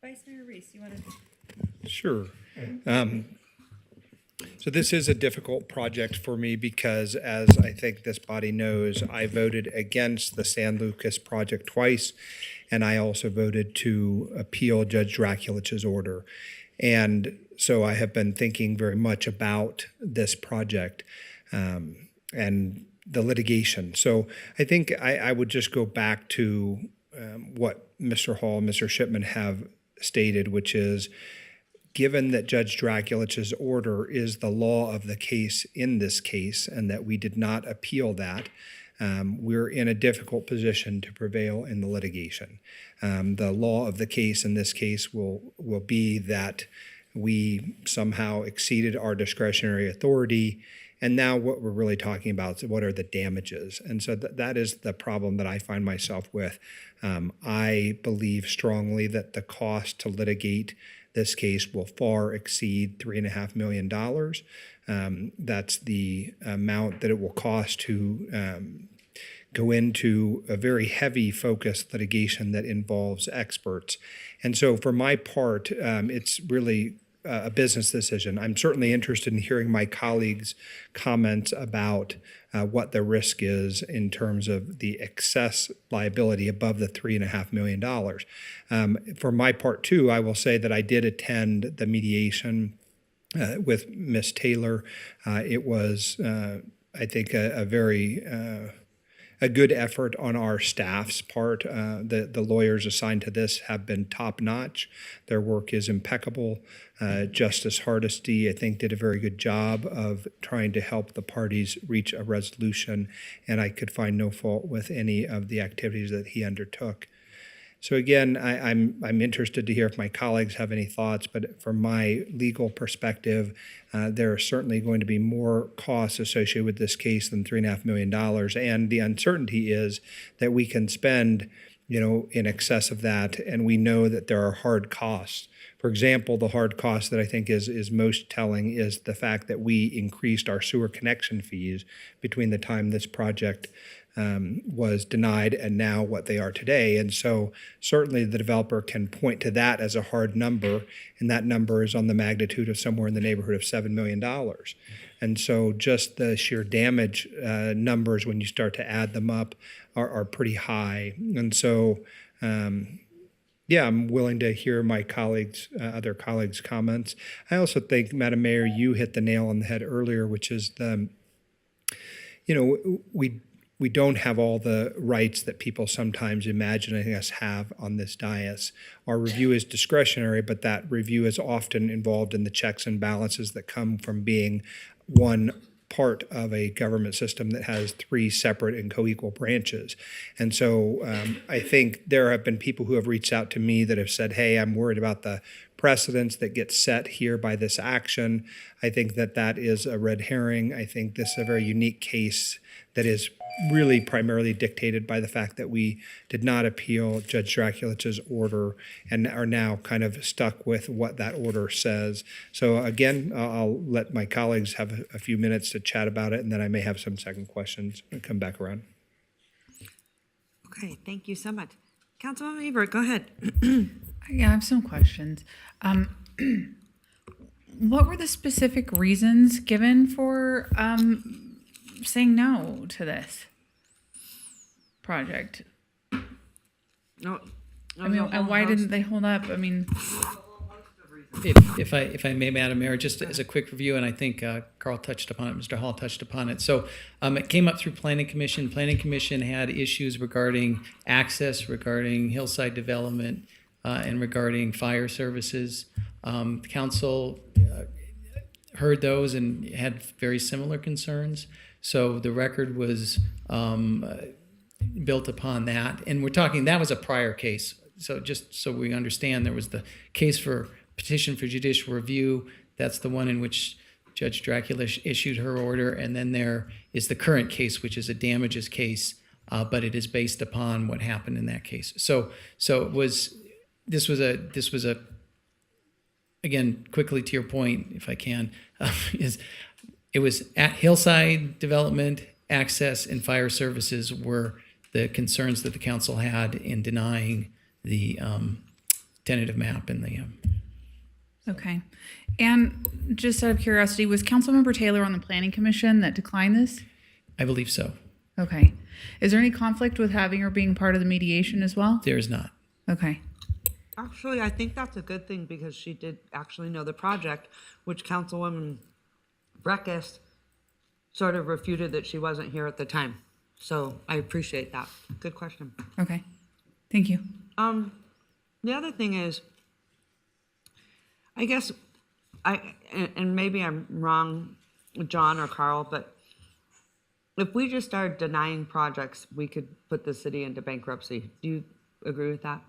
Vice Mayor Reese, you want to? Sure. So this is a difficult project for me because, as I think this body knows, I voted against the San Lucas project twice, and I also voted to appeal Judge Draculich's order. And so I have been thinking very much about this project and the litigation. So I think I would just go back to what Mr. Hall and Mr. Shipman have stated, which is, given that Judge Draculich's order is the law of the case in this case, and that we did not appeal that, we're in a difficult position to prevail in the litigation. The law of the case in this case will be that we somehow exceeded our discretionary authority, and now what we're really talking about is what are the damages. And so that is the problem that I find myself with. I believe strongly that the cost to litigate this case will far exceed $3.5 million. That's the amount that it will cost to go into a very heavy focused litigation that involves experts. And so for my part, it's really a business decision. I'm certainly interested in hearing my colleagues' comments about what the risk is in terms of the excess liability above the $3.5 million. For my part, too, I will say that I did attend the mediation with Ms. Taylor. It was, I think, a very a good effort on our staff's part. The lawyers assigned to this have been top notch. Their work is impeccable. Justice Hardesty, I think, did a very good job of trying to help the parties reach a resolution, and I could find no fault with any of the activities that he undertook. So again, I'm interested to hear if my colleagues have any thoughts, but from my legal perspective, there are certainly going to be more costs associated with this case than $3.5 million. And the uncertainty is that we can spend, in excess of that, and we know that there are hard costs. For example, the hard cost that I think is most telling is the fact that we increased our sewer connection fees between the time this project was denied and now what they are today. And so certainly the developer can point to that as a hard number, and that number is on the magnitude of somewhere in the neighborhood of $7 million. And so just the sheer damage numbers, when you start to add them up, are pretty high. And so, I'm willing to hear my other colleagues' comments. I also think, Madam Mayor, you hit the nail on the head earlier, which is we don't have all the rights that people sometimes imagine us have on this dais. Our review is discretionary, but that review is often involved in the checks and balances that come from being one part of a government system that has three separate and co-equal branches. And so I think there have been people who have reached out to me that have said, hey, I'm worried about the precedents that get set here by this action. I think that is a red herring. I think this is a very unique case that is really primarily dictated by the fact that we did not appeal Judge Draculich's order and are now kind of stuck with what that order says. So again, I'll let my colleagues have a few minutes to chat about it, and then I may have some second questions and come back around. Okay, thank you so much. Councilwoman Ebert, go ahead. Yeah, I have some questions. What were the specific reasons given for saying no to this project? No. And why didn't they hold up? If I may, Madam Mayor, just as a quick review, and I think Carl touched upon it, Mr. Hall touched upon it. So it came up through Planning Commission. Planning Commission had issues regarding access, regarding hillside development, and regarding fire services. Council heard those and had very similar concerns. So the record was built upon that. And we're talking, that was a prior case. So just so we understand, there was the case for petition for judicial review. That's the one in which Judge Dracula issued her order. And then there is the current case, which is a damages case, but it is based upon what happened in that case. So this was a, again, quickly to your point, if I can, it was at hillside development, access, and fire services were the concerns that the council had in denying the tentative map and the. Okay. And just out of curiosity, was Councilmember Taylor on the Planning Commission that declined this? I believe so. Okay. Is there any conflict with having her being part of the mediation as well? There is not. Okay. Actually, I think that's a good thing because she did actually know the project, which Councilwoman Breckes sort of refuted that she wasn't here at the time. So I appreciate that. Good question. Okay. Thank you. The other thing is, I guess, and maybe I'm wrong, John or Carl, but if we just started denying projects, we could put the city into bankruptcy. Do you agree with that?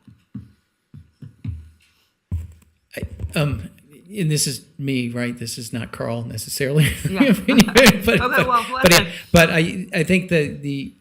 And this is me, right? This is not Carl necessarily. Yeah. but I think that the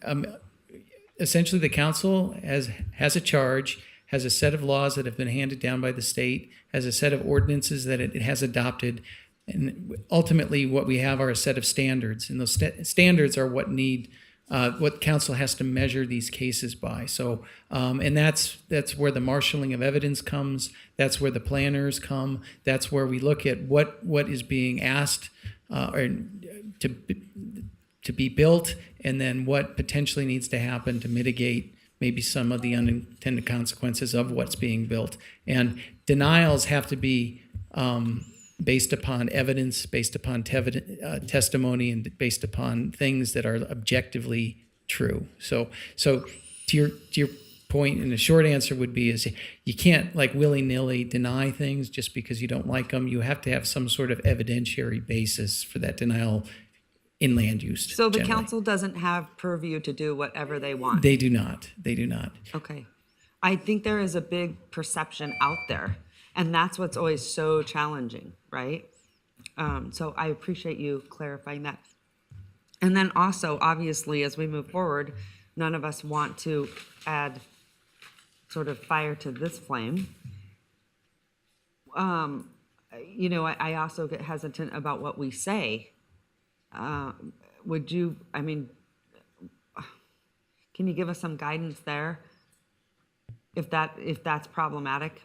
essentially the council has a charge, has a set of laws that have been handed down by the state, has a set of ordinances that it has adopted, and ultimately what we have are a set of standards, and those standards are what council has to measure these cases by. So, and that's where the marshaling of evidence comes. That's where the planners come. That's where we look at what is being asked or to be built, and then what potentially needs to happen to mitigate maybe some of the unintended consequences of what's being built. And denials have to be based upon evidence, based upon testimony, and based upon things that are objectively true. So to your point, and the short answer would be is you can't like willy-nilly deny things just because you don't like them. You have to have some sort of evidentiary basis for that denial in land use. So the generally. council doesn't have purview to do whatever they want? They do not. They do not. Okay. I think there is a big perception out there, and that's what's always so challenging, right? So I appreciate you clarifying that. And then also, obviously, as we move forward, none of us want to add sort of fire to this flame. You know, I also get hesitant about what we say. Would you, I mean, can you give us some guidance there? If that's problematic?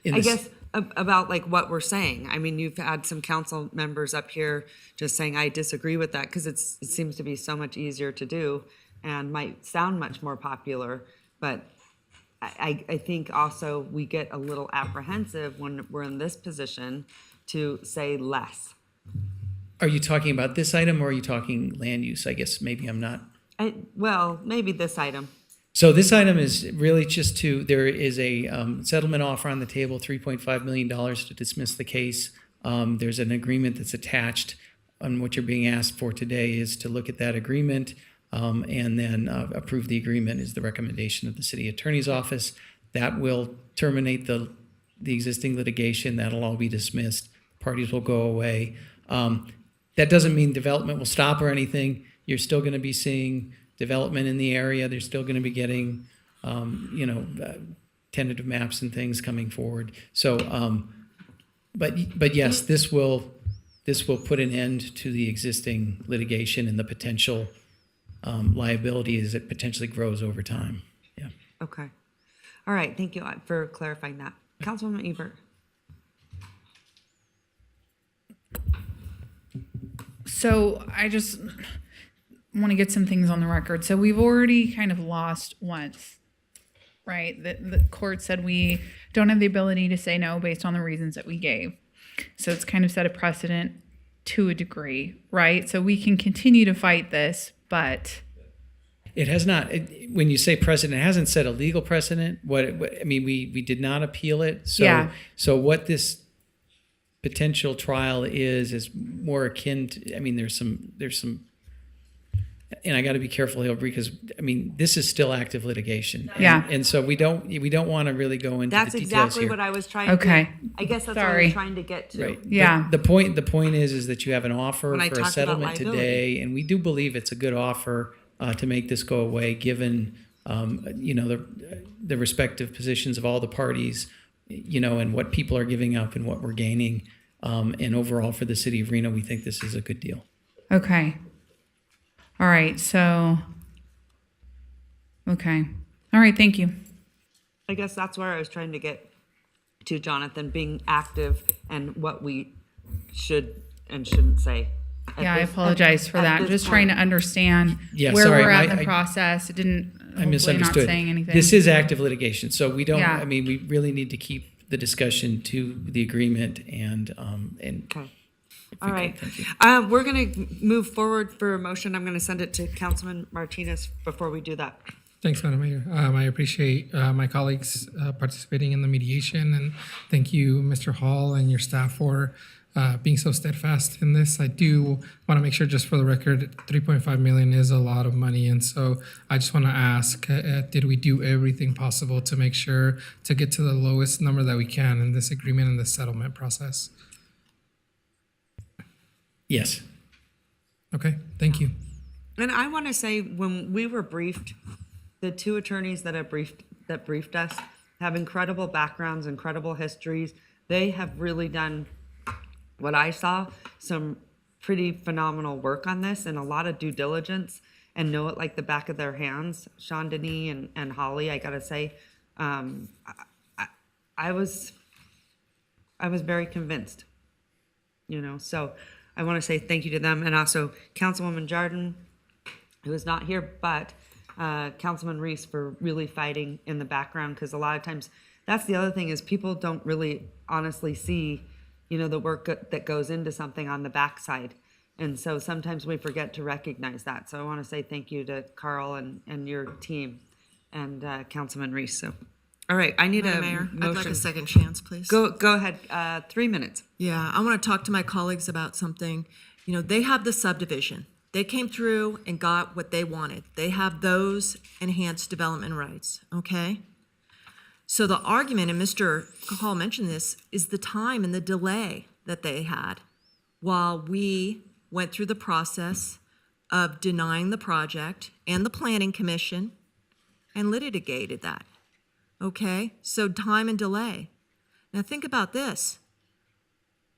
I guess about like what we're saying. I mean, you've had some council members up here just saying, I disagree with that, because it seems to be so much easier to do and might sound much more popular. But I think also we get a little apprehensive when we're in this position to say less. Are you talking about this item or are you talking land use? I guess maybe I'm not. Well, maybe this item. So this item is really just there is a settlement offer on the table, $3.5 million to dismiss the case. There's an agreement that's attached, and what you're being asked for today is to look at that agreement and then approve the agreement is the recommendation of the city attorney's office. That will terminate the existing litigation. That'll all be dismissed. Parties will go away. That doesn't mean development will stop or anything. You're still going to be seeing development in the area. They're still going to be getting, tentative maps and things coming forward. So, but yes, this will put an end to the existing litigation and the potential liability as it potentially grows over time. Yeah. Okay. All right. Thank you for clarifying that. Councilwoman Ebert. So I just want to get some things on the record. So we've already kind of lost once, right? The court said we don't have the ability to say no based on the reasons that we gave. So it's kind of set a precedent to a degree, right? So we can continue to fight this, but it has not. When you say precedent, it hasn't set a legal precedent. We did not appeal it. So, yeah. So what this potential trial is more akin to. I mean, there's some. And I got to be careful here because this is still active litigation. Yeah. And so we don't want to really go into That's the details exactly here. what I was trying okay. to. I guess that's Sorry. what I was trying to get to. Right. Yeah. But the point is that you have an offer When I for a talked about settlement liability. today, and we do believe it's a good offer to make this go away, given the respective positions of all the parties, and what people are giving up and what we're gaining. And overall, for the city of Reno, we think this is a good deal. Okay. All right. So, okay. All right. Thank you. I guess that's where I was trying to get to, Jonathan, being active and what we should and shouldn't say. Yeah, I apologize for that. Just trying to understand where we're at in the process. It didn't. I misunderstood. Not saying anything. This is active litigation, so we don't. Yeah. We really need to keep the discussion to the agreement and. Okay. All right. We're going to move forward for a motion. I'm going to send it to Councilman Martinez before we do that. Thanks, Madam Mayor. I appreciate my colleagues participating in the mediation, and thank you, Mr. Hall, and your staff for being so steadfast in this. I do want to make sure, just for the record, $3.5 million is a lot of money, and so I just want to ask, did we do everything possible to make sure to get to the lowest number that we can in this agreement and this settlement process? Yes. Okay, thank you. And I want to say, when we were briefed, the two attorneys that briefed us have incredible backgrounds, incredible histories. They have really done what I saw, some pretty phenomenal work on this and a lot of due diligence, and know it like the back of their hands. Sean Denis and Holly, I gotta say, I was very convinced, so I want to say thank you to them, and also Councilwoman Jardin, who is not here, but Councilman Reese for really fighting in the background, because a lot of times that's the other thing is people don't really honestly see, the work that goes into something on the backside. And so sometimes we forget to recognize that. So I want to say thank you to Carl and your team and Councilman Reese. So, all right, I need Madam a Mayor, motion. I'd like a second chance, please. Go ahead. 3 minutes. Yeah, I want to talk to my colleagues about something. You know, they have the subdivision. They came through and got what they wanted. They have those enhanced development rights, okay? So the argument, and Mr. Hall mentioned this, is the time and the delay that they had while we went through the process of denying the project and the planning commission and litigated that, okay? So time and delay. Now think about this.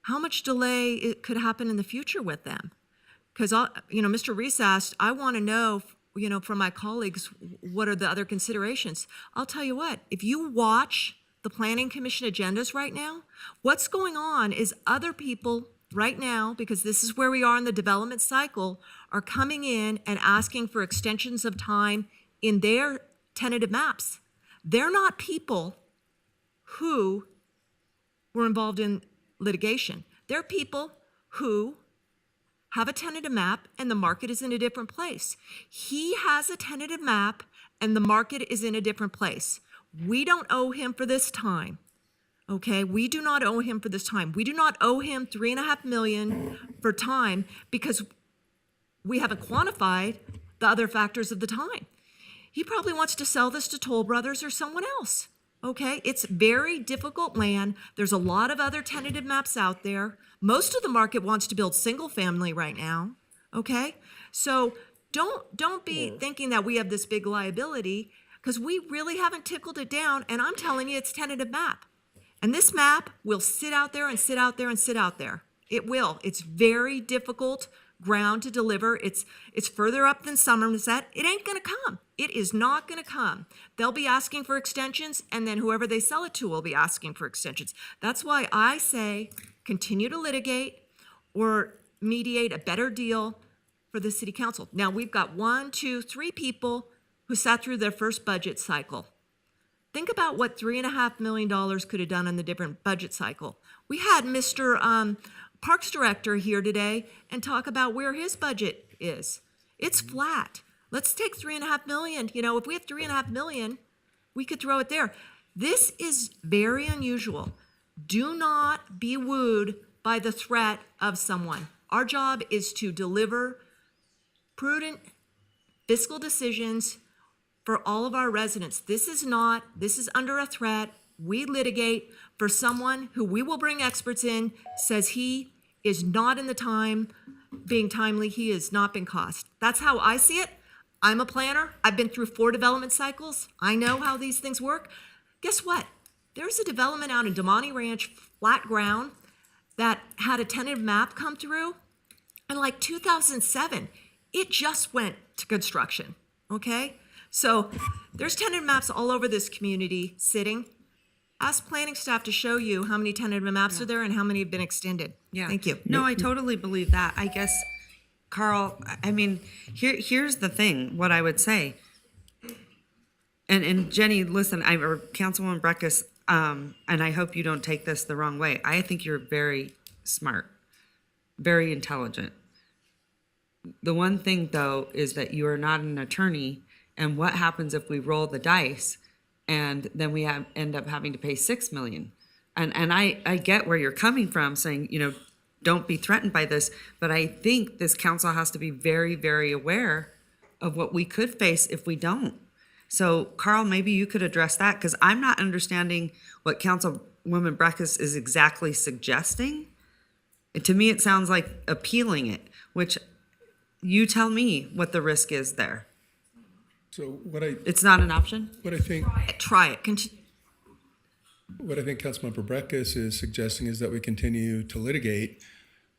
How much delay it could happen in the future with them? Because, Mr. Reese asked, I want to know, from my colleagues, what are the other considerations? I'll tell you what, if you watch the Planning Commission agendas right now, what's going on is other people right now, because this is where we are in the development cycle, are coming in and asking for extensions of time in their tentative maps. They're not people who were involved in litigation. They're people who have a tentative map and the market is in a different place. He has a tentative map and the market is in a different place. We don't owe him for this time. Okay, we do not owe him for this time. We do not owe him $3.5 million for time because we haven't quantified the other factors of the time. He probably wants to sell this to Toll Brothers or someone else. Okay, it's very difficult land. There's a lot of other tentative maps out there. Most of the market wants to build single family right now. Okay, so don't be thinking that we have this big liability because we really haven't tickled it down. And I'm telling you, it's tentative map. And this map will sit out there and sit out there and sit out there. It will. It's very difficult ground to deliver. It's further up than Somerset. It ain't going to come. It is not going to come. They'll be asking for extensions, and then whoever they sell it to will be asking for extensions. That's why I say continue to litigate or mediate a better deal for the city council. Now, we've got 1, 2, 3 people who sat through their first budget cycle. Think about what $3.5 million could have done in the different budget cycle. We had Mr. Parks Director here today and talk about where his budget is. It's flat. Let's take $3.5 million. If we have $3.5 million, we could throw it there. This is very unusual. Do not be wooed by the threat of someone. Our job is to deliver prudent fiscal decisions for all of our residents. This is under a threat. We litigate for someone who we will bring experts in, says he is not in the time being timely, he has not been cost. That's how I see it. I'm a planner. I've been through 4 development cycles. I know how these things work. Guess what? There's a development out in Damani Ranch, flat ground, that had a tentative map come through. And like 2007, it just went to construction, okay? So there's tentative maps all over this community sitting. Ask planning staff to show you how many tentative maps are there and how many have been extended. Yeah. Thank you. No, I totally believe that. I guess, Carl, here's the thing, what I would say. And Jenny, listen, or Councilwoman Breckus, and I hope you don't take this the wrong way. I think you're very smart, very intelligent. The one thing, though, is that you are not an attorney, and what happens if we roll the dice and then we end up having to pay $6 million? And I get where you're coming from, saying, don't be threatened by this, but I think this council has to be very, very aware of what we could face if we don't. So, Carl, maybe you could address that, because I'm not understanding what Councilwoman Breckus is exactly suggesting. To me, it sounds like appealing it, which you tell me what the risk is there. So it's not an option? What I think Try it. What I think Councilmember Breckus is suggesting is that we continue to litigate.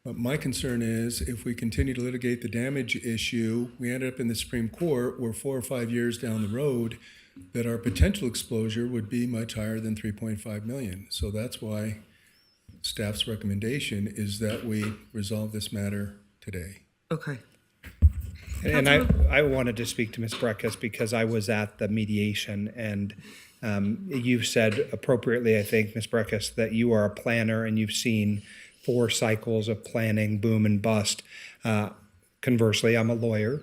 But my concern is if we continue to litigate the damage issue, we end up in the Supreme Court where 4 or 5 years down the road that our potential exposure would be much higher than 3.5 million. So that's why staff's recommendation is that we resolve this matter today. Okay. And I wanted to speak to Ms. Breckus because I was at the mediation, and you've said appropriately, I think, Ms. Breckus, that you are a planner and you've seen 4 cycles of planning, boom and bust. Conversely, I'm a lawyer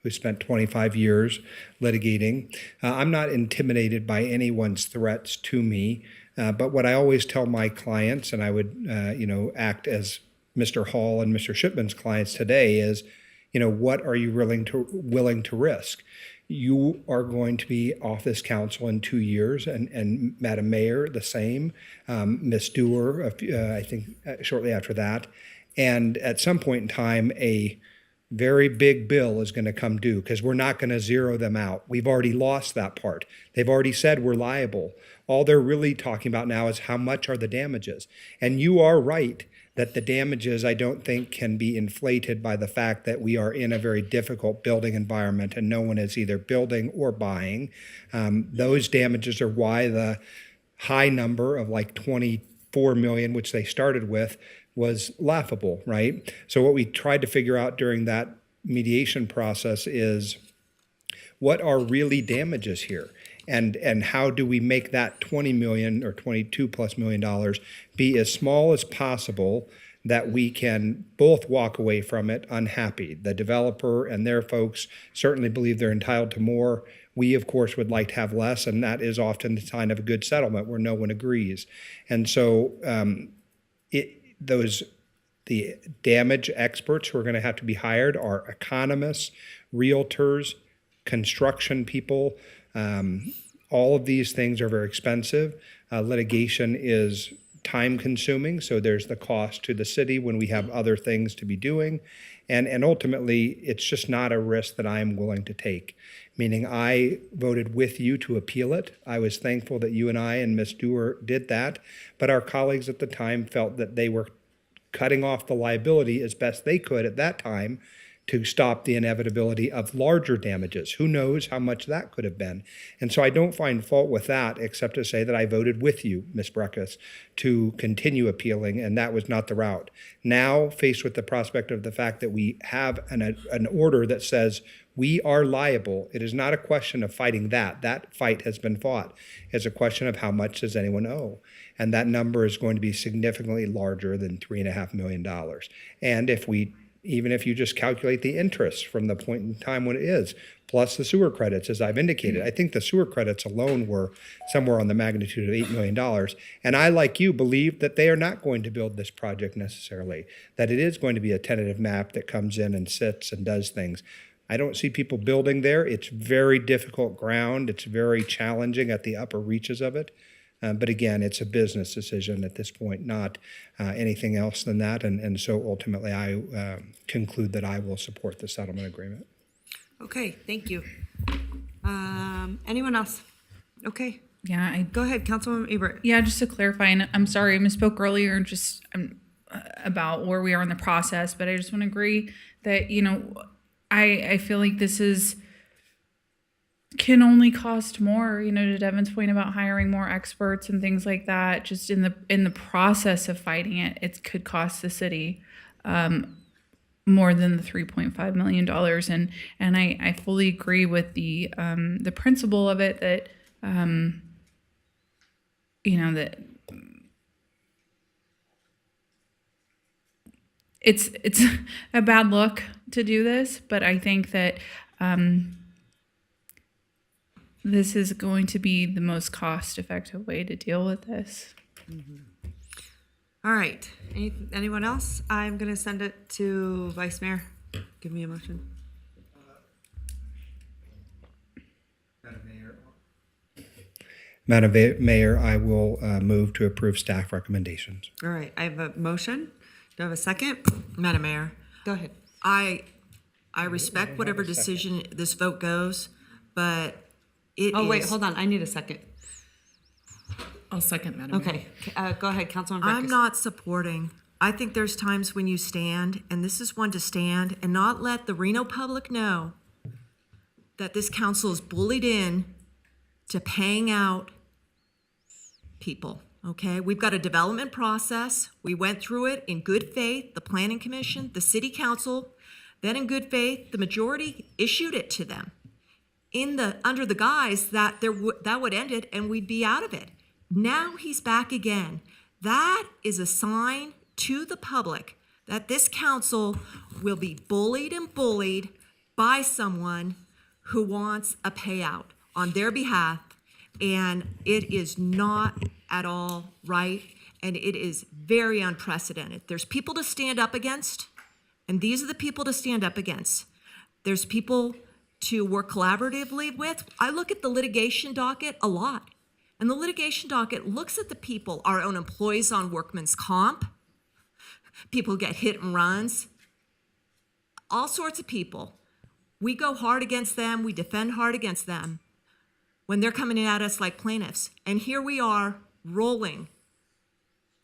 who spent 25 years litigating. I'm not intimidated by anyone's threats to me, but what I always tell my clients, and I would, act as Mr. Hall and Mr. Shipman's clients today, is, what are you willing to risk? You are going to be off this council in 2 years, and Madam Mayor, the same, Ms. Dewar, I think shortly after that. And at some point in time, a very big bill is going to come due because we're not going to zero them out. We've already lost that part. They've already said we're liable. All they're really talking about now is how much are the damages. And you are right that the damages, I don't think, can be inflated by the fact that we are in a very difficult building environment and no one is either building or buying. Those damages are why the high number of like 24 million, which they started with, was laughable, right? So what we tried to figure out during that mediation process is what are really damages here? And how do we make that 20 million or 22 plus million dollars be as small as possible that we can both walk away from it unhappy? The developer and their folks certainly believe they're entitled to more. We, of course, would like to have less, and that is often the sign of a good settlement where no one agrees. And so the damage experts who are going to have to be hired are economists, realtors, construction people. All of these things are very expensive. Litigation is time consuming, so there's the cost to the city when we have other things to be doing. And ultimately, it's just not a risk that I am willing to take, meaning I voted with you to appeal it. I was thankful that you and I and Ms. Dewar did that, but our colleagues at the time felt that they were cutting off the liability as best they could at that time to stop the inevitability of larger damages. Who knows how much that could have been? And so I don't find fault with that, except to say that I voted with you, Ms. Breckus, to continue appealing, and that was not the route. Now, faced with the prospect of the fact that we have an order that says we are liable, it is not a question of fighting that. That fight has been fought. It's a question of how much does anyone owe? And that number is going to be significantly larger than $3.5 million. And even if you just calculate the interest from the point in time when it is, plus the sewer credits, as I've indicated, I think the sewer credits alone were somewhere on the magnitude of $8 million. And I, like you, believe that they are not going to build this project necessarily, that it is going to be a tentative map that comes in and sits and does things. I don't see people building there. It's very difficult ground. It's very challenging at the upper reaches of it. But again, it's a business decision at this point, not anything else than that. And so ultimately, I conclude that I will support the settlement agreement. Okay, thank you. Anyone else? Okay. Yeah, Go ahead, Councilwoman Ebert. Yeah, just to clarify, and I'm sorry, I misspoke earlier just about where we are in the process, but I just want to agree that, I feel like this can only cost more, to Devin's point about hiring more experts and things like that. Just in the process of fighting it, it could cost the city more than the $3.5 million. And I fully agree with the principle of it that that it's a bad look to do this, but I think that this is going to be the most cost-effective way to deal with this. Mm-hmm. All right. Anyone else? I'm going to send it to Vice Mayor. Give me a motion. Madam Mayor, I will move to approve staff recommendations. All right. I have a motion. Do I have a second? Madam Mayor, Go ahead. I respect whatever decision this vote goes, but Wait, hold on. I need a second. I'll second, Madam Mayor. Okay. Go ahead, Councilwoman I'm Breckus. not supporting. I think there's times when you stand, and this is one to stand and not let the Reno public know that this council is bullied in to paying out people, okay? We've got a development process. We went through it in good faith, the Planning Commission, the City Council. Then in good faith, the majority issued it to them under the guise that that would end it and we'd be out of it. Now he's back again. That is a sign to the public that this council will be bullied and bullied by someone who wants a payout on their behalf, and it is not at all right, and it is very unprecedented. There's people to stand up against, and these are the people to stand up against. There's people to work collaboratively with. I look at the litigation docket a lot, and the litigation docket looks at the people, our own employees on workman's comp, people get hit and runs, all sorts of people. We go hard against them, we defend hard against them when they're coming at us like plaintiffs. And here we are rolling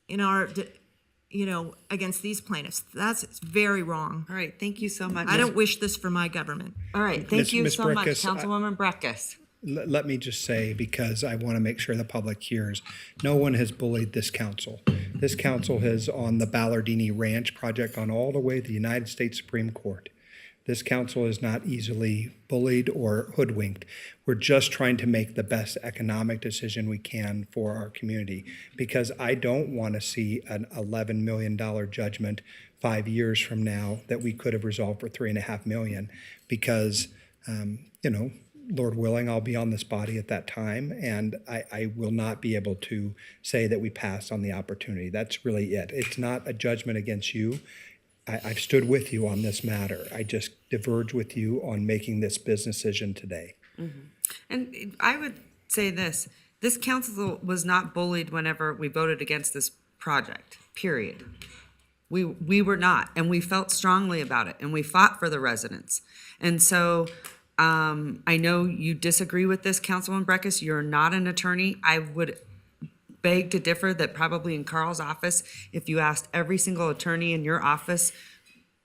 in our, against these plaintiffs. That's very wrong. All right, thank you so much. I don't wish this for my government. All right, thank you Ms. so much, Breckus, Councilwoman Breckus. Let me just say, because I want to make sure the public hears, no one has bullied this council. This council has, on the Ballardini Ranch project, gone all the way to the United States Supreme Court. This council is not easily bullied or hoodwinked. We're just trying to make the best economic decision we can for our community, because I don't want to see an $11 million judgment 5 years from now that we could have resolved for $3.5 million, because, Lord willing, I'll be on this body at that time, and I will not be able to say that we passed on the opportunity. That's really it. It's not a judgment against you. I've stood with you on this matter. I just diverge with you on making this business decision today. Mm-hmm. And I would say this council was not bullied whenever we voted against this project, period. We were not, and we felt strongly about it, and we fought for the residents. And so I know you disagree with this, Councilwoman Breckus. You're not an attorney. I would beg to differ that probably in Carl's office, if you asked every single attorney in your office,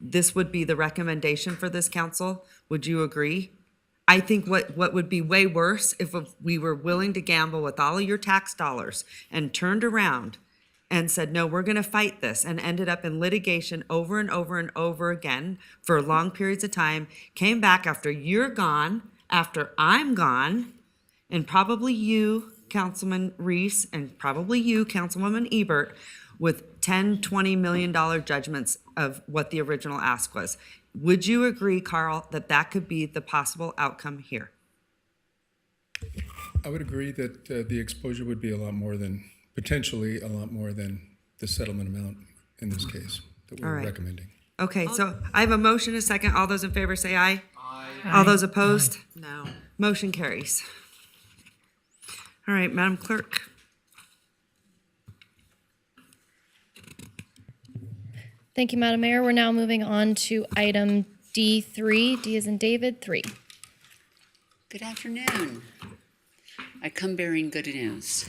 this would be the recommendation for this council. Would you agree? I think what would be way worse if we were willing to gamble with all of your tax dollars and turned around and said, no, we're going to fight this, and ended up in litigation over and over and over again for long periods of time, came back after you're gone, after I'm gone, and probably you, Councilman Reese, and probably you, Councilwoman Ebert, with $10, $20 million judgments of what the original ask was. Would you agree, Carl, that that could be the possible outcome here? I would agree that the exposure would be potentially a lot more than the settlement amount in this case that we're recommending. Okay, so I have a motion, a second. All those in favor say aye. Aye. All those opposed? No. Motion carries. All right, Madam Clerk. Thank you, Madam Mayor. We're now moving on to item D3. D as in David, 3. Good afternoon. I come bearing good news.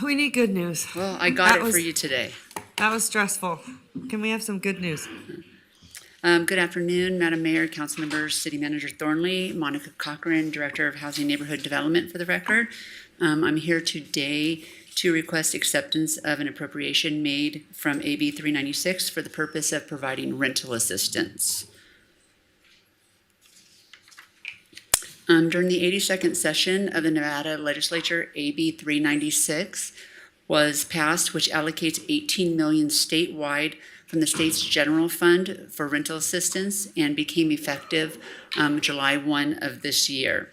We need good news. Well, I got it for you today. That was stressful. Can we have some good news? Good afternoon, Madam Mayor, council members, City Manager Thornley, Monica Cochran, Director of Housing Neighborhood Development for the record. I'm here today to request acceptance of an appropriation made from AB 396 for the purpose of providing rental assistance. During the 82nd session of the Nevada Legislature, AB 396 was passed, which allocates $18 million statewide from the state's general fund for rental assistance, and became effective July 1 of this year,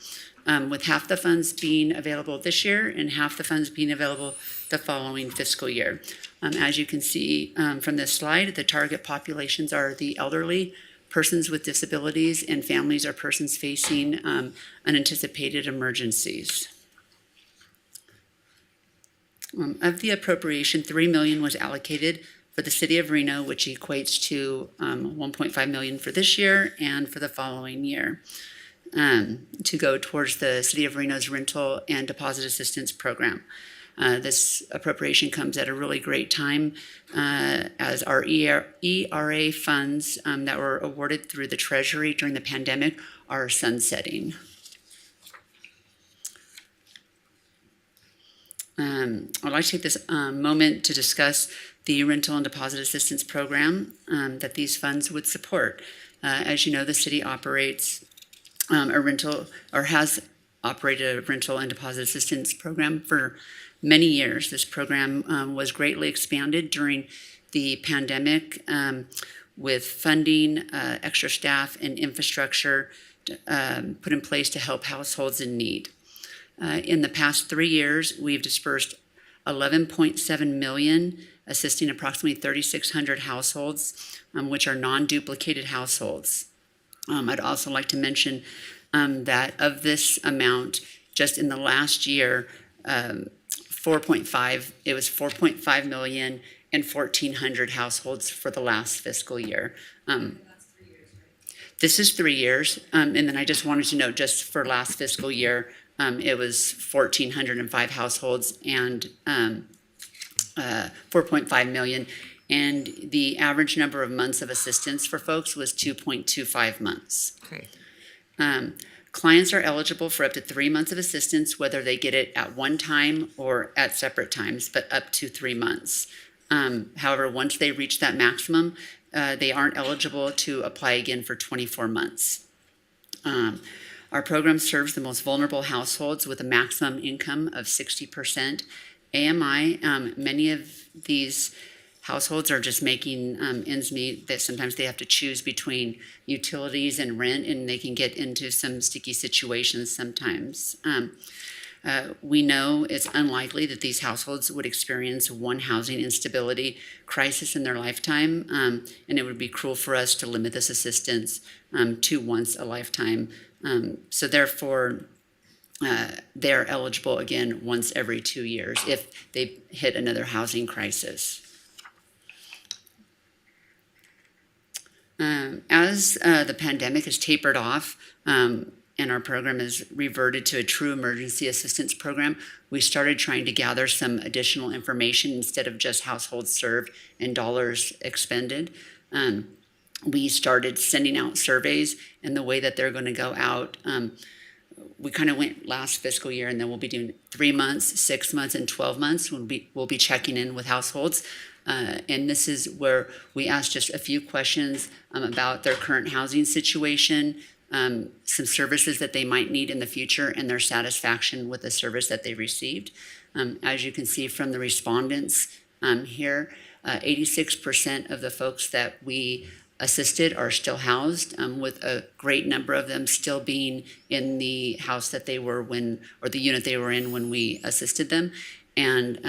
with half the funds being available this year and half the funds being available the following fiscal year. As you can see from this slide, the target populations are the elderly, persons with disabilities, and families or persons facing unanticipated emergencies. Of the appropriation, $3 million was allocated for the city of Reno, which equates to $1.5 million for this year and for the following year, to go towards the city of Reno's rental and deposit assistance program. This appropriation comes at a really great time as our ERA funds that were awarded through the Treasury during the pandemic are sunsetting. I'd like to take this moment to discuss the rental and deposit assistance program that these funds would support. As you know, the city operates a rental, or has operated a rental and deposit assistance program for many years. This program was greatly expanded during the pandemic with funding, extra staff, and infrastructure put in place to help households in need. In the past 3 years, we've dispersed $11.7 million, assisting approximately 3,600 households, which are non-duplicated households. I'd also like to mention that of this amount, just in the last year, it was 4.5 million and 1,400 households for the last fiscal year. This is 3 years, and then I just wanted to note, just for last fiscal year, it was 1,405 households and 4.5 million. And the average number of months of assistance for folks was 2.25 months. Okay. Clients are eligible for up to 3 months of assistance, whether they get it at one time or at separate times, but up to 3 months. However, once they reach that maximum, they aren't eligible to apply again for 24 months. Our program serves the most vulnerable households with a maximum income of 60% AMI. Many of these households are just making ends meet, that sometimes they have to choose between utilities and rent, and they can get into some sticky situations sometimes. We know it's unlikely that these households would experience one housing instability crisis in their lifetime, and it would be cruel for us to limit this assistance to once a lifetime. So therefore, they're eligible again once every 2 years if they hit another housing crisis. As the pandemic has tapered off, and our program is reverted to a true emergency assistance program, we started trying to gather some additional information instead of just households served and dollars expended. We started sending out surveys, and the way that they're going to go out, we kind of went last fiscal year, and then we'll be doing 3 months, 6 months, and 12 months. We'll be checking in with households. And this is where we asked just a few questions about their current housing situation, some services that they might need in the future, and their satisfaction with the service that they received. As you can see from the respondents here, 86% of the folks that we assisted are still housed, with a great number of them still being in the house that they were or the unit they were in when we assisted them. And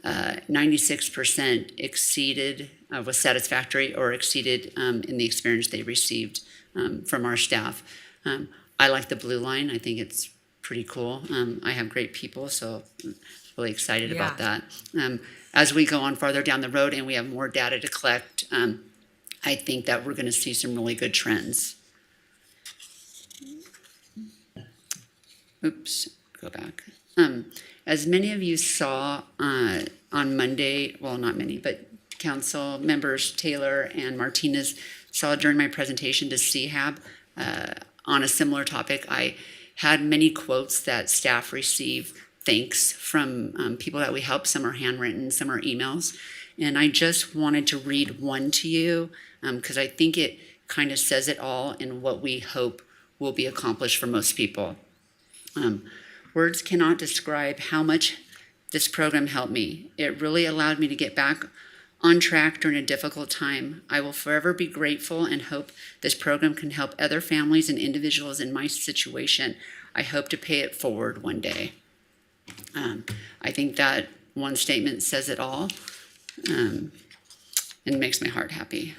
96% exceeded, was satisfactory or exceeded in the experience they received from our staff. I like the blue line. I think it's pretty cool. I have great people, so I'm really excited about that. As we go on farther down the road and we have more data to collect, I think that we're going to see some really good trends. Oops, go back. As many of you saw on Monday, well, not many, but council members Taylor and Martinez saw during my presentation to CHAB on a similar topic, I had many quotes that staff receive thanks from people that we help. Some are handwritten, some are emails. And I just wanted to read one to you because I think it kind of says it all in what we hope will be accomplished for most people. Words cannot describe how much this program helped me. It really allowed me to get back on track during a difficult time. I will forever be grateful and hope this program can help other families and individuals in my situation. I hope to pay it forward one day. I think that one statement says it all and makes my heart happy.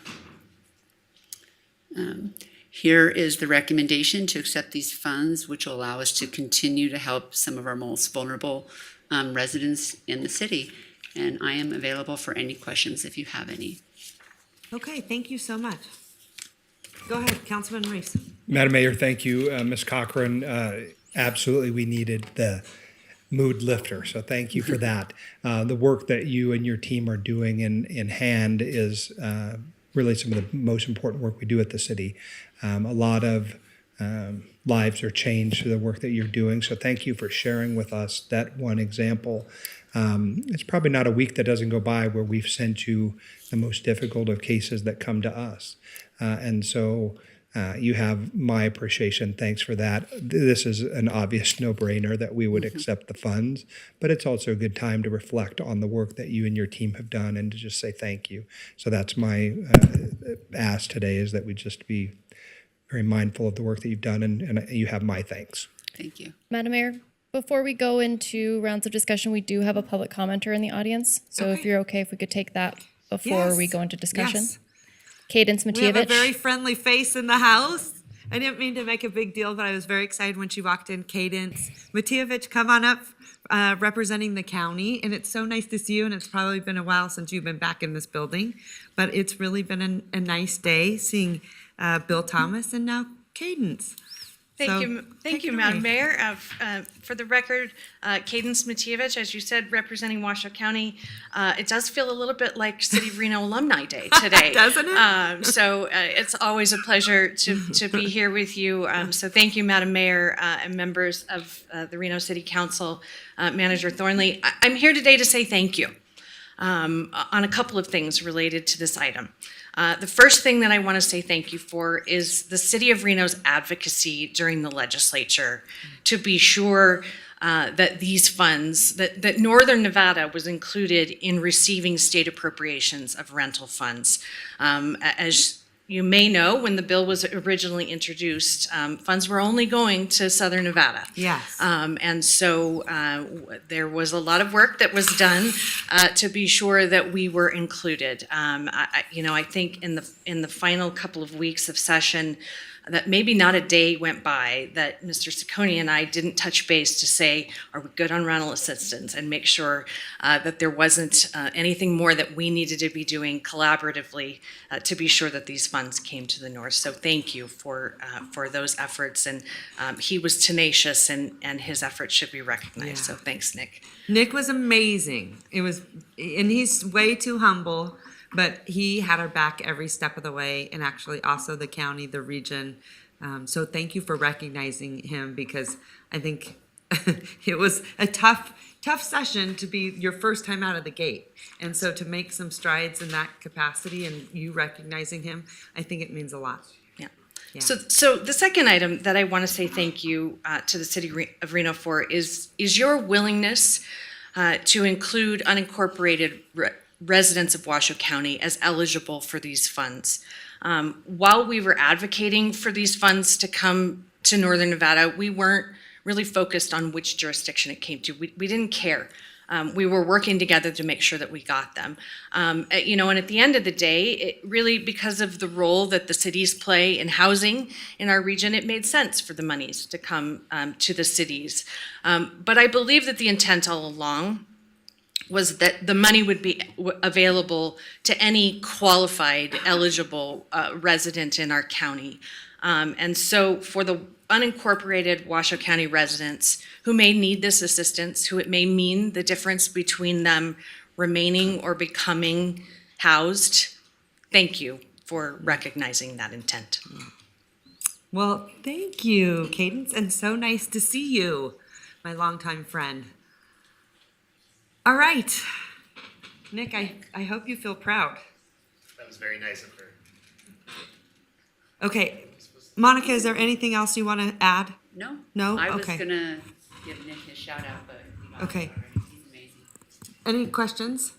Here is the recommendation to accept these funds, which will allow us to continue to help some of our most vulnerable residents in the city. And I am available for any questions if you have any. Okay, thank you so much. Go ahead, Councilman Reese. Madam Mayor, thank you. Ms. Cochran, absolutely we needed the mood lifter, so thank you for that. The work that you and your team are doing in hand is really some of the most important work we do at the city. A lot of lives are changed through the work that you're doing, so thank you for sharing with us that one example. It's probably not a week that doesn't go by where we've sent you the most difficult of cases that come to us. And so You have my appreciation. Thanks for that. This is an obvious no-brainer that we would accept the funds, but it's also a good time to reflect on the work that you and your team have done and to just say thank you. So that's my ask today, is that we just be very mindful of the work that you've done, and you have my thanks. Thank you. Madam Mayor, before we go into rounds of discussion, we do have a public commenter in the audience. So if you're okay, if we could take that before we go into discussion. Yes. Cadence We have a Matievich. very friendly face in the house. I didn't mean to make a big deal, but I was very excited when she walked in. Cadence Matievich, come on up, representing the county. And it's so nice to see you, and it's probably been a while since you've been back in this building. But it's really been a nice day seeing Bill Thomas and now Cadence. Thank you, Madam Mayor. For the record, Cadence Matievich, as you said, representing Washoe County. It does feel a little bit like City of Reno Alumni Day today. Doesn't it? So it's always a pleasure to be here with you. So thank you, Madam Mayor, and members of the Reno City Council, Manager Thornley. I'm here today to say thank you on a couple of things related to this item. The first thing that I want to say thank you for is the City of Reno's advocacy during the legislature to be sure that these funds, that Northern Nevada was included in receiving state appropriations of rental funds. As you may know, when the bill was originally introduced, funds were only going to Southern Nevada. Yes. And so there was a lot of work that was done to be sure that we were included. I think in the final couple of weeks of session, that maybe not a day went by that Mr. Ciccone and I didn't touch base to say, are we good on rental assistance, and make sure that there wasn't anything more that we needed to be doing collaboratively to be sure that these funds came to the north. So thank you for those efforts, and he was tenacious, and his efforts should be recognized. So thanks, Nick. Nick was amazing. And he's way too humble, but he had our back every step of the way, and actually also the county, the region. So thank you for recognizing him, because I think it was a tough session to be your first time out of the gate. And so to make some strides in that capacity and you recognizing him, I think it means a lot. Yeah. Yeah. So the second item that I want to say thank you to the City of Reno for is your willingness to include unincorporated residents of Washoe County as eligible for these funds. While we were advocating for these funds to come to Northern Nevada, we weren't really focused on which jurisdiction it came to. We didn't care. We were working together to make sure that we got them. And at the end of the day, it really, because of the role that the cities play in housing in our region, it made sense for the monies to come to the cities. But I believe that the intent all along was that the money would be available to any qualified, eligible resident in our county. And so for the unincorporated Washoe County residents who may need this assistance, who it may mean the difference between them remaining or becoming housed, thank you for recognizing that intent. Well, thank you, Cadence, and so nice to see you, my longtime friend. All right. Nick, I hope you feel proud. That was very nice of her. Okay. Monica, is there anything else you want to add? No. No? I was Okay. gonna give Nick his shout out, but he got Okay. it already. He's amazing. Any questions?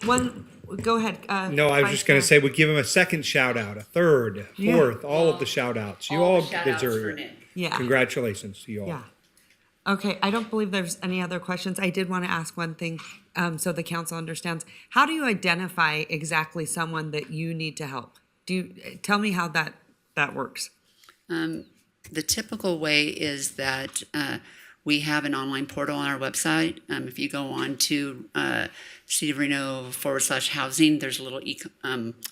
Go ahead. No, I was just going to say, we give him a second shout out, a third, Yeah. fourth, all of the shout outs. You all all the shout-outs for deserve Nick. it. Yeah. Congratulations to you all. Yeah. Okay, I don't believe there's any other questions. I did want to ask one thing, so the council understands. How do you identify exactly someone that you need to help? Tell me how that works? The typical way is that we have an online portal on our website. If you go on to City of Reno /housing, there's a little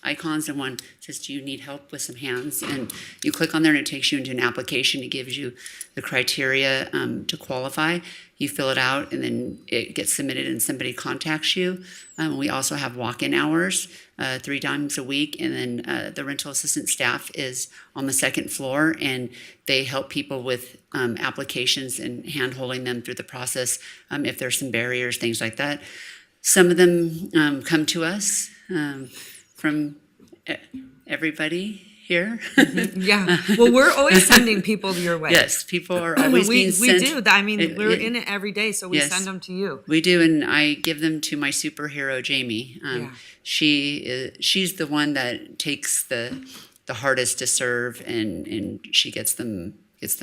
icons, and one says, do you need help with some hands? And you click on there and it takes you into an application. It gives you the criteria to qualify. You fill it out and then it gets submitted and somebody contacts you. We also have walk-in hours 3 times a week, and then the rental assistant staff is on the second floor, and they help people with applications and hand-holding them through the process if there's some barriers, things like that. Some of them come to us from everybody, here. Yeah. Well, we're always sending people your way. Yes, people are always being sent. We do. I mean, we're in it every day, so we Yes. send them to you. We do, and I give them to my superhero, Jamie. Yeah. She's the one that takes the hardest to serve, and she gets them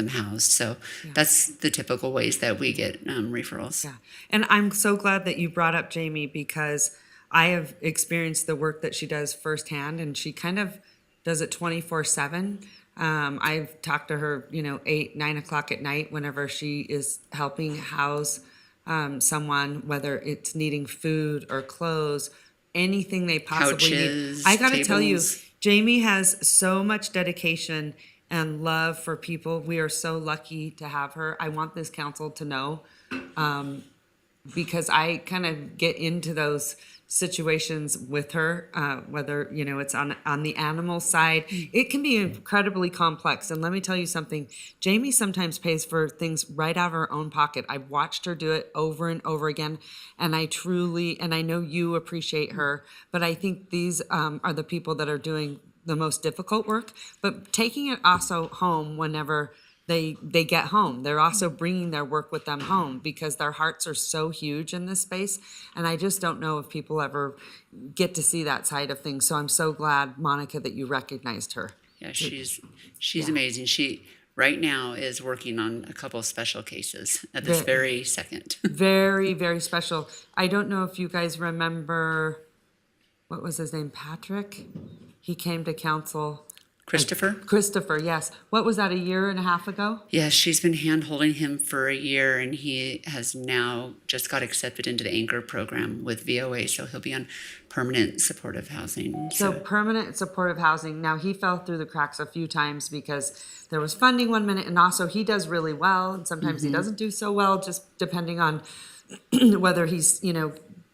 housed. So that's the typical ways that we get referrals. Yeah. And I'm so glad that you brought up Jamie, because I have experienced the work that she does firsthand, and she kind of does it 24/7. I've talked to her, 8, 9 o'clock at night whenever she is helping house someone, whether it's needing food or clothes, anything they possibly Couches, need. I got to tell you, tables. Jamie has so much dedication and love for people. We are so lucky to have her. I want this council to know, because I kind of get into those situations with her, whether it's on the animal side. It can be incredibly complex. And let me tell you something, Jamie sometimes pays for things right out of her own pocket. I've watched her do it over and over again, and I know you appreciate her, but I think these are the people that are doing the most difficult work, but taking it also home whenever they get home. They're also bringing their work with them home, because their hearts are so huge in this space. And I just don't know if people ever get to see that side of things. So I'm so glad, Monica, that you recognized her. Yeah, she's amazing. She right now is working on a couple of special cases at this very second. Very, very special. I don't know if you guys remember, what was his name? Patrick? He came to council. Christopher, yes. What was that, a year and a half ago? Yes, she's been hand-holding him for a year, and he has now just got accepted into the Anchor program with VOA, so he'll be on permanent supportive housing. So permanent supportive housing. Now, he fell through the cracks a few times because there was funding one minute, and also he does really well, and sometimes he doesn't do so well, just depending on whether he's,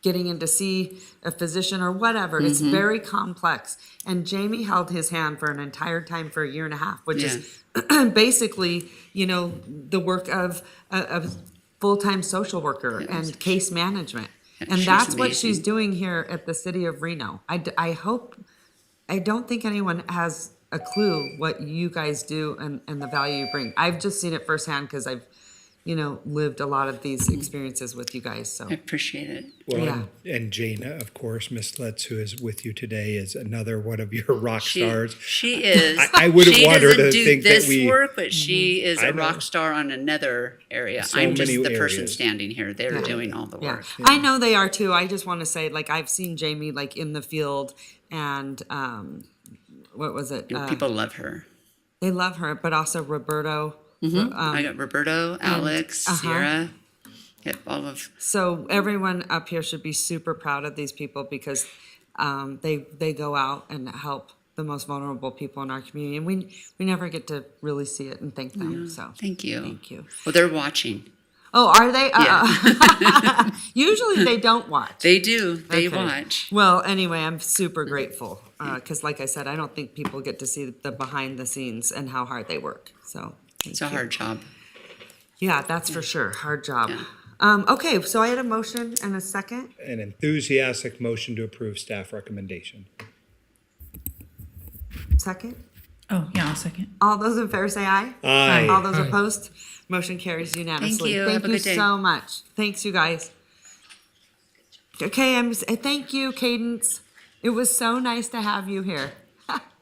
getting in to see a physician or whatever. It's very complex. And Jamie held his hand for an entire time for a year and a half, which is basically, the work of a full-time social worker and case management. And that's what she's doing here at the city of Reno. I don't think anyone has a clue what you guys do and the value you bring. I've just seen it firsthand because I've lived a lot of these experiences with you guys. So I appreciate it. Well, and Jana, of course, Miss Letts, who is with you today, is another one of your rock stars. She is. I wouldn't want her to do think this that we work, but she is a rock star on another area. So I'm just many the person areas. standing here. They're doing all the work. I know they are too. I just want to say, I've seen Jamie in the field, and what was it? People love her. They love her, but also Roberto. I got Roberto, Alex, Sierra. Yep, all of. So everyone up here should be super proud of these people, because they go out and help the most vulnerable people in our community, and we never get to really see it and thank them. So thank you. Thank you. Well, they're watching. Oh, are they? Yeah. Usually they don't watch. They do. They watch. Well, anyway, I'm super grateful, because like I said, I don't think people get to see the behind the scenes and how hard they work. So it's a hard job. Yeah, that's for sure. Hard job. Okay, so I had a motion and a second. An enthusiastic motion to approve staff recommendation. Second? Oh, yeah, I'll second. All those in favor say aye. Aye. All those opposed? Motion carries unanimously. Thank you. Thank Have a you good day. so much. Thanks, you guys. Okay, thank you, Cadence. It was so nice to have you here.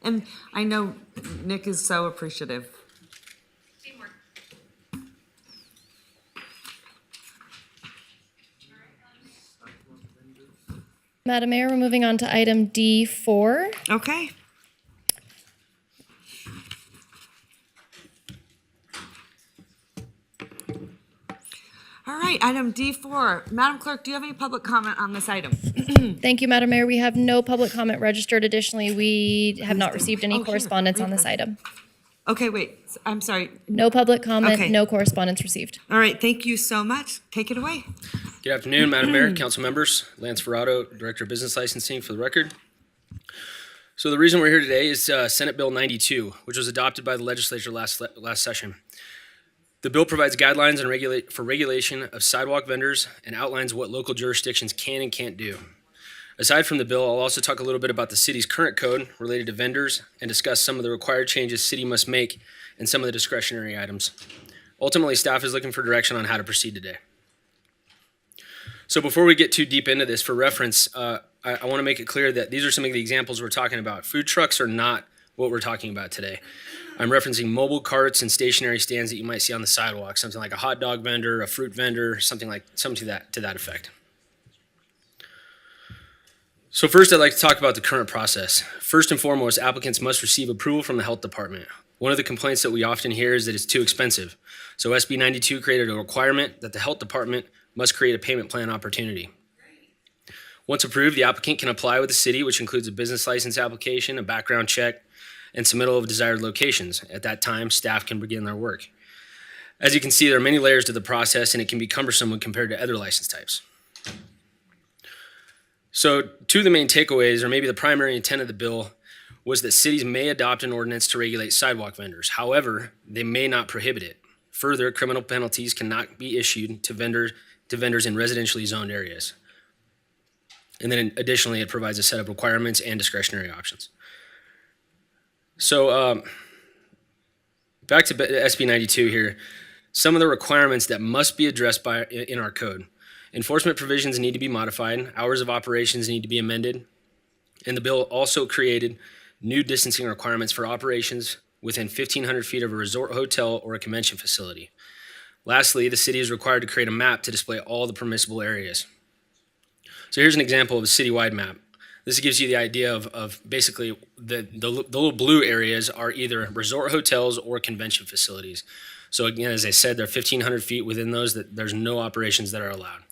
And I know Nick is so appreciative. Madam Mayor, we're moving on to item D4. Okay. All right, item D4. Madam Clerk, do you have any public comment on this item? Thank you, Madam Mayor. We have no public comment registered. Additionally, we have not received any Oh, here, correspondence on read this this. item. Okay, wait, I'm sorry. No public comment, Okay. no correspondence received. All right, thank you so much. Take it away. Good afternoon, Madam Mayor, council members. Lance Ferrato, Director of Business Licensing, for the record. So the reason we're here today is Senate Bill 92, which was adopted by the legislature last session. The bill provides guidelines and for regulation of sidewalk vendors and outlines what local jurisdictions can and can't do. Aside from the bill, I'll also talk a little bit about the city's current code related to vendors and discuss some of the required changes city must make and some of the discretionary items. Ultimately, staff is looking for direction on how to proceed today. So before we get too deep into this, for reference, I want to make it clear that these are some of the examples we're talking about. Food trucks are not what we're talking about today. I'm referencing mobile carts and stationary stands that you might see on the sidewalk, something like a hot dog vendor, a fruit vendor, something to that effect. So first, I'd like to talk about the current process. First and foremost, applicants must receive approval from the health department. One of the complaints that we often hear is that it's too expensive. So SB 92 created a requirement that the health department must create a payment plan opportunity. Once approved, the applicant can apply with the city, which includes a business license application, a background check, and submittal of desired locations. At that time, staff can begin their work. As you can see, there are many layers to the process, and it can be cumbersome when compared to other license types. So two of the main takeaways, or maybe the primary intent of the bill, was that cities may adopt an ordinance to regulate sidewalk vendors. However, they may not prohibit it. Further, criminal penalties cannot be issued to vendors in residentially zoned areas. And then additionally, it provides a set of requirements and discretionary options. So back to SB 92 here, some of the requirements that must be addressed in our code. Enforcement provisions need to be modified, hours of operations need to be amended, and the bill also created new distancing requirements for operations within 1,500 feet of a resort hotel or a convention facility. Lastly, the city is required to create a map to display all the permissible areas. So here's an example of a citywide map. This gives you the idea of basically the little blue areas are either resort hotels or convention facilities. So again, as I said, they're 1,500 feet within those, that there's no operations that are allowed.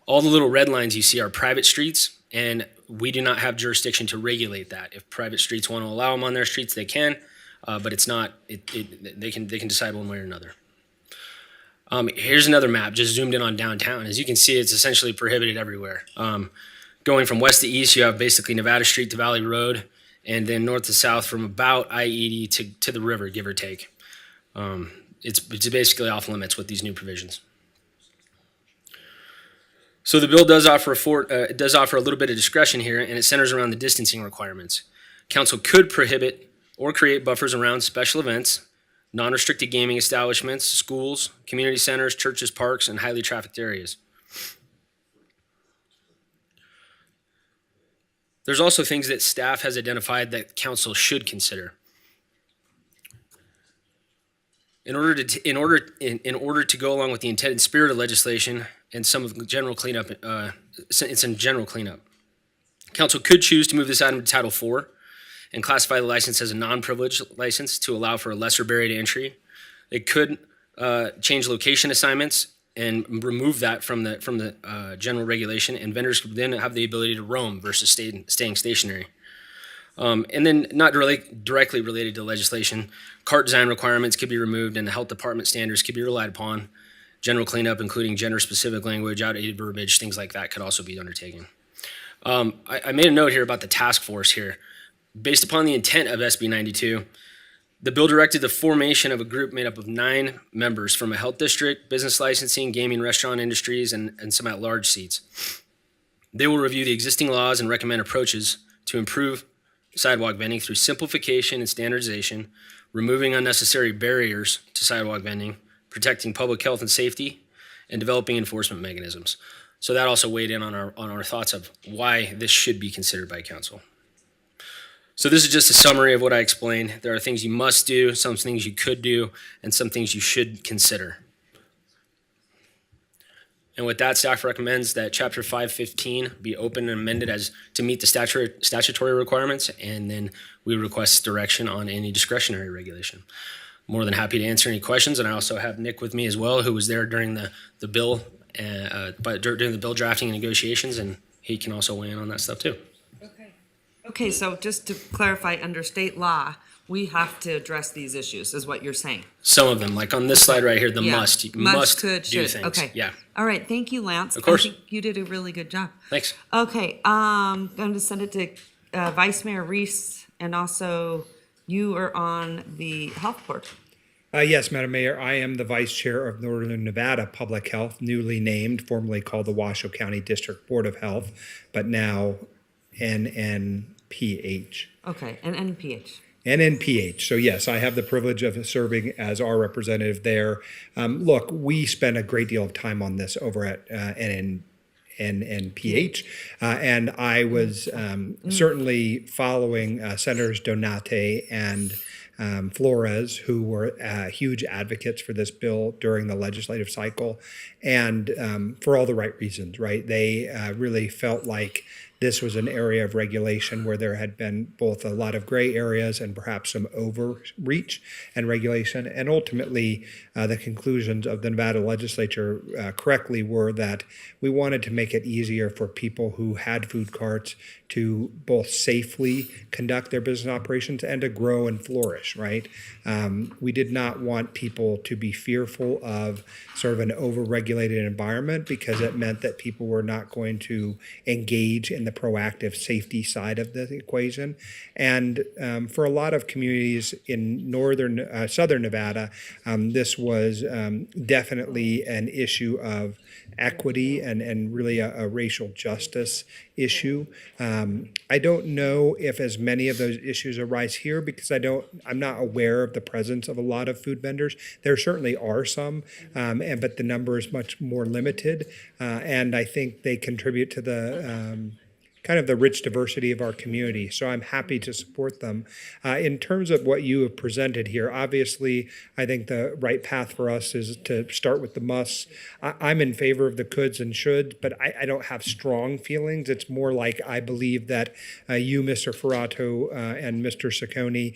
All the little red lines you see are private streets, and we do not have jurisdiction to regulate that. If private streets want to allow them on their streets, they can, but it's not. They can decide one way or another. Here's another map, just zoomed in on downtown. As you can see, it's essentially prohibited everywhere. Going from west to east, you have basically Nevada Street to Valley Road, and then north to south from about I-80 to the river, give or take. It's basically off limits with these new provisions. So the bill does offer a little bit of discretion here, and it centers around the distancing requirements. Council could prohibit or create buffers around special events, non-restricted gaming establishments, schools, community centers, churches, parks, and highly trafficked areas. There's also things that staff has identified that council should consider. In order to go along with the intent and spirit of legislation and some of the general cleanup, council could choose to move this item to Title IV and classify the license as a non-privileged license to allow for a lesser barrier to entry. It could change location assignments and remove that from the general regulation, and vendors could then have the ability to roam versus staying stationary. And then not really directly related to legislation, cart design requirements could be removed and the health department standards could be relied upon. General cleanup, including gender-specific language, outdated verbiage, things like that could also be undertaken. I made a note here about the task force here. Based upon the intent of SB 92, the bill directed the formation of a group made up of 9 members from a health district, business licensing, gaming, restaurant industries, and some at-large seats. They will review the existing laws and recommend approaches to improve sidewalk vending through simplification and standardization, removing unnecessary barriers to sidewalk vending, protecting public health and safety, and developing enforcement mechanisms. So that also weighed in on our thoughts of why this should be considered by council. So this is just a summary of what I explained. There are things you must do, some things you could do, and some things you should consider. And with that, staff recommends that Chapter 515 be opened and amended to meet the statutory requirements, and then we request direction on any discretionary regulation. More than happy to answer any questions, and I also have Nick with me as well, who was there during the bill during the bill drafting and negotiations, and he can also weigh in on that stuff too. Okay, so just to clarify, under state law, we have to address these issues, is what you're saying? Some of them, like on this slide right here, you must could, do should. things. Okay. Yeah. All right, thank you, Lance. Of course. I think you did a really good job. Thanks. Okay, I'm going to send it to Vice Mayor Reese, and also you are on the health board. Yes, Madam Mayor, I am the Vice Chair of Northern Nevada Public Health, newly named, formerly called the Washoe County District Board of Health, but now NNPH. Okay, and NPH. NNPH. So yes, I have the privilege of serving as our representative there. Look, we spend a great deal of time on this over at NNPH, and I was certainly following Senators Donate and Flores, who were huge advocates for this bill during the legislative cycle, and for all the right reasons, right? They really felt like this was an area of regulation where there had been both a lot of gray areas and perhaps some overreach and regulation. And ultimately, the conclusions of the Nevada legislature correctly were that we wanted to make it easier for people who had food carts to both safely conduct their business operations and to grow and flourish, right? We did not want people to be fearful of sort of an over-regulated environment because it meant that people were not going to engage in the proactive safety side of the equation. And for a lot of communities in southern Nevada, this was definitely an issue of equity and really a racial justice issue. I don't know if as many of those issues arise here because I'm not aware of the presence of a lot of food vendors. There certainly are some, but the number is much more limited. And I think they contribute to the kind of the rich diversity of our community. So I'm happy to support them. In terms of what you have presented here, obviously, I think the right path for us is to start with the musts. I'm in favor of the coulds and shoulds, but I don't have strong feelings. It's more like I believe that you, Mr. Ferrato, and Mr. Saccone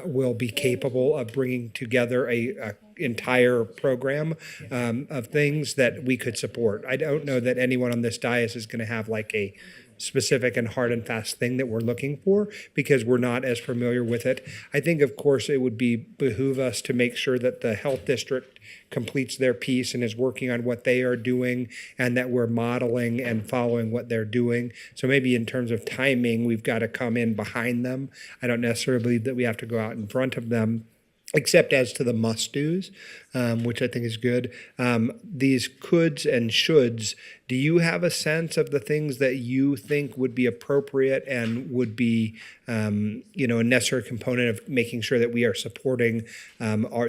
will be capable of bringing together a entire program of things that we could support. I don't know that anyone on this dais is going to have like a specific and hard and fast thing that we're looking for because we're not as familiar with it. I think, of course, it would behoove us to make sure that the health district completes their piece and is working on what they are doing and that we're modeling and following what they're doing. So maybe in terms of timing, we've got to come in behind them. I don't necessarily believe that we have to go out in front of them, except as to the must-dos, which I think is good. These coulds and shoulds, do you have a sense of the things that you think would be appropriate and would be, a necessary component of making sure that we are supporting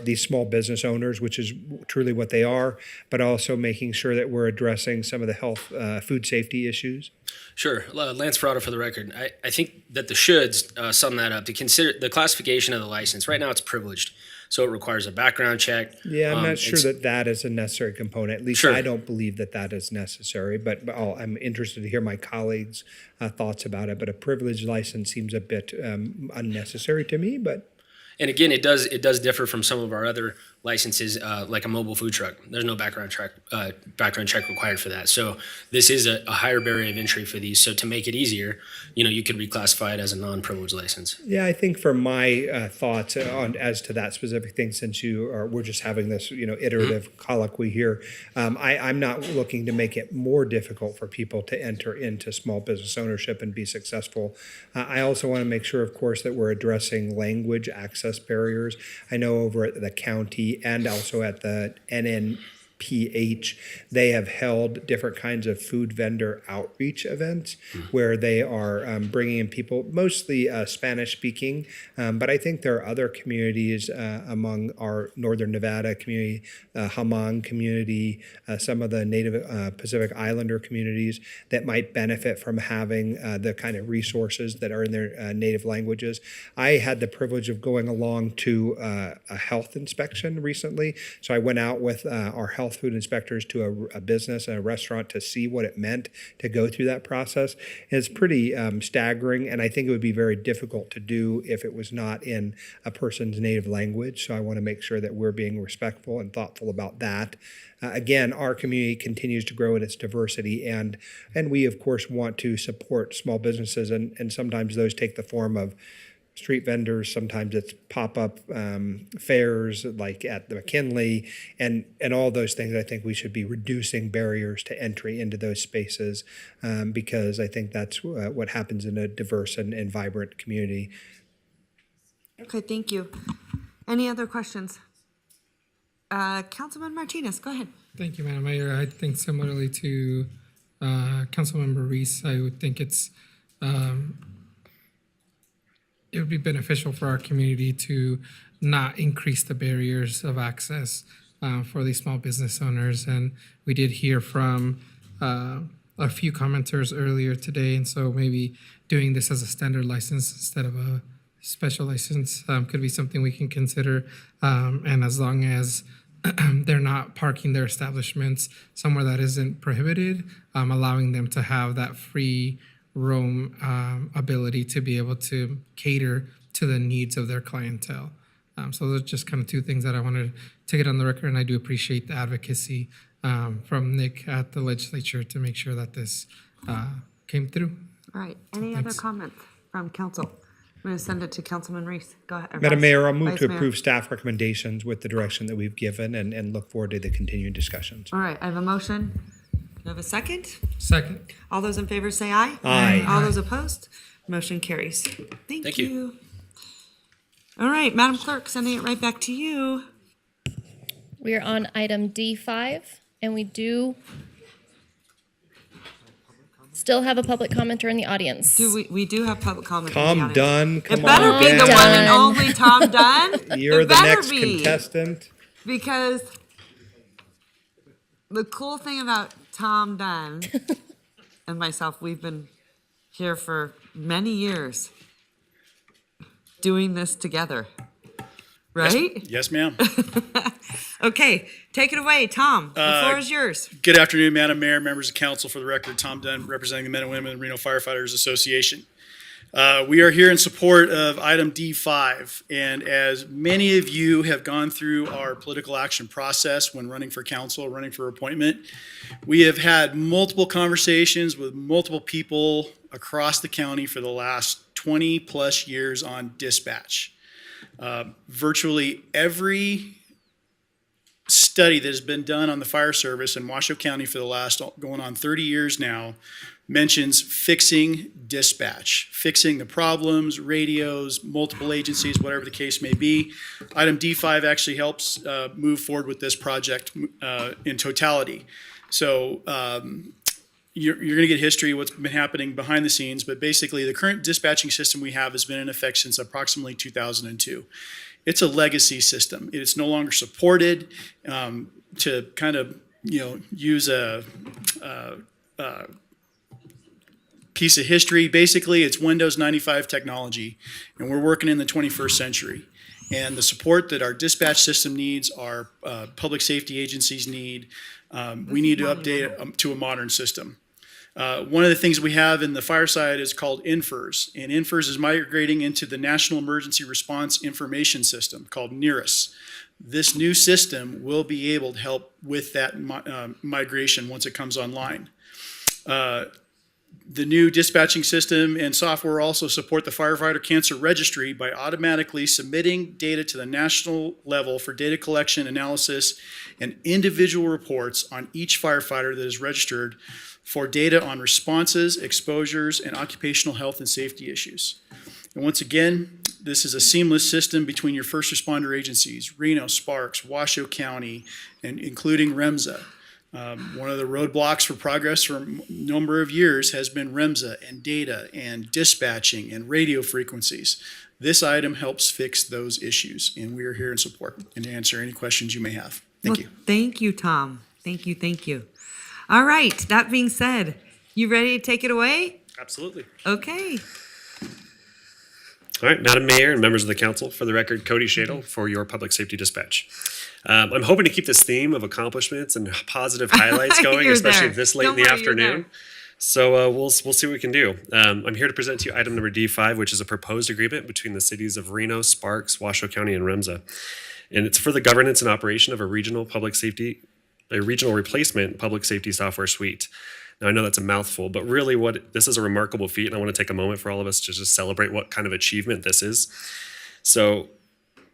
these small business owners, which is truly what they are, but also making sure that we're addressing some of the health, food safety issues? Sure. Lance Ferrato for the record. I think that the shoulds sum that up. To consider the classification of the license, right now it's privileged, so it requires a background check. Yeah, I'm not sure that is a necessary component. At least Sure. I don't believe that is necessary, but I'm interested to hear my colleagues' thoughts about it. But a privileged license seems a bit unnecessary to me, but... And again, it does differ from some of our other licenses, like a mobile food truck. There's no background check required for that. So this is a higher barrier of entry for these. So to make it easier, you could reclassify it as a non-privileged license. Yeah, I think for my thoughts as to that specific thing, since we're just having this iterative colloquy here, I'm not looking to make it more difficult for people to enter into small business ownership and be successful. I also want to make sure, of course, that we're addressing language access barriers. I know over at the county and also at the NNPH, they have held different kinds of food vendor outreach events where they are bringing in people, mostly Spanish speaking, but I think there are other communities among our Northern Nevada community, Hamon community, some of the Native Pacific Islander communities that might benefit from having the kind of resources that are in their native languages. I had the privilege of going along to a health inspection recently, so I went out with our health food inspectors to a business and a restaurant to see what it meant to go through that process. It's pretty staggering, and I think it would be very difficult to do if it was not in a person's native language. So I want to make sure that we're being respectful and thoughtful about that. Again, our community continues to grow in its diversity, and we, of course, want to support small businesses, and sometimes those take the form of street vendors, sometimes it's pop-up fairs like at the McKinley, and all those things. I think we should be reducing barriers to entry into those spaces because I think that's what happens in a diverse and vibrant community. Okay, thank you. Any other questions? Councilman Martinez, go ahead. Thank you, Madam Mayor. I think similarly to Councilmember Reese, I would think it's it would be beneficial for our community to not increase the barriers of access for these small business owners. And we did hear from a few commenters earlier today, and so maybe doing this as a standard license instead of a special license could be something we can consider. And as long as they're not parking their establishments somewhere that isn't prohibited, allowing them to have that free roam ability to be able to cater to the needs of their clientele. So those are just kind of two things that I wanted to get on the record, and I do appreciate the advocacy from Nick at the legislature to make sure that this came through. All right, any other comments from council? I'm going to send it to Councilman Reese. Go ahead. Madam Mayor, I'll move Vice to Mayor. approve staff recommendations with the direction that we've given and look forward to the continued discussions. All right, I have a motion. Do I have a second? Second. All those in favor say aye. Aye. All those opposed? Motion carries. Thank Thank you. you. All right, Madam Clerk, sending it right back to you. We are on item D5, and we do still have a public commenter in the audience. We do have public comment. in the Tom audience. Dunn, come It better on be the down. one and only Tom Dunn. You're It the better next be. contestant. Because the cool thing about Tom Dunn and myself, we've been here for many years doing this together, right? Yes, ma'am. Okay, take it away, Tom. The floor is yours. Good afternoon, Madam Mayor, members of council. For the record, Tom Dunn, representing the men and women of the Reno Firefighters Association. We are here in support of item D5, and as many of you have gone through our political action process when running for council, running for appointment, we have had multiple conversations with multiple people across the county for the last 20 plus years on dispatch. Virtually every study that has been done on the fire service in Washoe County for the last going on 30 years now mentions fixing dispatch, fixing the problems, radios, multiple agencies, whatever the case may be. Item D5 actually helps move forward with this project in totality. So you're going to get history of what's been happening behind the scenes, but basically the current dispatching system we have has been in effect since approximately 2002. It's a legacy system. It's no longer supported. To kind of use a piece of history, basically it's Windows 95 technology, and we're working in the 21st century. And the support that our dispatch system needs, our public safety agencies need, we need to update it to a modern system. One of the things we have in the fire side is called INFERS, and INFERS is migrating into the National Emergency Response Information System called NERIS. This new system will be able to help with that migration once it comes online. The new dispatching system and software also support the Firefighter Cancer Registry by automatically submitting data to the national level for data collection, analysis, and individual reports on each firefighter that is registered for data on responses, exposures, and occupational health and safety issues. And once again, this is a seamless system between your first responder agencies, Reno, Sparks, Washoe County, and including REMSA. One of the roadblocks for progress for a number of years has been REMSA and data and dispatching and radio frequencies. This item helps fix those issues, and we are here in support and to answer any questions you may have. Thank you. Thank you, Tom. Thank you, thank you. All right, that being said, you ready to take it away? Absolutely. Okay. All right, Madam Mayor and members of the council, for the record, Cody Shadle for your public safety dispatch. I'm hoping to keep this theme of accomplishments and positive highlights going, especially this late in the afternoon. So we'll see what we can do. I'm here to present to you item number D5, which is a proposed agreement between the cities of Reno, Sparks, Washoe County, and REMSA. And it's for the governance and operation of a regional replacement public safety software suite. Now, I know that's a mouthful, but really this is a remarkable feat, and I want to take a moment for all of us to just celebrate what kind of achievement this is. So,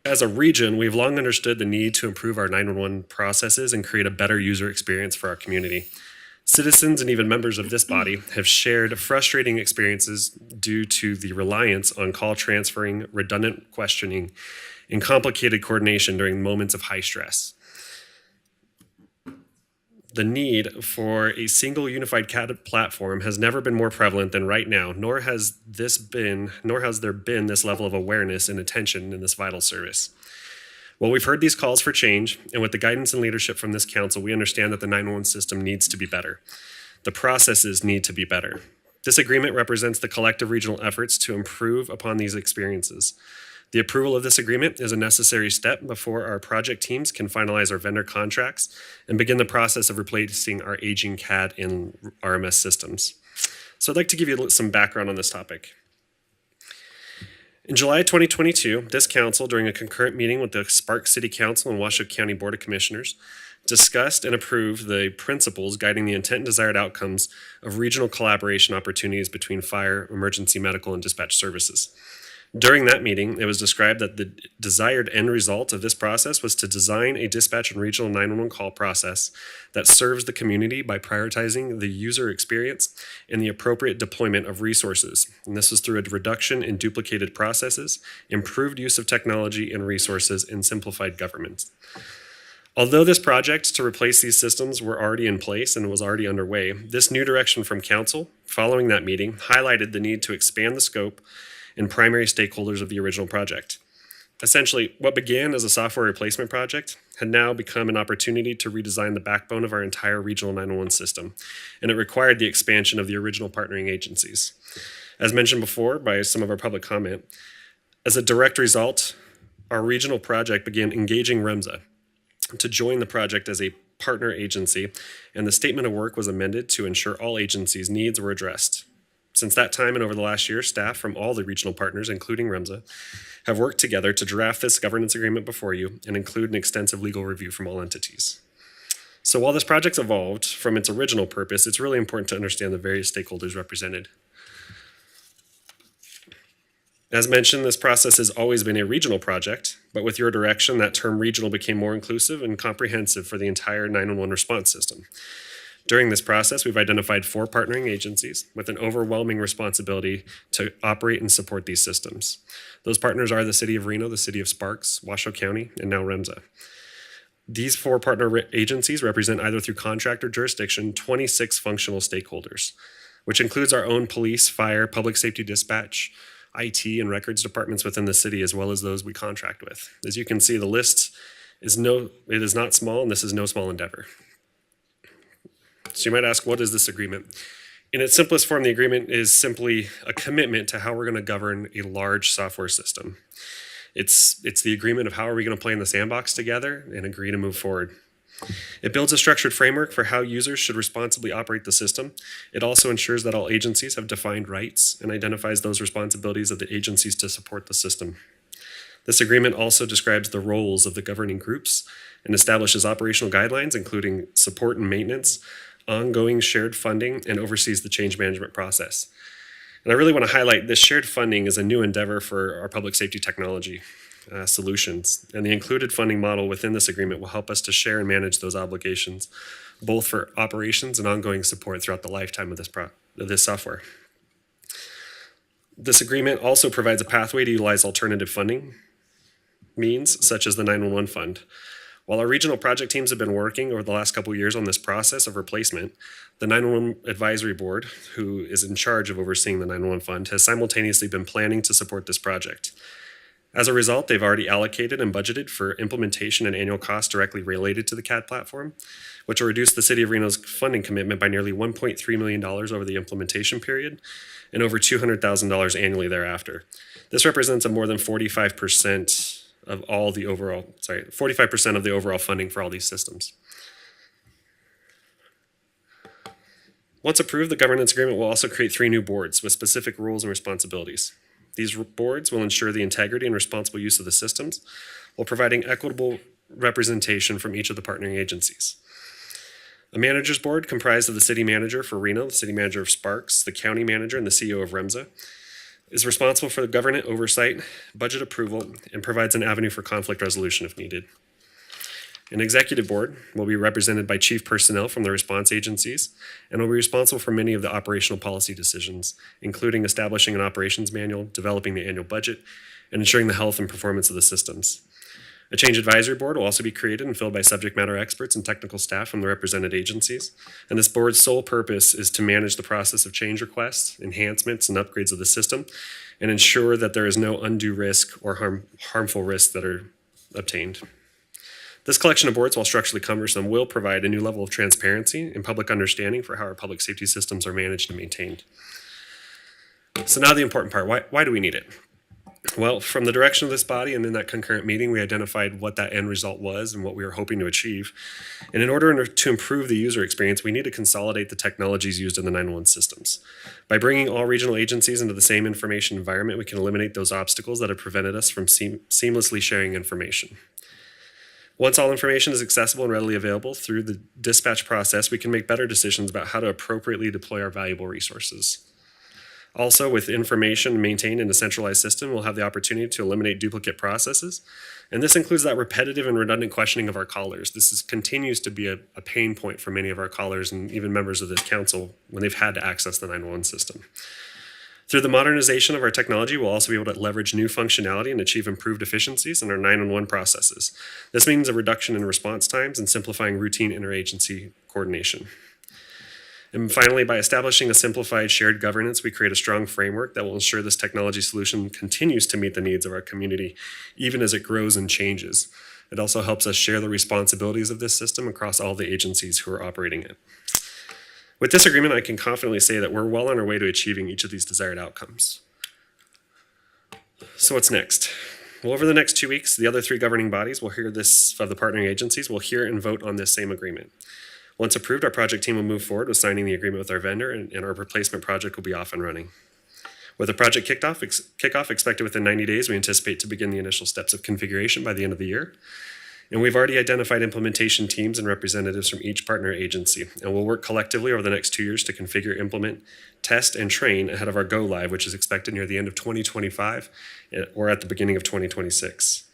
as a region, we've long understood the need to improve our 911 processes and create a better user experience for our community. Citizens and even members of this body have shared frustrating experiences due to the reliance on call transferring, redundant questioning, and complicated coordination during moments of high stress. The need for a single unified CAD platform has never been more prevalent than right now, nor has there been this level of awareness and attention in this vital service. Well, we've heard these calls for change, and with the guidance and leadership from this council, we understand that the 911 system needs to be better. The processes need to be better. This agreement represents the collective regional efforts to improve upon these experiences. The approval of this agreement is a necessary step before our project teams can finalize our vendor contracts and begin the process of replacing our aging CAD and RMS systems. So I'd like to give you some background on this topic. In July 2022, this council, during a concurrent meeting with the Sparks City Council and Washoe County Board of Commissioners, discussed and approved the principles guiding the intent and desired outcomes of regional collaboration opportunities between fire, emergency medical, and dispatch services. During that meeting, it was described that the desired end result of this process was to design a dispatch and regional 911 call process that serves the community by prioritizing the user experience and the appropriate deployment of resources. And this was through a reduction in duplicated processes, improved use of technology and resources, and simplified government. Although this project to replace these systems were already in place and was already underway, this new direction from council following that meeting highlighted the need to expand the scope and primary stakeholders of the original project. Essentially, what began as a software replacement project had now become an opportunity to redesign the backbone of our entire regional 911 system, and it required the expansion of the original partnering agencies. As mentioned before by some of our public comment, as a direct result, our regional project began engaging REMSA to join the project as a partner agency, and the statement of work was amended to ensure all agencies' needs were addressed. Since that time and over the last year, staff from all the regional partners, including REMSA, have worked together to draft this governance agreement before you and include an extensive legal review from all entities. So while this project's evolved from its original purpose, it's really important to understand the various stakeholders represented. As mentioned, this process has always been a regional project, but with your direction, that term regional became more inclusive and comprehensive for the entire 911 response system. During this process, we've identified 4 partnering agencies with an overwhelming responsibility to operate and support these systems. Those partners are the City of Reno, the City of Sparks, Washoe County, and now REMSA. These 4 partner agencies represent, either through contract or jurisdiction, 26 functional stakeholders, which includes our own police, fire, public safety dispatch, IT, and records departments within the city, as well as those we contract with. As you can see, the list is not small, and this is no small endeavor. So you might ask, what is this agreement? In its simplest form, the agreement is simply a commitment to how we're going to govern a large software system. It's the agreement of how are we going to play in the sandbox together and agree to move forward. It builds a structured framework for how users should responsibly operate the system. It also ensures that all agencies have defined rights and identifies those responsibilities of the agencies to support the system. This agreement also describes the roles of the governing groups and establishes operational guidelines, including support and maintenance, ongoing shared funding, and oversees the change management process. And I really want to highlight this shared funding is a new endeavor for our public safety technology solutions. And the included funding model within this agreement will help us to share and manage those obligations, both for operations and ongoing support throughout the lifetime of this software. This agreement also provides a pathway to utilize alternative funding means, such as the 911 fund. While our regional project teams have been working over the last couple of years on this process of replacement, the 911 Advisory Board, who is in charge of overseeing the 911 fund, has simultaneously been planning to support this project. As a result, they've already allocated and budgeted for implementation and annual costs directly related to the CAD platform, which will reduce the City of Reno's funding commitment by nearly $1.3 million over the implementation period and over $200,000 annually thereafter. This represents a more than 45% of all the overall, 45% of the overall funding for all these systems. Once approved, the governance agreement will also create 3 new boards with specific roles and responsibilities. These boards will ensure the integrity and responsible use of the systems while providing equitable representation from each of the partnering agencies. A managers board comprised of the city manager for Reno, the city manager of Sparks, the county manager, and the CEO of REMSA is responsible for the government oversight, budget approval, and provides an avenue for conflict resolution if needed. An executive board will be represented by chief personnel from the response agencies and will be responsible for many of the operational policy decisions, including establishing an operations manual, developing the annual budget, and ensuring the health and performance of the systems. A change advisory board will also be created and filled by subject matter experts and technical staff from the represented agencies. And this board's sole purpose is to manage the process of change requests, enhancements, and upgrades of the system, and ensure that there is no undue risk or harmful risks that are obtained. This collection of boards, while structurally cumbersome, will provide a new level of transparency and public understanding for how our public safety systems are managed and maintained. So now the important part, why do we need it? Well, from the direction of this body and in that concurrent meeting, we identified what that end result was and what we were hoping to achieve. And in order to improve the user experience, we need to consolidate the technologies used in the 911 systems. By bringing all regional agencies into the same information environment, we can eliminate those obstacles that have prevented us from seamlessly sharing information. Once all information is accessible and readily available through the dispatch process, we can make better decisions about how to appropriately deploy our valuable resources. Also, with information maintained in a centralized system, we'll have the opportunity to eliminate duplicate processes. And this includes that repetitive and redundant questioning of our callers. This continues to be a pain point for many of our callers and even members of this council when they've had to access the 911 system. Through the modernization of our technology, we'll also be able to leverage new functionality and achieve improved efficiencies in our 911 processes. This means a reduction in response times and simplifying routine interagency coordination. And finally, by establishing a simplified shared governance, we create a strong framework that will ensure this technology solution continues to meet the needs of our community, even as it grows and changes. It also helps us share the responsibilities of this system across all the agencies who are operating it. With this agreement, I can confidently say that we're well on our way to achieving each of these desired outcomes. So what's next? Well, over the next 2 weeks, the other 3 governing bodies will hear this, of the partnering agencies, will hear and vote on this same agreement. Once approved, our project team will move forward with signing the agreement with our vendor, and our replacement project will be off and running. With the project kickoff expected within 90 days, we anticipate to begin the initial steps of configuration by the end of the year. And we've already identified implementation teams and representatives from each partner agency, and we'll work collectively over the next 2 years to configure, implement, test, and train ahead of our go live, which is expected near the end of 2025 or at the beginning of 2026.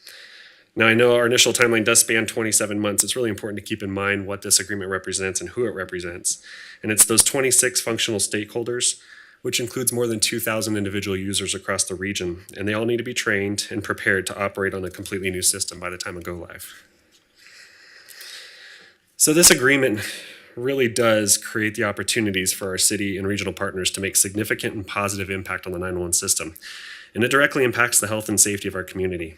Now, I know our initial timeline does span 27 months. It's really important to keep in mind what this agreement represents and who it represents. And it's those 26 functional stakeholders, which includes more than 2,000 individual users across the region. And they all need to be trained and prepared to operate on a completely new system by the time of go live. So this agreement really does create the opportunities for our city and regional partners to make significant and positive impact on the 911 system. And it directly impacts the health and safety of our community.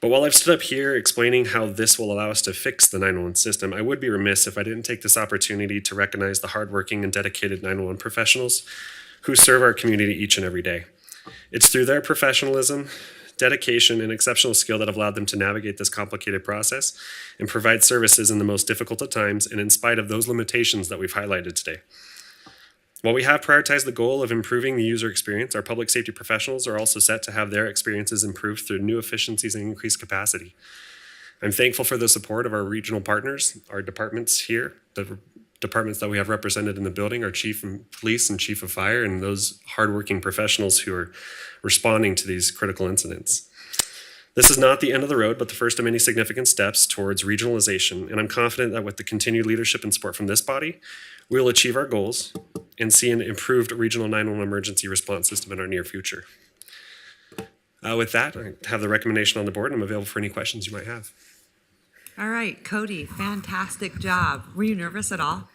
But while I've stood up here explaining how this will allow us to fix the 911 system, I would be remiss if I didn't take this opportunity to recognize the hardworking and dedicated 911 professionals who serve our community each and every day. It's through their professionalism, dedication, and exceptional skill that have allowed them to navigate this complicated process and provide services in the most difficult of times and in spite of those limitations that we've highlighted today. While we have prioritized the goal of improving the user experience, our public safety professionals are also set to have their experiences improved through new efficiencies and increased capacity. I'm thankful for the support of our regional partners, our departments here, the departments that we have represented in the building, our chief of police and chief of fire, and those hardworking professionals who are responding to these critical incidents. This is not the end of the road, but the first of many significant steps towards regionalization, and I'm confident that with the continued leadership and support from this body, we'll achieve our goals and see an improved regional 911 emergency response system in our near future. With that, I have the recommendation on the board, and I'm available for any questions you might have. All right, Cody, fantastic job. Were you nervous at all?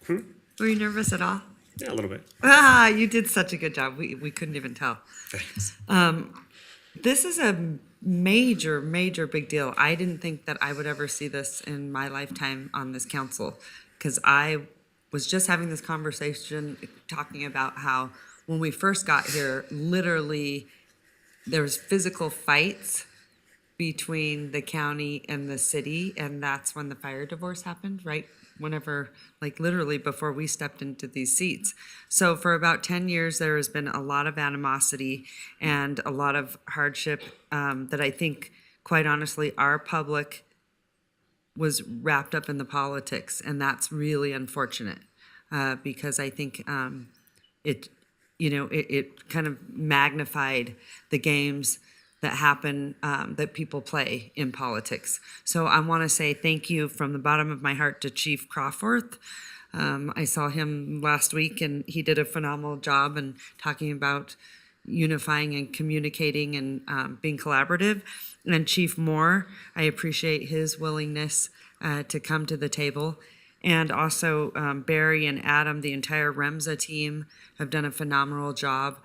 Were you nervous at all? Yeah, a little bit. You did such a good job. We couldn't even tell. Thanks. This is a major, major big deal. I didn't think that I would ever see this in my lifetime on this council, because I was just having this conversation talking about how when we first got here, literally there was physical fights between the county and the city, and that's when the fire divorce happened, right? Whenever, like literally before we stepped into these seats. So for about 10 years, there has been a lot of animosity and a lot of hardship that I think, quite honestly, our public was wrapped up in the politics, and that's really unfortunate because I think it kind of magnified the games that happen, that people play in politics. So I want to say thank you from the bottom of my heart to Chief Crawford. I saw him last week, and he did a phenomenal job in talking about unifying and communicating and being collaborative. And Chief Moore, I appreciate his willingness to come to the table. And also Barry and Adam, the entire REMSA team have done a phenomenal job.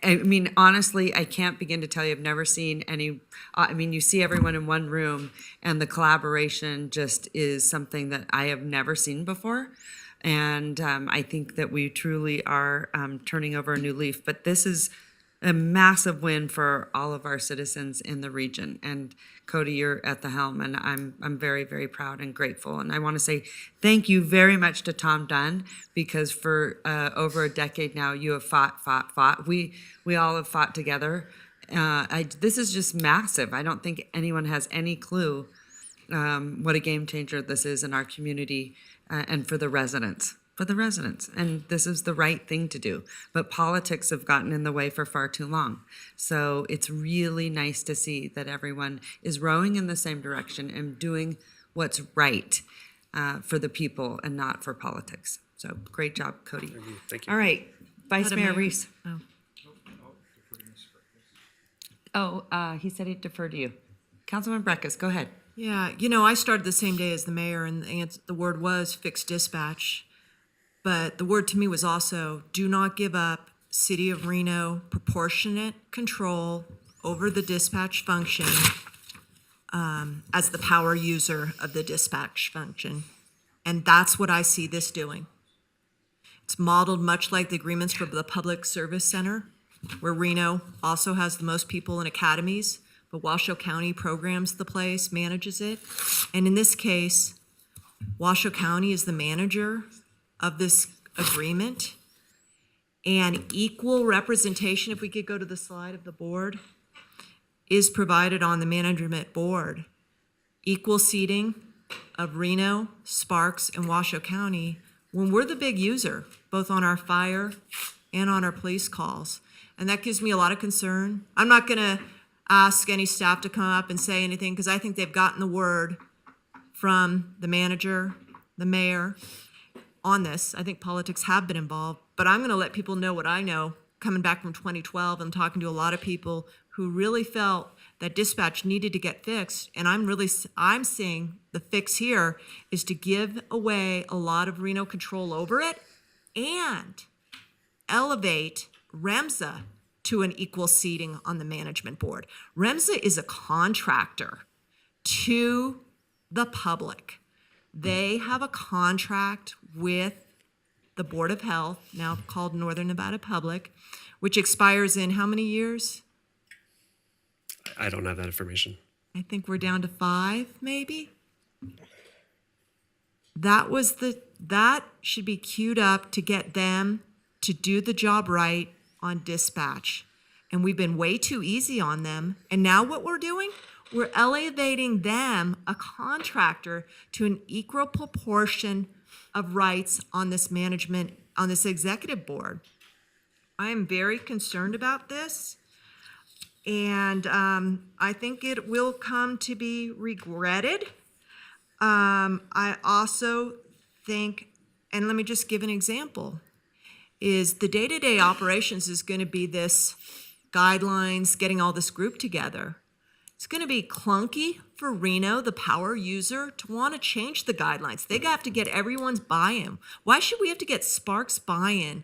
I mean, honestly, I can't begin to tell you, I've never seen any, I mean, you see everyone in one room and the collaboration just is something that I have never seen before. And I think that we truly are turning over a new leaf. But this is a massive win for all of our citizens in the region. And Cody, you're at the helm, and I'm very, very proud and grateful. And I want to say thank you very much to Tom Dunn, because for over a decade now, you have fought. We all have fought together. This is just massive. I don't think anyone has any clue what a game changer this is in our community and for the residents. And this is the right thing to do. But politics have gotten in the way for far too long. So it's really nice to see that everyone is rowing in the same direction and doing what's right for the people and not for politics. So great job, Cody. Thank you. All right, Vice Madam Mayor Mayor. Reese. He said he'd defer to you. Councilman Breckus, go ahead. Yeah, you know, I started the same day as the mayor, and the word was fixed dispatch. But the word to me was also, do not give up City of Reno proportionate control over the dispatch function as the power user of the dispatch function. And that's what I see this doing. It's modeled much like the agreements for the Public Service Center, where Reno also has the most people in academies, but Washoe County programs the place, manages it. And in this case, Washoe County is the manager of this agreement, and equal representation, if we could go to the slide of the board, is provided on the management board. Equal seating of Reno, Sparks, and Washoe County when we're the big user, both on our fire and on our police calls. And that gives me a lot of concern. I'm not gonna ask any staff to come up and say anything, because I think they've gotten the word from the manager, the mayor, on this. I think politics have been involved, but I'm going to let people know what I know coming back from 2012 and talking to a lot of people who really felt that dispatch needed to get fixed. And I'm seeing the fix here is to give away a lot of Reno control over it and elevate REMSA to an equal seating on the management board. REMSA is a contractor to the public. They have a contract with the Board of Health, now called Northern Nevada Public, which expires in how many years? I don't have that information. I think we're down to 5, maybe. That should be queued up to get them to do the job right on dispatch. And we've been way too easy on them. And now what we're doing? We're elevating them, a contractor, to an equal proportion of rights on this management, on this executive board. I am very concerned about this. And I think it will come to be regretted. I also think, and let me just give an example, is the day-to-day operations is going to be this guidelines, getting all this group together. It's going to be clunky for Reno, the power user, to want to change the guidelines. They have to get everyone's buy-in. Why should we have to get Sparks buy-in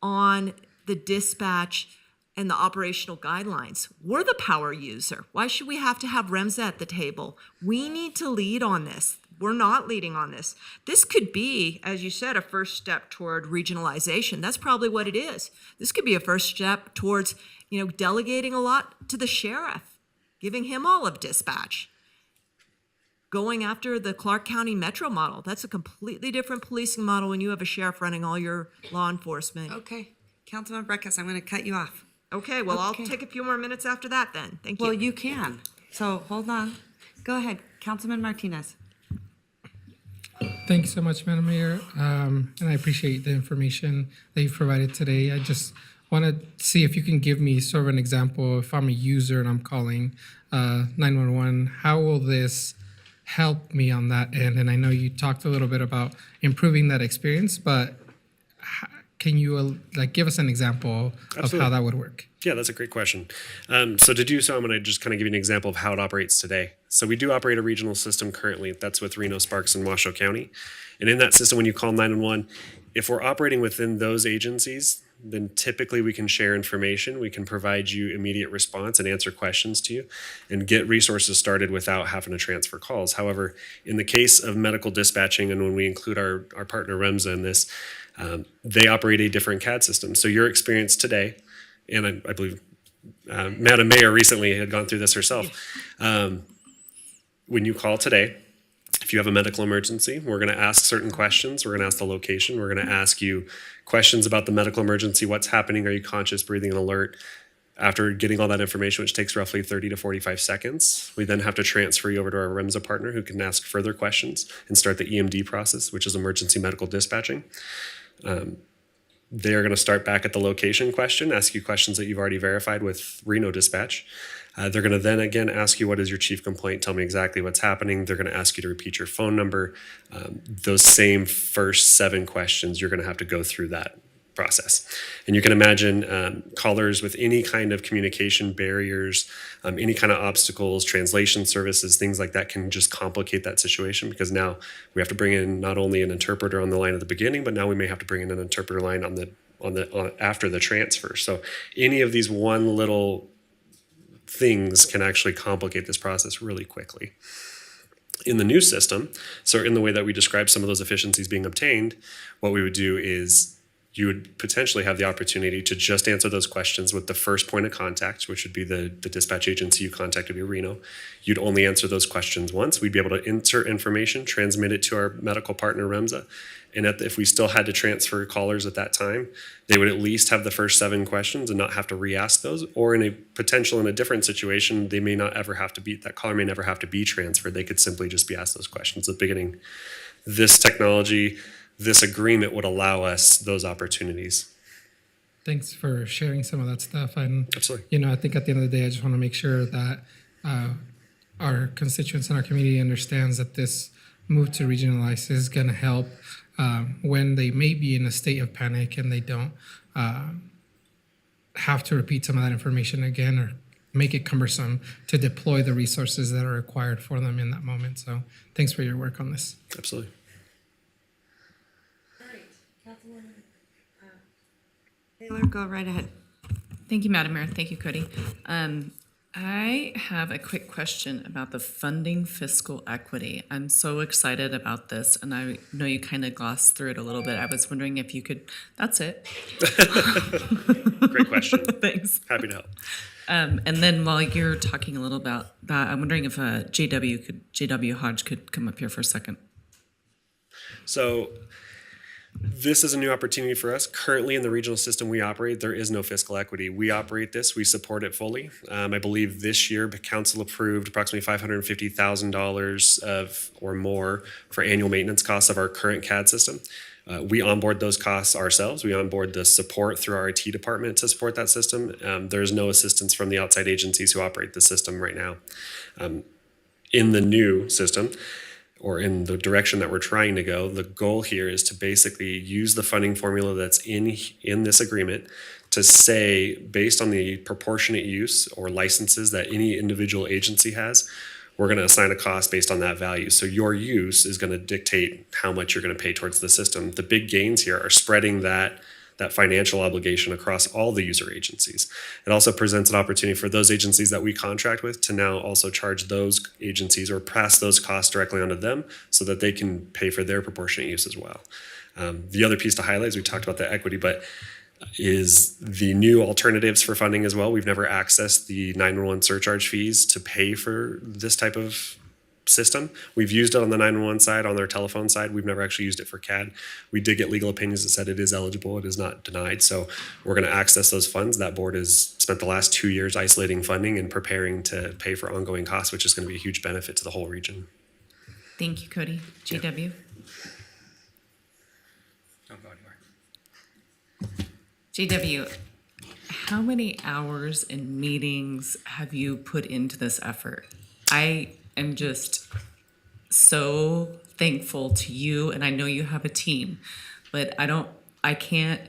on the dispatch and the operational guidelines? We're the power user. Why should we have to have REMSA at the table? We need to lead on this. We're not leading on this. This could be, as you said, a first step toward regionalization. That's probably what it is. This could be a first step towards, delegating a lot to the sheriff, giving him all of dispatch. Going after the Clark County Metro model. That's a completely different policing model when you have a sheriff running all your law enforcement. Okay, Councilman Breckus, I'm going to cut you off. Okay, well, I'll take a few more minutes after that then. Thank you. Well, you can. So hold on. Go ahead, Councilman Martinez. Thank you so much, Madam Mayor, and I appreciate the information that you've provided today. I just want to see if you can give me sort of an example. If I'm a user and I'm calling 911, how will this help me on that end? And I know you talked a little bit about improving that experience, but can you give us an example of Absolutely. how that would work? Yeah, that's a great question. So to do so, I'm going to just kind of give you an example of how it operates today. So we do operate a regional system currently. That's with Reno, Sparks, and Washoe County. And in that system, when you call 911, if we're operating within those agencies, then typically we can share information. We can provide you immediate response and answer questions to you and get resources started without having to transfer calls. However, in the case of medical dispatching, and when we include our partner REMSA in this, they operate a different CAD system. So your experience today, and I believe Madam Mayor recently had gone through this herself. When you call today, if you have a medical emergency, we're going to ask certain questions. We're going to ask the location. We're going to ask you questions about the medical emergency. What's happening? Are you conscious, breathing, and alert? After getting all that information, which takes roughly 30 to 45 seconds, we then have to transfer you over to our REMSA partner who can ask further questions and start the EMD process, which is emergency medical dispatching. They're going to start back at the location question, ask you questions that you've already verified with Reno Dispatch. They're going to then again ask you, what is your chief complaint? Tell me exactly what's happening. They're going to ask you to repeat your phone number. Those same first 7 questions, you're going to have to go through that process. And you can imagine callers with any kind of communication barriers, any kind of obstacles, translation services, things like that can just complicate that situation, because now we have to bring in not only an interpreter on the line at the beginning, but now we may have to bring in an interpreter line on after the transfer. So any of these one little things can actually complicate this process really quickly. In the new system, so in the way that we describe some of those efficiencies being obtained, what we would do is you would potentially have the opportunity to just answer those questions with the first point of contact, which would be the dispatch agency you contacted via Reno. You'd only answer those questions once. We'd be able to insert information, transmit it to our medical partner, REMSA. And if we still had to transfer callers at that time, they would at least have the first 7 questions and not have to re-ask those. Or in a different situation, they may not ever have to be, that caller may never have to be transferred. They could simply just be asked those questions at the beginning. This technology, this agreement would allow us those opportunities. Thanks for sharing some of that stuff. And absolutely, I think at the end of the day, I just want to make sure that our constituents and our community understands that this move to regionalize is going to help when they may be in a state of panic and they don't have to repeat some of that information again or make it cumbersome to deploy the resources that are required for them in that moment. So thanks for your work on this. Absolutely. Taylor, go right ahead. Thank you, Madam Mayor. Thank you, Cody. I have a quick question about the funding fiscal equity. I'm so excited about this, and I know you kind of glossed through it a little bit. I was wondering if you could, that's it. Great question. Thanks. Happy to help. And then while you're talking a little about that, I'm wondering if JW Hodge could come up here for a second. So this is a new opportunity for us. Currently in the regional system we operate, there is no fiscal equity. We operate this, we support it fully. I believe this year, the council approved approximately $550,000 or more for annual maintenance costs of our current CAD system. We onboard those costs ourselves. We onboard the support through our IT department to support that system. There's no assistance from the outside agencies who operate the system right now. In the new system, or in the direction that we're trying to go, the goal here is to basically use the funding formula that's in this agreement to say, based on the proportionate use or licenses that any individual agency has, we're going to assign a cost based on that value. So your use is going to dictate how much you're going to pay towards the system. The big gains here are spreading that financial obligation across all the user agencies. It also presents an opportunity for those agencies that we contract with to now also charge those agencies or pass those costs directly onto them so that they can pay for their proportionate use as well. The other piece to highlight is we talked about the equity, but is the new alternatives for funding as well. We've never accessed the 911 surcharge fees to pay for this type of system. We've used it on the 911 side, on their telephone side. We've never actually used it for CAD. We did get legal opinions that said it is eligible, it is not denied. So we're going to access those funds. That board has spent the last 2 years isolating funding and preparing to pay for ongoing costs, which is going to be a huge benefit to the whole region. Thank you, Cody. JW. JW, how many hours and meetings have you put into this effort? I am just so thankful to you, and I know you have a team, but I I can't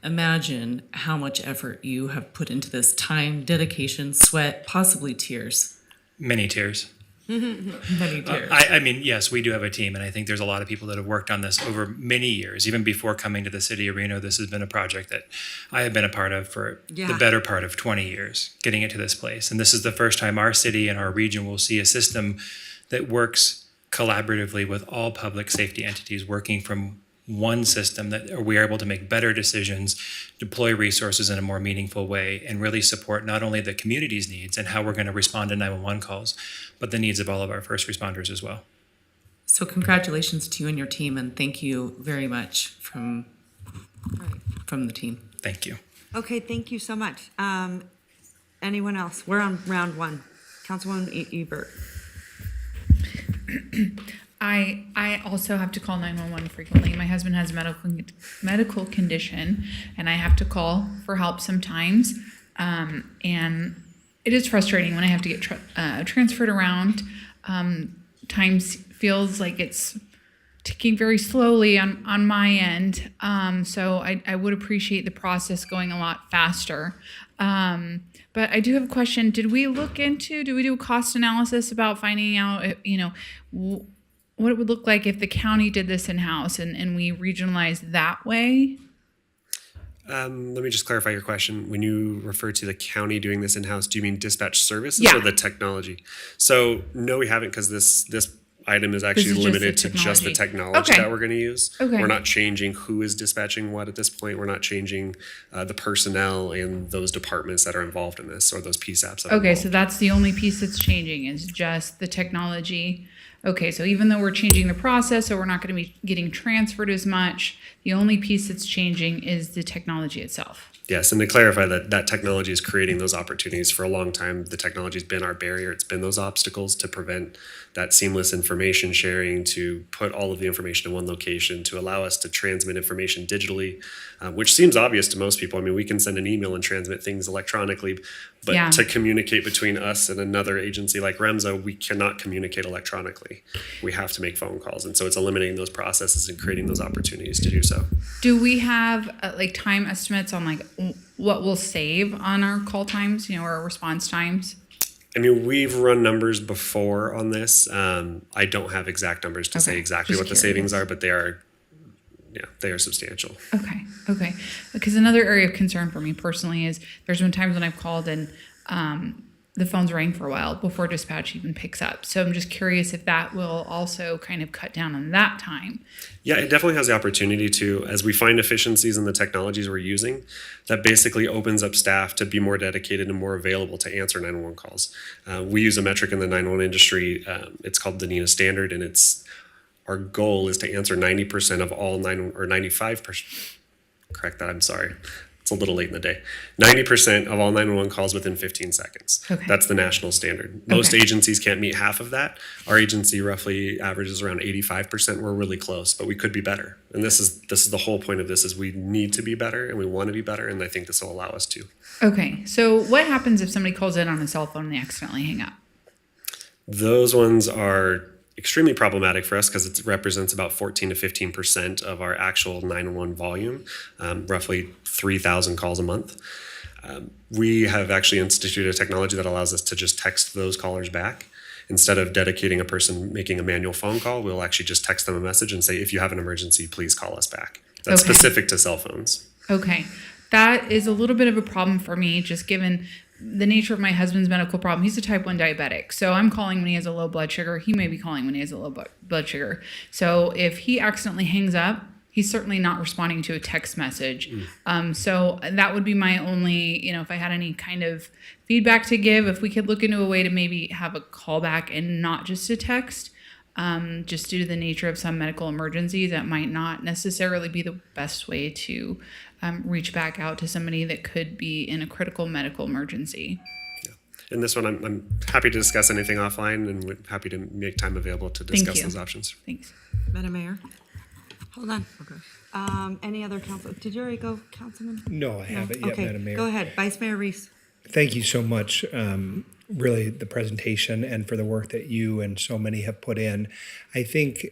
imagine how much effort you have put into this: time, dedication, sweat, possibly tears. Many tears. Many tears. I mean, yes, we do have a team, and I think there's a lot of people that have worked on this over many years. Even before coming to the city of Reno, this has been a project that I have been a part of for the better part of 20 years, getting it to this place. And this is the first time our city and our region will see a system that works collaboratively with all public safety entities working from one system, that we are able to make better decisions, deploy resources in a more meaningful way, and really support not only the community's needs and how we're going to respond to 911 calls, but the needs of all of our first responders as well. So congratulations to you and your team, and thank you very much from the team. Thank you. Okay, thank you so much. Anyone else? We're on round one. Councilwoman Ebert. I also have to call 911 frequently. My husband has a medical condition, and I have to call for help sometimes. And it is frustrating when I have to get transferred around. Times feels like it's ticking very slowly on my end. So I would appreciate the process going a lot faster. But I do have a question. Did we do a cost analysis about finding out, what it would look like if the county did this in-house and we regionalized that way? Let me just clarify your question. When you refer to the county doing this in-house, do you mean dispatch services or the technology? So no, we haven't, because this item is actually limited to just the technology that we're going to use. Okay. We're not changing who is dispatching what at this point. We're not changing the personnel and those departments that are involved in this, or those PSAPs. Okay, so that's the only piece that's changing, is just the technology. Okay, so even though we're changing the process, so we're not going to be getting transferred as much, the only piece that's changing is the technology itself. Yes, and to clarify that technology is creating those opportunities. For a long time, the technology's been our barrier. It's been those obstacles to prevent that seamless information sharing, to put all of the information in one location, to allow us to transmit information digitally, which seems obvious to most people. I mean, we can send an email and transmit things electronically, but to communicate between us and another agency like REMSA, we cannot communicate electronically. We have to make phone calls. And so it's eliminating those processes and creating those opportunities to do so. Do we have time estimates on what we'll save on our call times, or our response times? I mean, we've run numbers before on this. I don't have exact numbers to say exactly what the savings are, but they are substantial. Okay. Because another area of concern for me personally is there's been times when I've called and the phone's rang for a while before dispatch even picks up. So I'm just curious if that will also kind of cut down on that time. Yeah, it definitely has the opportunity to, as we find efficiencies in the technologies we're using, that basically opens up staff to be more dedicated and more available to answer 911 calls. We use a metric in the 911 industry. It's called the NINA standard, and our goal is to answer 90% of all 95%. Correct that, I'm sorry. It's a little late in the day. 90% of all 911 calls within 15 seconds. Okay. That's the national standard. Most agencies can't meet half of that. Our agency roughly averages around 85%. We're really close, but we could be better. And this is the whole point of this, is we need to be better and we want to be better, and I think this will allow us to. Okay, so what happens if somebody calls in on a cell phone and they accidentally hang up? Those ones are extremely problematic for us because it represents about 14 to 15% of our actual 911 volume, roughly 3,000 calls a month. We have actually instituted a technology that allows us to just text those callers back. Instead of dedicating a person making a manual phone call, we'll actually just text them a message and say, if you have an emergency, please call us back. That's specific to cell phones. Okay, that is a little bit of a problem for me, just given the nature of my husband's medical problem. He's a type 1 diabetic. So I'm calling when he has a low blood sugar. He may be calling when he has a low blood sugar. So if he accidentally hangs up, he's certainly not responding to a text message. So that would be my only, if I had any kind of feedback to give, if we could look into a way to maybe have a callback and not just a text, just due to the nature of some medical emergencies, that might not necessarily be the best way to reach back out to somebody that could be in a critical medical emergency. Yeah. In this one, I'm happy to discuss anything offline, and we're happy to make time available to discuss those options. Thanks. Madam Mayor? Hold on. Okay. Any other council? Did you already go, Councilman? No, I haven't yet, Madam Mayor. Go ahead. Vice Mayor Reese. Thank you so much. Really, the presentation and for the work that you and so many have put in. I think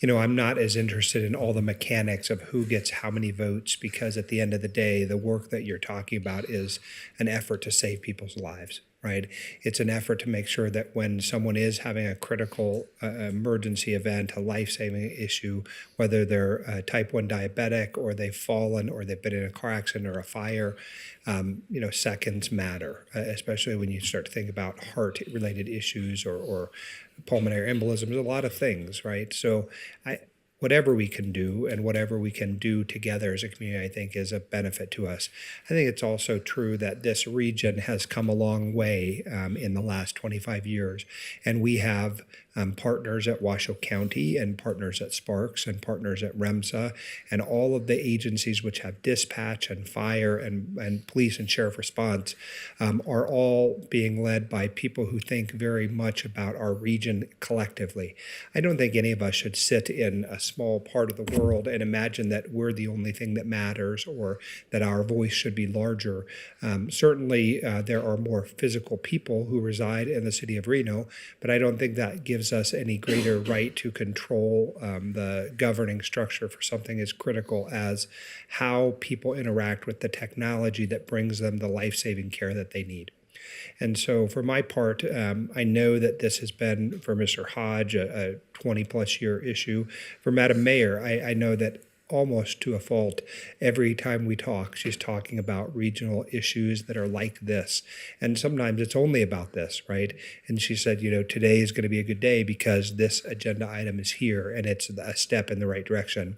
I'm not as interested in all the mechanics of who gets how many votes, because at the end of the day, the work that you're talking about is an effort to save people's lives, right? It's an effort to make sure that when someone is having a critical emergency event, a life-saving issue, whether they're type 1 diabetic or they've fallen or they've been in a car accident or a fire, seconds matter, especially when you start to think about heart-related issues or pulmonary embolism. There's a lot of things, right? So whatever we can do and whatever we can do together as a community, I think is a benefit to us. I think it's also true that this region has come a long way in the last 25 years, and we have partners at Washoe County and partners at Sparks and partners at REMSA and all of the agencies which have dispatch and fire and police and sheriff response are all being led by people who think very much about our region collectively. I don't think any of us should sit in a small part of the world and imagine that we're the only thing that matters or that our voice should be larger. Certainly, there are more physical people who reside in the city of Reno, but I don't think that gives us any greater right to control the governing structure for something as critical as how people interact with the technology that brings them the life-saving care that they need. And so for my part, I know that this has been, for Mr. Hodge, a 20-plus year issue. For Madam Mayor, I know that almost to a fault, every time we talk, she's talking about regional issues that are like this. And sometimes it's only about this, right? And she said, today is going to be a good day because this agenda item is here and it's a step in the right direction.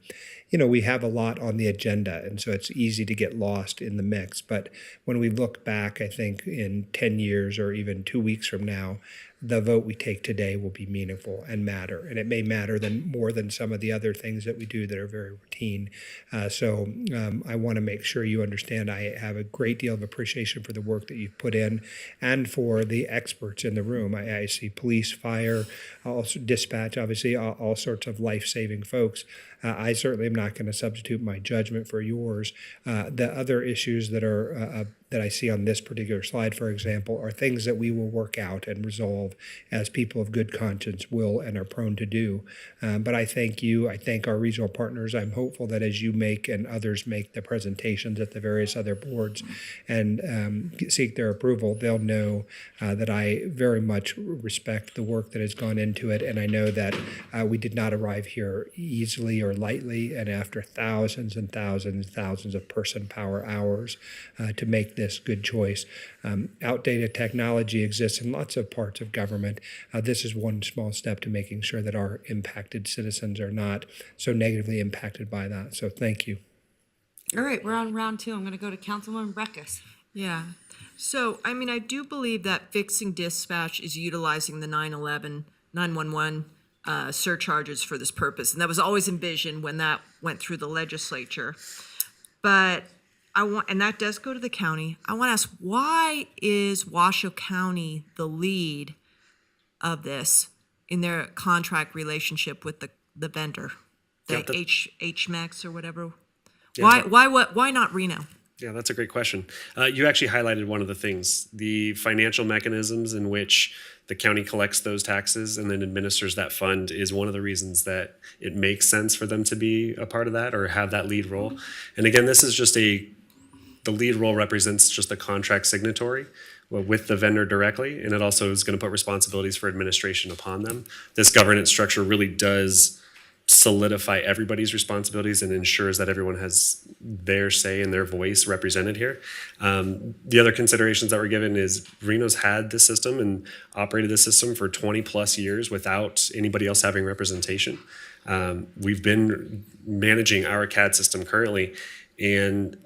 We have a lot on the agenda, and so it's easy to get lost in the mix. But when we look back, I think in 10 years or even 2 weeks from now, the vote we take today will be meaningful and matter. And it may matter more than some of the other things that we do that are very routine. So I want to make sure you understand I have a great deal of appreciation for the work that you've put in and for the experts in the room. I see police, fire, also dispatch, obviously, all sorts of life-saving folks. I certainly am not going to substitute my judgment for yours. The other issues that I see on this particular slide, for example, are things that we will work out and resolve as people of good conscience will and are prone to do. But I thank you. I thank our regional partners. I'm hopeful that as you make and others make the presentations at the various other boards and seek their approval, they'll know that I very much respect the work that has gone into it. And I know that we did not arrive here easily or lightly, and after thousands and thousands and thousands of person power hours to make this good choice. Outdated technology exists in lots of parts of government. This is one small step to making sure that our impacted citizens are not so negatively impacted by that. So thank you. All right, we're on round 2. I'm going to go to Councilwoman Breckus. Yeah. So, I do believe that fixing dispatch is utilizing the 911 surcharges for this purpose. And that was always envisioned when that went through the legislature. But and that does go to the county. I want to ask, why is Washoe County the lead of this in their contract relationship with the vendor, the HMAX or whatever? Yeah, Why not Reno? Yeah, that's a great question. You actually highlighted one of the things, the financial mechanisms in which the county collects those taxes and then administers that fund is one of the reasons that it makes sense for them to be a part of that or have that lead role. And again, this is just the lead role represents just a contract signatory with the vendor directly, and it also is going to put responsibilities for administration upon them. This governance structure really does solidify everybody's responsibilities and ensures that everyone has their say and their voice represented here. The other considerations that were given is Reno's had this system and operated this system for 20 plus years without anybody else having representation. We've been managing our CAD system currently, and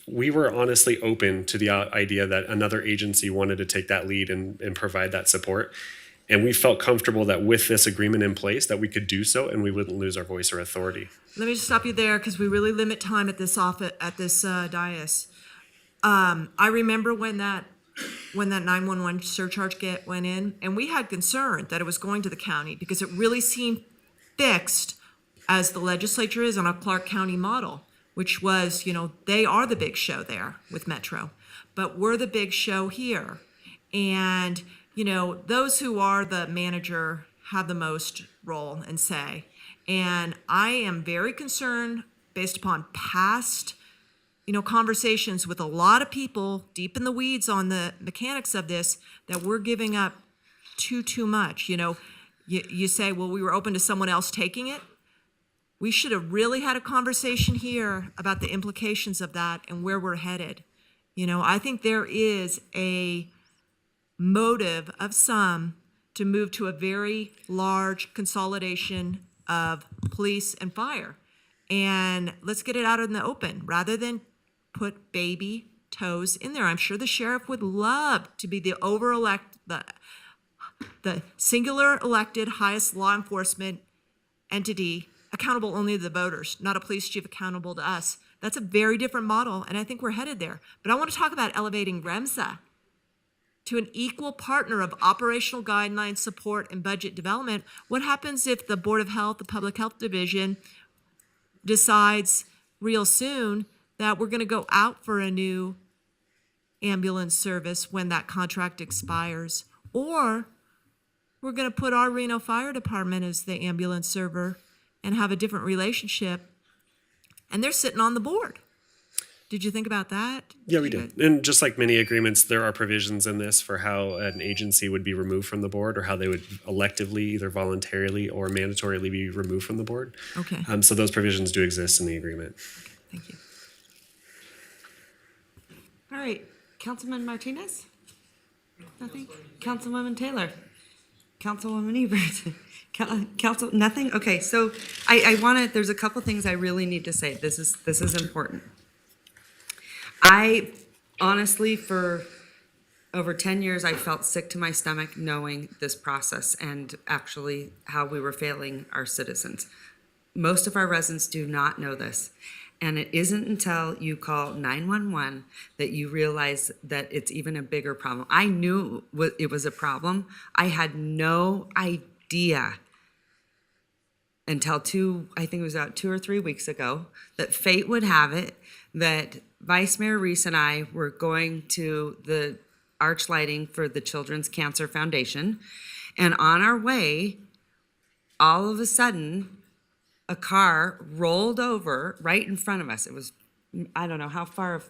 we were honestly open to the idea that another agency wanted to take that lead and provide that support. And we felt comfortable that with this agreement in place that we could do so and we wouldn't lose our voice or authority. Let me just stop you there because we really limit time at this dais. I remember when that 911 surcharge went in, and we had concern that it was going to the county because it really seemed fixed as the legislature is on a Clark County model, which was, they are the big show there with Metro, but we're the big show here. And those who are the manager have the most role and say. And I am very concerned, based upon past, conversations with a lot of people deep in the weeds on the mechanics of this, that we're giving up too much. You say, well, we were open to someone else taking it. We should have really had a conversation here about the implications of that and where we're headed. I think there is a motive of some to move to a very large consolidation of police and fire. And let's get it out in the open rather than put baby toes in there. I'm sure the sheriff would love to be the the singular elected highest law enforcement entity, accountable only to the voters, not a police chief accountable to us. That's a very different model, and I think we're headed there. But I want to talk about elevating REMSA to an equal partner of operational guidelines, support, and budget development. What happens if the Board of Health, the Public Health Division, decides real soon that we're going to go out for a new ambulance service when that contract expires? Or we're going to put our Reno Fire Department as the ambulance server and have a different relationship, and they're sitting on the board. Did you think about that? Yeah, we did. And just like many agreements, there are provisions in this for how an agency would be removed from the board, or how they would electively, either voluntarily or mandatorily, be removed from the board. Okay. So those provisions do exist in the agreement. Thank you. All right, Councilman Martinez? Nothing? Councilwoman Taylor? Councilwoman Ebert? Council, nothing? Okay, so I want to, there's a couple things I really need to say. This is important. I honestly, for over 10 years, I felt sick to my stomach knowing this process and actually how we were failing our citizens. Most of our residents do not know this. And it isn't until you call 911 that you realize that it's even a bigger problem. I knew it was a problem. I had no idea until I think it was about 2 or 3 weeks ago, that fate would have it that Vice Mayor Reese and I were going to the arch lighting for the Children's Cancer Foundation. And on our way, all of a sudden, a car rolled over right in front of us. It was, I don't know how far,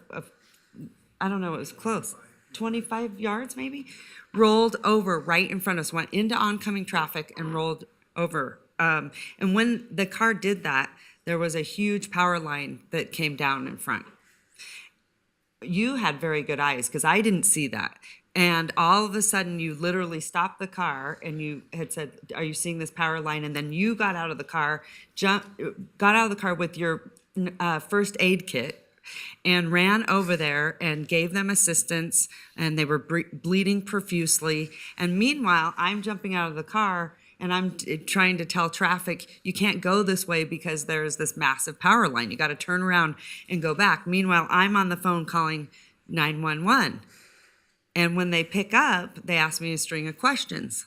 I don't know, it was close, 25 yards maybe? Rolled over right in front of us, went into oncoming traffic and rolled over. And when the car did that, there was a huge power line that came down in front. You had very good eyes because I didn't see that. And all of a sudden, you literally stopped the car and you had said, "Are you seeing this power line?" And then you got out of the car, with your first aid kit and ran over there and gave them assistance, and they were bleeding profusely. And meanwhile, I'm jumping out of the car and I'm trying to tell traffic, you can't go this way because there's this massive power line. You got to turn around and go back. Meanwhile, I'm on the phone calling 911. And when they pick up, they ask me a string of questions.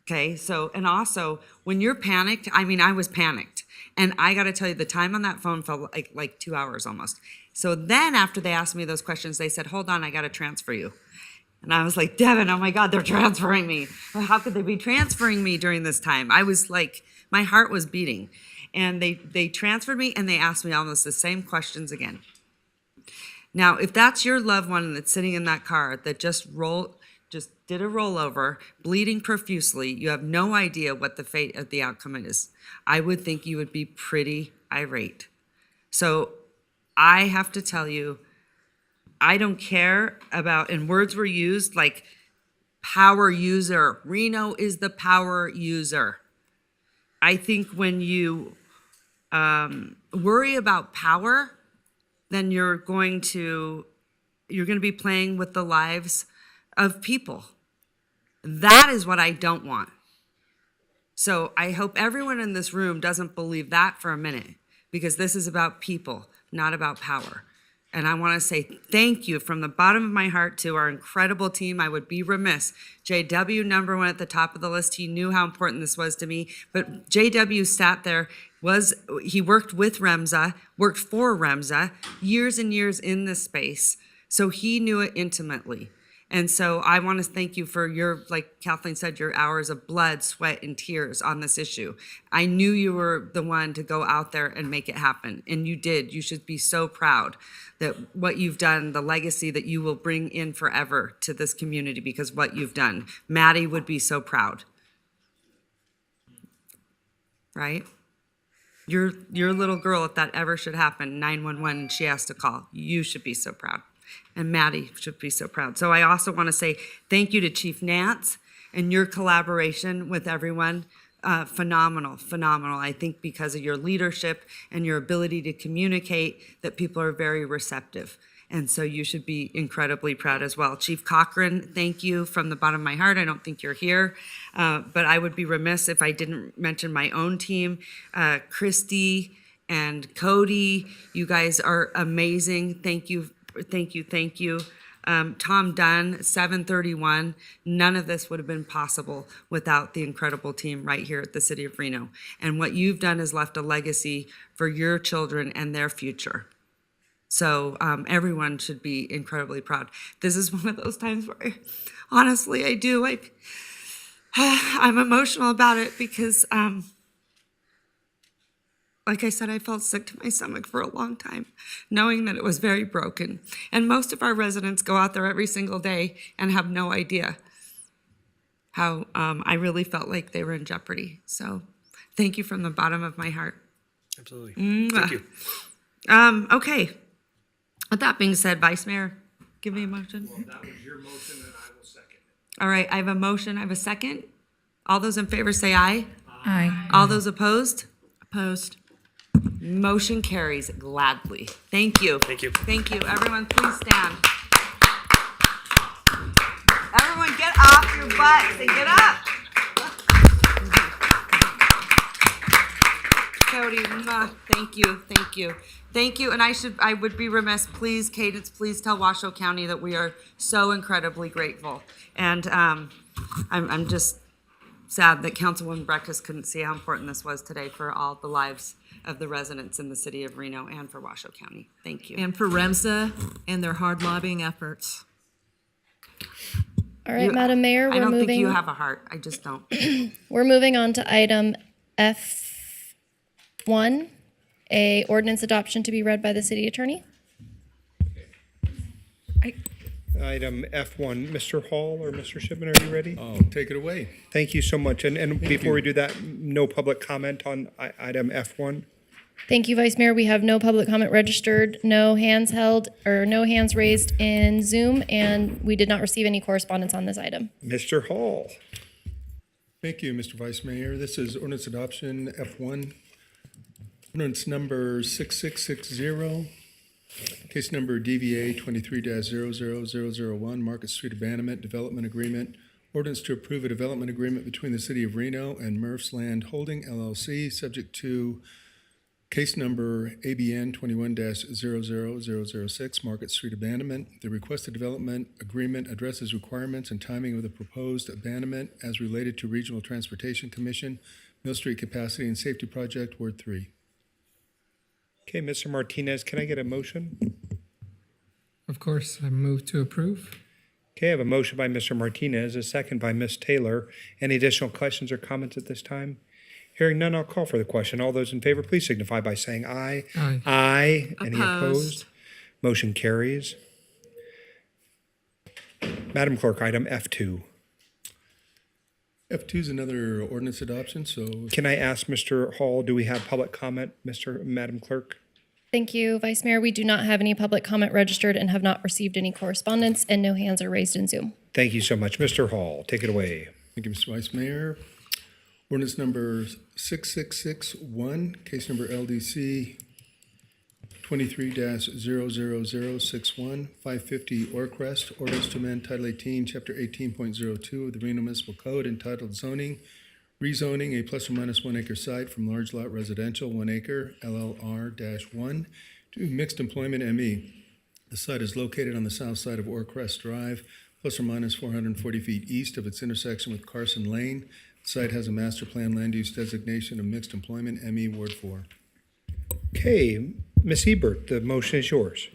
Okay, so, and also, when you're panicked, I mean, I was panicked. And I got to tell you, the time on that phone felt like 2 hours almost. So then after they asked me those questions, they said, "Hold on, I got to transfer you." And I was like, "Devin, oh my God, they're transferring me. How could they be transferring me during this time?" I was like, my heart was beating. And they transferred me and they asked me almost the same questions again. Now, if that's your loved one that's sitting in that car that just did a rollover, bleeding profusely, you have no idea what the fate of the outcome is. I would think you would be pretty irate. So I have to tell you, I don't care about, and words were used like power user. Reno is the power user. I think when you worry about power, then you're going to be playing with the lives of people. That is what I don't want. So I hope everyone in this room doesn't believe that for a minute, because this is about people, not about power. And I want to say thank you from the bottom of my heart to our incredible team. I would be remiss. JW, number one at the top of the list. He knew how important this was to me. But JW sat there, he worked with REMSA, worked for REMSA, years and years in this space. So he knew it intimately. And so I want to thank you for your, like Kathleen said, your hours of blood, sweat, and tears on this issue. I knew you were the one to go out there and make it happen, and you did. You should be so proud that what you've done, the legacy that you will bring in forever to this community because what you've done. Maddie would be so proud. Right? Your little girl, if that ever should happen, 911, and she has to call, you should be so proud. And Maddie should be so proud. So I also want to say thank you to Chief Nance and your collaboration with everyone. Phenomenal. I think because of your leadership and your ability to communicate that people are very receptive. And so you should be incredibly proud as well. Chief Cochran, thank you from the bottom of my heart. I don't think you're here, but I would be remiss if I didn't mention my own team, Christy and Cody. You guys are amazing. Thank you. Tom Dunn, 731. None of this would have been possible without the incredible team right here at the City of Reno. And what you've done is left a legacy for your children and their future. So everyone should be incredibly proud. This is one of those times where honestly, I do. I'm emotional about it because like I said, I felt sick to my stomach for a long time, knowing that it was very broken. And most of our residents go out there every single day and have no idea how I really felt like they were in jeopardy. So thank you from the bottom of my heart. Absolutely. Thank you. Okay. With that being said, Vice Mayor, give me a motion. Well, that was your motion, and I will second it. All right, I have a motion. I have a second. All those in favor say aye. Aye. All those opposed? Opposed. Motion carries gladly. Thank you. Thank you. Thank you. Everyone, please stand. Everyone, get off your butts and get up. Cody, thank you. Thank you. And I would be remiss, please, Cadence, please tell Washoe County that we are so incredibly grateful. And I'm just sad that Councilwoman Breakfast couldn't see how important this was today for all the lives of the residents in the city of Reno and for Washoe County. Thank you. And for REMSA and their hard lobbying efforts. All right, Madam Mayor, I don't think you have a heart. I just don't. We're moving on to item F1, a ordinance adoption to be read by the city attorney. Item F1, Mr. Hall or Mr. Shipman, are you ready? Oh, take it away. Thank you so much. And before we do that, no public comment on item F1? Thank you, Vice Mayor. We have no public comment registered, no hands held, or no hands raised in Zoom, and we did not receive any correspondence on this item. Mr. Hall. Thank you, Mr. Vice Mayor. This is ordinance adoption F1. Ordinance number 6660. Case number DVA 23-00001, Market Street Abandonment Development Agreement. Ordinance to approve a development agreement between the City of Reno and Murph's Land Holding LLC, subject to case number ABN 21-00006, Market Street Abandonment. The requested development agreement addresses requirements and timing of the proposed abandonment as related to Regional Transportation Commission, Mill Street Capacity and Safety Project, Ward 3. Okay, Mr. Martinez, can I get a motion? Of course, I move to approve. Okay, I have a motion by Mr. Martinez, a second by Ms. Taylor. Any additional questions or comments at this time? Hearing none, I'll call for the question. All those in favor, please signify by saying aye. Aye. Aye. Any Opposed. opposed? Motion carries. Madam Clerk, item F2. F2 is another ordinance adoption, so Can I ask Mr. Hall, do we have public comment, Madam Clerk? Thank you, Vice Mayor. We do not have any public comment registered and have not received any correspondence, and no hands are raised in Zoom. Thank you so much. Mr. Hall, take it away. thank you, Mr. Vice Mayor. Ordinance number 6661, case number LDC 23-00061, 550 Orcrest, ordinance to amend Title 18, Chapter 18.02 of the Reno Municipal Code entitled Zoning, rezoning a plus or minus 1 acre site from large lot residential 1 acre LLR-1 to mixed employment ME. The site is located on the south side of Orcrest Drive, plus or minus 440 feet east of its intersection with Carson Lane. The site has a master plan land use designation of mixed employment ME Ward 4. Okay, Ms. Ebert, the motion is yours.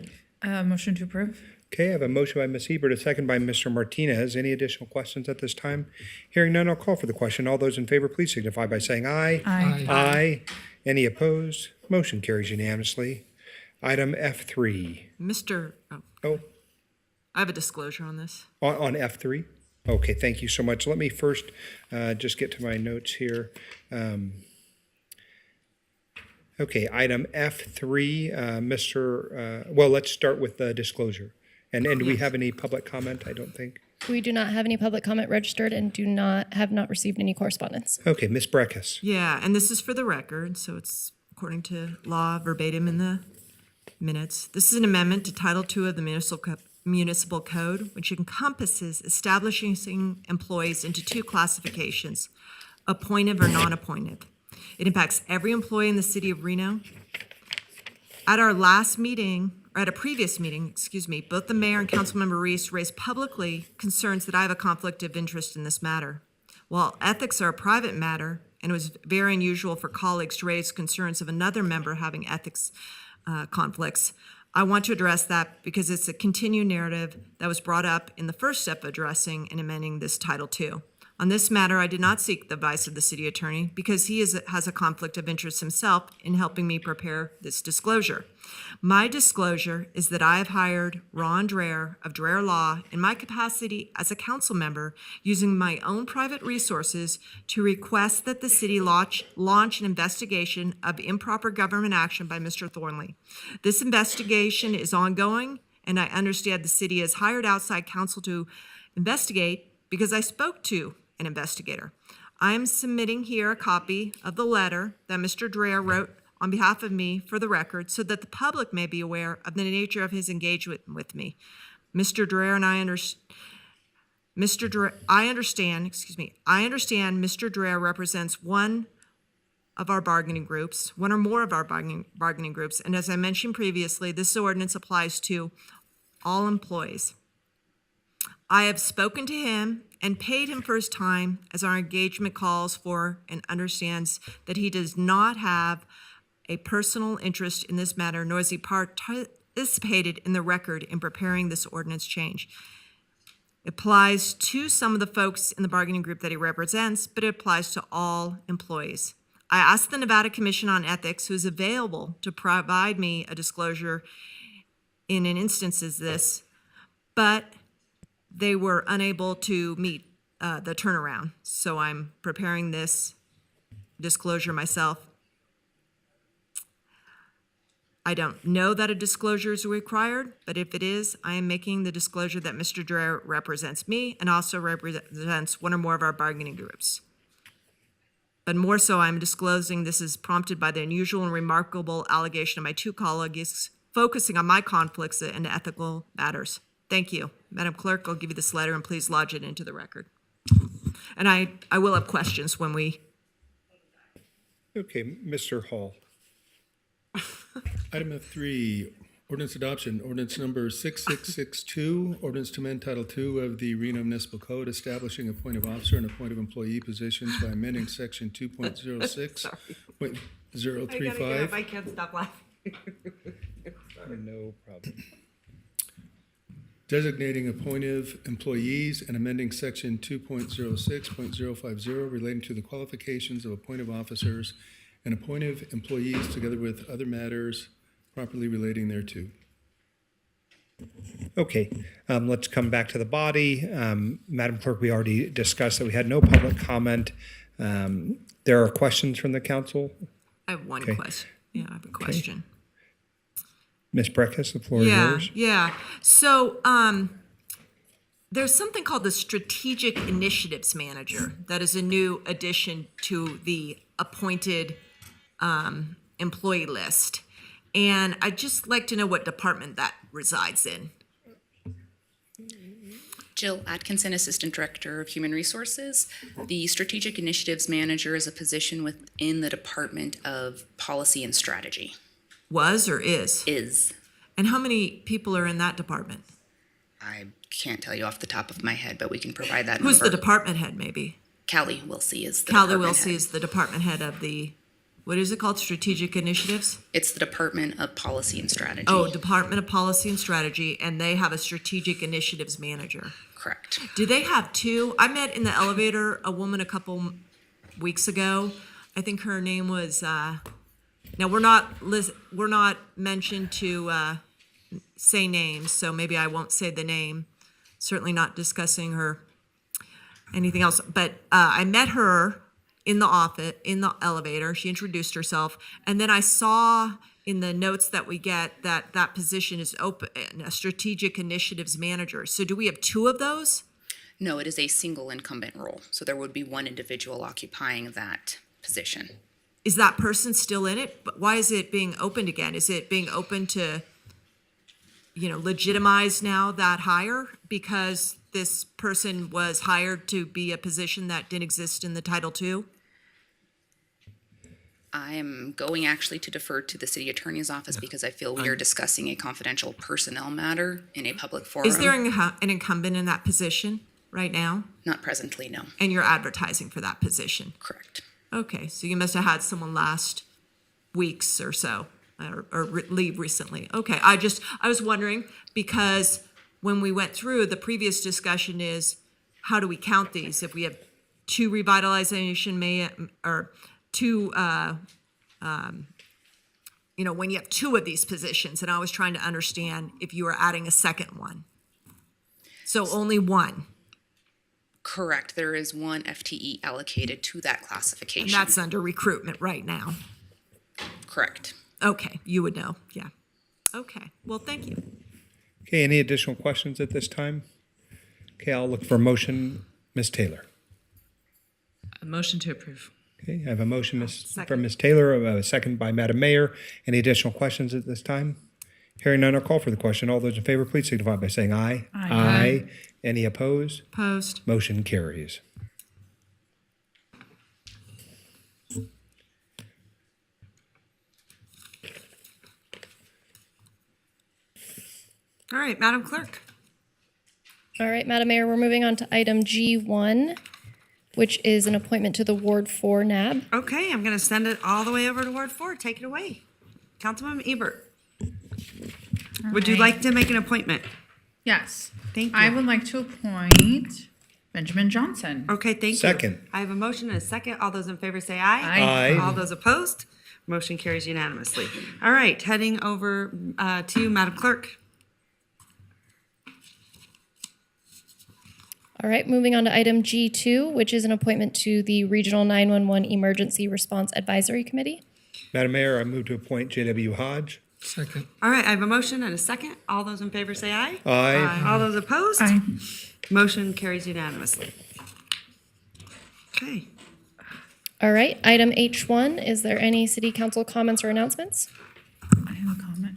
Motion to approve. Okay, I have a motion by Ms. Hebert, a second by Mr. Martinez. Any additional questions at this time? Hearing none, I'll call for the question. All those in favor, please signify by saying aye. Aye. Aye. Any opposed? Motion carries unanimously. Item F3. I have a disclosure on this. On F3? Okay, thank you so much. Let me first just get to my notes here. Okay, item F3, well, let's start with the disclosure. And do we have any public comment? I don't think. We do not have any public comment registered and have not received any correspondence. Okay, Ms. Breckus. Yeah, and this is for the record, so it's according to law verbatim in the minutes. This is an amendment to Title II of the Municipal Code, which encompasses establishing employees into two classifications, appointed or non-appointed. It impacts every employee in the city of Reno. At our last meeting, or at a previous meeting, both the mayor and Councilmember Reese raised publicly concerns that I have a conflict of interest in this matter. While ethics are a private matter, and it was very unusual for colleagues to raise concerns of another member having ethics conflicts, I want to address that because it's a continued narrative that was brought up in the first step of addressing and amending this Title II. On this matter, I did not seek the advice of the city attorney because he has a conflict of interest himself in helping me prepare this disclosure. My disclosure is that I have hired Ron Dreher of Dreher Law in my capacity as a council member using my own private resources to request that the city launch an investigation of improper government action by Mr. Thornley. This investigation is ongoing, and I understand the city has hired outside counsel to investigate because I spoke to an investigator. I am submitting here a copy of the letter that Mr. Dreher wrote on behalf of me for the record so that the public may be aware of the nature of his engagement with me. Mr. Dreher and I understand Mr. Dreher represents one or more of our bargaining groups, and as I mentioned previously, this ordinance applies to all employees. I have spoken to him and paid him for his time as our engagement calls for and understands that he does not have a personal interest in this matter, nor has he participated in the record in preparing this ordinance change. It applies to some of the folks in the bargaining group that he represents, but it applies to all employees. I asked the Nevada Commission on Ethics, who is available to provide me a disclosure in an instance as this, but they were unable to meet the turnaround. So I'm preparing this disclosure myself. I don't know that a disclosure is required, but if it is, I am making the disclosure that Mr. Dreher represents me and also represents one or more of our bargaining groups. But more so, I'm disclosing this is prompted by the unusual and remarkable allegation of my two colleagues focusing on my conflicts and ethical matters. Thank you. Madam Clerk, I'll give you this letter and please lodge it into the record. And I will have questions when we... Okay, Mr. Hall. Item F3, ordinance adoption, ordinance number 6662, ordinance to amend Title II of the Reno Municipal Code, establishing a point of officer and a point of employee positions by amending section 2.06.035. I can't stop laughing. No problem. Designating appointive employees and amending section 2.06.050 relating to the qualifications of appointive officers and appointive employees together with other matters properly relating thereto. Okay, let's come back to the body. Madam Clerk, we already discussed that we had no public comment. There are questions from the council? I have one question. Yeah, I have a question. Ms. Breckus, the floor is yours. Yeah. So there's something called the Strategic Initiatives Manager that is a new addition to the appointed employee list. And I'd just like to know what department that resides in. Jill Atkinson, Assistant Director of Human Resources. The Strategic Initiatives Manager is a position within the Department of Policy and Strategy. Was or is? Is. And how many people are in that department? I can't tell you off the top of my head, but we can provide that Who's number. the department head, maybe? Callie Wilsey is the Callie department Wilsey head. is the department head of the What is it called? Strategic Initiatives? It's the Department of Policy and Strategy. Oh, Department of Policy and Strategy, and they have a Strategic Initiatives Manager. Correct. Do they have two? I met in the elevator a woman a couple weeks ago. I think her name was, now we're not mentioned to say names, so maybe I won't say the name. Certainly not discussing her anything else. But I met her in the office, in the elevator. She introduced herself. And then I saw in the notes that we get that position is open, a Strategic Initiatives Manager. So do we have two of those? No, it is a single incumbent role. So there would be one individual occupying that position. Is that person still in it? But why is it being opened again? Is it being open to, legitimize now that hire because this person was hired to be a position that didn't exist in the Title II? I am going actually to defer to the city attorney's office because I feel we are discussing a confidential personnel matter in a public forum. Is there an incumbent in that position right now? Not presently, no. And you're advertising for that position? Correct. Okay, so you must have had someone last weeks or so, or leave recently. Okay, I was wondering because when we went through, the previous discussion is how do we count these? If we have two revitalization or two, when you have two of these positions, and I was trying to understand if you were adding a second one. So only one. Correct. There is one FTE allocated to that classification. And that's under recruitment right now. Correct. Okay, you would know. Yeah. Okay. Well, thank you. Okay, any additional questions at this time? Okay, I'll look for a motion. Ms. Taylor. A motion to approve. Okay, I have a motion from Ms. Taylor, a second by Madam Mayor. Any additional questions at this time? Hearing none, I'll call for the question. All those in favor, please signify by saying aye. Aye. Any opposed? Opposed. Motion carries. All right, Madam Clerk. All right, Madam Mayor, we're moving on to item G1, which is an appointment to the Ward 4 NAB. Okay, I'm going to send it all the way over to Ward 4. Take it away. Councilwoman Ebert. Would you like to make an appointment? Yes. Thank you. I would like to appoint Benjamin Johnson. Okay, thank you. Second. I have a motion and a second. All those in favor say aye. Aye. All those opposed? Motion carries unanimously. All right, heading over to you, Madam Clerk. All right, moving on to item G2, which is an appointment to the Regional 911 Emergency Response Advisory Committee. Madam Mayor, I move to appoint J.W. Hodge. Second. All right, I have a motion and a second. All those in favor say aye. Aye. All those opposed? Aye. Motion carries unanimously. Okay. All right, item H1, is there any city council comments or announcements? I have a comment.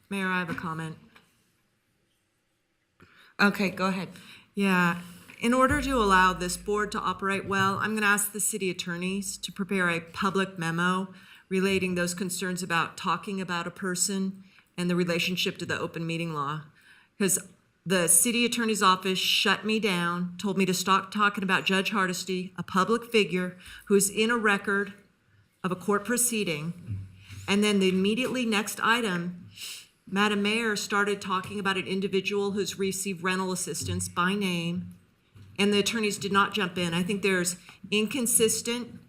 Mayor, I have a comment. Okay, go ahead. Yeah, in order to allow this board to operate well, I'm going to ask the city attorneys to prepare a public memo relating those concerns about talking about a person and the relationship to the open meeting law. Because the city attorney's office shut me down, told me to stop talking about Judge Hardesty, a public figure who's in a record of a court proceeding. And then the immediately next item, Madam Mayor started talking about an individual who's received rental assistance by name, and the attorneys did not jump in. I think there's inconsistent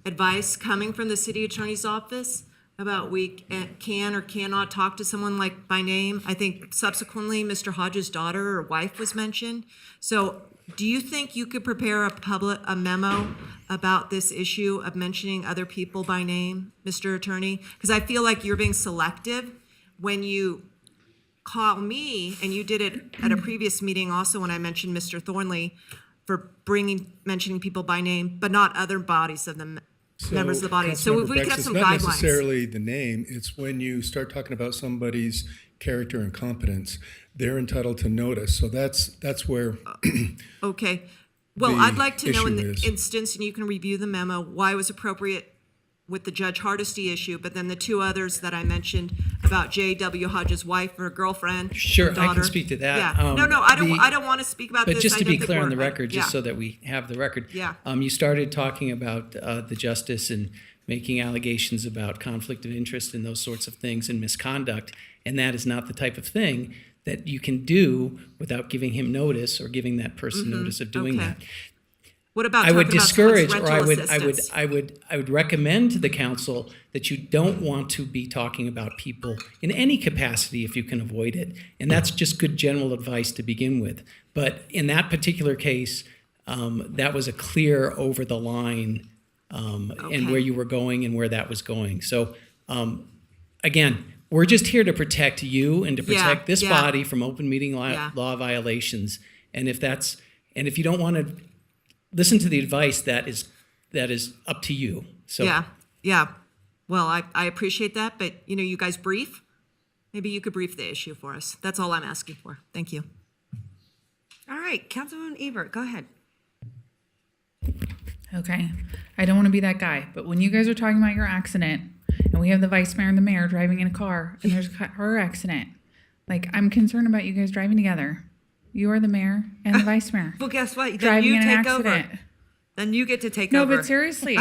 advice coming from the city attorney's office about we can or cannot talk to someone like by name. I think subsequently Mr. Hodges' daughter or wife was mentioned. So do you think you could prepare a memo about this issue of mentioning other people by name, Mr. Attorney? Because I feel like you're being selective when you call me, and you did it at a previous meeting also when I mentioned Mr. Thornley for mentioning people by name, but not other bodies of the members of the body. So if we could have some guidelines. It's not necessarily the name, it's when you start talking about somebody's character and competence, they're entitled to notice. So that's where Okay. Well, the I'd like to know in the issue is. instance, and you can review the memo, why it was appropriate with the Judge Hardesty issue, but then the two others that I mentioned about J.W. Hodges' wife or girlfriend, Sure, daughter. I can speak to that. Yeah. No, I don't want to speak about this. But just I to don't be think clear on the we're- record, just yeah. so that we have the record. Yeah. You started talking about the justice and making allegations about conflict of interest and those sorts of things and misconduct. And that is not the type of thing that you can do without giving him notice or giving that person notice of doing that. What about I would talking about discourage, someone's or rental assistance? I would recommend to the council that you don't want to be talking about people in any capacity if you can avoid it. And that's just good general advice to begin with. But in that particular case, that was a clear over the line, and where you were going and where that was going. So, again, we're just here to protect you and to protect this body from open meeting law violations. And if you don't want to listen to the advice, that is up to you. So Yeah. Well, I appreciate that, but you guys brief. Maybe you could brief the issue for us. That's all I'm asking for. Thank you. All right, Councilwoman Ebert, go ahead. Okay. I don't want to be that guy, but when you guys are talking about your accident and we have the vice mayor and the mayor driving in a car and there's a car accident, like, I'm concerned about you guys driving together. You are the mayor and the vice mayor. Well, guess what? Then Driving you in an take over. accident. Then you get to take No, over. but seriously,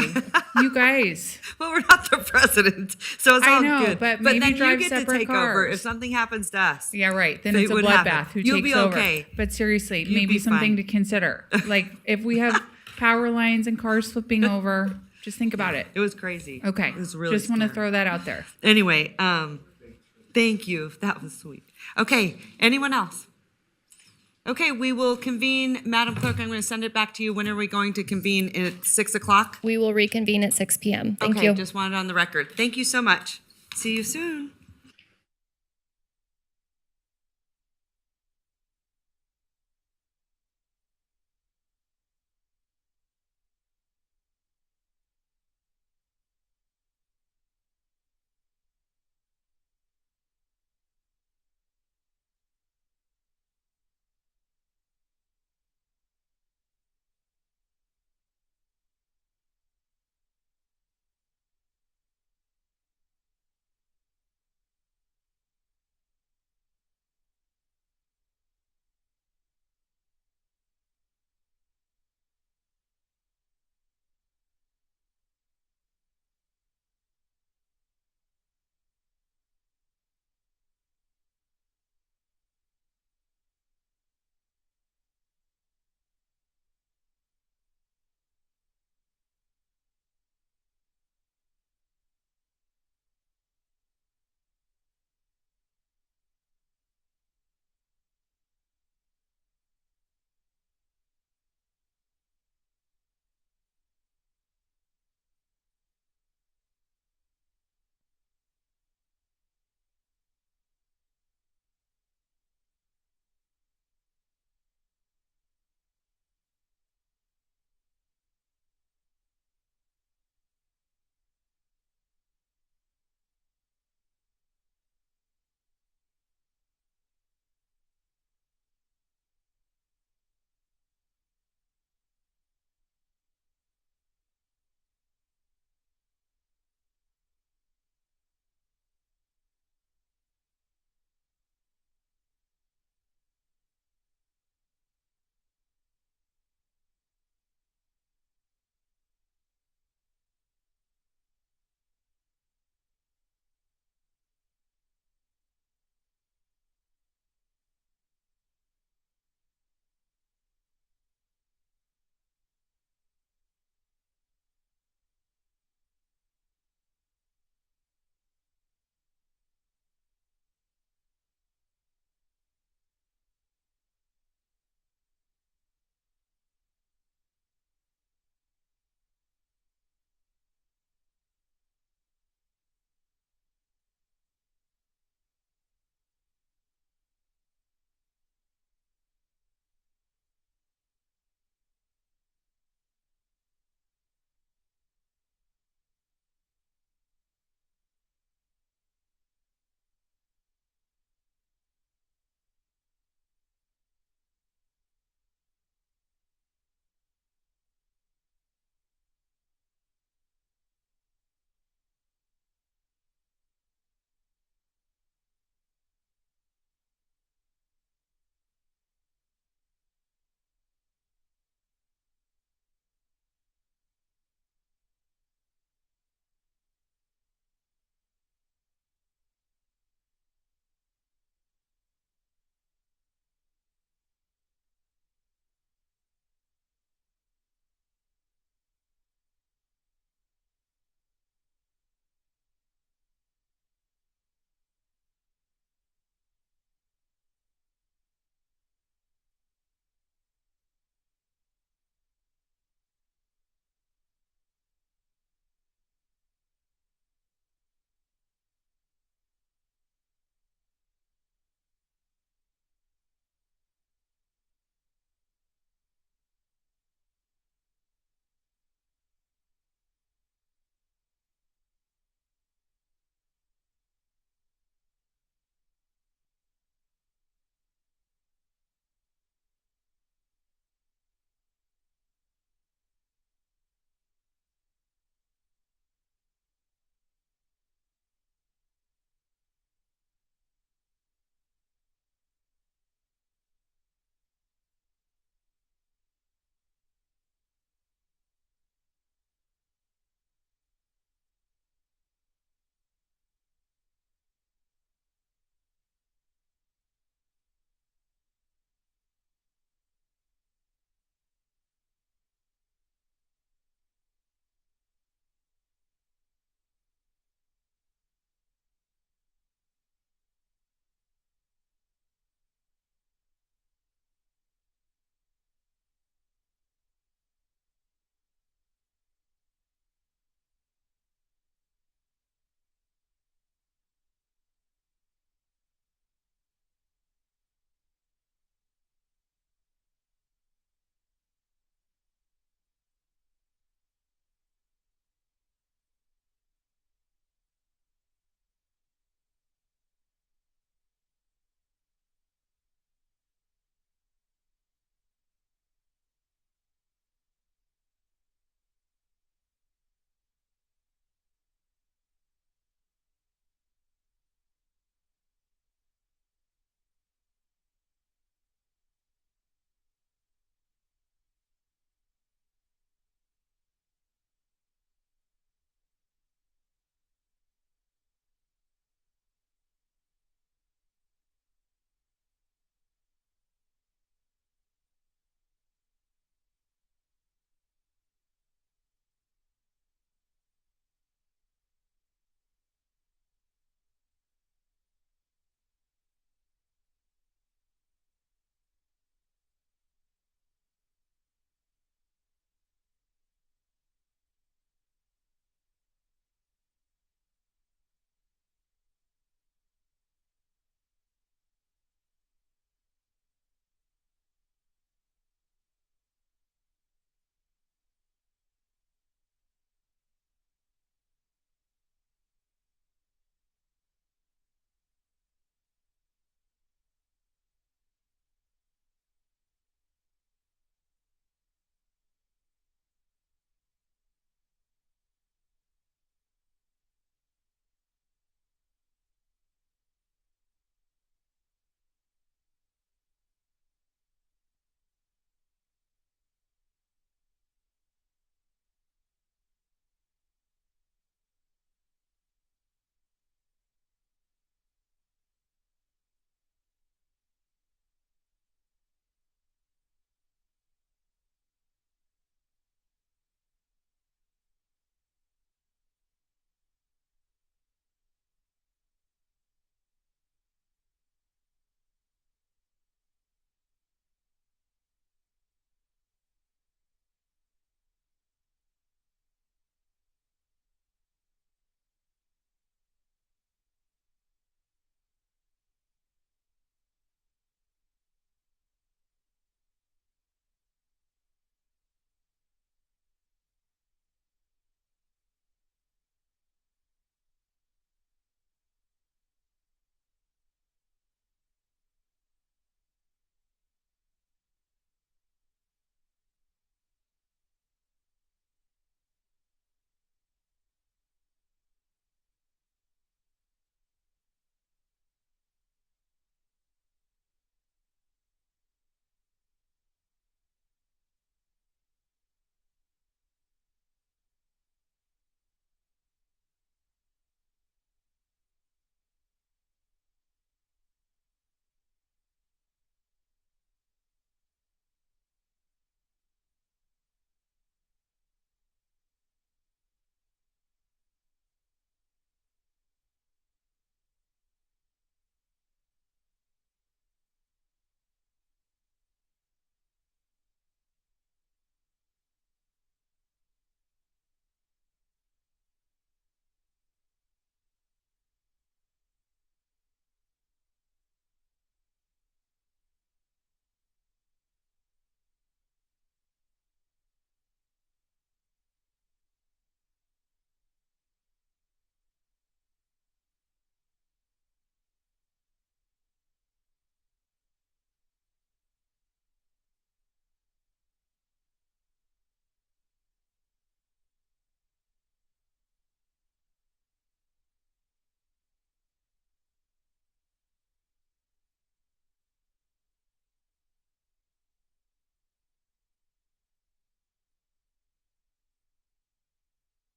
you guys. Well, we're not the president, so it's I all know, good. but maybe then drive you get to separate take over cars. if something happens to us. Yeah, right. Then It it's a would happen. bloodbath. Who You'll takes be over? okay. But seriously, You'd maybe be something fine. to consider. Like, if we have power lines and cars flipping over, just think about it. It was crazy. Okay. It was really just want to scary. throw that out there. Anyway, thank you. That was sweet. Okay, anyone else? Okay, we will convene. Madam Clerk, I'm going to send it back to you. When are we going to convene? At 6 o'clock? We will reconvene at 6 p.m. Thank Okay, you. just wanted it on the record. Thank you so much. See you soon.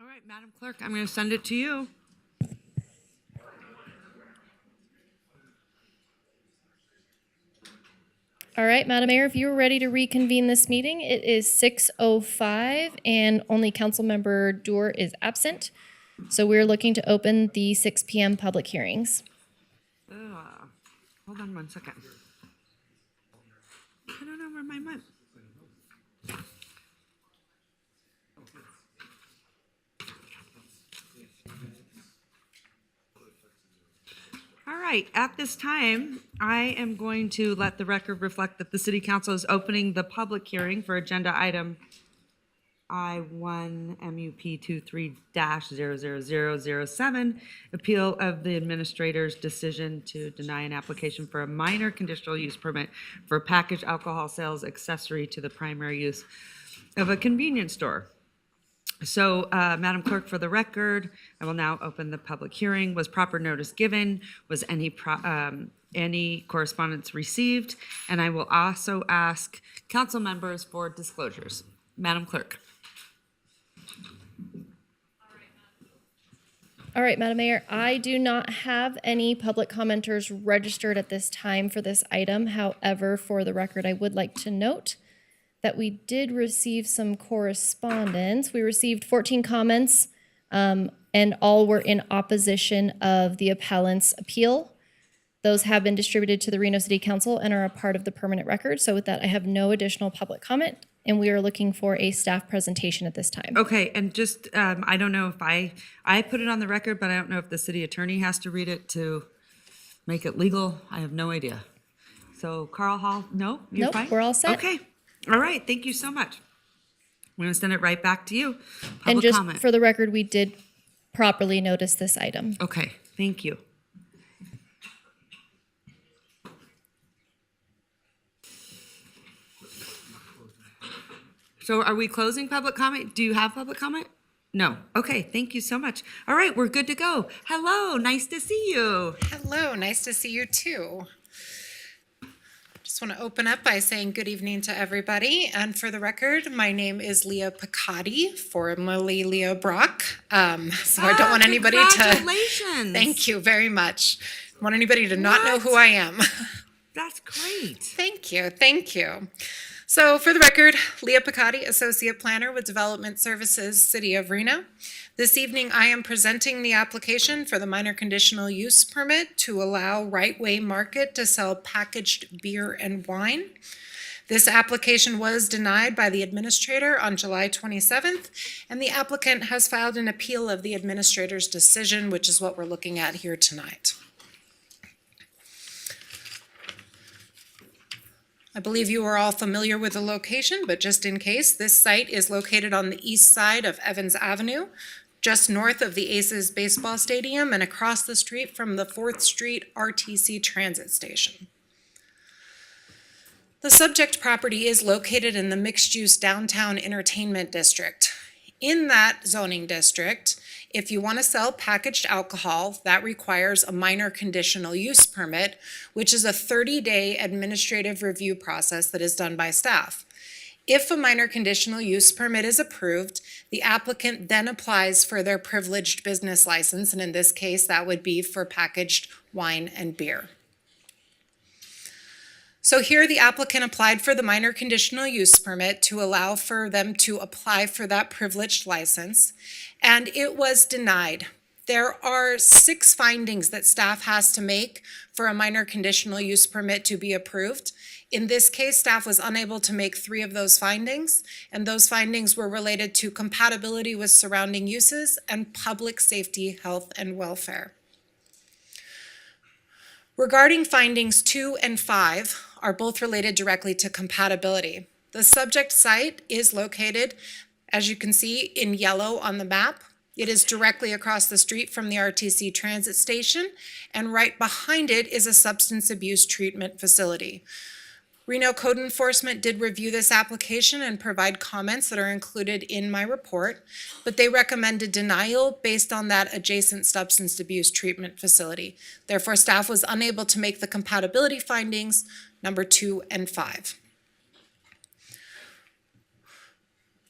All right, Madam Clerk, I'm going to send it to you. All right, Madam Mayor, if you're ready to reconvene this meeting, it is 6:05 and only Councilmember Doer is absent. So we're looking to open the 6 p.m. public hearings. Hold on one second. I don't know where mine went. All right, at this time, I am going to let the record reflect that the City Council is opening the public hearing for agenda item I-1 MUP 23-00007, appeal of the administrator's decision to deny an application for a minor conditional use permit for packaged alcohol sales accessory to the primary use of a convenience store. So, Madam Clerk, for the record, I will now open the public hearing. Was proper notice given? Was any correspondence received? And I will also ask council members for disclosures. Madam Clerk. All right, Madam Mayor, I do not have any public commenters registered at this time for this item. However, for the record, I would like to note that we did receive some correspondence. We received 14 comments, and all were in opposition of the appellant's appeal. Those have been distributed to the Reno City Council and are a part of the permanent record. So with that, I have no additional public comment, and we are looking for a staff presentation at this time. Okay, and just, I don't know if I put it on the record, but I don't know if the city attorney has to read it to make it legal. I have no idea. So Carl Hall, no? You're Nope, fine? we're all set. Okay, all right, thank you so much. I'm gonna send it right back to you. And Public just comment. for the record, we did properly notice this item. Okay, thank you. So are we closing public comment? Do you have public comment? No. Okay, thank you so much. All right, we're good to go. Hello, nice to see you. Hello, nice to see you too. Just want to open up by saying good evening to everybody. And for the record, my name is Leah Picotti, formerly Leah Brock. So I don't want anybody congratulations. Thank you very much. I want anybody to not know who I am. That's great. Thank you, thank you. So for the record, Leah Picotti, Associate Planner with Development Services, City of Reno. This evening, I am presenting the application for the minor conditional use permit to allow Right Way Market to sell packaged beer and wine. This application was denied by the administrator on July 27th, and the applicant has filed an appeal of the administrator's decision, which is what we're looking at here tonight. I believe you are all familiar with the location, but just in case, this site is located on the east side of Evans Avenue, just north of the Aces baseball stadium and across the street from the 4th Street RTC transit station. The subject property is located in the mixed-use downtown entertainment district. In that zoning district, if you want to sell packaged alcohol, that requires a minor conditional use permit, which is a 30-day administrative review process that is done by staff. If a minor conditional use permit is approved, the applicant then applies for their privileged business license, and in this case, that would be for packaged wine and beer. So here the applicant applied for the minor conditional use permit to allow for them to apply for that privileged license, and it was denied. There are 6 findings that staff has to make for a minor conditional use permit to be approved. In this case, staff was unable to make 3 of those findings, and those findings were related to compatibility with surrounding uses and public safety, health, and welfare. Regarding findings 2 and 5 are both related directly to compatibility. The subject site is located, as you can see in yellow on the map. It is directly across the street from the RTC transit station, and right behind it is a substance abuse treatment facility. Reno Code Enforcement did review this application and provide comments that are included in my report, but they recommended denial based on that adjacent substance abuse treatment facility. Therefore, staff was unable to make the compatibility findings number 2 and 5.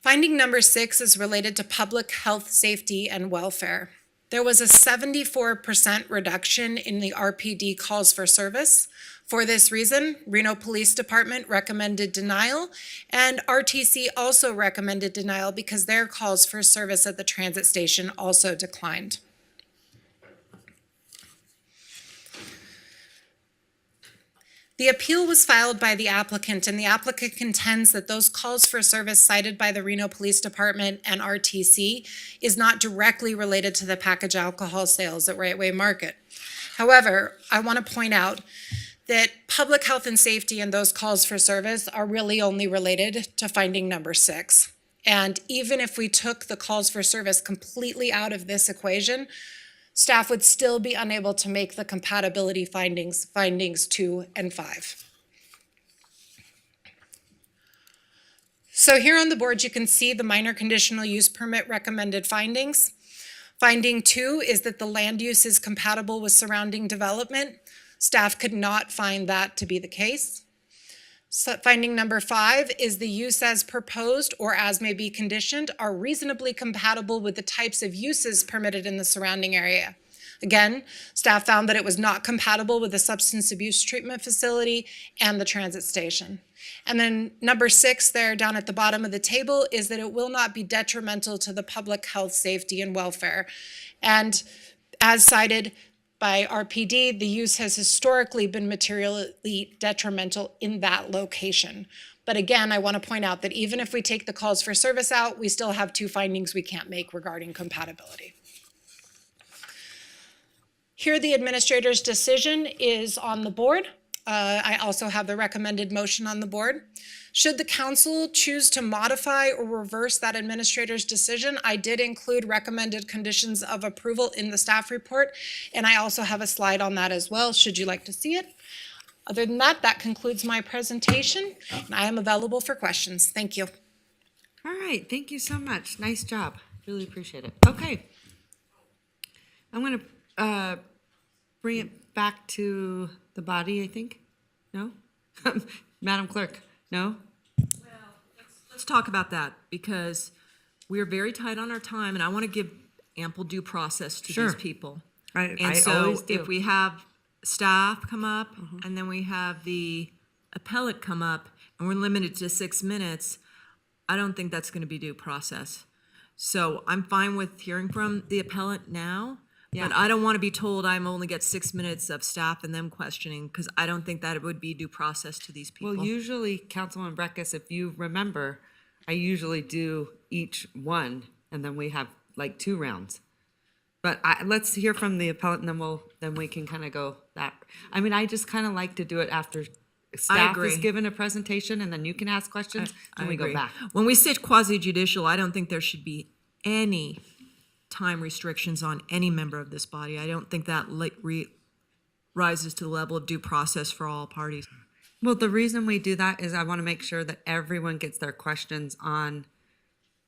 Finding number 6 is related to public health, safety, and welfare. There was a 74% reduction in the RPD calls for service. For this reason, Reno Police Department recommended denial, and RTC also recommended denial because their calls for service at the transit station also declined. The appeal was filed by the applicant, and the applicant contends that those calls for service cited by the Reno Police Department and RTC is not directly related to the packaged alcohol sales at Right Way Market. However, I want to point out that public health and safety and those calls for service are really only related to finding number 6. And even if we took the calls for service completely out of this equation, staff would still be unable to make the compatibility findings 2 and 5. So here on the board, you can see the minor conditional use permit recommended findings. Finding 2 is that the land use is compatible with surrounding development. Staff could not find that to be the case. So finding number 5 is the use as proposed or as may be conditioned are reasonably compatible with the types of uses permitted in the surrounding area. Again, staff found that it was not compatible with the substance abuse treatment facility and the transit station. And then number 6 there down at the bottom of the table is that it will not be detrimental to the public health, safety, and welfare. And as cited by RPD, the use has historically been materially detrimental in that location. But again, I want to point out that even if we take the calls for service out, we still have 2 findings we can't make regarding compatibility. Here, the administrator's decision is on the board. I also have the recommended motion on the board. Should the council choose to modify or reverse that administrator's decision, I did include recommended conditions of approval in the staff report, and I also have a slide on that as well, should you like to see it. Other than that, that concludes my presentation, and I am available for questions. Thank you. All right, thank you so much. Nice job. Really appreciate it. Okay. I'm going to bring it back to the body, I think. No? Madam Clerk, no? Let's talk about that, because we're very tight on our time, and I want to give ample due process to these people. I always do. If we have staff come up, and then we have the appellate come up, and we're limited to 6 minutes, I don't think that's going to be due process. So I'm fine with hearing from the appellant now, but I don't want to be told I'm only get 6 minutes of staff and them questioning, because I don't think that it would be due process to these people. Well, usually, Councilwoman Breckus, if you remember, I usually do each one, and then we have like 2 rounds. But let's hear from the appellant, and then we can kind of go that. I mean, I just kind of like to do it after staff is given a presentation, and then you can ask questions, and we go back. When we sit quasi-judicial, I don't think there should be any time restrictions on any member of this body. I don't think that rises to the level of due process for all parties. Well, the reason we do that is I want to make sure that everyone gets their questions on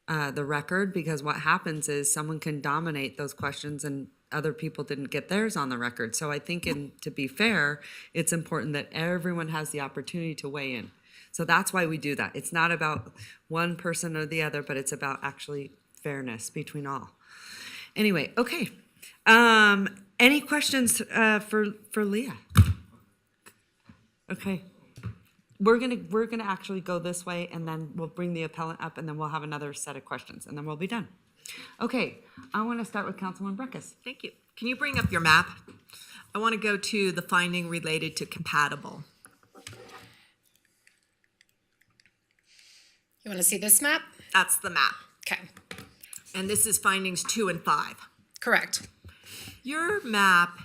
the record, because what happens is someone can dominate those questions and other people didn't get theirs on the record. So I think, to be fair, it's important that everyone has the opportunity to weigh in. So that's why we do that. It's not about one person or the other, but it's about actually fairness between all. Anyway, okay. Any questions for Leah? Okay. We're gonna actually go this way, and then we'll bring the appellant up, and then we'll have another set of questions, and then we'll be done. Okay, I want to start with Councilwoman Breckus. Thank you. Can you bring up your map? I want to go to the finding related to compatible. You want to see this map? That's the map. Okay. And this is findings 2 and 5. Correct. Your map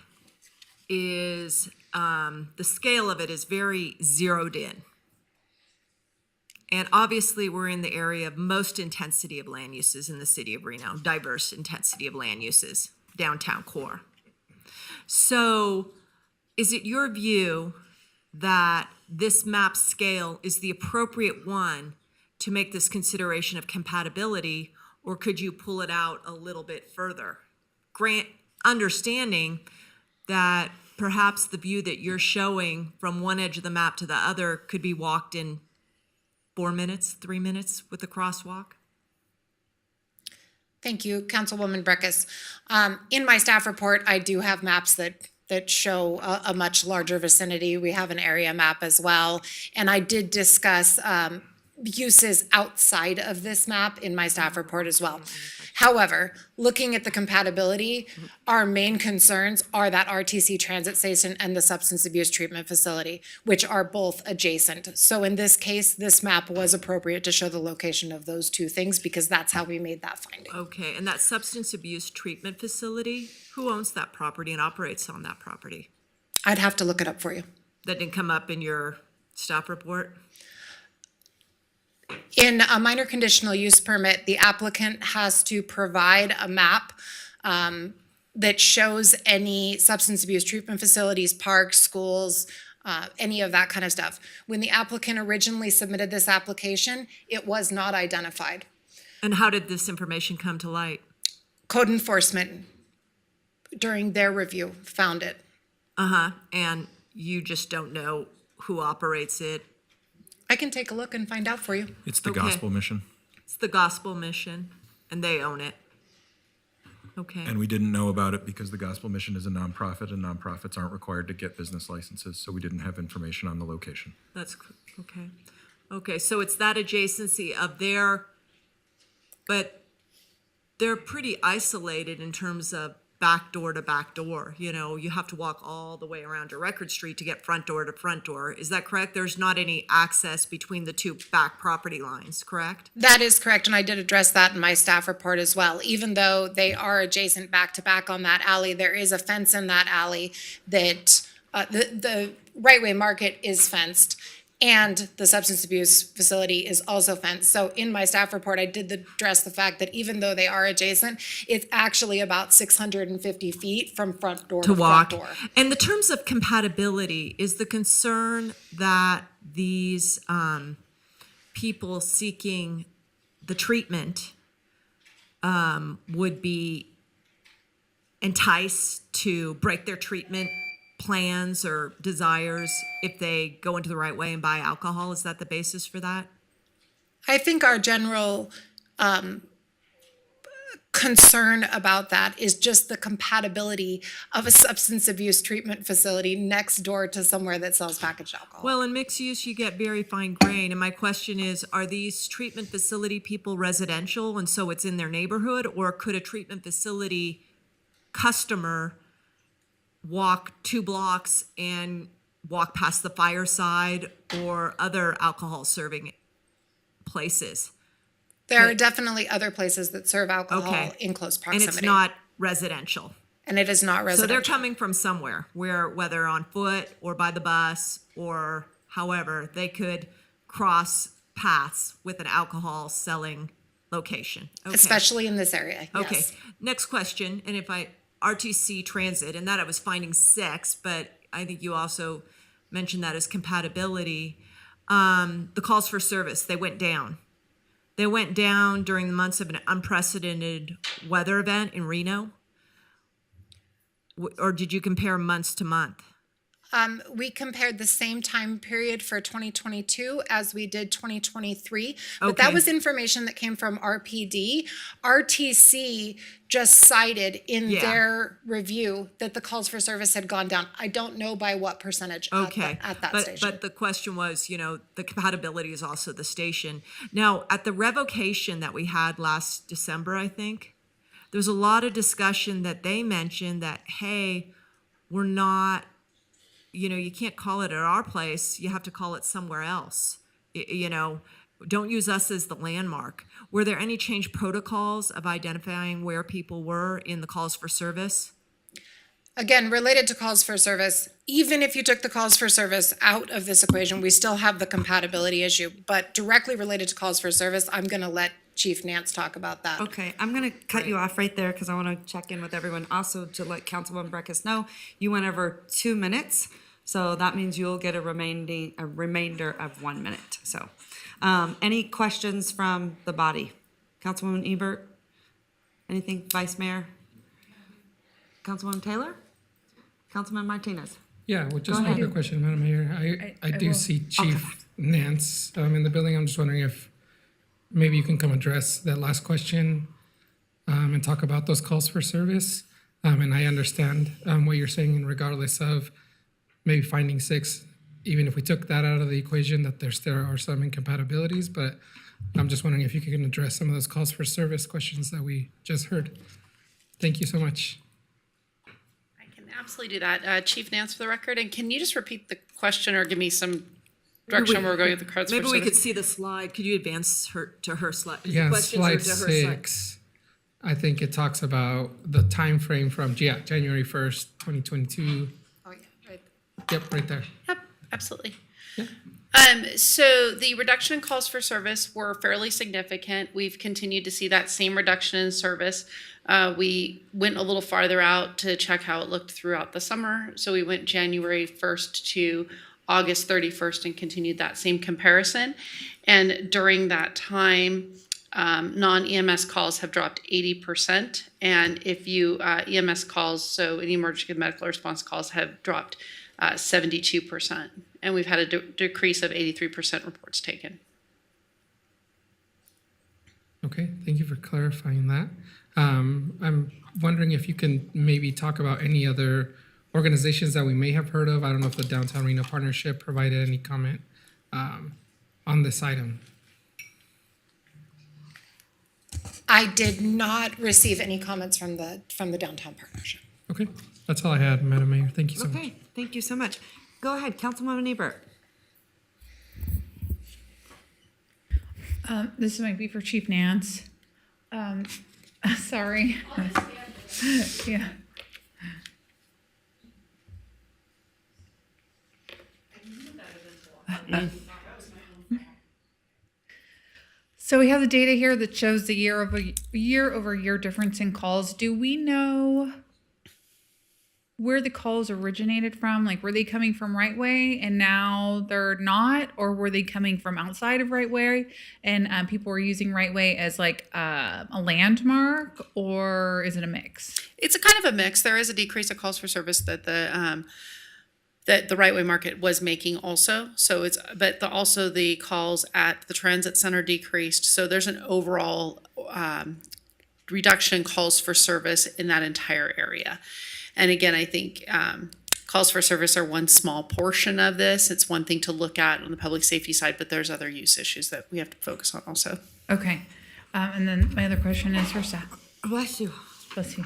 is, the scale of it is very zeroed in. And obviously, we're in the area of most intensity of land uses in the city of Reno, diverse intensity of land uses, downtown core. So is it your view that this map scale is the appropriate one to make this consideration of compatibility, or could you pull it out a little bit further? Understanding that perhaps the view that you're showing from one edge of the map to the other could be walked in 4 minutes, 3 minutes with the crosswalk? Thank you, Councilwoman Breckus. In my staff report, I do have maps that show a much larger vicinity. We have an area map as well. And I did discuss uses outside of this map in my staff report as well. However, looking at the compatibility, our main concerns are that RTC transit station and the substance abuse treatment facility, which are both adjacent. So in this case, this map was appropriate to show the location of those two things because that's how we made that finding. Okay, and that substance abuse treatment facility, who owns that property and operates on that property? I'd have to look it up for you. That didn't come up in your staff report? In a minor conditional use permit, the applicant has to provide a map that shows any substance abuse treatment facilities, parks, schools, any of that kind of stuff. When the applicant originally submitted this application, it was not identified. And how did this information come to light? Code enforcement, during their review, found it. Uh-huh, and you just don't know who operates it? I can take a look and find out for you. It's the Okay. gospel mission. It's the gospel mission, and they own it. Okay. And we didn't know about it because the gospel mission is a nonprofit and nonprofits aren't required to get business licenses. So we didn't have information on the location. That's, okay. Okay, so it's that adjacency of but they're pretty isolated in terms of back door to back door. You know, you have to walk all the way around to Record Street to get front door to front door. Is that correct? There's not any access between the two back property lines, correct? That is correct, and I did address that in my staff report as well. Even though they are adjacent back to back on that alley, there is a fence in that alley that the right-way market is fenced, and the substance abuse facility is also fenced. So in my staff report, I did address the fact that even though they are adjacent, it's actually about 650 feet from front door to walk. front door. And the terms of compatibility, is the concern that these people seeking the treatment would be enticed to break their treatment plans or desires if they go into the right way and buy alcohol? Is that the basis for that? I think our general concern about that is just the compatibility of a substance abuse treatment facility next door to somewhere that sells packaged alcohol. Well, in mixed use, you get very fine grain. And my question is, are these treatment facility people residential and so it's in their neighborhood? Or could a treatment facility customer walk 2 blocks and walk past the Fireside or other alcohol serving places? There are definitely other places that serve alcohol in close proximity. And it's not residential. And it is not residential. So they're coming from somewhere where, whether on foot or by the bus or however, they could cross paths with an alcohol selling location. Okay. Especially in this area, yes. Okay, next question, and if RTC Transit, and that I was finding 6, but I think you also mentioned that as compatibility. The calls for service, they went down. They went down during the months of an unprecedented weather event in Reno? Or did you compare months to month? We compared the same time period for 2022 as we did 2023, but that was information that came from RPD. RTC just cited in their review that the calls for service had gone down. I don't know by what percentage at that station. But the question was, the compatibility is also the station. Now, at the revocation that we had last December, I think, there was a lot of discussion that they mentioned that, hey, we're not, you can't call it at our place. You have to call it somewhere else. Don't use us as the landmark. Were there any change protocols of identifying where people were in the calls for service? Again, related to calls for service, even if you took the calls for service out of this equation, we still have the compatibility issue. But directly related to calls for service, I'm going to let Chief Nance talk about that. Okay, I'm going to cut you off right there because I want to check in with everyone. Also, to let Councilwoman Breckus know, you went over 2 minutes, so that means you'll get a remainder of 1 minute. So, any questions from the body? Councilwoman Ebert? Anything, Vice Mayor? Councilwoman Taylor? Councilman Martinez? Yeah, well, just one quick question, Madam Mayor. I do see Chief Nance in the building. I'm just wondering if maybe you can come address that last question. and talk about those calls for service. And I understand what you're saying, and regardless of maybe finding 6, even if we took that out of the equation, that there still are some incompatibilities. But I'm just wondering if you can address some of those calls for service questions that we just heard. Thank you so much. I can absolutely do that. Chief Nance for the record, and can you just repeat the question or give me some direction where we're going with the cards for Maybe we service? could see the slide. Could you advance her to her slide? Yeah, Questions are slide to her slide. 6. I think it talks about the time frame from January 1st, 2022. Oh, yeah, right. Yep, right there. Yep, absolutely. So the reduction in calls for service were fairly significant. We've continued to see that same reduction in service. We went a little farther out to check how it looked throughout the summer. So we went January 1st to August 31st and continued that same comparison. And during that time, non-EMS calls have dropped 80%. And if you, EMS calls, so any emergency medical response calls have dropped 72%. And we've had a decrease of 83% reports taken. Okay, thank you for clarifying that. I'm wondering if you can maybe talk about any other organizations that we may have heard of. I don't know if the Downtown Reno Partnership provided any comment on this item. I did not receive any comments from the Downtown Partnership. Okay, that's all I had, Madam Mayor. Thank you so much. Okay, thank you so much. Go ahead, Councilwoman Ebert. This might be for Chief Nance. Sorry. Yeah. So we have the data here that shows the year-over-year difference in calls. Do we know where the calls originated from? Like, were they coming from Right Way and now they're not? Or were they coming from outside of Right Way and people were using Right Way as like a landmark, or is it a mix? It's a kind of a mix. There is a decrease of calls for service that the Right Way market was making also. So it's, but also the calls at the transit center decreased. So there's an overall reduction in calls for service in that entire area. And again, I think calls for service are one small portion of this. It's one thing to look at on the public safety side, but there's other use issues that we have to focus on also. Okay. And then my other question is for staff. Bless you. Bless you.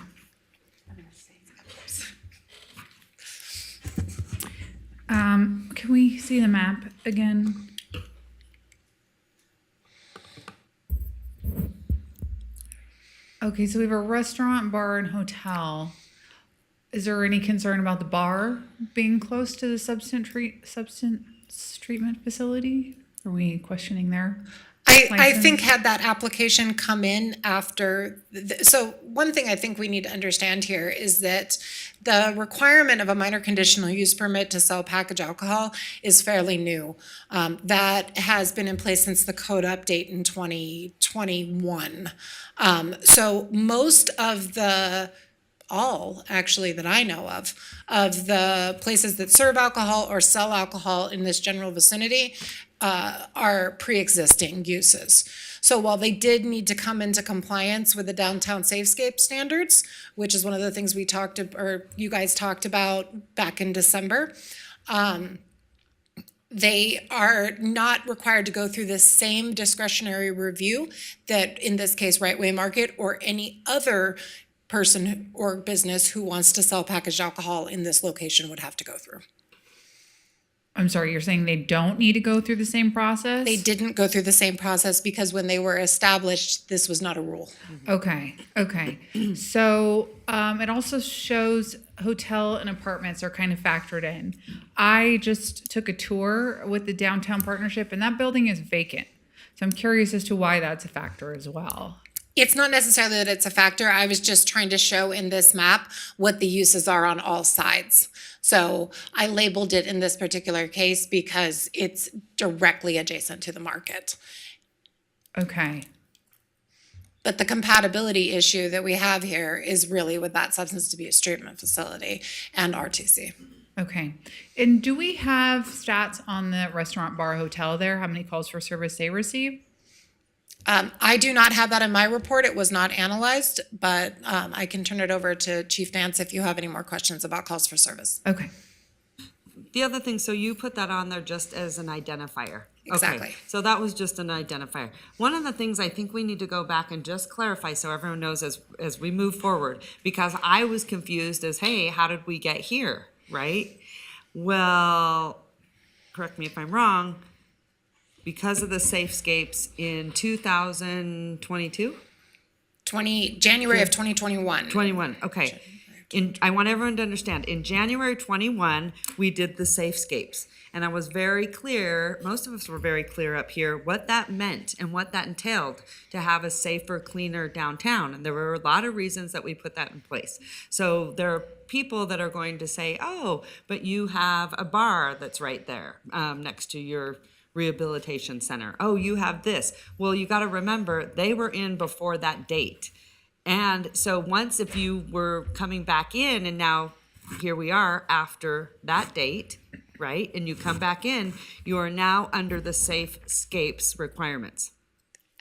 Can we see the map again? Okay, so we have a restaurant, bar, and hotel. Is there any concern about the bar being close to the substance treatment facility? Are we questioning there? I think had that application come in after, so one thing I think we need to understand here is that the requirement of a minor conditional use permit to sell packaged alcohol is fairly new. That has been in place since the code update in 2021. So most of all actually that I know of the places that serve alcohol or sell alcohol in this general vicinity are pre-existing uses. So while they did need to come into compliance with the downtown safescape standards, which is one of the things we talked or you guys talked about back in December, they are not required to go through the same discretionary review that in this case Right Way Market or any other person or business who wants to sell packaged alcohol in this location would have to go through. I'm sorry, you're saying they don't need to go through the same process? They didn't go through the same process because when they were established, this was not a rule. Okay. So it also shows hotel and apartments are kind of factored in. I just took a tour with the Downtown Partnership and that building is vacant. So I'm curious as to why that's a factor as well. It's not necessarily that it's a factor. I was just trying to show in this map what the uses are on all sides. So I labeled it in this particular case because it's directly adjacent to the market. Okay. But the compatibility issue that we have here is really with that substance abuse treatment facility and RTC. Okay. And do we have stats on the restaurant, bar, hotel there? How many calls for service they receive? I do not have that in my report. It was not analyzed, but I can turn it over to Chief Nance if you have any more questions about calls for service. Okay. The other thing, so you put that on there just as an identifier. Exactly. Okay, so that was just an identifier. One of the things I think we need to go back and just clarify so everyone knows as we move forward, because I was confused as, hey, how did we get here, right? Well, correct me if I'm wrong, because of the safescapes in 2022? January of 2021. 21, okay. I want everyone to understand, in January 21, we did the safescapes. And I was very clear, most of us were very clear up here, what that meant and what that entailed to have a safer, cleaner downtown. And there were a lot of reasons that we put that in place. So there are people that are going to say, oh, but you have a bar that's right there next to your rehabilitation center. Oh, you have this. Well, you got to remember, they were in before that date. And so once if you were coming back in and now here we are after that date, right? And you come back in, you are now under the safescapes requirements.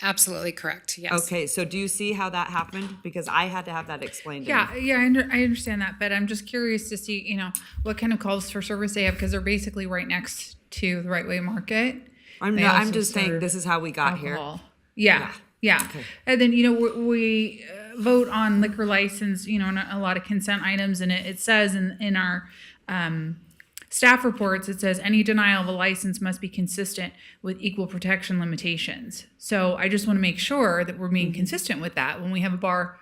Absolutely correct, yes. Okay, so do you see how that happened? Because I had to have that explained to me. Yeah, I understand that, but I'm just curious to see, what kind of calls for service they have, because they're basically right next to the Right Way Market. I'm just saying this is how we got alcohol. here. Yeah. Okay. And then, we vote on liquor license, and a lot of consent items, and it says in our staff reports, it says any denial of a license must be consistent with equal protection limitations. So I just want to make sure that we're being consistent with that when we have a bar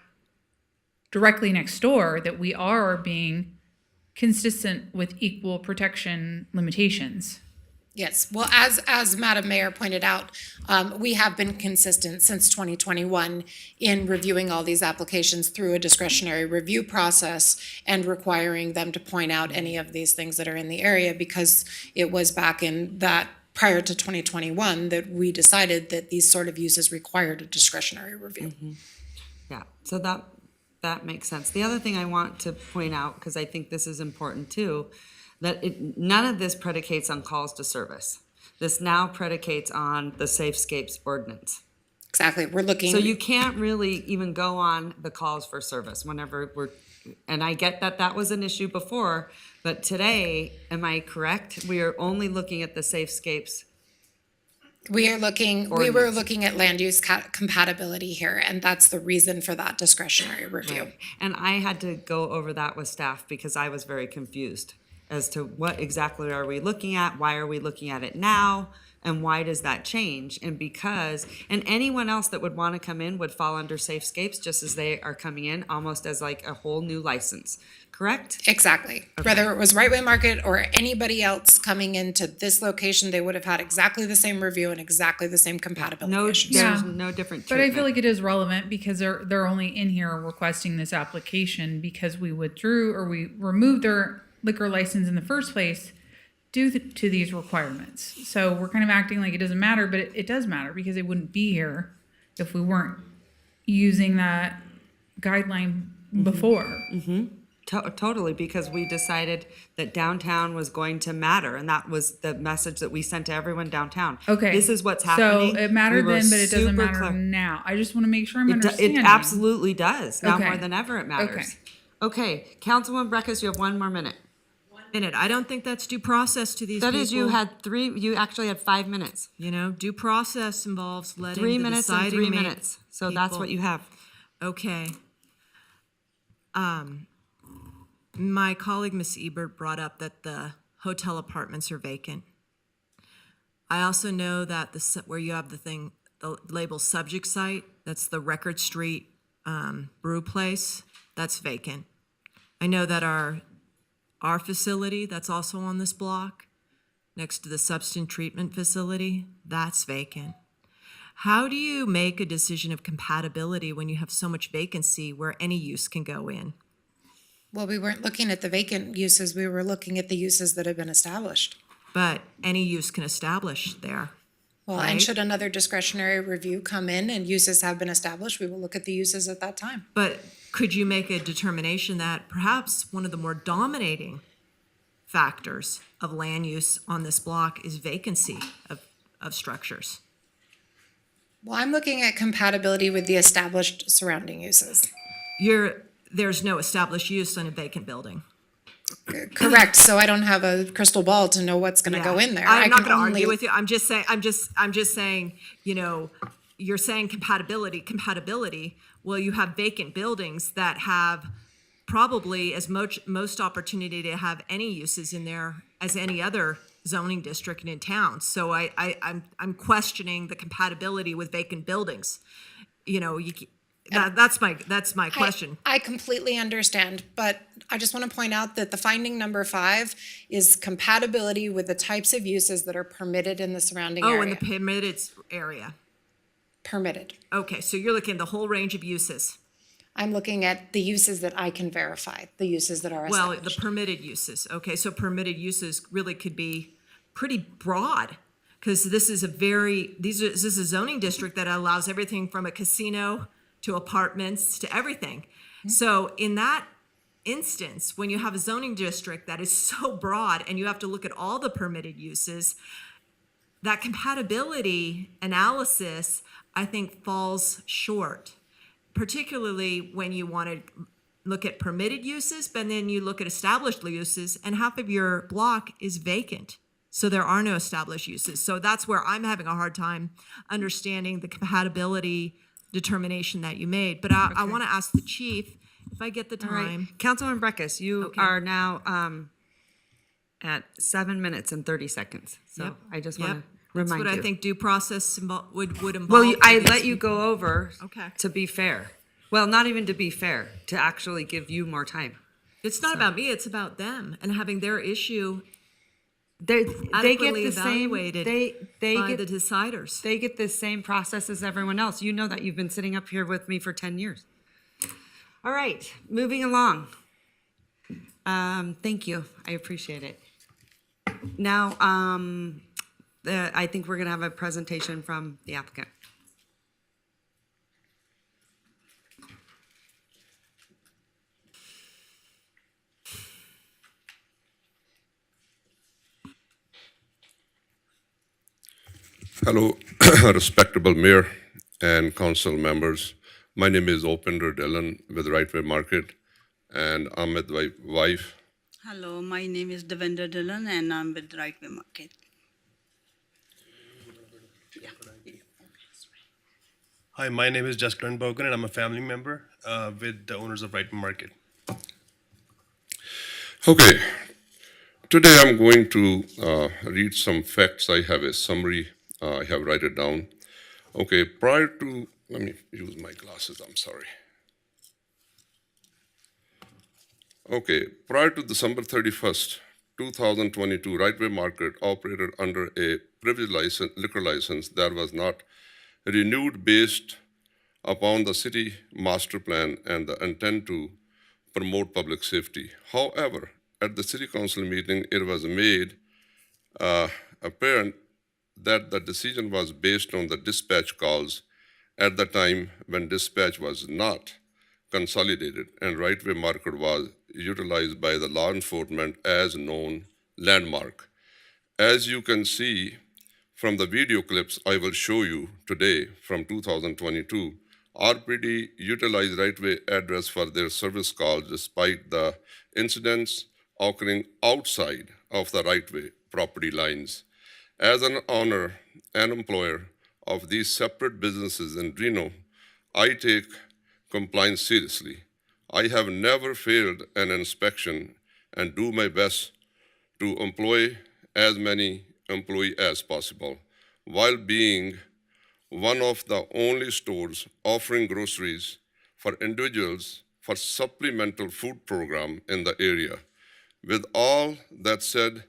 directly next door, that we are being consistent with equal protection limitations. Yes, well, as Madam Mayor pointed out, we have been consistent since 2021 in reviewing all these applications through a discretionary review process and requiring them to point out any of these things that are in the area, because it was back in that prior to 2021 that we decided that these sort of uses required a discretionary review. Yeah, so that makes sense. The other thing I want to point out, because I think this is important too, that none of this predicates on calls to service. This now predicates on the Safescapes ordinance. Exactly, we're looking. So you can't really even go on the calls for service whenever and I get that was an issue before, but today, am I correct? We are only looking at the Safescapes. We were looking at land use compatibility here, and that's the reason for that discretionary review. Right. And I had to go over that with staff because I was very confused as to what exactly are we looking at, why are we looking at it now, and why does that change? And anyone else that would want to come in would fall under Safescapes just as they are coming in, almost as like a whole new license, correct? Exactly. Okay. Whether it was Right Way Market or anybody else coming into this location, they would have had exactly the same review and exactly the same compatibility issues. There's no different treatment. But I feel like it is relevant because they're only in here requesting this application because we withdrew or we removed their liquor license in the first place due to these requirements. So we're kind of acting like it doesn't matter, but it does matter because they wouldn't be here if we weren't using that guideline before. Mm-hmm. Totally, because we decided that downtown was going to matter, and that was the message that we sent to everyone downtown. Okay. This is what's happening. So it mattered then, but it doesn't matter now. I just want to make sure I'm understanding. It absolutely does. Now Okay. more than ever it matters. Okay, Councilwoman Breckus, you have one more minute. Minute. I don't think that's due process to these people. That is, you actually had 5 minutes. Due process involves letting 3 the minutes and deciding 3 minutes. So that's what you have. Okay. My colleague, Ms. Ebert, brought up that the hotel apartments are vacant. I also know that where you have the label subject site, that's the Record Street brew place, that's vacant. I know that our facility that's also on this block, next to the substance treatment facility, that's vacant. How do you make a decision of compatibility when you have so much vacancy where any use can go in? Well, we weren't looking at the vacant uses, we were looking at the uses that have been established. But any use can establish there. Well, right? And should another discretionary review come in and uses have been established, we will look at the uses at that time. But could you make a determination that perhaps one of the more dominating factors of land use on this block is vacancy of structures? Well, I'm looking at compatibility with the established surrounding uses. There's no established use in a vacant building. Correct, so I don't have a crystal ball to know what's gonna go in there. I'm not can gonna only- argue with you. I'm just saying, you know, you're saying compatibility. Well, you have vacant buildings that have probably as most opportunity to have any uses in there as any other zoning district in town. So I'm questioning the compatibility with vacant buildings. You know, that's my question. I completely understand, but I just want to point out that the finding number 5 is compatibility with the types of uses that are permitted in the surrounding area. Oh, in the permitted area. Permitted. Okay, so you're looking at the whole range of uses. I'm looking at the uses that I can verify, the uses that are Well, established. the permitted uses. Okay, so permitted uses really could be pretty broad, because this is a zoning district that allows everything from a casino to apartments to everything. So in that instance, when you have a zoning district that is so broad and you have to look at all the permitted uses, that compatibility analysis, I think, falls short, particularly when you want to look at permitted uses, but then you look at established uses, and half of your block is vacant. So there are no established uses. So that's where I'm having a hard time understanding the compatibility determination that you made. But I want to ask the chief, if I get the All right. time. Councilman Breckus, you are now at 7 minutes and 30 seconds. So Yep. I just Yep. want to That's remind what you. I think due process would involve. Well, I for let these- you go over Okay. to be fair. Well, not even to be fair, to actually give you more time. It's not about me, it's about them and having their issue They get adequately the same. evaluated They by get the deciders. They get the same process as everyone else. You know that you've been sitting up here with me for 10 years. All right, moving along. Thank you. I appreciate it. Now, I think we're gonna have a presentation from the applicant. Hello, respectable mayor and council members. My name is Opinder Dillon with Right Way Market, and I'm with my wife. Hello, my name is Devendra Dillon and I'm with Right Way Market. Hi, my name is Jaskran Bogan and I'm a family member with the owners of Right Way Market. Okay, today I'm going to read some facts. I have a summary. I have write it down. Okay, let me use my glasses, I'm sorry. Okay, prior to December 31st, 2022, Right Way Market operated under a privileged liquor license that was not renewed based upon the city master plan and the intent to promote public safety. However, at the city council meeting, it was made apparent that the decision was based on the dispatch calls at the time when dispatch was not consolidated and Right Way Market was utilized by the law enforcement as known landmark. As you can see from the video clips I will show you today from 2022, RPD utilized Right Way address for their service calls despite the incidents occurring outside of the Right Way property lines. As an owner and employer of these separate businesses in Reno, I take compliance seriously. I have never failed an inspection and do my best to employ as many employees as possible, while being one of the only stores offering groceries for individuals for supplemental food program in the area. With all that said,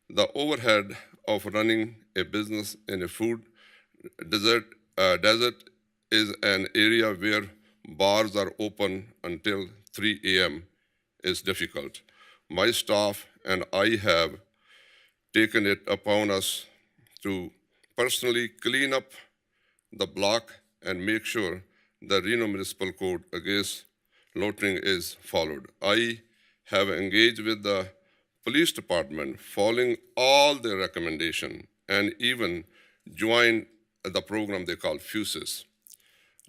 the overhead of running a business in a food desert is an area where bars are open until 3 a.m. is difficult. My staff and I have taken it upon us to personally clean up the block and make sure the Reno Municipal Code against loitering is followed. I have engaged with the police department following all their recommendation and even joined the program they call FUSES.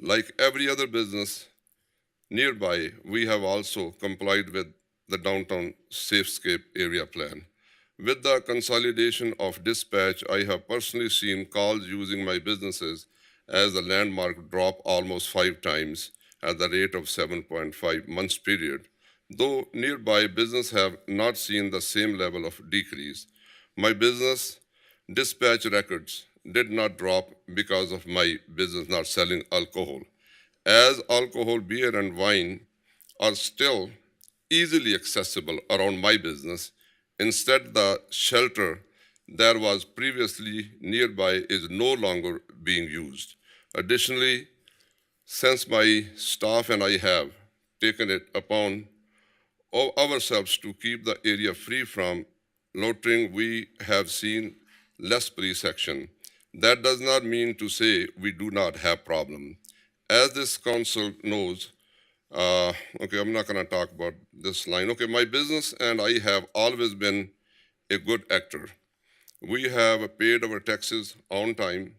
Like every other business nearby, we have also complied with the downtown Safescape area plan. With the consolidation of dispatch, I have personally seen calls using my businesses as the landmark drop almost 5 times at the rate of 7.5 months period. Though nearby business have not seen the same level of decrease, my business dispatch records did not drop because of my business not selling alcohol. As alcohol, beer, and wine are still easily accessible around my business, instead the shelter that was previously nearby is no longer being used. Additionally, since my staff and I have taken it upon ourselves to keep the area free from loitering, we have seen less police action. That does not mean to say we do not have problem. As this council knows, okay, I'm not gonna talk about this line. Okay, my business and I have always been a good actor. We have paid our taxes on time,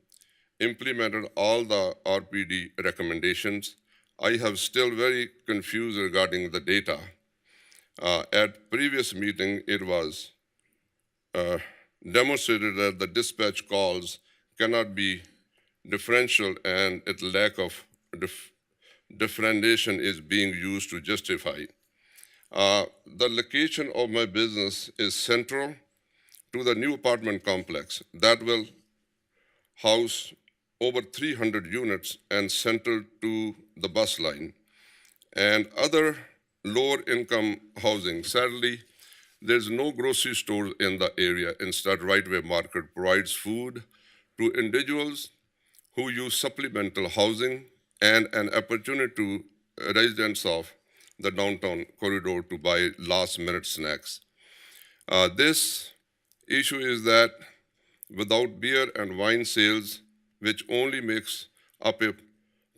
implemented all the RPD recommendations. I have still very confused regarding the data. At previous meeting, it was demonstrated that the dispatch calls cannot be differential and its lack of differentiation is being used to justify. The location of my business is central to the new apartment complex that will house over 300 units and central to the bus line and other lower income housing. Sadly, there's no grocery store in the area. Instead, Right-Way Market provides food to individuals who use supplemental housing and an opportunity to residents of the downtown corridor to buy last-minute snacks. This issue is that without beer and wine sales, which only makes up a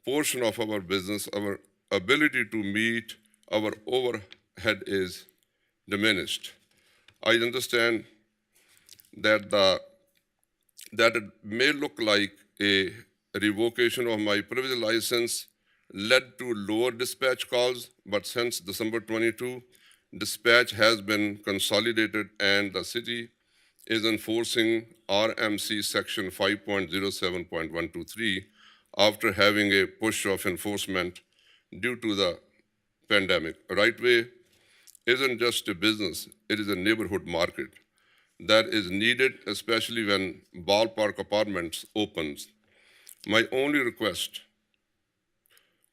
portion of our business, our ability to meet our overhead is diminished. I understand that that it may look like a revocation of my privilege license led to lower dispatch calls, but since December 22, dispatch has been consolidated and the city is enforcing RMC section 5.07.123 after having a push of enforcement due to the pandemic. Right-Way isn't just a business, it is a neighborhood market that is needed, especially when Ballpark Apartments opens. My only request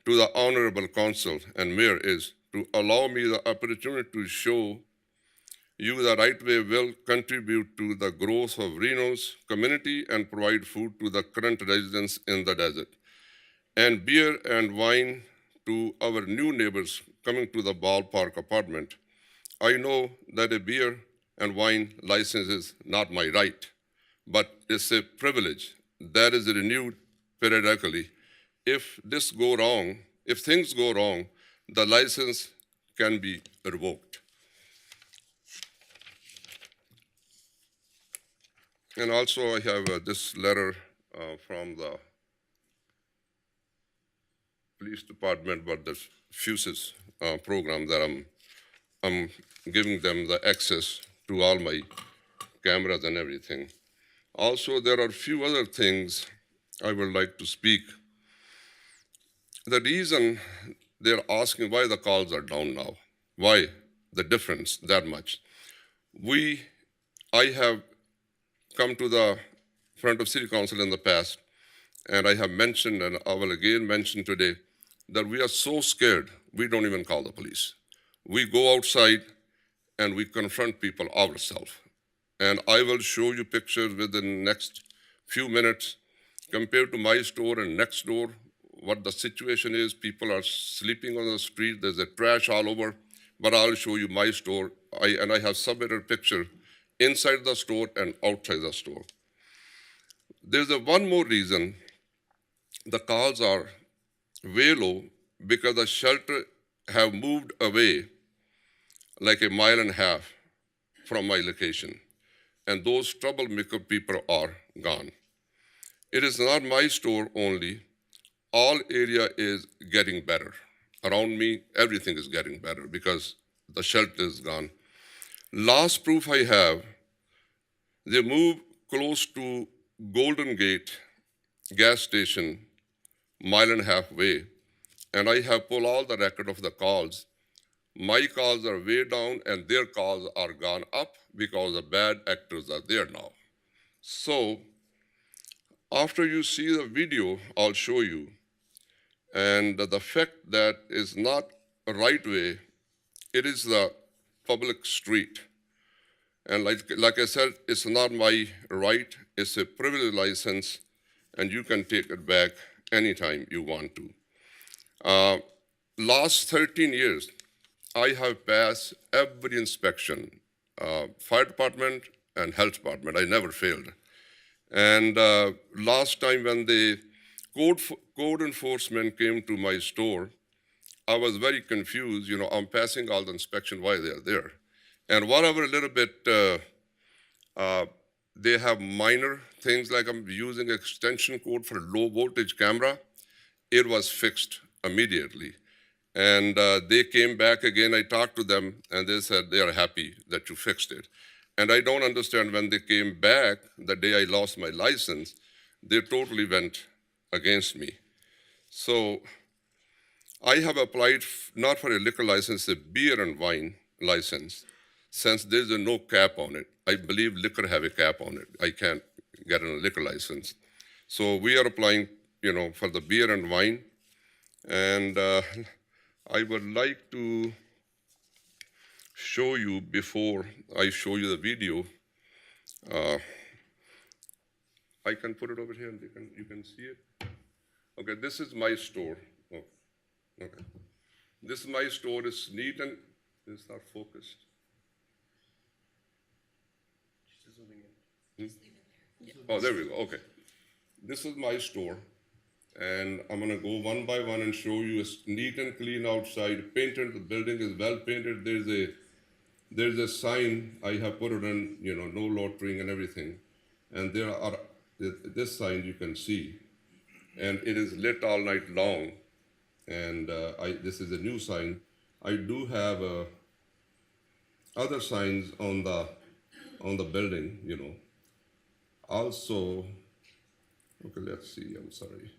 to the Honorable Council and Mayor is to allow me the opportunity to show you the Right-Way will contribute to the growth of Reno's community and provide food to the current residents in the desert, and beer and wine to our new neighbors coming to the Ballpark Apartment. I know that a beer and wine license is not my right, but it's a privilege that is renewed periodically. If things go wrong, the license can be revoked. And also I have this letter from the police department, but the FUSES program that I'm giving them the access to all my cameras and everything. Also, there are a few other things I would like to speak. The reason they're asking why the calls are down now, why the difference that much. I have come to the front of City Council in the past, and I have mentioned, and I will again mention today, that we are so scared, we don't even call the police. We go outside and we confront people ourselves. And I will show you pictures within the next few minutes compared to my store and next door, what the situation is. People are sleeping on the street, there's a trash all over, but I'll show you my store. I have submitted a picture inside the store and outside the store. There's one more reason the calls are way low, because the shelter have moved away like 1.5 miles from my location. And those troublemaker people are gone. It is not my store only. All area is getting better. Around me, everything is getting better because the shelter is gone. Last proof I have, they moved close to Golden Gate gas station, mile and a half away, and I have pulled all the record of the calls. My calls are way down and their calls are gone up because the bad actors are there now. So after you see the video, I'll show you. And the fact that is not a right way, it is the public street. And like I said, it's not my right, it's a privilege license, and you can take it back anytime you want to. Last 13 years, I have passed every inspection, fire department and health department. I never failed. And last time when the code enforcement came to my store, I was very confused. You know, I'm passing all the inspection, why they're there. And whatever little bit, they have minor things like I'm using extension code for a low voltage camera, it was fixed immediately. And they came back again, I talked to them and they said they are happy that you fixed it. And I don't understand when they came back, the day I lost my license, they totally went against me. So I have applied not for a liquor license, a beer and wine license, since there's no cap on it. I believe liquor have a cap on it. I can't get a liquor license. So we are applying, you know, for the beer and wine. And I would like to show you, before I show you the video, I can put it over here and you can see it. Okay, this is my store. Oh, okay. This is my store, it's neat and it's not focused. Oh, there we go, okay. This is my store. And I'm gonna go one by one and show you it's neat and clean outside, painted, the building is well painted. There's a sign, I have put it in, you know, no loitering and everything. And there are, this sign you can see, and it is lit all night long. And this is a new sign. I do have other signs on the building, you know. Also, okay, let's see, I'm sorry.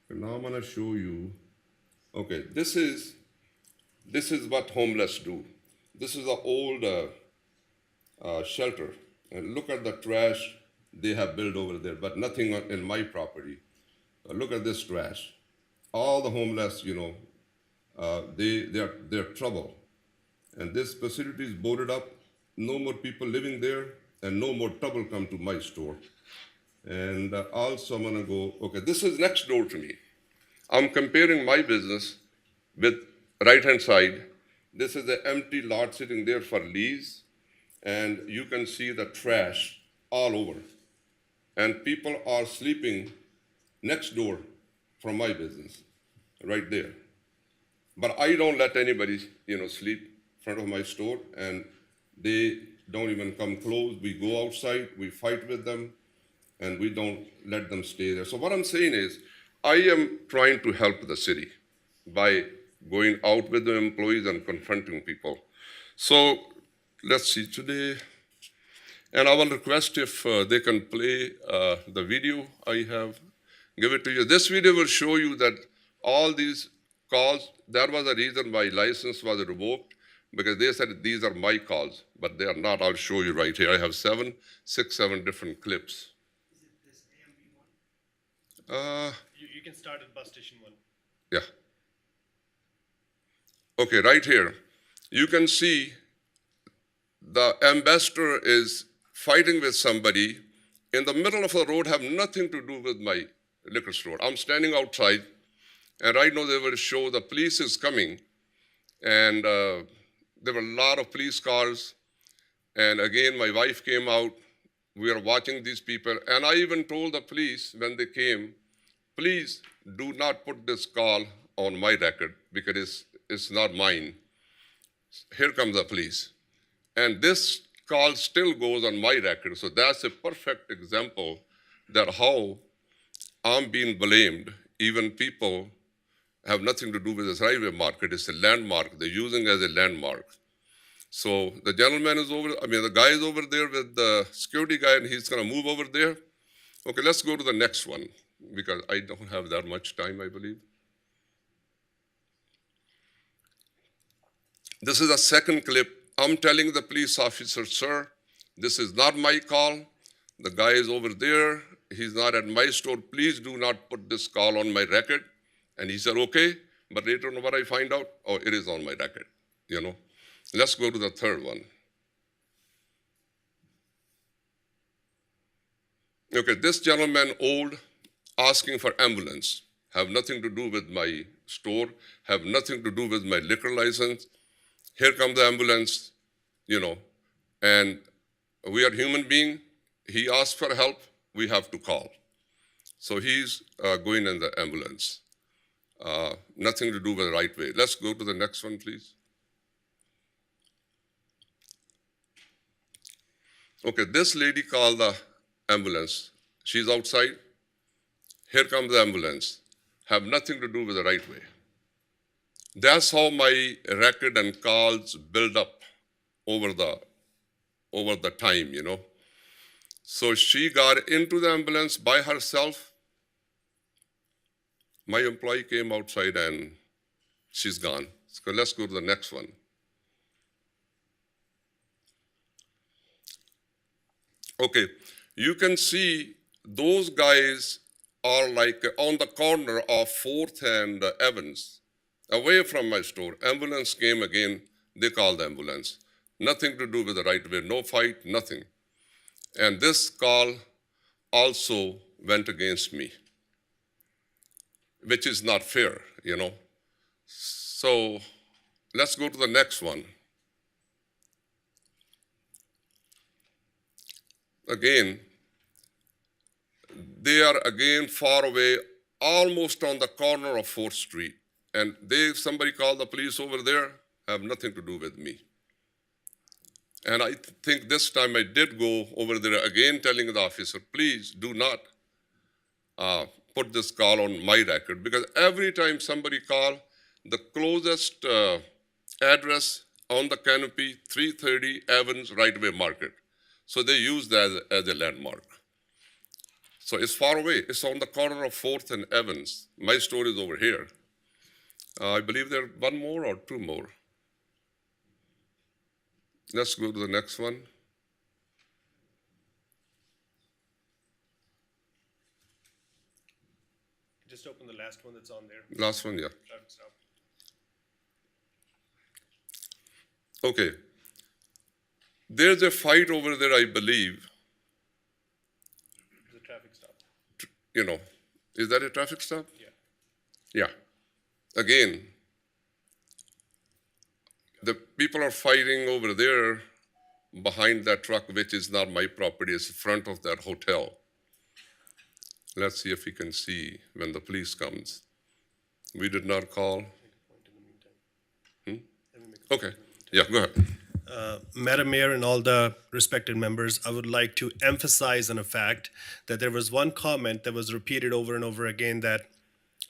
Now I'm gonna show you, okay, this is what homeless do. This is the old shelter. And look at the trash they have built over there, but nothing in my property. Look at this trash. All the homeless, you know, they're trouble. And this facility is boarded up, no more people living there, and no more trouble come to my store. And also I'm gonna go, okay, this is next door to me. I'm comparing my business with right-hand side. This is an empty lot sitting there for lease, and you can see the trash all over. And people are sleeping next door from my business, right there. But I don't let anybody, you know, sleep in front of my store, and they don't even come close. We go outside, we fight with them, and we don't let them stay there. So what I'm saying is, I am trying to help the city by going out with the employees and confronting people. So let's see today. And I will request if they can play the video I have, give it to you. This video will show you that all these calls, that was the reason my license was revoked, because they said these are my calls, but they are not. I'll show you right here. I have 7 different clips. You can start at bus station 1. Yeah. Okay, right here, you can see the ambassador is fighting with somebody in the middle of the road, have nothing to do with my liquor store. I'm standing outside, and right now they will show the police is coming, and there were a lot of police cars, and again, my wife came out. We are watching these people, and I even told the police when they came, please do not put this call on my record because it's not mine. Here comes the police. And this call still goes on my record. So that's a perfect example that how I'm being blamed. Even people have nothing to do with this highway market. It's a landmark. They're using it as a landmark. So the gentleman is the guy is over there with the security guy, and he's going to move over there. Okay, let's go to the next one, because I don't have that much time, I believe. This is a second clip. I'm telling the police officer, sir, this is not my call. The guy is over there. He's not at my store. Please do not put this call on my record. And he said, okay. But later on, what I find out, oh, it is on my record, you know. Let's go to the third one. Okay, this gentleman old, asking for ambulance, have nothing to do with my store, have nothing to do with my liquor license. Here comes the ambulance, you know, and we are human beings. He asked for help, we have to call. So he's going in the ambulance. Nothing to do with the right way. Let's go to the next one, please. Okay, this lady called the ambulance. She's outside. Here comes the ambulance. Have nothing to do with the right way. That's how my record and calls build up over the time, you know. So she got into the ambulance by herself. My employee came outside and she's gone. So let's go to the next one. Okay, you can see those guys are like on the corner of 4th and Evans, away from my store. Ambulance came again, they called the ambulance. Nothing to do with the right way, no fight, nothing. And this call also went against me, which is not fair, you know. So let's go to the next one. Again, they are again far away, almost on the corner of 4th Street. And somebody called the police over there, have nothing to do with me. And I think this time I did go over there again telling the officer, please do not put this call on my record, because every time somebody calls, the closest address on the canopy, 330 Evans Right-Way Market. So they use that as a landmark. So it's far away. It's on the corner of 4th and Evans. My store is over here. I believe there are one more or two more. Let's go to the next one. Just open the last one that's on there. Last one, yeah. Traffic stop. Okay. There's a fight over there, I believe. The traffic stop. You know, is that a traffic stop? Yeah. Yeah. Again, the people are fighting over there behind that truck, which is not my property. It's in front of that hotel. Let's see if we can see when the police comes. We did not call. Okay. Yeah, go ahead. Madam Mayor and all the respected members, I would like to emphasize on a fact that there was one comment that was repeated over and over again, that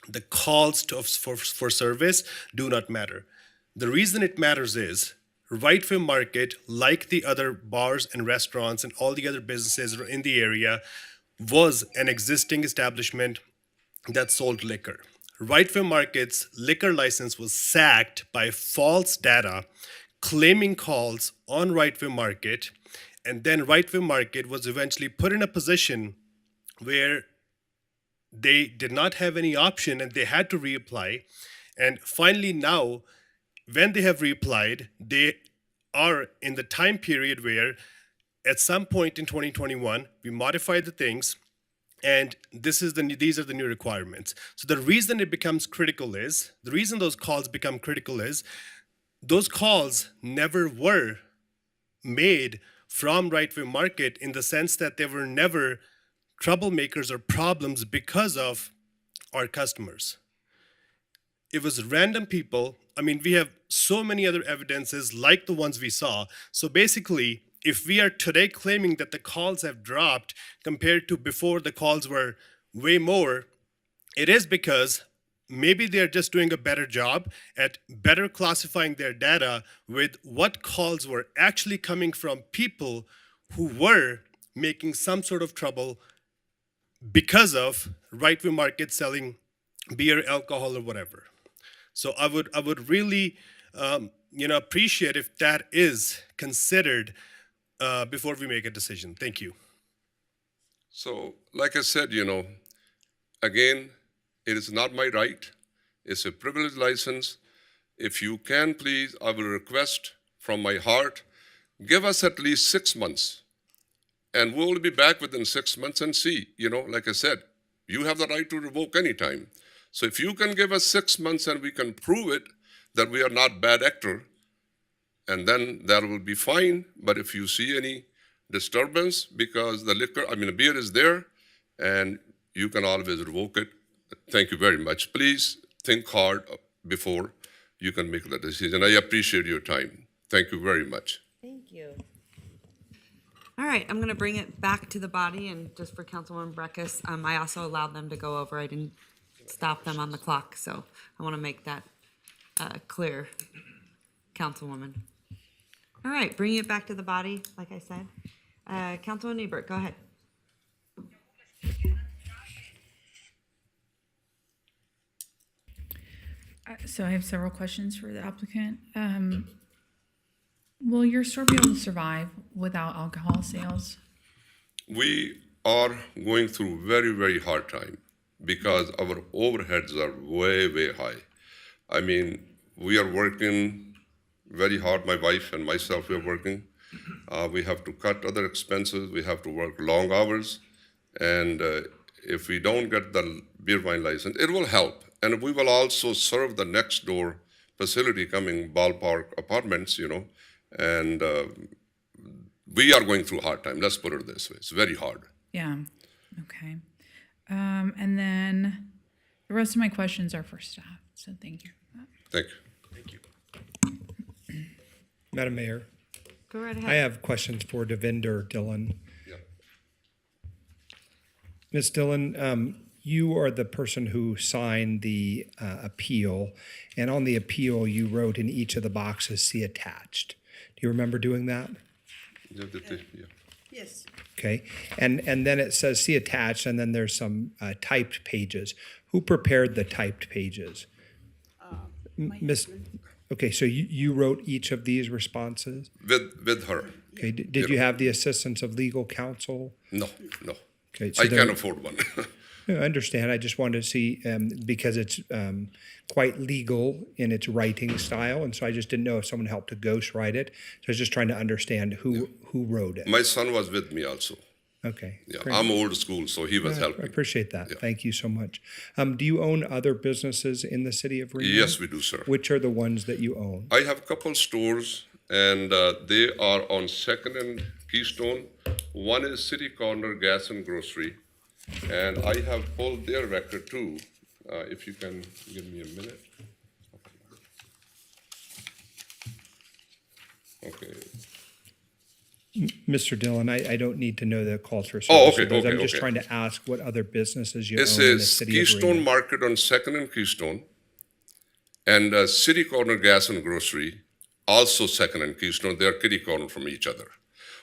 the calls for service do not matter. The reason it matters is Right-Way Market, like the other bars and restaurants and all the other businesses in the area, was an existing establishment that sold liquor. Right-Way Market's liquor license was sacked by false data claiming calls on Right-Way Market, and then Right-Way Market was eventually put in a position where they did not have any option and they had to reapply. And finally now, when they have reapplied, they are in the time period where at some point in 2021, we modified the things, and these are the new requirements. So the reason it becomes critical is, the reason those calls become critical is, those calls never were made from Right-Way Market, in the sense that they were never troublemakers or problems because of our customers. It was random people. I mean, we have so many other evidences like the ones we saw. So basically, if we are today claiming that the calls have dropped compared to before the calls were way more, it is because maybe they're just doing a better job at better classifying their data with what calls were actually coming from people who were making some sort of trouble because of right-wing market selling beer, alcohol, or whatever. So I would really appreciate if that is considered before we make a decision. Thank you. So, like I said, again, it is not my right. It's a privilege license. If you can, please, I will request from my heart, give us at least 6 months. And we'll be back within 6 months and see, like I said, you have the right to revoke anytime. So if you can give us 6 months and we can prove it that we are not bad actor, and then that will be fine. But if you see any disturbance because the beer is there, and you can always revoke it. Thank you very much. Please think hard before you can make the decision. I appreciate your time. Thank you very much. Thank you. All right, I'm going to bring it back to the body, and just for Councilwoman Breckus, I also allowed them to go over. I didn't stop them on the clock, so I want to make that clear, Councilwoman. All right, bringing it back to the body, like I said. Councilwoman Ebert, go ahead. So I have several questions for the applicant. Will your store be able to survive without alcohol sales? We are going through very, very hard time because our overheads are way, way high. I mean, we are working very hard. My wife and myself, we are working. We have to cut other expenses. We have to work long hours. And if we don't get the beer wine license, it will help. And we will also serve the next door facility coming, Ballpark Apartments, and we are going through a hard time. Let's put it this way. It's very hard. Yeah, okay. And then the rest of my questions are for staff, so thank you for that. Thank you. Thank you. Madam Mayor, Go right ahead. I have questions for Devinder Dillon. Yeah. Ms. Dillon, you are the person who signed the appeal, and on the appeal, you wrote in each of the boxes, "See attached." Do you remember doing that? Yeah. Yes. Okay, and then it says "See attached," and then there's some typed pages. Who prepared the typed pages? Miss. Okay, so you wrote each of these responses? With her. Okay, did you have the assistance of legal counsel? No. Okay, so I can't afford one. I understand. I just wanted to see, because it's quite legal in its writing style, and so I just didn't know if someone helped to ghostwrite it. So I was just trying to understand who wrote it. My son was with me also. Okay. Yeah, great. I'm old school, so he was I helping. appreciate that. Yeah. Thank you so much. Do you own other businesses in the city of Reno? Yes, we do, sir. Which are the ones that you own? I have a couple stores, and they are on 2nd and Keystone. One is City Corner Gas and Grocery, and I have pulled their record too. If you can give me a minute. Okay. Mr. Dillon, I don't need to know the calls for Oh, service. okay, I'm just okay. trying to ask what other businesses you This own in the is city of Keystone Reno. Market on 2nd and Keystone, and City Corner Gas and Grocery, also 2nd and Keystone. They are kitty corner from each other.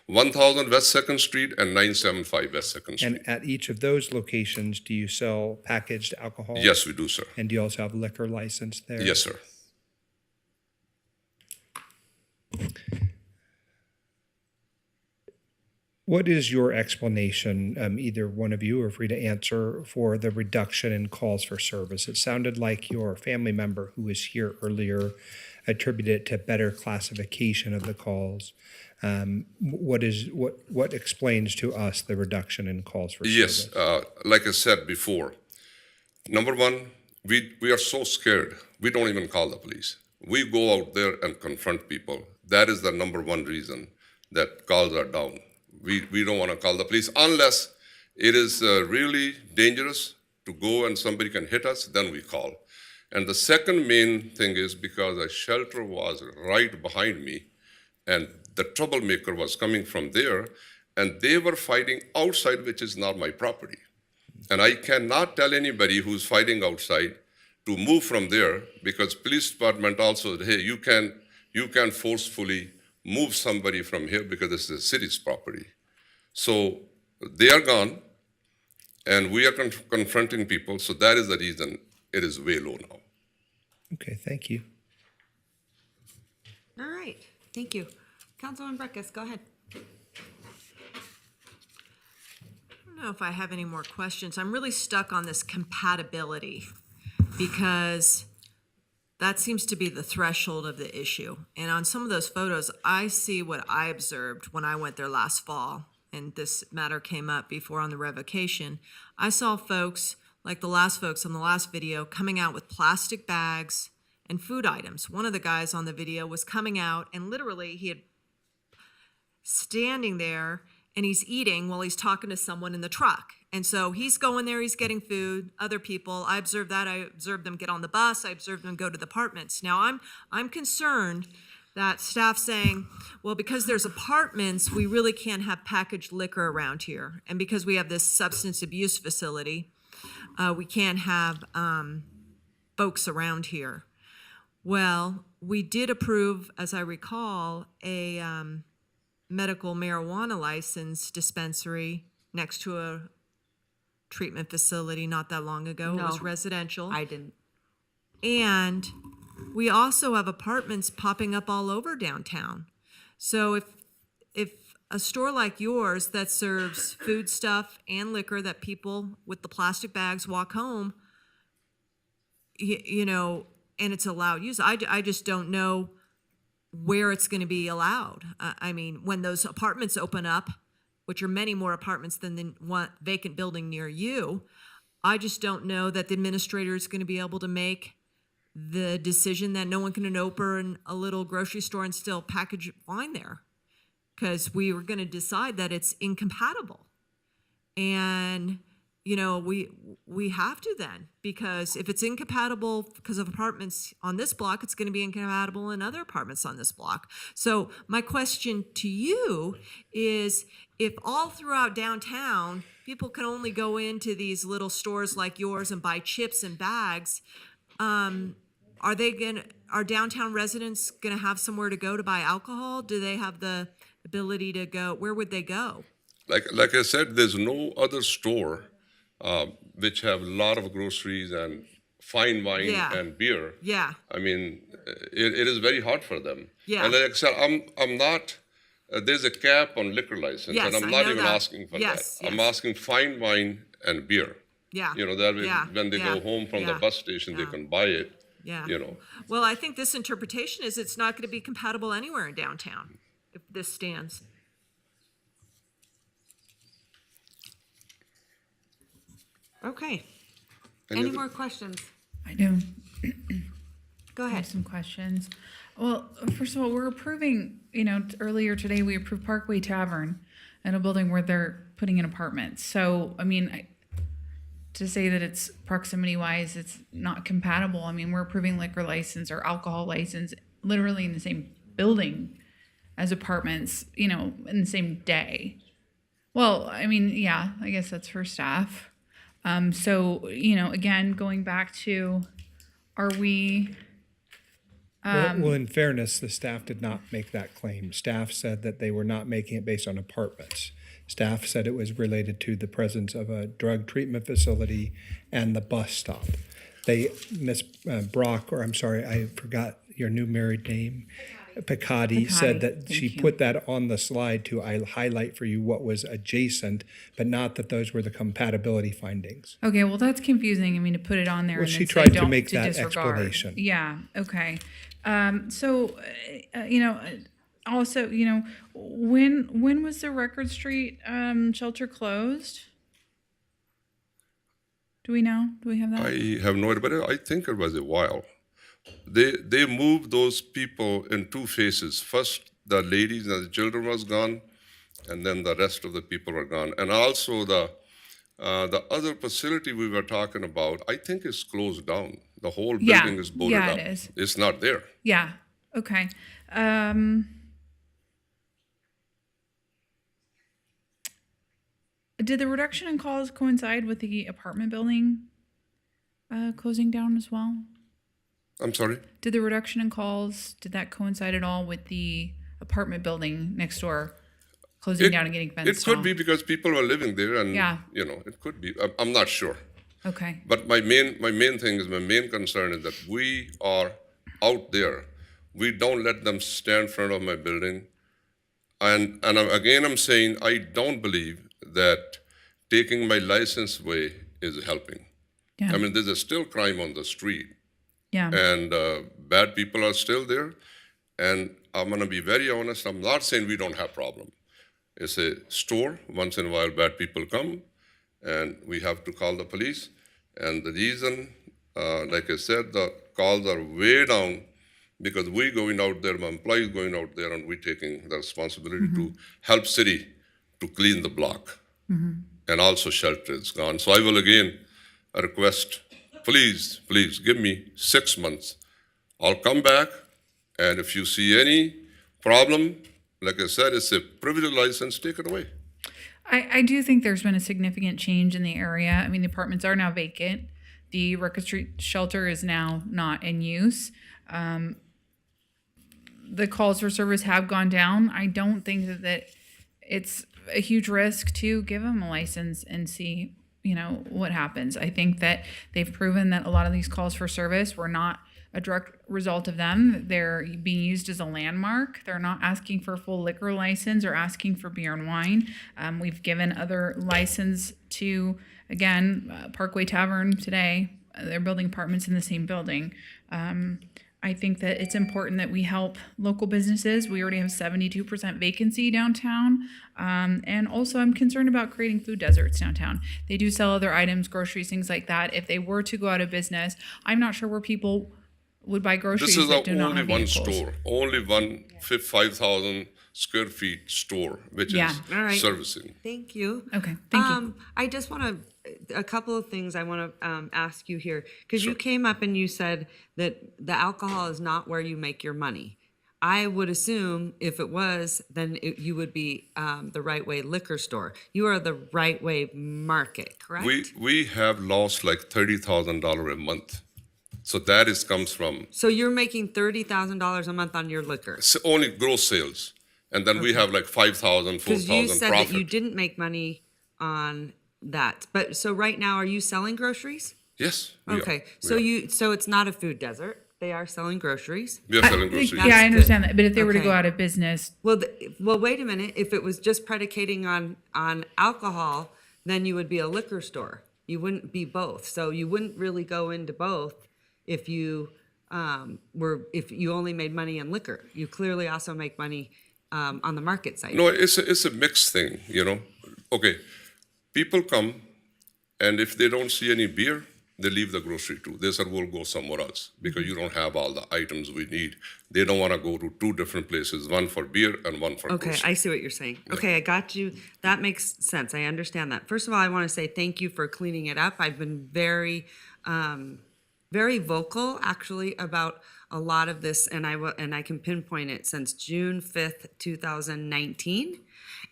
1000 West 2nd Street and 975 West 2nd Street. And at each of those locations, do you sell packaged alcohol? Yes, we do, sir. And do you also have liquor license there? Yes, sir. What is your explanation, either one of you or free to answer, for the reduction in calls for service? It sounded like your family member who was here earlier attributed it to better classification of the calls. What explains to us the reduction in calls for Yes, service? like I said before, number one, we are so scared. We don't even call the police. We go out there and confront people. That is the number one reason that calls are down. We don't want to call the police unless it is really dangerous to go and somebody can hit us, then we call. And the second main thing is because a shelter was right behind me and the troublemaker was coming from there and they were fighting outside, which is not my property. And I cannot tell anybody who's fighting outside to move from there, because police department also, hey, you can forcefully move somebody from here because this is the city's property. So they are gone, and we are confronting people. So that is the reason it is way low now. Okay, thank you. All right, thank you. Councilman Breckus, go ahead. I don't know if I have any more questions. I'm really stuck on this compatibility because that seems to be the threshold of the issue. And on some of those photos, I see what I observed when I went there last fall, and this matter came up before on the revocation. I saw folks, like the last folks on the last video, coming out with plastic bags and food items. One of the guys on the video was coming out and literally he had standing there and he's eating while he's talking to someone in the truck. And so he's going there, he's getting food, other people. I observed that. I observed them get on the bus. I observed them go to the apartments. Now I'm concerned that staff saying, well, because there's apartments, we really can't have packaged liquor around here. And because we have this substance abuse facility, we can't have folks around here. Well, we did approve, as I recall, a medical marijuana license dispensary next to a treatment facility not that long ago. No, it was residential. I didn't. And we also have apartments popping up all over downtown. So if a store like yours that serves food stuff and liquor that people with the plastic bags walk home, you know, and it's allowed use, I just don't know where it's going to be allowed. I mean, when those apartments open up, which are many more apartments than the one vacant building near you, I just don't know that the administrator is going to be able to make the decision that no one can open a little grocery store and still package wine there, because we were going to decide that it's incompatible. And you know, we have to then, because if it's incompatible because of apartments on this block, it's going to be incompatible in other apartments on this block. So my question to you is, if all throughout downtown, people can only go into these little stores like yours and buy chips and bags, are downtown residents going to have somewhere to go to buy alcohol? Do they have the ability to go? Where would they go? Like I said, there's no other store which have a lot of groceries and fine wine and beer. Yeah. I mean, it is very hard for them. Yeah. And like I said, I'm not, there's a cap on liquor license, Yes, and I'm I not know even that. asking for Yes, that. I'm yes. asking fine wine and beer. Yeah. You know, that way Yeah, when they yeah, go home from the yeah, bus station, they yeah. can buy it, Yeah. you know. Well, I think this interpretation is it's not going to be compatible anywhere in downtown if this stands. Okay. Any Any other- more questions? I do. Go I ahead. have some questions. Well, first of all, we're approving, earlier today, we approved Parkway Tavern and a building where they're putting in apartments. So, I mean, to say that it's proximity-wise, it's not compatible. I mean, we're approving liquor license or alcohol license literally in the same building as apartments, in the same day. Well, I mean, yeah, I guess that's for staff. So, again, going back to, are we... Well, in fairness, the staff did not make that claim. Staff said that they were not making it based on apartments. Staff said it was related to the presence of a drug treatment facility and the bus stop. Ms. Brock, or I'm sorry, I forgot your new married name, Piccati, said that she put that on the slide to highlight for you what was adjacent, but not that those were the compatibility findings. Okay, well, that's confusing. I mean, to put it on there Well, and she then say tried to don't make that disregard. explanation. Yeah, okay. So, also, when was the Record Street shelter closed? Do we know? Do we have that? I have no idea, but I think it was a while. They moved those people in two phases. First, the ladies and the children was gone, and then the rest of the people were gone. And also the other facility we were talking about, I think is closed down. The whole building is boarded up. Yeah, it is. It's not there. Yeah, okay. Did the reduction in calls coincide with the apartment building closing down as well? I'm sorry? Did the reduction in calls, did that coincide at all with the apartment building next door closing down and getting fenced It could off? be because people were living there and, Yeah. it could be. I'm not sure. Okay. But my main concern is that we are out there. We don't let them stand in front of my building. And I'm saying, I don't believe that taking my license away is helping. Yeah. I mean, there's still crime on the street. Yeah. And bad people are still there. And I'm going to be very honest, I'm not saying we don't have problem. It's a store. Once in a while, bad people come, and we have to call the police. And the reason, like I said, the calls are way down because we going out there, my employees going out there, and we taking the responsibility to help city to clean the block. And also shelter is gone. So I will again request, please give me 6 months. I'll come back, and if you see any problem, like I said, it's a privilege license, take it away. I do think there's been a significant change in the area. I mean, the apartments are now vacant. The Record Street shelter is now not in use. The calls for service have gone down. I don't think that it's a huge risk to give them a license and see, what happens. I think that they've proven that a lot of these calls for service were not a direct result of them. They're being used as a landmark. They're not asking for a full liquor license or asking for beer and wine. We've given other license to, again, Parkway Tavern today. They're building apartments in the same building. I think that it's important that we help local businesses. We already have 72% vacancy downtown. And also I'm concerned about creating food deserts downtown. They do sell other items, groceries, things like that. If they were to go out of business, I'm not sure where people would buy groceries This is that do not only have one vehicles. store, only one 5,000 square feet store, which Yeah. is All right. servicing. Thank you. Okay, thank you. I just want a couple of things I want to ask you here, because you came up and you said that the alcohol is not where you make your money. I would assume if it was, then you would be the Right Way liquor store. You are the Right Way market, correct? We have lost like $30,000 a month. So that comes from So you're making $30,000 a month on your liquor? only gross sales. And then we have like 5,000, Because 4,000 you said profit. that you didn't make money on that. But so right now, are you selling groceries? Yes. we are. Okay, We are. so it's not a food desert. They are selling groceries. We are selling groceries. Yeah, I understand that. But if they were to Okay. go out of business, Well, wait a minute. If it was just predicating on alcohol, then you would be a liquor store. You wouldn't be both. So you wouldn't really go into both if you if you only made money in liquor. You clearly also make money on the market side. No, it's a mixed thing, Okay, people come, and if they don't see any beer, they leave the grocery too. They said, we'll go somewhere else because you don't have all the items we need. They don't want to go to two different places, one for beer and one for Okay, grocery. I see what you're saying. Okay, I got you. That makes sense. I understand that. First of all, I want to say thank you for cleaning it up. I've been very, very vocal actually about a lot of this, and I can pinpoint it since June 5th, 2019.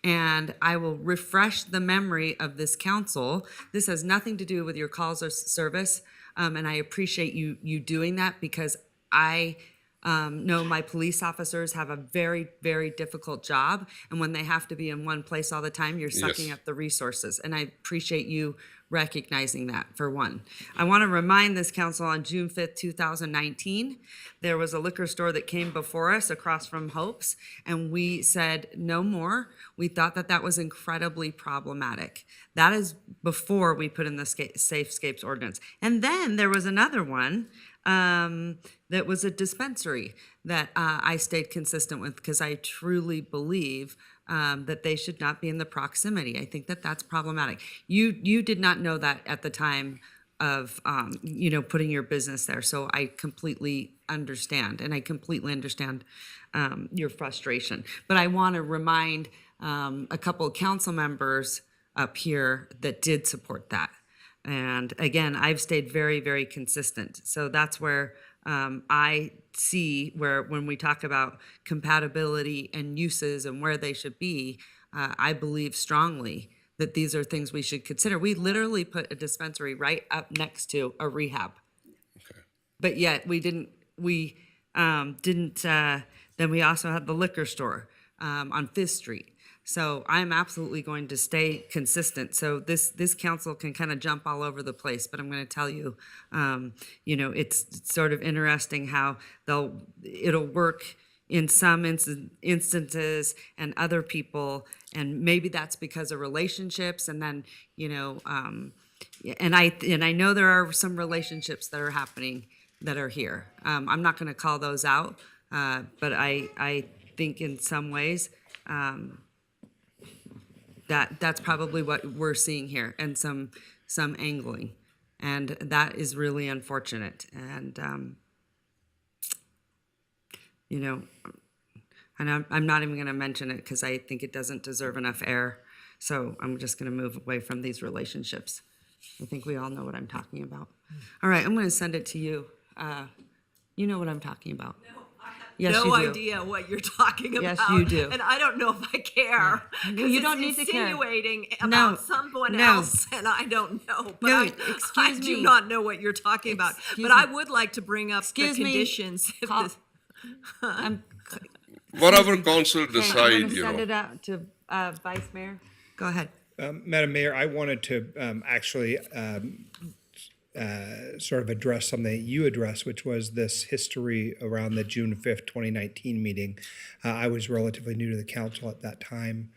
And I will refresh the memory of this council. This has nothing to do with your calls or service, and I appreciate you doing that because I know my police officers have a very, very difficult job, and when they have to be in one place all the time, you're sucking Yes. up the resources, and I appreciate you recognizing that, for one. I want to remind this council on June 5th, 2019, there was a liquor store that came before us across from Hope's, and we said no more. We thought that was incredibly problematic. That is before we put in the Safescapes ordinance. And then there was another one that was a dispensary that I stayed consistent with because I truly believe that they should not be in the proximity. I think that's problematic. You did not know that at the time of putting your business there, so I completely understand, and I completely understand your frustration. But I want to remind a couple of council members up here that did support that. And again, I've stayed very, very consistent. So that's where I see where when we talk about compatibility and uses and where they should be, I believe strongly that these are things we should consider. We literally put a dispensary right up next to a rehab. But yet then we also had the liquor store on Fifth Street. So I'm absolutely going to stay consistent. So this council can kind of jump all over the place, but I'm going to tell you, it's sort of interesting how it'll work in some instances and other people, and maybe that's because of relationships. And then and I know there are some relationships that are happening that are here. I'm not going to call those out, but I think in some ways. That's probably what we're seeing here, and some angling, and that is really unfortunate. And and I'm not even going to mention it because I think it doesn't deserve enough air. So I'm just going to move away from these relationships. I think we all know what I'm talking about. All right, I'm going to send it to you. You know what I'm talking about. Yes, no you do. idea what you're talking about. Yes, you do. And I don't know if I care. No, you don't need to care. Insinuating No, about someone no. else, and I don't know. But No, I excuse do me. not know what you're talking about. Excuse But I me. would like to bring up Excuse the me. conditions. If Call- this- Whatever council Okay, I'm decide, going to send it out to Vice Mayor. Go ahead. Madam Mayor, I wanted to actually sort of address something that you addressed, which was this history around the June 5th, 2019 meeting. I was relatively new to the council at that time,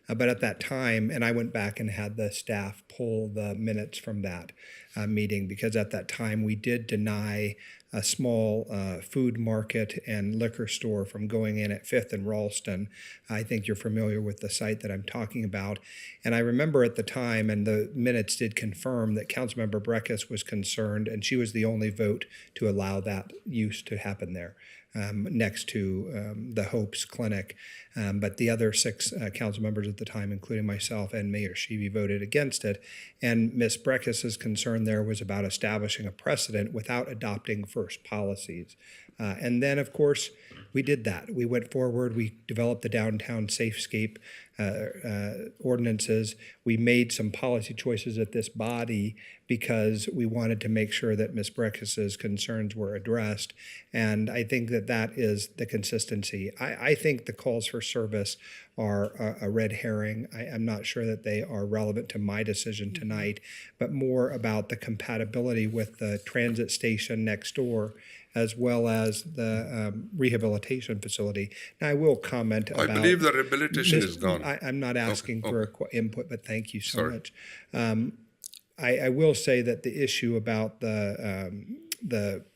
but at that time, and I went back and had the staff pull the minutes from that meeting, because at that time we did deny a small food market and liquor store from going in at 5th and Ralston. I think you're familiar with the site that I'm talking about. And I remember at the time, and the minutes did confirm, that Councilmember Breckus was concerned, and she was the only vote to allow that use to happen there. Next to the Hopes Clinic. But the other 6 council members at the time, including myself and Mayor Sheevy, voted against it. And Ms. Breckus's concern there was about establishing a precedent without adopting first policies. And then, of course, we did that. We went forward. We developed the downtown safescape ordinances. We made some policy choices at this body because we wanted to make sure that Ms. Breckus's concerns were addressed. And I think that is the consistency. I think the calls for service are a red herring. I'm not sure that they are relevant to my decision tonight, but more about the compatibility with the transit station next door, as well as the rehabilitation facility. Now, I will comment about... I believe the rehabilitation is gone. I'm not asking for input, but thank you so Sorry. much. I will say that the issue about the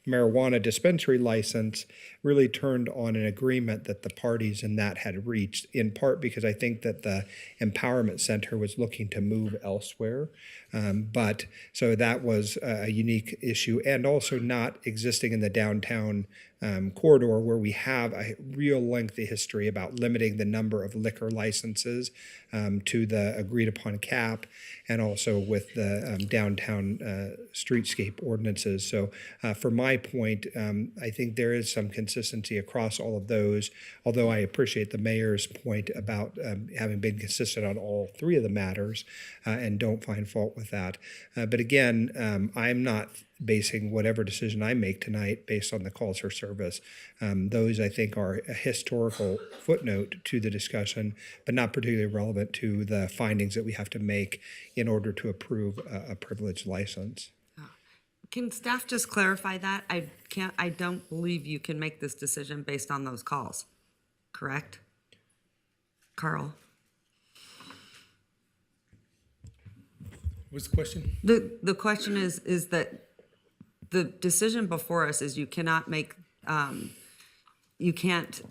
marijuana dispensary license really turned on an agreement that the parties in that had reached, in part because I think that the Empowerment Center was looking to move elsewhere. But so that was a unique issue, and also not existing in the downtown corridor, where we have a real lengthy history about limiting the number of liquor licenses to the agreed upon cap, and also with the downtown streetscape ordinances. So for my point, I think there is some consistency across all of those, although I appreciate the mayor's point about having been consistent on all 3 of the matters and don't find fault with that. But again, I'm not basing whatever decision I make tonight based on the calls for service. Those, I think, are a historical footnote to the discussion, but not particularly relevant to the findings that we have to make in order to approve a privileged license. Can staff just clarify that? I don't believe you can make this decision based on those calls, correct? Carl? What's the question? The question is that the decision before us is you cannot make, you can't,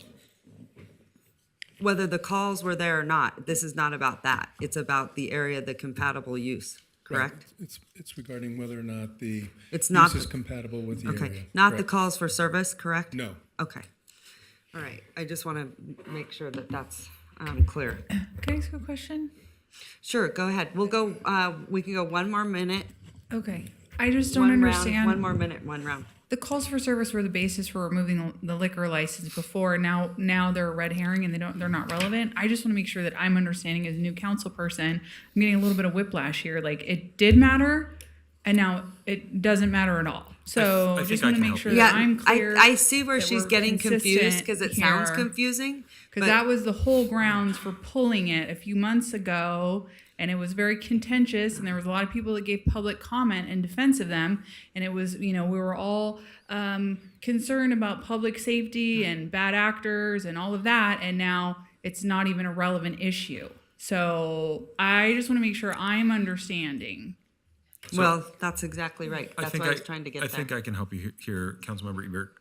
whether the calls were there or not, this is not about that. It's about the area, the compatible use, correct? Right. It's regarding whether or not the It's not use is compatible with the area. Okay, not the Correct. calls for service, correct? No. Okay. All right, I just want to make sure that that's clear. Can I ask a question? Sure, go ahead. We'll go, we can go one more minute. Okay. I just don't one round, understand. one more minute, one round. the calls for service were the basis for removing the liquor license before. Now they're a red herring and they're not relevant. I just want to make sure that I'm understanding as a new council person. I'm getting a little bit of whiplash here. Like, it did matter, and now it doesn't matter at all. So I think just I want to can make help sure you. that I'm clear. I see where that she's we're getting confused consistent because it sounds here. confusing. Because that was the whole grounds for pulling it a few months ago, and it was very contentious, and there was a lot of people that gave public comment in defense of them, and it was, we were all concerned about public safety and bad actors and all of that, and now it's not even a relevant issue. So I just want to make sure I'm understanding. Well, that's exactly right. That's think what I was trying to get I there. think I can help you here, Councilmember Ebert.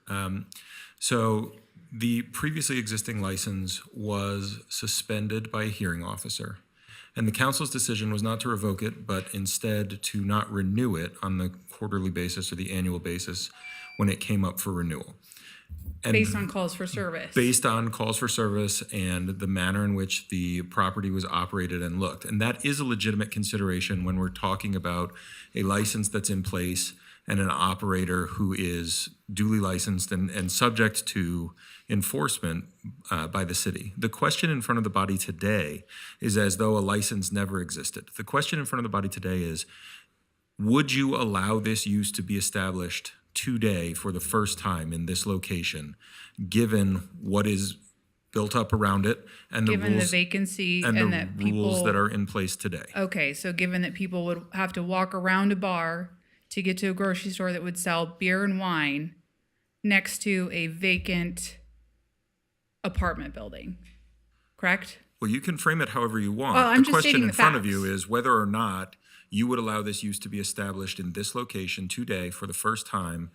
So the previously existing license was suspended by a hearing officer. And the council's decision was not to revoke it, but instead to not renew it on the quarterly basis or the annual basis when it came up for renewal. And Based on calls for service. based on calls for service and the manner in which the property was operated and looked. And that is a legitimate consideration when we're talking about a license that's in place and an operator who is duly licensed and subject to enforcement by the city. The question in front of the body today is as though a license never existed. The question in front of the body today is, would you allow this use to be established today for the first time in this location, given what is built up around it and the Given rules the vacancy and and the that rules people that are in place today? Okay, so given that people would have to walk around a bar to get to a grocery store that would sell beer and wine next to a vacant apartment building, correct? Well, you can frame it however you want. Well, I'm The just question stating in the front of facts. you is whether or not you would allow this use to be established in this location today for the first time,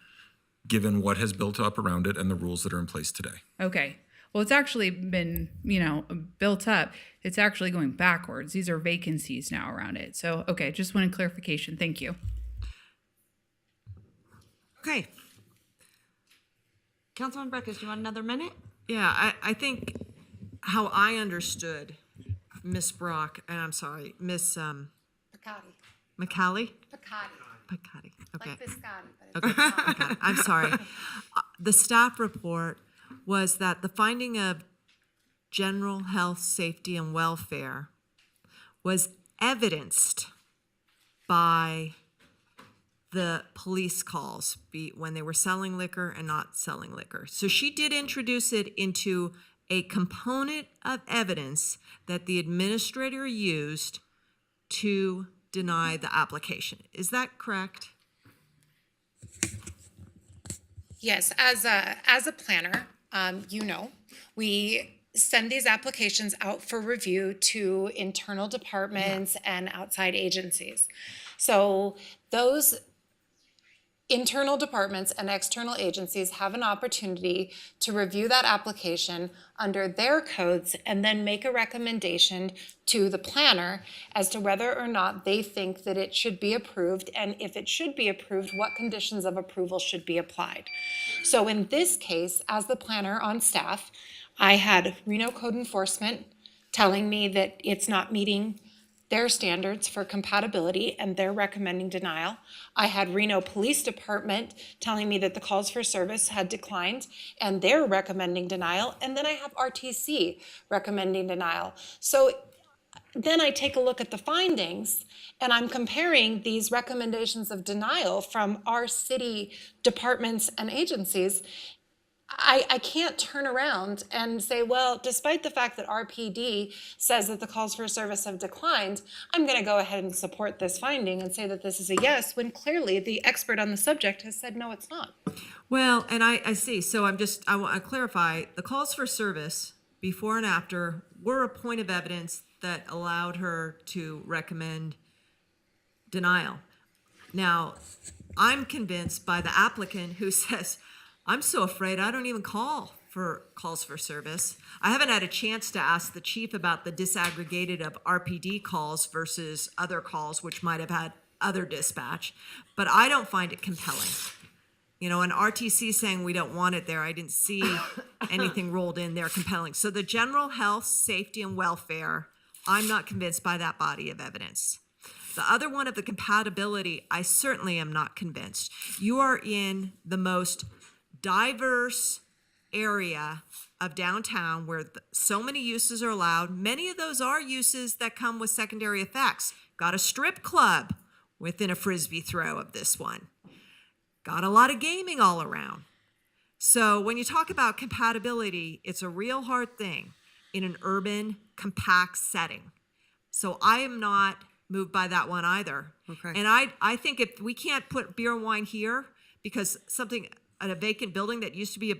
given what has built up around it and the rules that are in place today. Okay. Well, it's actually been, built up. It's actually going backwards. These are vacancies now around it. So, okay, just wanted clarification. Thank you. Okay. Councilman Breckus, do you want another minute? Yeah, I think how I understood Miss Brock, and I'm sorry, Miss Piccati. McCallie? Piccati. Piccati, okay. Like biscotti, but it's Okay, okay, I'm sorry. The staff report was that the finding of general health, safety, and welfare was evidenced by the police calls when they were selling liquor and not selling liquor. So she did introduce it into a component of evidence that the administrator used to deny the application. Is that correct? Yes, as a planner, we send these applications out for review to internal departments and outside agencies. So those internal departments and external agencies have an opportunity to review that application under their codes and then make a recommendation to the planner as to whether or not they think that it should be approved, and if it should be approved, what conditions of approval should be applied. So in this case, as the planner on staff, I had Reno Code Enforcement telling me that it's not meeting their standards for compatibility and they're recommending denial. I had Reno Police Department telling me that the calls for service had declined and they're recommending denial. And then I have RTC recommending denial. So then I take a look at the findings and I'm comparing these recommendations of denial from our city departments and agencies. I can't turn around and say, well, despite the fact that RPD says that the calls for service have declined, I'm going to go ahead and support this finding and say that this is a yes, when clearly the expert on the subject has said, no, it's not. Well, and I see. So I want to clarify, the calls for service before and after were a point of evidence that allowed her to recommend denial. Now, I'm convinced by the applicant who says, I'm so afraid I don't even call for calls for service. I haven't had a chance to ask the chief about the disaggregated of RPD calls versus other calls, which might have had other dispatch, but I don't find it compelling. An RTC saying we don't want it there, I didn't see anything rolled in there compelling. So the general health, safety, and welfare, I'm not convinced by that body of evidence. The other one of the compatibility, I certainly am not convinced. You are in the most diverse area of downtown where so many uses are allowed. Many of those are uses that come with secondary effects. Got a strip club within a Frisbee throw of this one. Got a lot of gaming all around. So when you talk about compatibility, it's a real hard thing in an urban, compact setting. So I am not moved by that one either. Okay. And I think if we can't put beer and wine here because something at a vacant building that used to be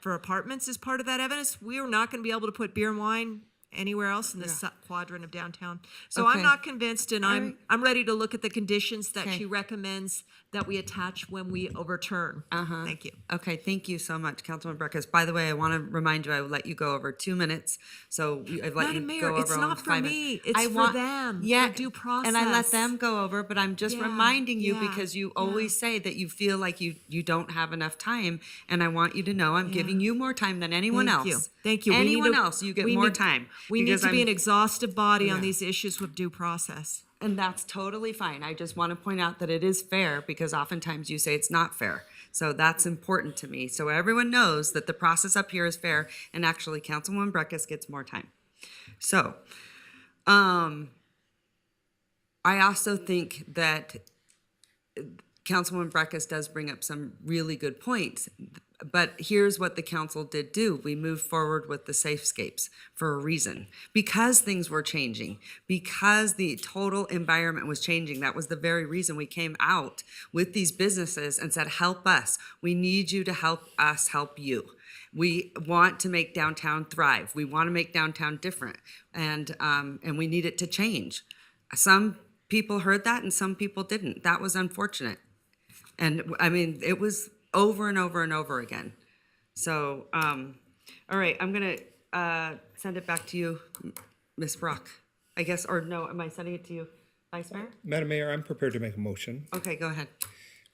for apartments is part of that evidence, we are not going to be able to put beer and wine anywhere else in this quadrant of downtown. So Okay. I'm not convinced, and All I'm right. ready to look at the conditions that Okay. she recommends that we attach when we overturn. Thank you. Okay, thank you so much, Councilman Breckus. By the way, I want to remind you, I will let you go over 2 minutes. So I've let Madam you Mayor, go over it's almost not for 5 me. minutes. It's for them, Yeah, for due and I let process. them go over, but I'm just Yeah, reminding you yeah, because you yeah. always say that you feel like you don't have enough time, and I want you to know I'm giving you more time than anyone Thank else. you. Thank you. We need Anyone to- else, you get we more need- time. We need because to be I'm- an exhaustive body on Yeah. these issues with due process. And that's totally fine. I just want to point out that it is fair because oftentimes you say it's not fair. So that's important to me. So everyone knows that the process up here is fair and actually Councilwoman Breckus gets more time. So, I also think that Councilwoman Breckus does bring up some really good points. But here's what the council did do. We moved forward with the safescapes for a reason. Because things were changing, because the total environment was changing. That was the very reason we came out with these businesses and said, help us. We need you to help us help you. We want to make downtown thrive. We want to make downtown different. And we need it to change. Some people heard that and some people didn't. That was unfortunate. And I mean, it was over and over and over again. So, all right, I'm gonna send it back to you, Ms. Brock, I guess, or no, am I sending it to you, Vice Mayor? Madam Mayor, I'm prepared to make a motion. Okay, go ahead.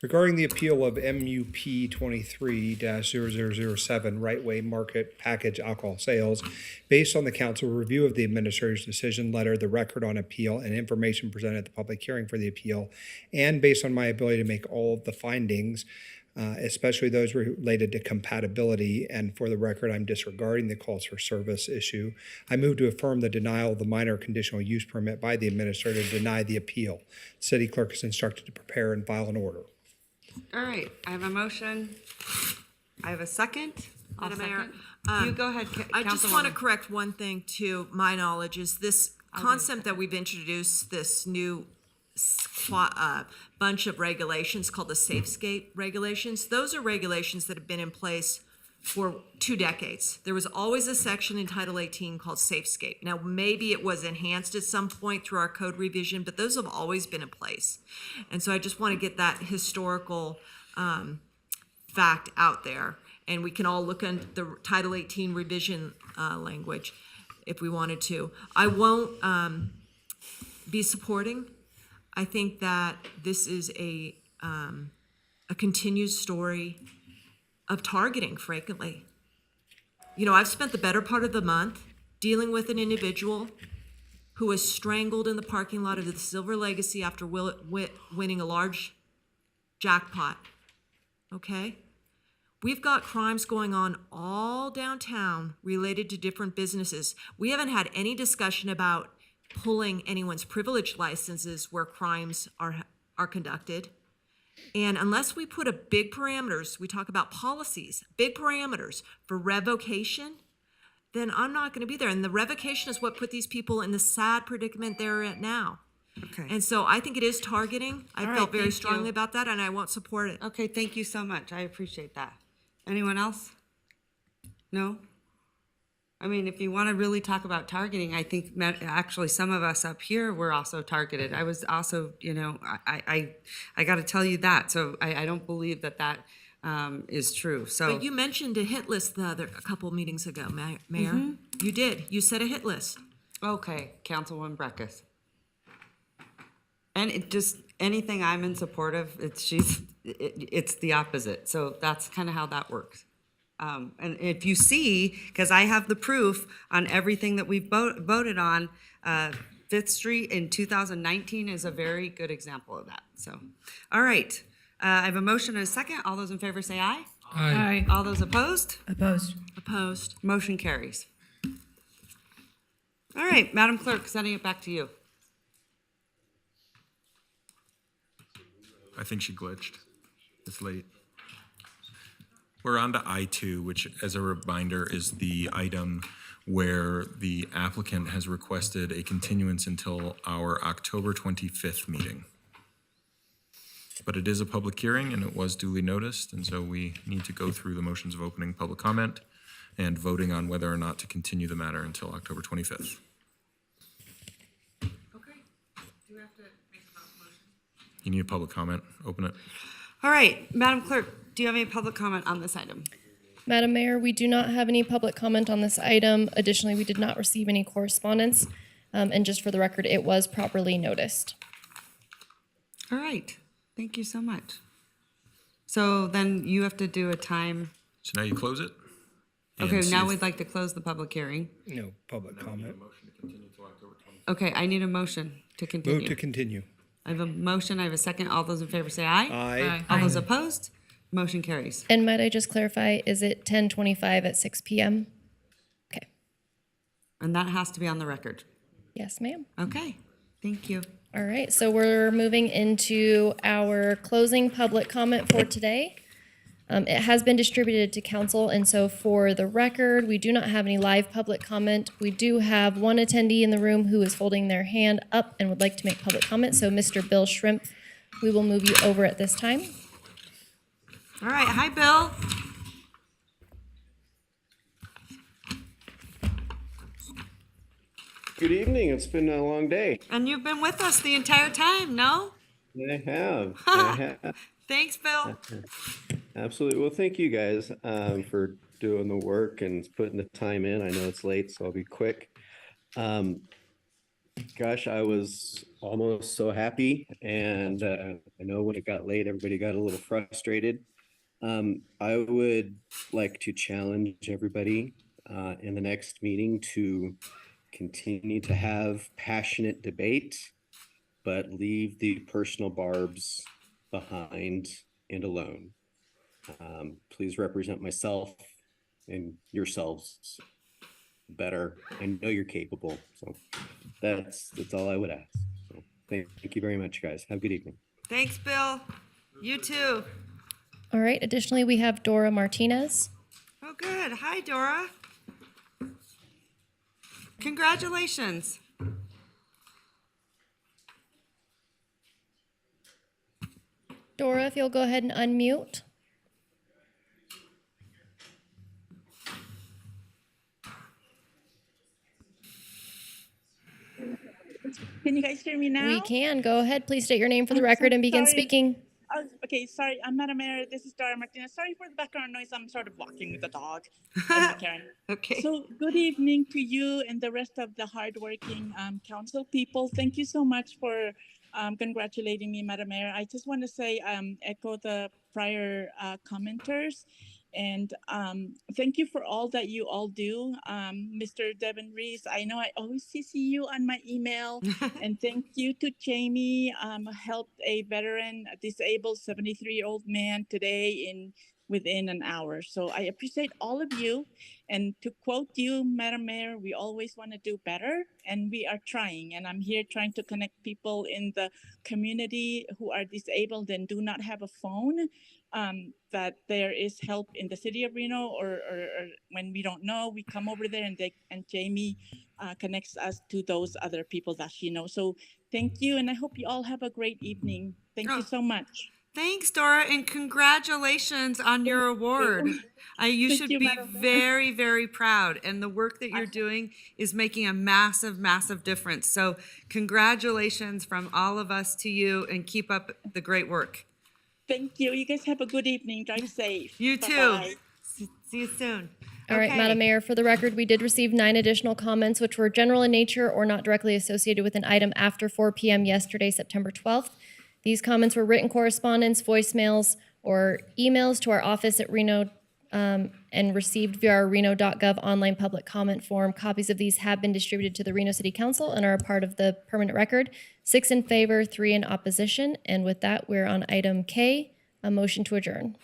Regarding the appeal of MUP 23-0007, Right Way Market Package Alcohol Sales, based on the council review of the administrator's decision letter, the record on appeal, and information presented at the public hearing for the appeal, and based on my ability to make all of the findings, especially those related to compatibility, and for the record, I'm disregarding the calls for service issue. I move to affirm the denial of the minor conditional use permit by the administrator to deny the appeal. City clerk is instructed to prepare and file an order. All right, I have a motion. I have a second. Madam Mayor, You go ahead, I just want to Councilwoman. correct one thing to my knowledge is this concept that we've introduced, this new bunch of regulations called the Safescape regulations. Those are regulations that have been in place for 2 decades. There was always a section in Title 18 called Safescape. Now, maybe it was enhanced at some point through our code revision, but those have always been in place. And so I just want to get that historical fact out there. And we can all look at the Title 18 revision language if we wanted to. I won't be supporting. I think that this is a continued story of targeting, frankly. You know, I've spent the better part of the month dealing with an individual who was strangled in the parking lot of the Silver Legacy after winning a large jackpot, okay? We've got crimes going on all downtown related to different businesses. We haven't had any discussion about pulling anyone's privilege licenses where crimes are conducted. And unless we put a big parameters, we talk about policies, big parameters for revocation, then I'm not going to be there. And the revocation is what put these people in the sad predicament they're at now. Okay. And so I think it is targeting. I All right, felt very thank strongly you. about that, and I won't support it. Okay, thank you so much. I appreciate that. Anyone else? No? I mean, if you want to really talk about targeting, I think actually some of us up here were also targeted. I was also, you know, I got to tell you that. So I don't believe that is true. So But you mentioned a hit list a couple meetings ago, Mayor. Mm-hmm. You did. You said a hit list. Okay, Councilwoman Breckus. And it just anything I'm in support of, it's the opposite. So that's kind of how that works. And if you see, because I have the proof on everything that we've voted on, Fifth Street in 2019 is a very good example of that. So, all right. I have a motion and a second. All those in favor say aye. Aye. All those opposed? Opposed. Opposed. Motion carries. All right, Madam Clerk, sending it back to you. I think she glitched. It's late. We're on to I2, which, as a reminder, is the item where the applicant has requested a continuance until our October 25th meeting. But it is a public hearing and it was duly noticed, and so we need to go through the motions of opening public comment and voting on whether or not to continue the matter until October 25th. Okay. Do we have to make a motion? You need a public comment. Open it. All right, Madam Clerk, do you have any public comment on this item? Madam Mayor, we do not have any public comment on this item. Additionally, we did not receive any correspondence. And just for the record, it was properly noticed. All right, thank you so much. So then you have to do a time. So now you close it. Okay, and now see if- we'd like to close the public hearing. No public comment. Okay, I need a motion to continue. Move to continue. I have a motion, I have a second. All those in favor say aye. Aye. All those opposed? Motion carries. And might I just clarify, is it 10:25 at 6 p.m.? Okay. And that has to be on the record. Yes, ma'am. Okay, thank you. All right, so we're moving into our closing public comment for today. It has been distributed to council, and so for the record, we do not have any live public comment. We do have one attendee in the room who is holding their hand up and would like to make public comment. So Mr. Bill Shrimp, we will move you over at this time. All right, hi, Bill. Good evening. It's been a long day. And you've been with us the entire time, no? I have. I have. Thanks, Bill. Absolutely. Well, thank you guys for doing the work and putting the time in. I know it's late, so I'll be quick. Gosh, I was almost so happy. And I know when it got late, everybody got a little frustrated. I would like to challenge everybody in the next meeting to continue to have passionate debate, but leave the personal barbs behind and alone. Please represent myself and yourselves better. I know you're capable. So that's all I would ask. So thank you very much, guys. Have a good evening. Thanks, Bill. You too. All right, additionally, we have Dora Martinez. Oh, good. Hi, Dora. Congratulations. Dora, if you'll go ahead and unmute. Can you guys hear me now? We can. Go ahead. Please state your name for the record and begin speaking. Okay, sorry. I'm Madam Mayor. This is Dora Martinez. Sorry for the background noise. I'm sort of walking with the dog. Karen. Okay. So good evening to you and the rest of the hardworking council people. Thank you so much for congratulating me, Madam Mayor. I just want to say, echo the prior commenters. And thank you for all that you all do. Mr. Devin Reese, I know I always CC you on my email. And thank you to Jamie, helped a veteran, a disabled 73-year-old man today within an hour. So I appreciate all of you. And to quote you, Madam Mayor, we always want to do better, and we are trying. And I'm here trying to connect people in the community who are disabled and do not have a phone. That there is help in the city of Reno, or when we don't know, we come over there and Jamie connects us to those other people that she knows. So thank you, and I hope you all have a great evening. Thank you so much. Thanks, Dora, and congratulations on your award. You should be very, very proud, and the work that you're doing is making a massive, massive difference. So congratulations from all of us to you, and keep up the great work. Thank you. You guys have a good evening. Drive safe. You too. Bye-bye. See you soon. All right, Madam Mayor, for the record, we did receive 9 additional comments, which were general in nature or not directly associated with an item after 4 p.m. yesterday, September 12th. These comments were written correspondence, voicemails, or emails to our office at Reno and received via our reno.gov online public comment form. Copies of these have been distributed to the Reno City Council and are a part of the permanent record. 6 in favor, 3 in opposition. And with that, we're on item K, a motion to adjourn.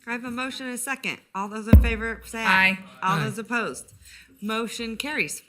I have a motion and a second. All those in favor, say aye. Aye. All those opposed. Motion carries.